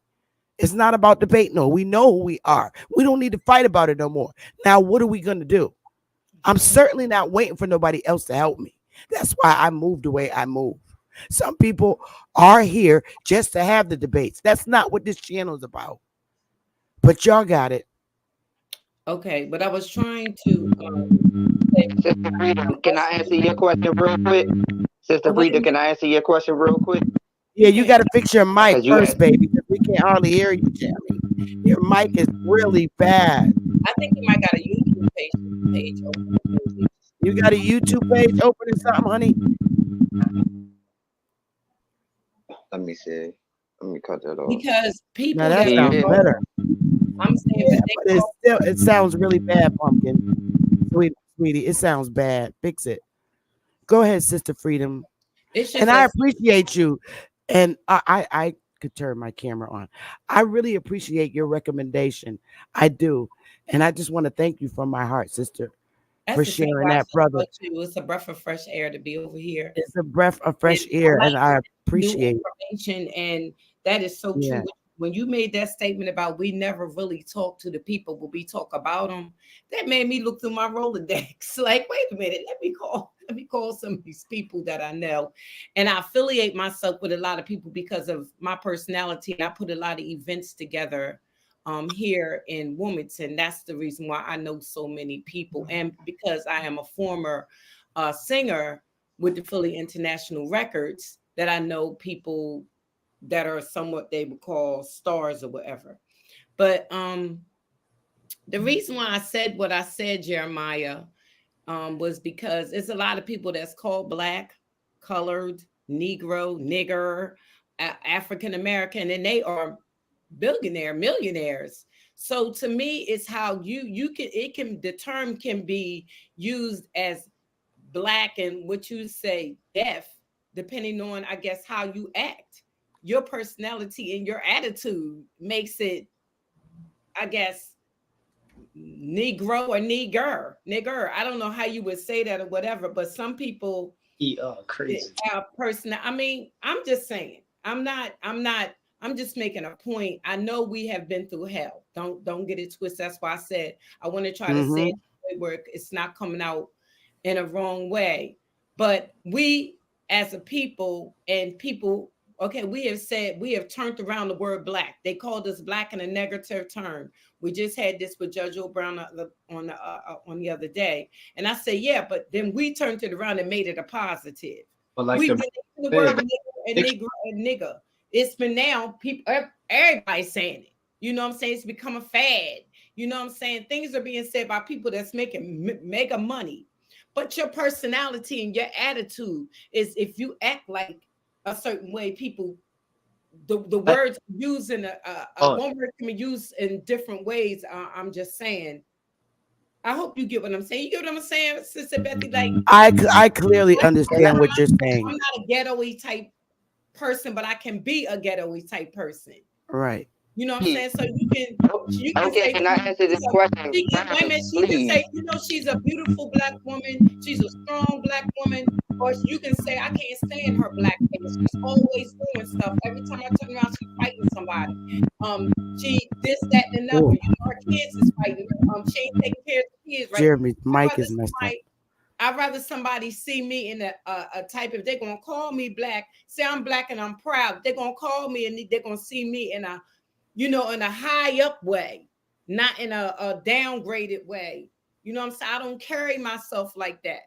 Speaker 5: It's not about debate. No, we know who we are. We don't need to fight about it no more. Now, what are we going to do? I'm certainly not waiting for nobody else to help me. That's why I moved the way I moved. Some people are here just to have the debates. That's not what this channel is about. But y'all got it.
Speaker 13: Okay, but I was trying to.
Speaker 8: Sister Frida, can I answer your question real quick? Sister Frida, can I answer your question real quick?
Speaker 5: Yeah, you got to fix your mic first, baby, because we can't hardly hear you, Jamie. Your mic is really bad.
Speaker 13: I think you might got a YouTube page open.
Speaker 5: You got a YouTube page open or something, honey?
Speaker 8: Let me see. Let me cut that off.
Speaker 13: Because people
Speaker 5: now that sounds better.
Speaker 13: I'm saying,
Speaker 5: yeah, but it sounds really bad, Pumpkin. Sweetie, it sounds bad. Fix it. Go ahead, Sister Freedom. And I appreciate you. And I could turn my camera on. I really appreciate your recommendation. I do. And I just want to thank you from my heart, sister, for sharing that, brother.
Speaker 13: It's a breath of fresh air to be over here.
Speaker 5: It's a breath of fresh air, and I appreciate
Speaker 13: information, and that is so true. When you made that statement about we never really talk to the people, but we talk about them, that made me look through my Rolodex. Like, wait a minute, let me call some of these people that I know. And I affiliate myself with a lot of people because of my personality. And I put a lot of events together here in Wilmington. That's the reason why I know so many people. And because I am a former singer with the Philly International Records, that I know people that are somewhat they would call stars or whatever. But the reason why I said what I said, Jeremiah, was because it's a lot of people that's called Black, colored, Negro, nigger, African American, and they are millionaires. So to me, it's how the term can be used as Black and what you say deaf, depending on, I guess, how you act. Your personality and your attitude makes it, I guess, Negro or nigger. I don't know how you would say that or whatever, but some people
Speaker 19: crazy.
Speaker 13: Have I mean, I'm just saying. I'm just making a point. I know we have been through hell. Don't get it twisted. That's why I said I want to try to say it where it's not coming out in a wrong way. But we as a people and people, okay, we have turned around the word Black. They called us Black in a negative term. We just had this with Judge O'Brien on the other day. And I say, yeah, but then we turned it around and made it a positive.
Speaker 19: But like
Speaker 13: we the word nigger. It's been now everybody's saying it. You know what I'm saying? It's become a fad. You know what I'm saying? Things are being said by people that's making mega money. But your personality and your attitude is, if you act like a certain way, people, the words used in one word can be used in different ways. I'm just saying. I hope you get what I'm saying. You get what I'm saying, Sister Bethy? Like
Speaker 5: I clearly understand what you're saying.
Speaker 13: I'm not a ghetto-y type person, but I can be a ghetto-y type person.
Speaker 5: Right.
Speaker 13: You know what I'm saying? So you can
Speaker 8: okay,
Speaker 13: say,
Speaker 8: can I answer this question?
Speaker 13: She can say, you know, she's a beautiful Black woman, she's a strong Black woman, or you can say, I can't stand her Black face. She's always doing stuff. Every time I turn around, she's fighting somebody. She this, that, and another. You know, her kids is fighting. She ain't taking care of the kids, right?
Speaker 5: Jeremy's mic is messed up.
Speaker 13: I'd rather somebody see me in a type, if they're gonna call me Black, say I'm Black and I'm proud. They're gonna call me and they're gonna see me in a, you know, in a high up way, not in a downgraded way. You know what I'm saying? I don't carry myself like that.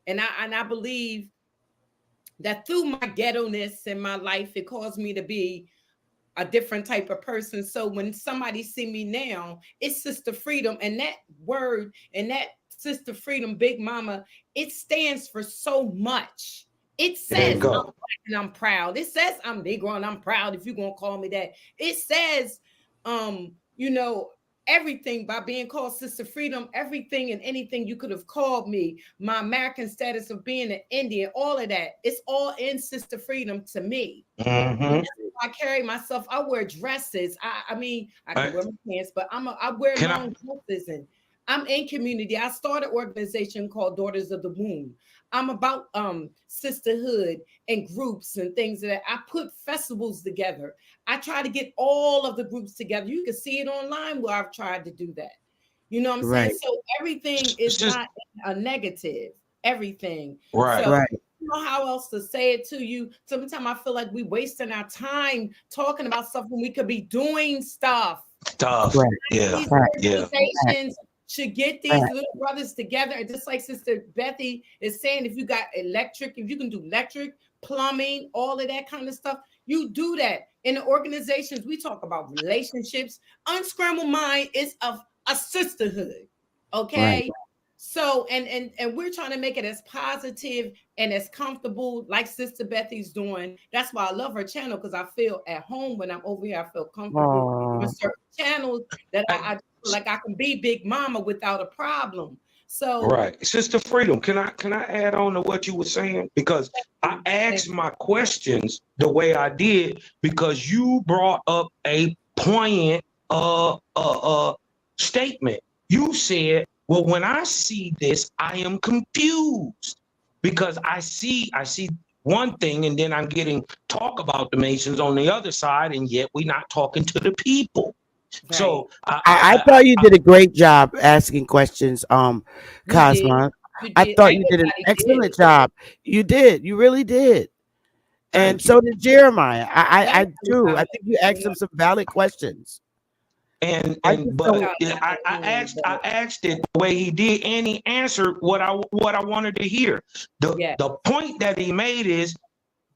Speaker 13: And I believe that through my ghetto-ness in my life, it caused me to be a different type of person. So when somebody see me now, it's Sister Freedom. And that word and that Sister Freedom, Big Mama, it stands for so much. It says I'm Black and I'm proud. It says I'm Negro and I'm proud, if you're gonna call me that. It says, you know, everything by being called Sister Freedom, everything and anything you could have called me, my American status of being an Indian, all of that, it's all in Sister Freedom to me. I carry myself. I wear dresses. I mean, I can wear my pants, but I wear long dresses, and I'm in community. I started an organization called Daughters of the Womb. I'm about sisterhood and groups and things that I put festivals together. I try to get all of the groups together. You can see it online where I've tried to do that. You know what I'm saying? So everything is not a negative. Everything.
Speaker 18: Right.
Speaker 13: So I don't know how else to say it to you. Sometimes I feel like we're wasting our time talking about stuff when we could be doing stuff.
Speaker 18: Right.
Speaker 13: These organizations should get these little brothers together. And just like Sister Bethy is saying, if you got electric, if you can do electric, plumbing, all of that kind of stuff, you do that. In the organizations, we talk about relationships. Unscrambled Mind is a sisterhood. Okay.
Speaker 5: Right.
Speaker 13: So, and we're trying to make it as positive and as comfortable, like Sister Bethy's doing. That's why I love her channel, because I feel at home when I'm over here. I feel comfortable on certain channels that I feel like I can be Big Mama without a problem. So,
Speaker 18: right, Sister Freedom, can I add on to what you were saying? Because I asked my questions the way I did because you brought up a poignant statement. You said, well, when I see this, I am confused because I see one thing and then I'm getting talk about the Masons on the other side, and yet we're not talking to the people. Right. So
Speaker 5: I thought you did a great job asking questions, Cosmo. I thought you did an excellent job. You did. You really did. And so did Jeremiah. I do. I think you asked him some valid questions.
Speaker 18: But I asked it the way he did, and he answered what I wanted to hear. The point that he made is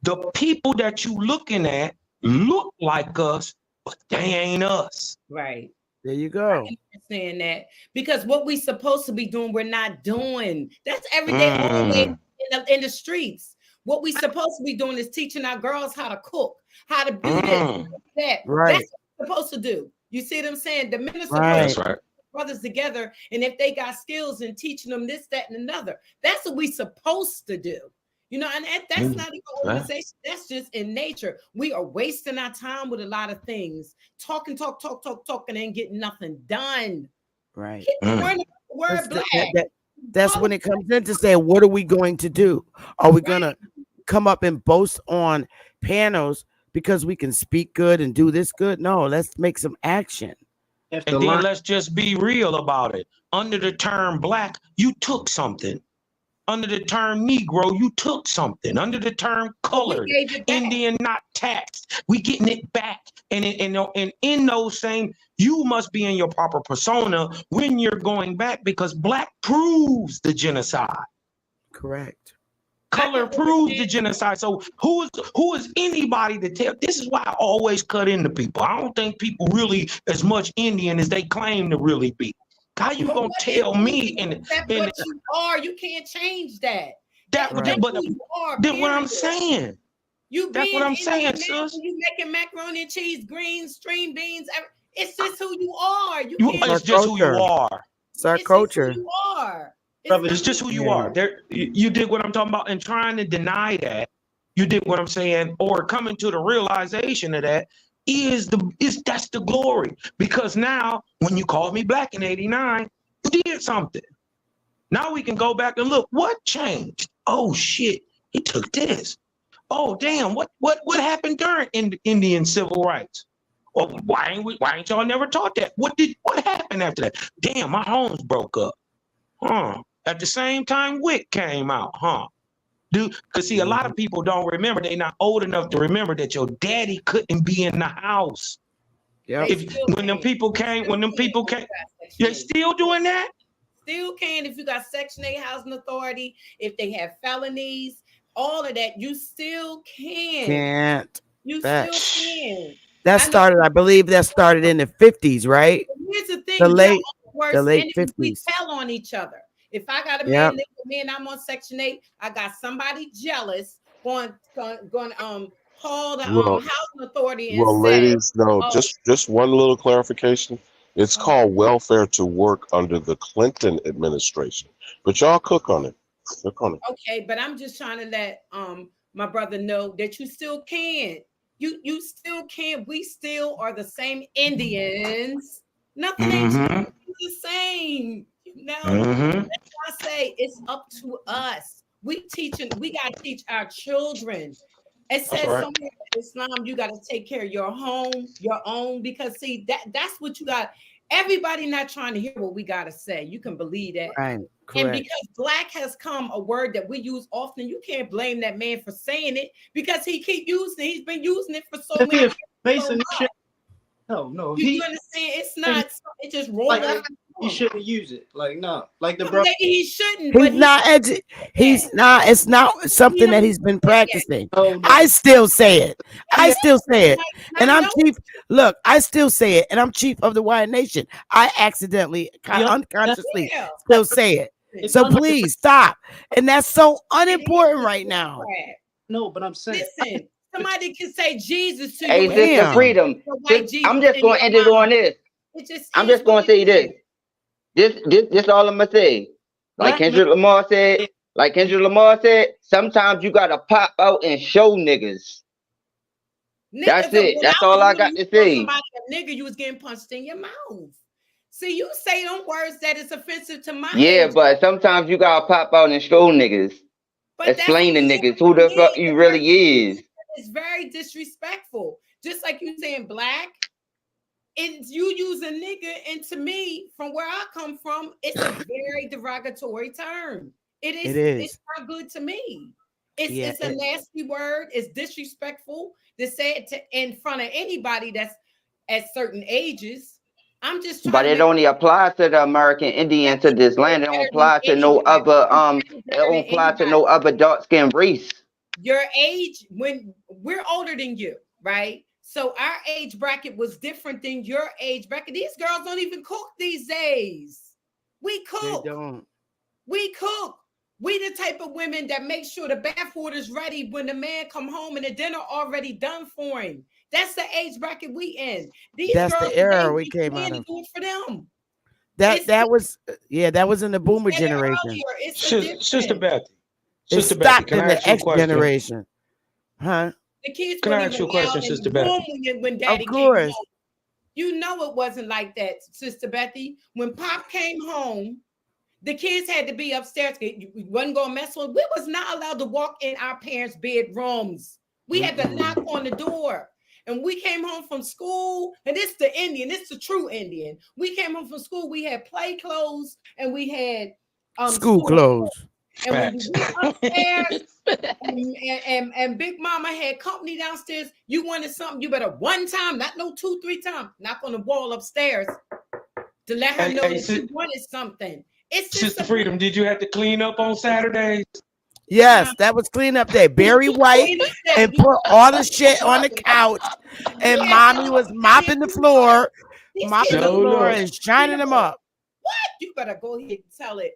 Speaker 18: the people that you looking at look like us, but they ain't us.
Speaker 13: Right.
Speaker 5: There you go.
Speaker 13: Saying that because what we supposed to be doing, we're not doing. That's every day, all day in the streets. What we supposed to be doing is teaching our girls how to cook, how to do this, that.
Speaker 5: Right.
Speaker 13: That's what we're supposed to do. You see what I'm saying? The men are supposed
Speaker 5: Right.
Speaker 13: to put brothers together, and if they got skills and teaching them this, that, and another, that's what we supposed to do. You know, and that's not even organization. That's just in nature. We are wasting our time with a lot of things, talking, and getting nothing done.
Speaker 5: Right.
Speaker 13: Word black.
Speaker 5: That's when it comes in to say, what are we going to do? Are we going to come up and boast on panels because we can speak good and do this good? No, let's make some action.
Speaker 18: And then let's just be real about it. Under the term black, you took something. Under the term Negro, you took something. Under the term colored, Indian, not taxed, we getting it back. And in those same, you must be in your proper persona when you're going back, because black proves the genocide.
Speaker 5: Correct.
Speaker 18: Color proves the genocide. So who is anybody to tell? This is why I always cut into people. I don't think people really as much Indian as they claim to really be. How you gonna tell me?
Speaker 13: That's what you are. You can't change that.
Speaker 18: But then what I'm saying. That's what I'm saying, sis.
Speaker 13: You making macaroni and cheese, greens, string beans. It's just who you are.
Speaker 18: It's just who you are.
Speaker 5: It's our culture.
Speaker 13: Who you are.
Speaker 18: It's just who you are. You did what I'm talking about, and trying to deny that. You did what I'm saying, or coming to the realization of that. That's the glory, because now when you called me black in '89, you did something. Now we can go back and look what changed. Oh shit, he took this. Oh damn, what happened during Indian civil rights? Well, why ain't y'all never taught that? What happened after that? Damn, my homes broke up. At the same time, WIC came out, Because see, a lot of people don't remember. They're not old enough to remember that your daddy couldn't be in the house.
Speaker 5: Yeah.
Speaker 18: When them people came, you're still doing that?
Speaker 13: Still can if you got Section 8 housing authority, if they have felonies, all of that, you still can.
Speaker 5: Can't.
Speaker 13: You still can.
Speaker 5: I believe that started in the 50s, right?
Speaker 13: Here's the thing.
Speaker 5: The late
Speaker 13: 50s. We
Speaker 5: 50s.
Speaker 13: tell on each other. If I got a man living with me and I'm on Section 8, I got somebody jealous going call the housing authority and say,
Speaker 12: ladies, no, just one little clarification. It's called welfare to work under the Clinton administration, but y'all cook on it.
Speaker 13: Okay, but I'm just trying to let my brother know that you still can. You still can. We still are the same Indians. Nothing ain't the same. That's why I say it's up to us. We gotta teach our children. It says somewhere in Islam, you gotta take care of your home, your own, because see that's what you got. Everybody not trying to hear what we gotta say. You can believe that.
Speaker 5: Right.
Speaker 13: And because black has come a word that we use often, you can't blame that man for saying it because he keep using it. He's been using it for so many years.
Speaker 19: No.
Speaker 13: You understand? It's not. It just rolled out.
Speaker 19: He shouldn't use it. Like no, like the
Speaker 13: No,
Speaker 19: brother.
Speaker 13: maybe he shouldn't.
Speaker 5: He's not. It's not something that he's been practicing. I still say it. I still say it, and I'm chief. Look, I still say it, and I'm chief of the White Nation. I accidentally, unconsciously, still say it. So please stop. And that's so unimportant right now.
Speaker 19: No, but I'm saying.
Speaker 13: Listen, somebody can say Jesus to
Speaker 8: you. Hey, Sister Freedom. I'm just going to end it on this. I'm just going to say this. This all I'm gonna say. Like Kendrick Lamar said, sometimes you gotta pop out and show niggas. That's it. That's all I got to say.
Speaker 13: Somebody a nigga, you was getting punched in your mouth. See, you say them words that is offensive to my age.
Speaker 8: But sometimes you gotta pop out and show niggas. Explain to niggas who the fuck you really is.
Speaker 13: It's very disrespectful. Just like you saying black. And you use a nigga, and to me, from where I come from, it's a very derogatory term. It is. It's not good to me. It's a nasty word. It's disrespectful to say it in front of anybody that's at certain ages. I'm just trying.
Speaker 8: But it only applies to the American Indian to this land. It don't apply to no other. It don't apply to no other dark skinned race.
Speaker 13: Your age, when we're older than you, right? So our age bracket was different than your age bracket. These girls don't even cook these days. We cook.
Speaker 5: They don't.
Speaker 13: We cook. We the type of women that make sure the bath water's ready when the man come home and the dinner already done for him. That's the age bracket we in. These
Speaker 5: That's
Speaker 13: girls
Speaker 5: the era
Speaker 13: today,
Speaker 5: we came out
Speaker 13: to
Speaker 5: of.
Speaker 13: do it for them.
Speaker 5: That was that was in the boomer
Speaker 13: Said it
Speaker 5: generation.
Speaker 13: earlier, it's a
Speaker 18: Sister
Speaker 13: difference.
Speaker 18: Betty.
Speaker 5: It
Speaker 18: Sister Betty,
Speaker 5: stopped
Speaker 18: can
Speaker 5: in
Speaker 18: I
Speaker 5: the
Speaker 18: ask you a
Speaker 5: X
Speaker 18: question?
Speaker 5: generation. Huh?
Speaker 13: The kids
Speaker 18: Can I
Speaker 13: weren't
Speaker 18: ask you a
Speaker 13: even
Speaker 18: question,
Speaker 13: out in
Speaker 18: Sister
Speaker 13: the room
Speaker 18: Betty?
Speaker 13: when Daddy
Speaker 5: Of
Speaker 13: came
Speaker 5: course.
Speaker 13: home. You know it wasn't like that, Sister Betty. When Pop came home, the kids had to be upstairs. We wasn't gonna mess with. We was not allowed to walk in our parents' bedrooms. We had to knock on the door. And we came home from school, and this the Indian, this the true Indian. We came home from school, we had play clothes, and we had
Speaker 5: School clothes.
Speaker 13: and when we went upstairs, and Big Mama had company downstairs, you wanted something, you better one time, not no 2-3 times, knock on the wall upstairs to let her know that you wanted something. It's just
Speaker 18: Sister Freedom, did you have to clean up on Saturdays?
Speaker 5: Yes, that was cleanup day. Barry White and put all the shit on the couch, and mommy was mopping the floor, and shining them up.
Speaker 13: What? You better go ahead and tell it.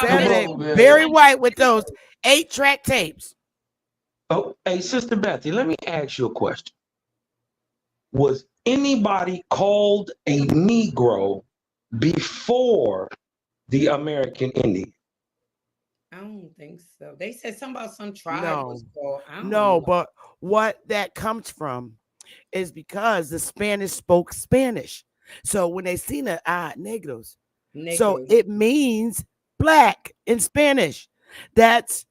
Speaker 5: Saturday, Barry White with those 8-track tapes.
Speaker 18: Oh, hey, Sister Betty, let me ask you a question. Was anybody called a Negro before the American Indian?
Speaker 13: I don't think so. They said something about some tribe was
Speaker 5: No,
Speaker 13: called. I don't
Speaker 5: no,
Speaker 13: know.
Speaker 5: but what that comes from is because the Spanish spoke Spanish. So when they seen the negros, so it means black in Spanish. That's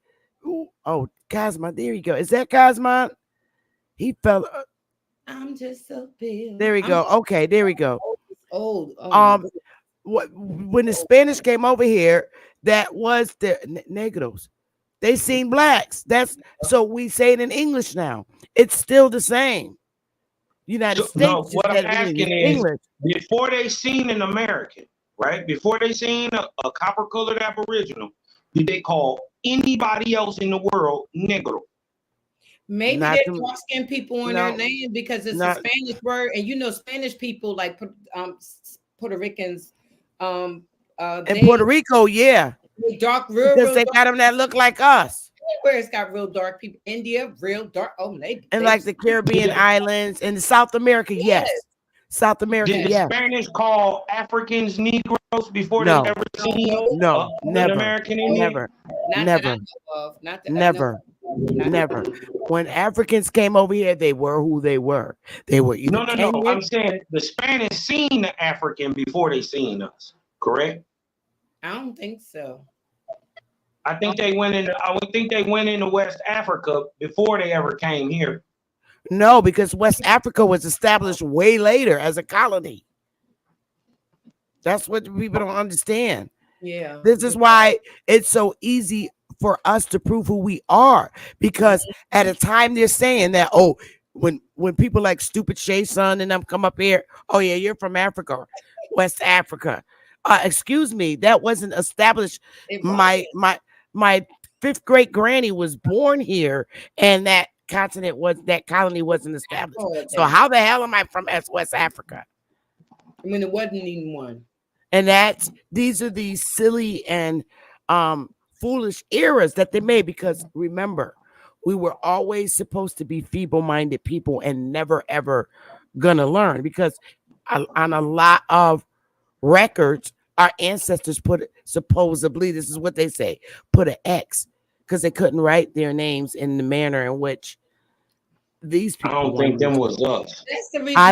Speaker 5: Cosmo. There you go. Is that Cosmo? He fell.
Speaker 13: I'm just a bill.
Speaker 5: There we go. Okay, there we go.
Speaker 13: Old.
Speaker 5: When the Spanish came over here, that was the negros. They seen blacks. That's so we say it in English now. It's still the same. United States.
Speaker 18: No,
Speaker 5: just
Speaker 18: what I'm
Speaker 5: said it in
Speaker 18: asking is,
Speaker 5: English.
Speaker 18: before they seen an American, right? Before they seen a copper-colored Aboriginal, did they call anybody else in the world Negro?
Speaker 13: Maybe
Speaker 5: Not
Speaker 13: they're
Speaker 5: to-
Speaker 13: dark-skinned people on
Speaker 5: no,
Speaker 13: their name because it's
Speaker 5: not-
Speaker 13: a Spanish word, and you know Spanish people like Puerto Ricans.
Speaker 5: In Puerto Rico, yeah,
Speaker 13: dark, real
Speaker 5: because they
Speaker 13: dark.
Speaker 5: got them that look like us.
Speaker 13: Where it's got real dark people. India, real dark. Oh,
Speaker 5: And like the Caribbean islands and South America, yes. South America,
Speaker 18: Did the
Speaker 5: yes.
Speaker 18: Spanish call Africans Negroes before
Speaker 5: No.
Speaker 18: they ever seen
Speaker 5: No,
Speaker 18: an
Speaker 5: never,
Speaker 18: American Indian?
Speaker 5: never,
Speaker 13: Not
Speaker 5: never,
Speaker 13: that I know of. Not that
Speaker 5: never, never. When Africans came over here, they were who they were. They were either
Speaker 18: No.
Speaker 5: Kenyan.
Speaker 18: I'm saying the Spanish seen the African before they seen us. Correct?
Speaker 13: I don't think so.
Speaker 18: I think they went into. I would think they went into West Africa before they ever came here.
Speaker 5: No, because West Africa was established way later as a colony. That's what people don't understand.
Speaker 13: Yeah.
Speaker 5: This is why it's so easy for us to prove who we are, because at a time they're saying that, when people like Stupid Shay Son and them come up here, oh yeah, you're from Africa, West Africa. Excuse me, that wasn't established. My 5th great granny was born here, and that colony wasn't established. So how the hell am I from West Africa?
Speaker 13: I mean, it wasn't even one.
Speaker 5: And these are the silly and foolish errors that they made, because remember, we were always supposed to be feeble-minded people and never ever gonna learn, because on a lot of records, our ancestors supposedly, this is what they say, put an X because they couldn't write their names in the manner in which these people.
Speaker 18: I don't think them was us.
Speaker 13: That's the reason
Speaker 5: I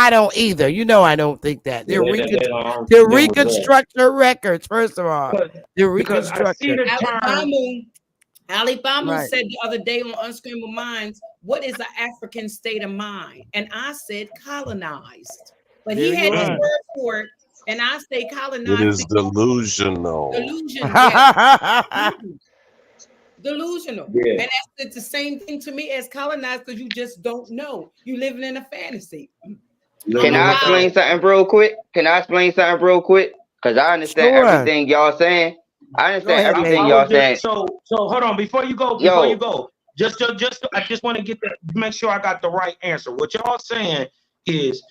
Speaker 5: don't either. You know, I don't think that. They're reconstructor records, first of all. They're reconstructor.
Speaker 13: Ali Bama
Speaker 5: Right.
Speaker 13: said the other day on Unscrambled Minds, what is an African state of mind? And I said colonized. But he
Speaker 12: There
Speaker 13: had
Speaker 12: you
Speaker 13: his
Speaker 12: are.
Speaker 13: word for it. And I say colonized.
Speaker 12: It is delusional.
Speaker 13: Delusion. Yes. Delusional.
Speaker 12: Yeah.
Speaker 13: And that's the same thing to me as colonized, because you just don't know. You living in a fantasy.
Speaker 8: Can I explain something real quick? Because I understand everything y'all saying. I understand everything y'all saying.
Speaker 18: So hold on, before you go, I just want to get that, make sure I got the right answer. What y'all saying is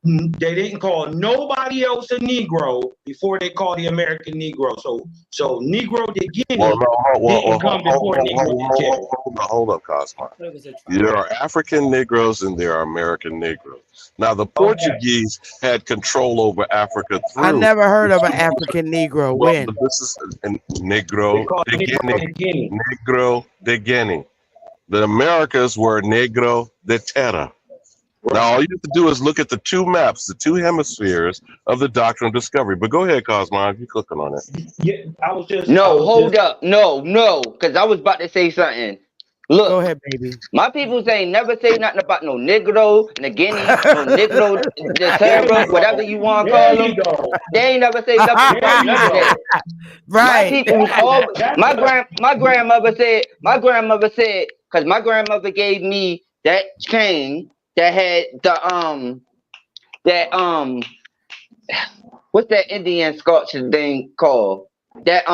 Speaker 18: they didn't call nobody else a Negro before they called the American Negro. So Negro de Guinea didn't come before Negro de Chad.
Speaker 12: Hold up, Cosmo. There are African Negroes and there are American Negroes. Now, the Portuguese had control over Africa through.
Speaker 5: I never heard of an African Negro. When?
Speaker 12: This is Negro de Guinea. Negro de Guinea. The Americas were Negro de Terra. Now, all you have to do is look at the two maps, the two hemispheres of the doctrine of discovery. But go ahead, Cosmo, if you're clicking on it.
Speaker 18: Yeah, I was just.
Speaker 8: Hold up. No, because I was about to say something. Look.
Speaker 5: Go ahead, baby.
Speaker 8: My people ain't never say nothing about no Negro, Guinea, no Negro, the Terra, whatever you want to call them. They ain't never say nothing about none of that.
Speaker 5: Right.
Speaker 8: My people my grandmother said, because my grandmother gave me that chain that had the what's that Indian Scotch thing called? That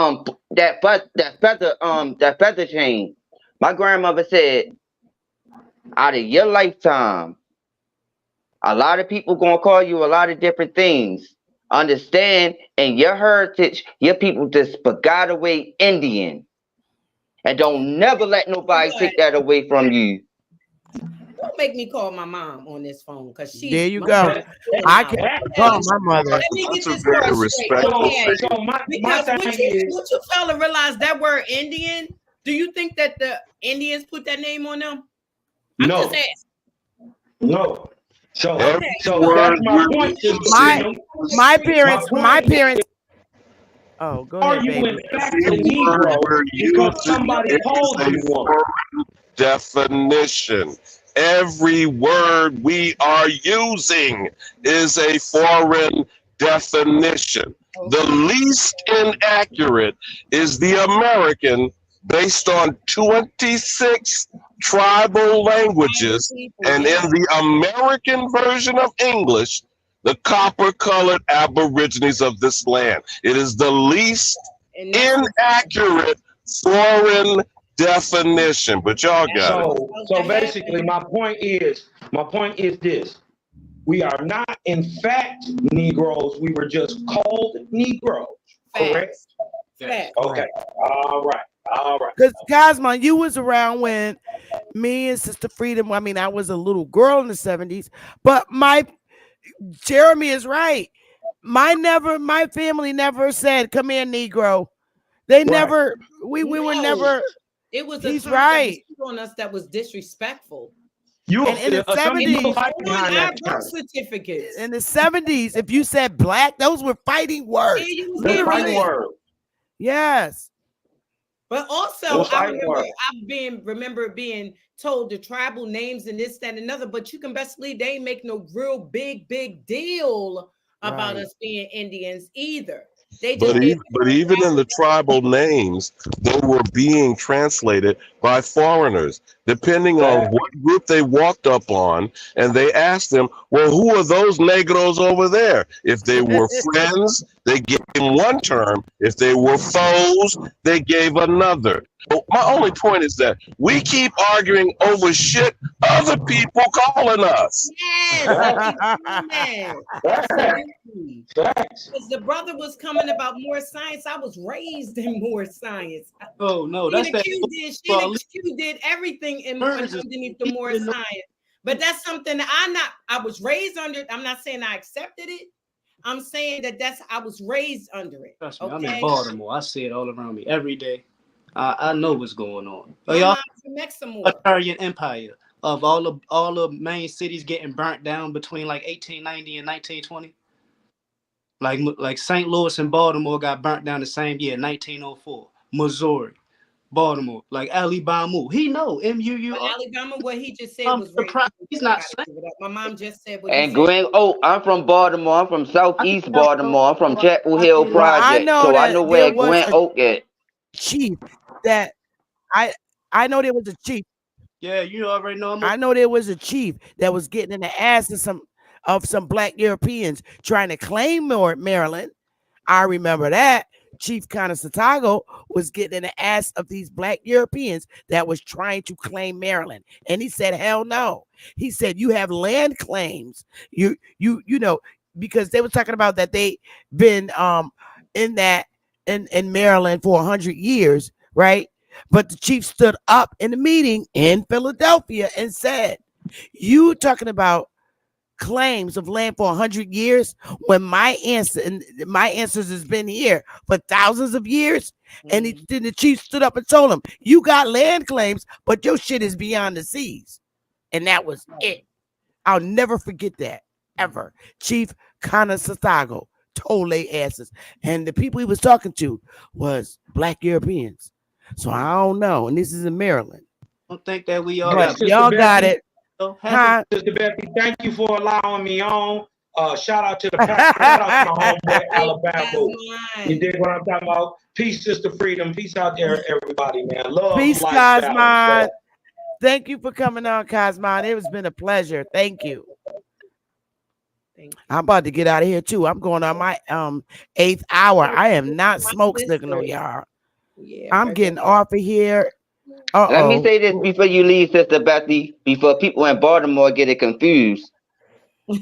Speaker 8: feather chain. My grandmother said, out of your lifetime, a lot of people gonna call you a lot of different things. Understand, in your heritage, your people just forgot away Indian. And don't never let nobody take that away from you.
Speaker 13: Don't make me call my mom on this phone because she.
Speaker 5: There you go. I can call my mother.
Speaker 13: Let me get this part straight. Because would you fella realize that word Indian? Do you think that the Indians put that name on them?
Speaker 18: No. No. So that's my point.
Speaker 5: My parents. Oh, go ahead, baby.
Speaker 18: Are you in fact a Negro because somebody called you one?
Speaker 12: Definition. Every word we are using is a foreign definition. The least inaccurate is the American, based on 26 tribal languages, and in the American version of English, the copper-colored aborigines of this land. It is the least inaccurate foreign definition, but y'all got it.
Speaker 18: So basically, my point is this: we are not, in fact, Negroes. We were just called Negroes. Correct?
Speaker 13: Fact.
Speaker 18: Okay. All right.
Speaker 5: Because Cosmo, you was around when me and Sister Freedom. I mean, I was a little girl in the 70s, but Jeremy is right. My family never said, "Come here, Negro." They never. We were never.
Speaker 13: It was
Speaker 5: he's right
Speaker 13: on us that was disrespectful.
Speaker 5: In the 70s,
Speaker 13: certificates.
Speaker 5: In the 70s, if you said black, those were fighting words. Yes.
Speaker 13: But also, I remember being told the tribal names and this, that, and another. But you can best believe they ain't make no real big deal about us being Indians either.
Speaker 12: But even in the tribal names, they were being translated by foreigners, depending on what group they walked up on, and they asked them, well, who are those Negroes over there? If they were friends, they gave them one term. If they were foes, they gave another. So my only point is that we keep arguing over shit other people calling us.
Speaker 13: Yes, because the brother was coming about more science. I was raised in more science.
Speaker 19: Oh no, that's that.
Speaker 13: Q did everything underneath the more science. But that's something that I was raised under. I'm not saying I accepted it. I'm saying that I was raised under it.
Speaker 19: Trust me, I'm in Baltimore. I see it all around me every day. I know what's going on. Y'all, Italian Empire of all the main cities getting burnt down between like 1890 and 1920. Like St. Louis and Baltimore got burnt down the same year, 1904. Missouri, Baltimore, like Alabama. He know MUU.
Speaker 13: Alabama, what he just said was right.
Speaker 19: He's not saying.
Speaker 13: My mom just said what
Speaker 8: and Glen Oak, I'm from Baltimore. I'm from Southeast Baltimore. I'm from Chapel Hill Project. I know where Glen Oak at.
Speaker 5: Chief that I know there was a chief.
Speaker 19: Yeah, you already know.
Speaker 5: I know there was a chief that was getting in the ass of some black Europeans trying to claim Maryland. I remember that Chief Conestoga was getting in the ass of these black Europeans that was trying to claim Maryland. And he said, hell no. He said, you have land claims. You know, because they were talking about that they been in Maryland for 100 years, right? But the chief stood up in the meeting in Philadelphia and said, you talking about claims of land for 100 years when my ancestors has been here for thousands of years. And then the chief stood up and told him, you got land claims, but your shit is beyond the seas. And that was it. I'll never forget that, ever. Chief Conestoga told their asses. And the people he was talking to was black Europeans. So I don't know. And this is in Maryland.
Speaker 18: I don't think that we all
Speaker 5: y'all got it.
Speaker 18: Huh? Sister Becky, thank you for allowing me on. Shout out to the shout out to my homeboy Alabama. You dig what I'm talking about? Peace, Sister Freedom. Peace out there, everybody, man. Love,
Speaker 5: peace,
Speaker 18: life,
Speaker 5: Cosmon. Thank you for coming on, Cosmon. It has been a pleasure. Thank you. I'm about to get out of here too. I'm going on my 8th hour. I am not smoke signal, y'all. Yeah, I'm getting off of here.
Speaker 8: Let me say this before you leave, Sister Bethy, before people in Baltimore get it confused.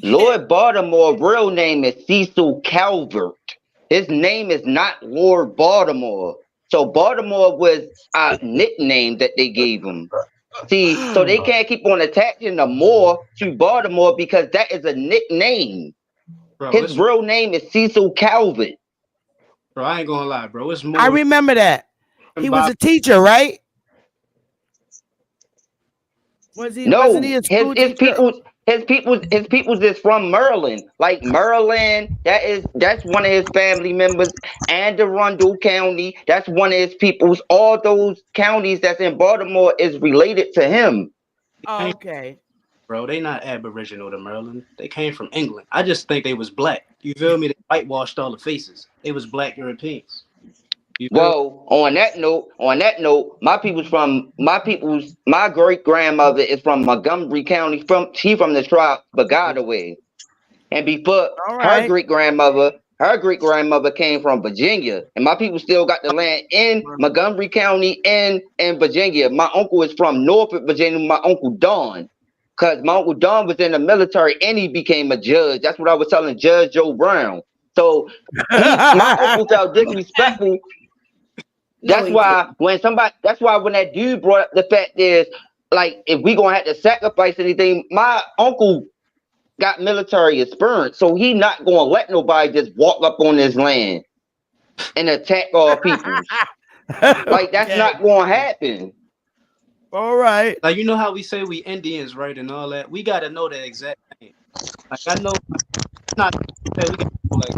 Speaker 8: Lord Baltimore real name is Cecil Calvert. His name is not Lord Baltimore. So Baltimore was a nickname that they gave him. See, so they can't keep on attaching the more to Baltimore because that is a nickname. Bro, his real name is Cecil Calvert.
Speaker 19: Bro, I ain't gonna lie, bro. It's more.
Speaker 5: I remember that. He was a teacher, right? Was he?
Speaker 8: No,
Speaker 5: wasn't he a school teacher?
Speaker 8: His people's is from Maryland. Like Maryland, that's one of his family members. And Arundel County, that's one of his people's. All those counties that's in Baltimore is related to him.
Speaker 5: Oh, okay.
Speaker 19: Bro, they not aboriginal to Maryland. They came from England. I just think they was black. You feel me? They whitewashed all the faces. They was black Europeans.
Speaker 8: Well, on that note, my great grandmother is from Montgomery County. She from the tribe Bagada. And before her great grandmother came from Virginia. And my people still got the land in Montgomery County and in Virginia. My uncle is from Norfolk, Virginia, my Uncle Don. Because my Uncle Don was in the military and he became a judge. That's what I was telling Judge Joe Brown. So my uncle felt disrespectful. That's why when that dude brought up the fact is, like, if we gonna have to sacrifice anything, my uncle got military experience, so he not gonna let nobody just walk up on his land and attack all people. Like, that's not gonna happen.
Speaker 5: All right.
Speaker 19: Like, you know how we say we Indians, right, and all that? We gotta know the exact name. Like, I know not that we got, like,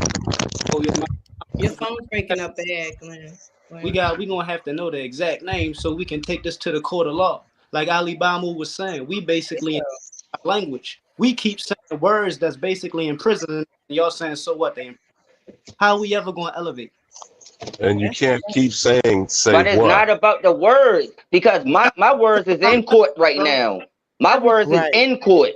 Speaker 13: your phone's breaking up bad, Glenn.
Speaker 19: We gonna have to know the exact name so we can take this to the court of law. Like Ali Bamu was saying, we basically in language. We keep saying words that's basically in prison, and y'all saying, so what? How we ever gonna elevate?
Speaker 12: And you can't keep saying
Speaker 8: but it's not about the words, because my words is in court right now. My words is in court.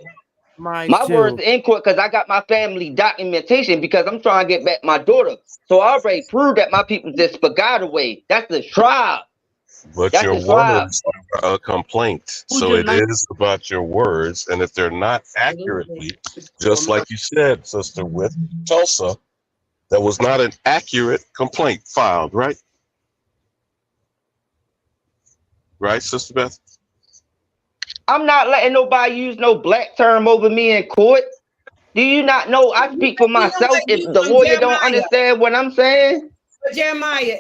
Speaker 8: My words in court because I got my family documentation because I'm trying to get back my daughter. So I already proved that my people just forgot away. That's the tribe.
Speaker 12: But your words are a complaint. So it is about your words. And if they're not accurately, just like you said, sister, with Tulsa, that was not an accurate complaint filed, right? Right, Sister Beth?
Speaker 8: I'm not letting nobody use no black term over me in court. Do you not know I speak for myself if the lawyer don't understand what I'm saying?
Speaker 13: But Jeremiah,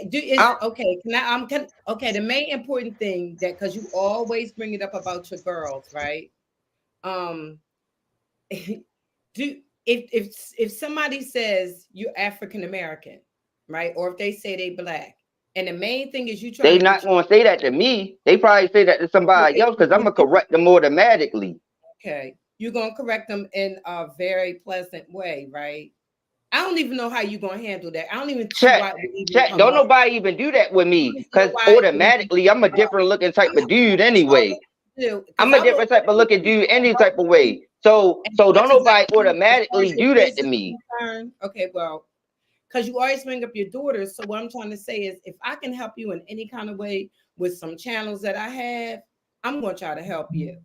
Speaker 13: okay, the main important thing that, because you always bring it up about your girls, right? If somebody says you're African American, right, or if they say they black, and the main thing is
Speaker 8: they not gonna say that to me. They probably say that to somebody else because I'm gonna correct them automatically.
Speaker 13: Okay, you're gonna correct them in a very pleasant way, right? I don't even know how you're gonna handle that. I don't even
Speaker 8: check. Don't nobody even do that with me because automatically I'm a different looking type of dude anyway. I'm a different type of looking dude any type of way. So don't nobody automatically do that to me.
Speaker 13: Okay, well, because you always bring up your daughters. So what I'm trying to say is, if I can help you in any kind of way with some channels that I have, I'm going to try to help you.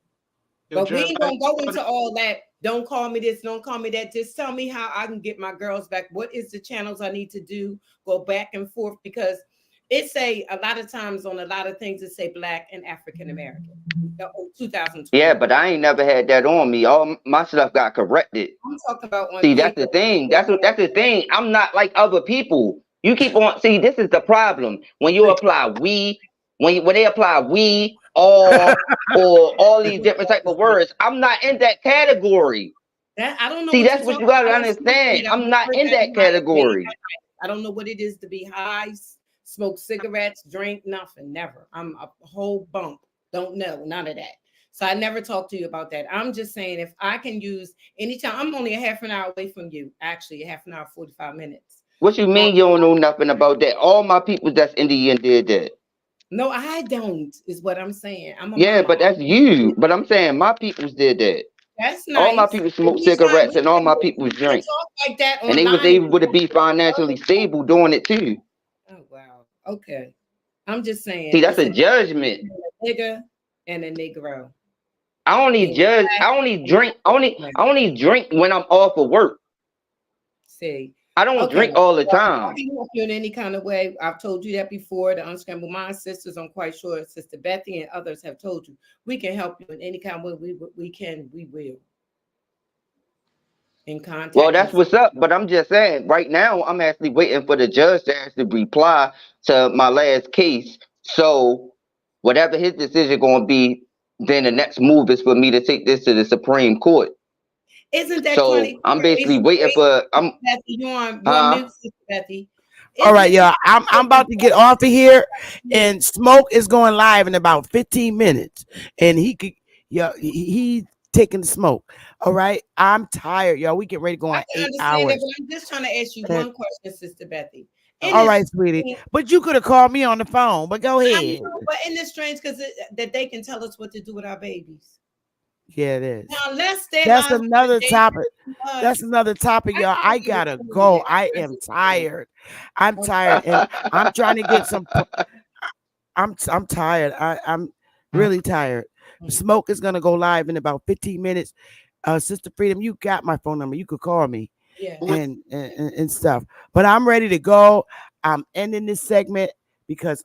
Speaker 13: But we ain't going to go into all that. Don't call me this, don't call me that. Just tell me how I can get my girls back. What is the channels I need to do? Go back and forth, because it say a lot of times on a lot of things it say Black and African American. 2020.
Speaker 8: Yeah, but I ain't never had that on me. All my stuff got corrected.
Speaker 13: I'm talking about on.
Speaker 8: See, that's the thing. That's the thing. I'm not like other people. You keep on. See, this is the problem. When you apply we, when they apply we, all, or all these different type of words, I'm not in that category.
Speaker 13: That I don't know.
Speaker 8: See, that's what you gotta understand. I'm not in that category.
Speaker 13: I don't know what it is to be high, smoke cigarettes, drink, nothing, never. I'm a whole bump. Don't know, none of that. So I never talked to you about that. I'm just saying, if I can use anytime, I'm only a half an hour away from you. Actually, a half an hour, 45 minutes.
Speaker 8: What you mean you don't know nothing about that? All my people that's Indian did that.
Speaker 13: No, I don't, is what I'm saying.
Speaker 8: Yeah, but that's you. But I'm saying my peoples did that.
Speaker 13: That's nice.
Speaker 8: All my people smoke cigarettes and all my people drink.
Speaker 13: Like that
Speaker 8: and they was able to be financially stable doing it too.
Speaker 13: Oh wow. Okay. I'm just saying.
Speaker 8: See, that's a judgment.
Speaker 13: A nigga and a Negro.
Speaker 8: I only judge. I only drink. I only drink when I'm off of work.
Speaker 13: See.
Speaker 8: I don't drink all the time.
Speaker 13: I can help you in any kind of way. I've told you that before. The Unscrambled Mind sisters, I'm quite sure Sister Bethy and others have told you. We can help you in any kind of way we can, we will. In contact.
Speaker 8: Well, that's what's up. But I'm just saying, right now, I'm actually waiting for the judge to actually reply to my last case. So whatever his decision going to be, then the next move is for me to take this to the Supreme Court.
Speaker 13: Isn't that
Speaker 8: so
Speaker 13: funny?
Speaker 8: I'm basically waiting for.
Speaker 13: Bethy, you're on mute, Sister Bethy.
Speaker 5: All right, y'all. I'm about to get off of here, and Smoke is going live in about 15 minutes, and he's taking the smoke. All right, I'm tired, y'all. We get ready to go on 8 hours.
Speaker 13: It, but I'm just trying to ask you one question, Sister Bethy.
Speaker 5: All right, sweetie. But you could have called me on the phone. But go ahead.
Speaker 13: Know, but isn't it strange because that they can tell us what to do with our babies?
Speaker 5: Yeah, it is.
Speaker 13: Now,
Speaker 5: that's another topic. That's another topic, y'all. I gotta go. I am tired. I'm tired, and I'm trying to get some. I'm tired. I'm really tired. Smoke is gonna go live in about 15 minutes. Sister Freedom, you got my phone number. You could call me.
Speaker 13: Yeah.
Speaker 5: And stuff. But I'm ready to go. I'm ending this segment because